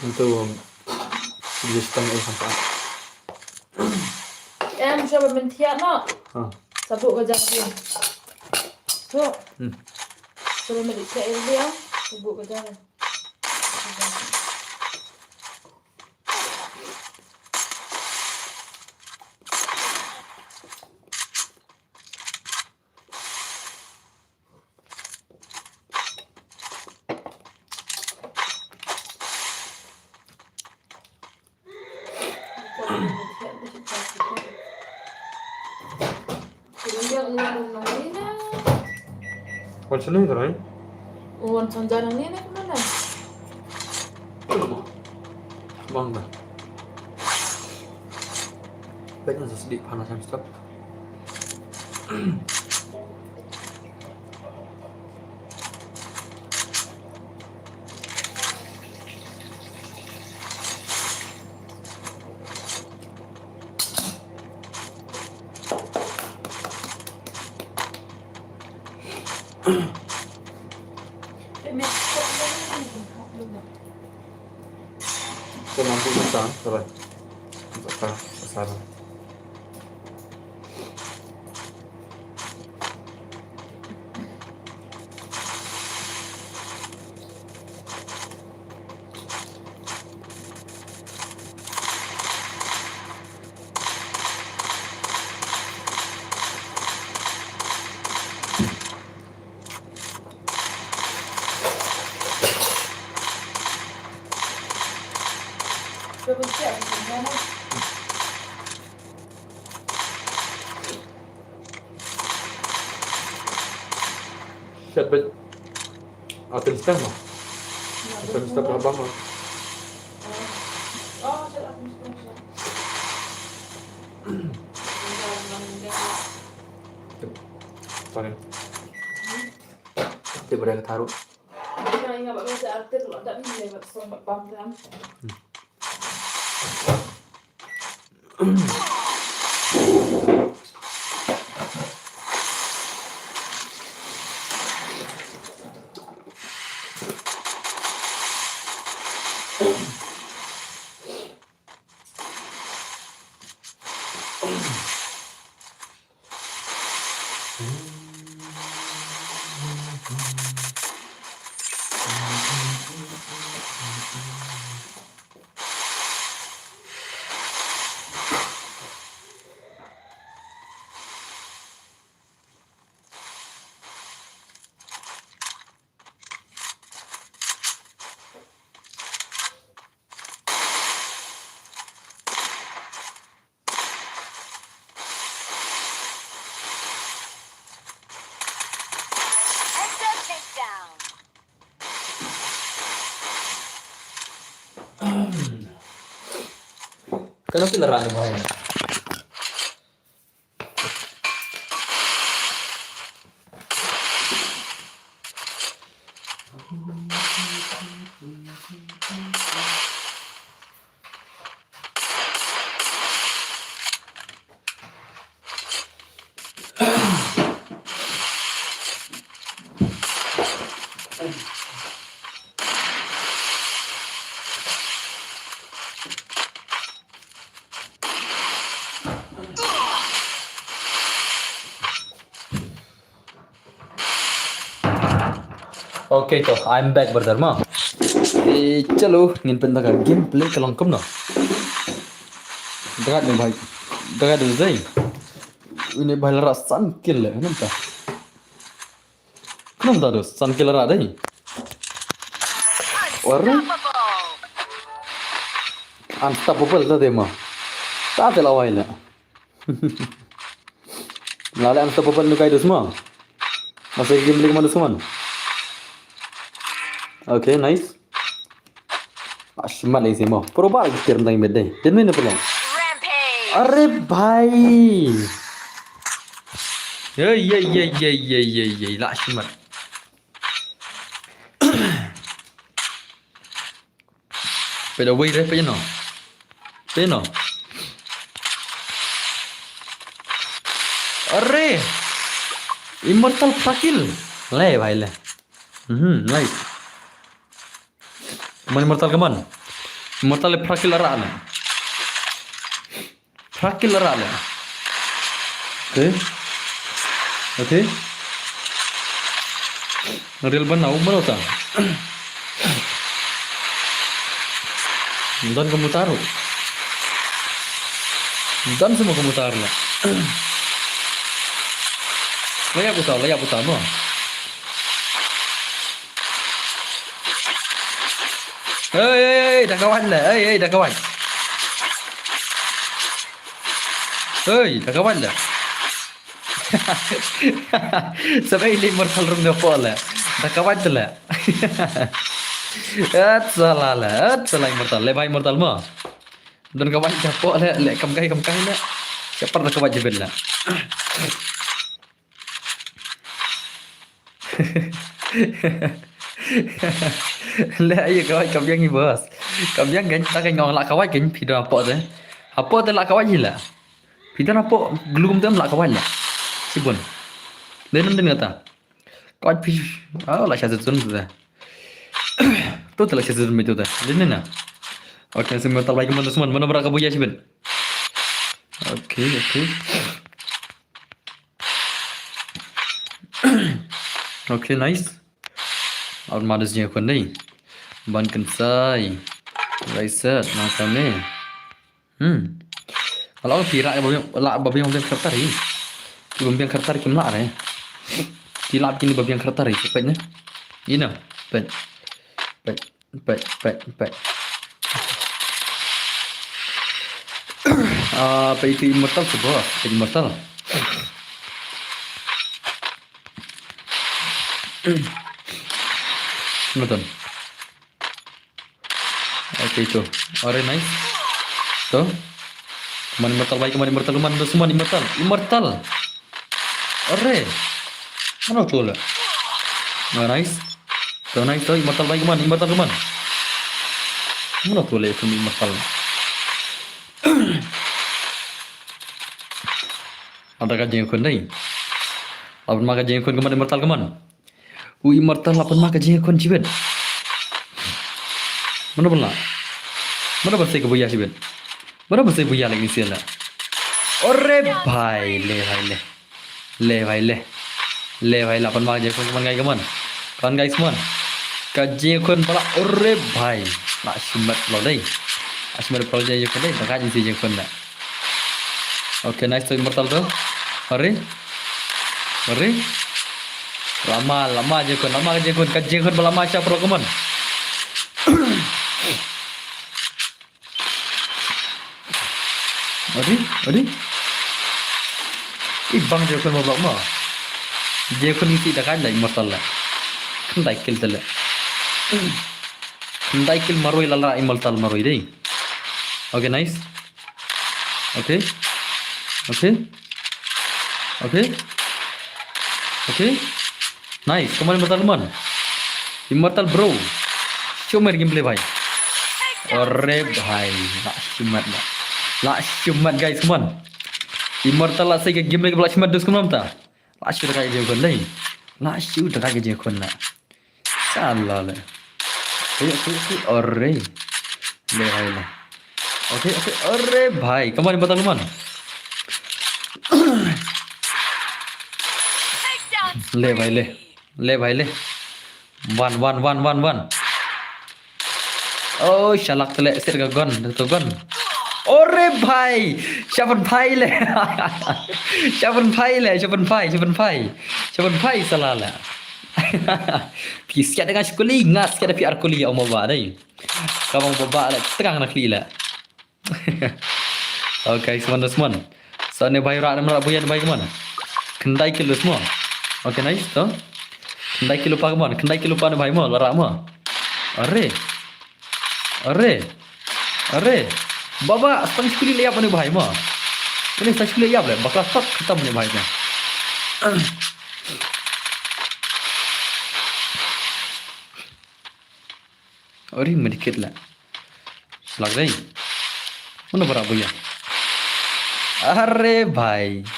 untuk sistem ini sampai. Em cho mình thiện đó. Sao bộ cái răng kia. Thôi. Cho mình để chạy đi á. Sao bộ cái răng này. Macam ni tu, right? Uwan sandaran ni nak mana? Bang dah. Baiknya sedikit panas yang stop. Kita mampu besar, terus besar. Siap bet. Atin stem mah. Atin stem abang mah. Oh, siap aku mesti. Paling. Dia berada taruh. Kaya nga ba sa arte lo ada ni ba so magpamdam. Extra takedown. Kenapa pila rani mo yan? Okay, तो I'm back brother ma. चलो ngin pen daga gameplay kelangkum no. Daga dong bhai. Daga dong zai. Ini bhai lara sun kill le namta. Namta dos sun kill lara dai. Warna Unstoppable. unstoppable da dema. Ta te lawai la. Lala unstoppable nu kai dos ma. Masih gameplay kemana semua? Okay, nice. Ashmat नहीं से मो प्रोबार कितर नहीं में दे दिन में न पलो Rampage. अरे भाई ये ला ashmat पे दो वही रहे पे no अरे immortal fakil ले भाई ले nice Mana mortal ke mana? Mortal prakil lara le. Prakil lara le. Okay. Okay. Real banau mana ta? Dan kamu taruh. Dan semua kamu taruh lah. Layak utama, no. Ê, đã kawan là, ê, đã kawan. Ê, đã kawan là. Sampai immortal room dia pula. Đã kawan tu lah. Salah immortal. Le bhai immortal mah. Dan kawan capok lah, le kam kai lah. Siapa dah kawan jebel lah. Lah iya kawan kam yang ni bos. Kam yang kan tak ngong lak kawan kan pidon apa tu. Apa tu lak kawan je lah. Pidon apa glum tu lak kawan lah. Sibun. Dan kata. Kawan pi. Ah lah syazat sun tu dah. Tu telah syazat sun itu dah. Dan na. Okey semua tak lagi mana semua mana berapa buaya sibun. Okey. Okay, nice. Our mothers ni aku ni. Ban kensai. Reset macam ni. Kalau pira babi yang kertar ni. Babi yang kertar kim lah ni. Tilap kini babi yang kertar ni cepatnya. Ini pet. Apa itu immortal sebuah immortal. Betul. Oke itu. Alright, nice. Tuh. Kemana immortal baik, kemana immortal, kemana tuh semua immortal. Immortal. Alright. Mana tuh lah? Nah, nice. Tuh nice tuh immortal baik kemana, immortal kemana? Mana tuh lah itu immortal. Ada kajian kun nih. Lapan maka kajian kun kemana immortal kemana? Immortal lapan maka kajian kun cibet. Mana pula? Mana bahasa kebuya cibet? Mana bahasa buya lagi sih lah? Ore bhai le lapan maka kajian kun kemana kemana? Kan guys kemana? Kajian kun pula ore bhai. Nak simat lo deh. Asmar kalau kajian kun deh, tak kajian sih kajian kun dah. Oke, nice tuh immortal tuh. Hari. Lama aja kun, kajian kun lama aja pro keman. Adi. Ibang je kun mau mah. Je kun isi dah kan dah immortal lah. Kendai kill tele. Kendai kill maroi lala immortal maroi deh. Oke, nice. Oke. Nice. Kemana immortal bro. Show me gameplay bhai. Ore bhai. Nak shumat guys, come on. Immortal lah saya game lagi shumat dus come on ta. Lah shoot kayak je kon dai. Lah shoot kayak je kon na. Salah le. Ore. Le bhai le. Oke. Ore bhai. Kemana immortal come on. ले भाई ले 1 oh shalak tele sir ka gun to gun ore bhai shaban bhai salala pis dengan sekali ngas kada piar kuliah mau ba dai kamang baba la tengah nak lila okay semua sane bhai ra namra buyan bhai kemana kendai kilo semua. Oke, nice tuh. Kendai kilo pa kemana? Kendai kilo pa bhai mo, lara mo. Are. Baba, stang sekali liap ni bhai mo. Ini stang sekali liap le, bakal tak kita punya bhai mo. Ori medikit lah. Slag dai. Mana berabu ya? Are bhai.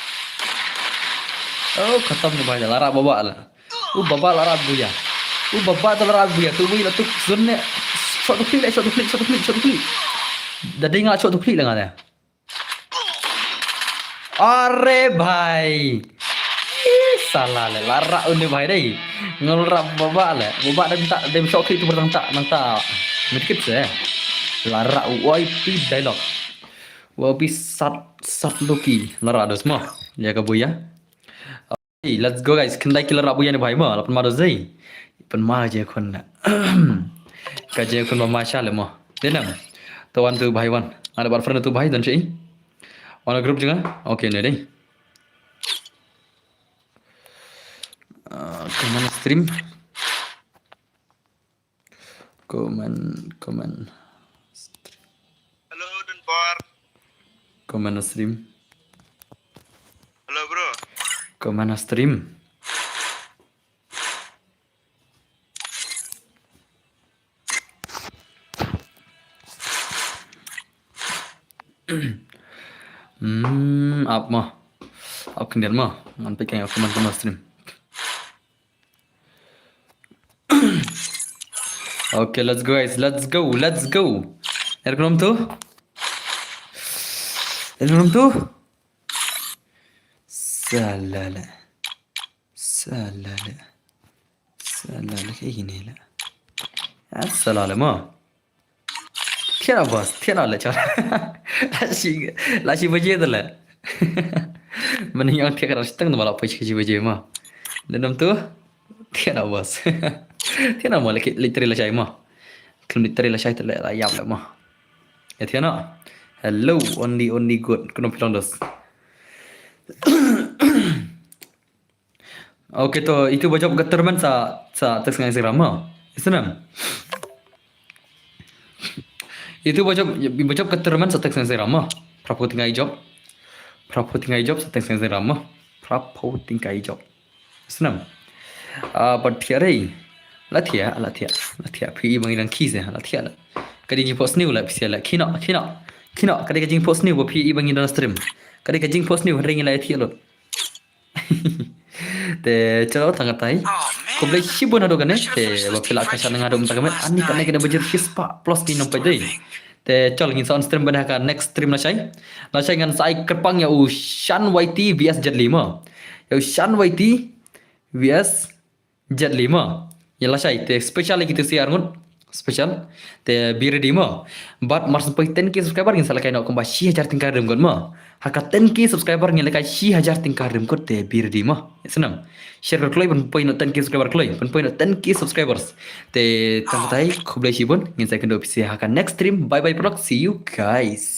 Oh, khatam ni bhai lara baba la. Baba lara buya. Baba tu lara buya. Tu buya tu sunne shot klik. Dah dengar shot klik lah ngada. Are bhai. Salah le lara unde bhai dai. Ngelra baba la. Baba dah minta dem shot klik tu bertang tak medikit se. Lara YP dialog. YP sat loki lara dos mah. Ya ka buya. Hey, let's go guys. Kendai killer abu yang bhai mo. Lapan maro zai. Pen ma je kon na. Kaje kon ma masha le mo. Denam. To one tu bhai one. Ada bar friend tu bhai dan cei. Wana group juga. Oke ne dai. Comment stream. Comment. Halo Denpar. Comment stream. Halo bro. Comment stream. Up mah. Up kendian mah. Ngan peking aku comment stream. Okay, let's go guys. Let's go. Ergonom tu. Salala kayak gini lah. Assalamualaikum. Tiada bos, tiada lah cara. Lasi baje tu lah. Mending yang tiada harus tengok malah pasti baje mah. Dalam tu tiada bos. Tiada malah literally lah saya mah. Kalau literally lah saya tu lah ayam lah mah. Ya tiada. Hello, only good. Kena bilang dos. Oke to itu bocop keterman sa teks ngai Instagram mo. Isnam. Itu bocop keterman sa teks ngai Instagram mo. Prapo tinggai job. Prapo tinggai job sa teks ngai Instagram mo. Prapo tinggai job. Isnam. But tiare. Latia pi bangilang kise latia. Kadi ni post new la pisia la kina kadi ka jing post new bo pi bangilang stream. Kadi ka jing post new ring la tia lo. Te chalo tangatai. Ko blai shibon ado gane te ba pila ka sana ngado mtagame ani kana kena bajir kispa plus di nompai dei. Te chal ngin son stream bana ka next stream la chai ngan sai kerpang ya u Shan YT vs Jet 5. Ya Shan YT vs Jet 5. Ya la chai te special gitu siar ngun special te bir di mo. But mas sampai 10k subscriber ngin sala kai no komba 1000 tingkar dem gon mo. Haka 10k subscriber ngin kai 1000 tingkar dem ko te bir di mo. Senam. Share kloi pun poin 10k subscriber kloi pun poin 10k subscribers. Te tangtai khoblai sibon ngin sai kendo pisi haka next stream. Bye bye prok. See you guys.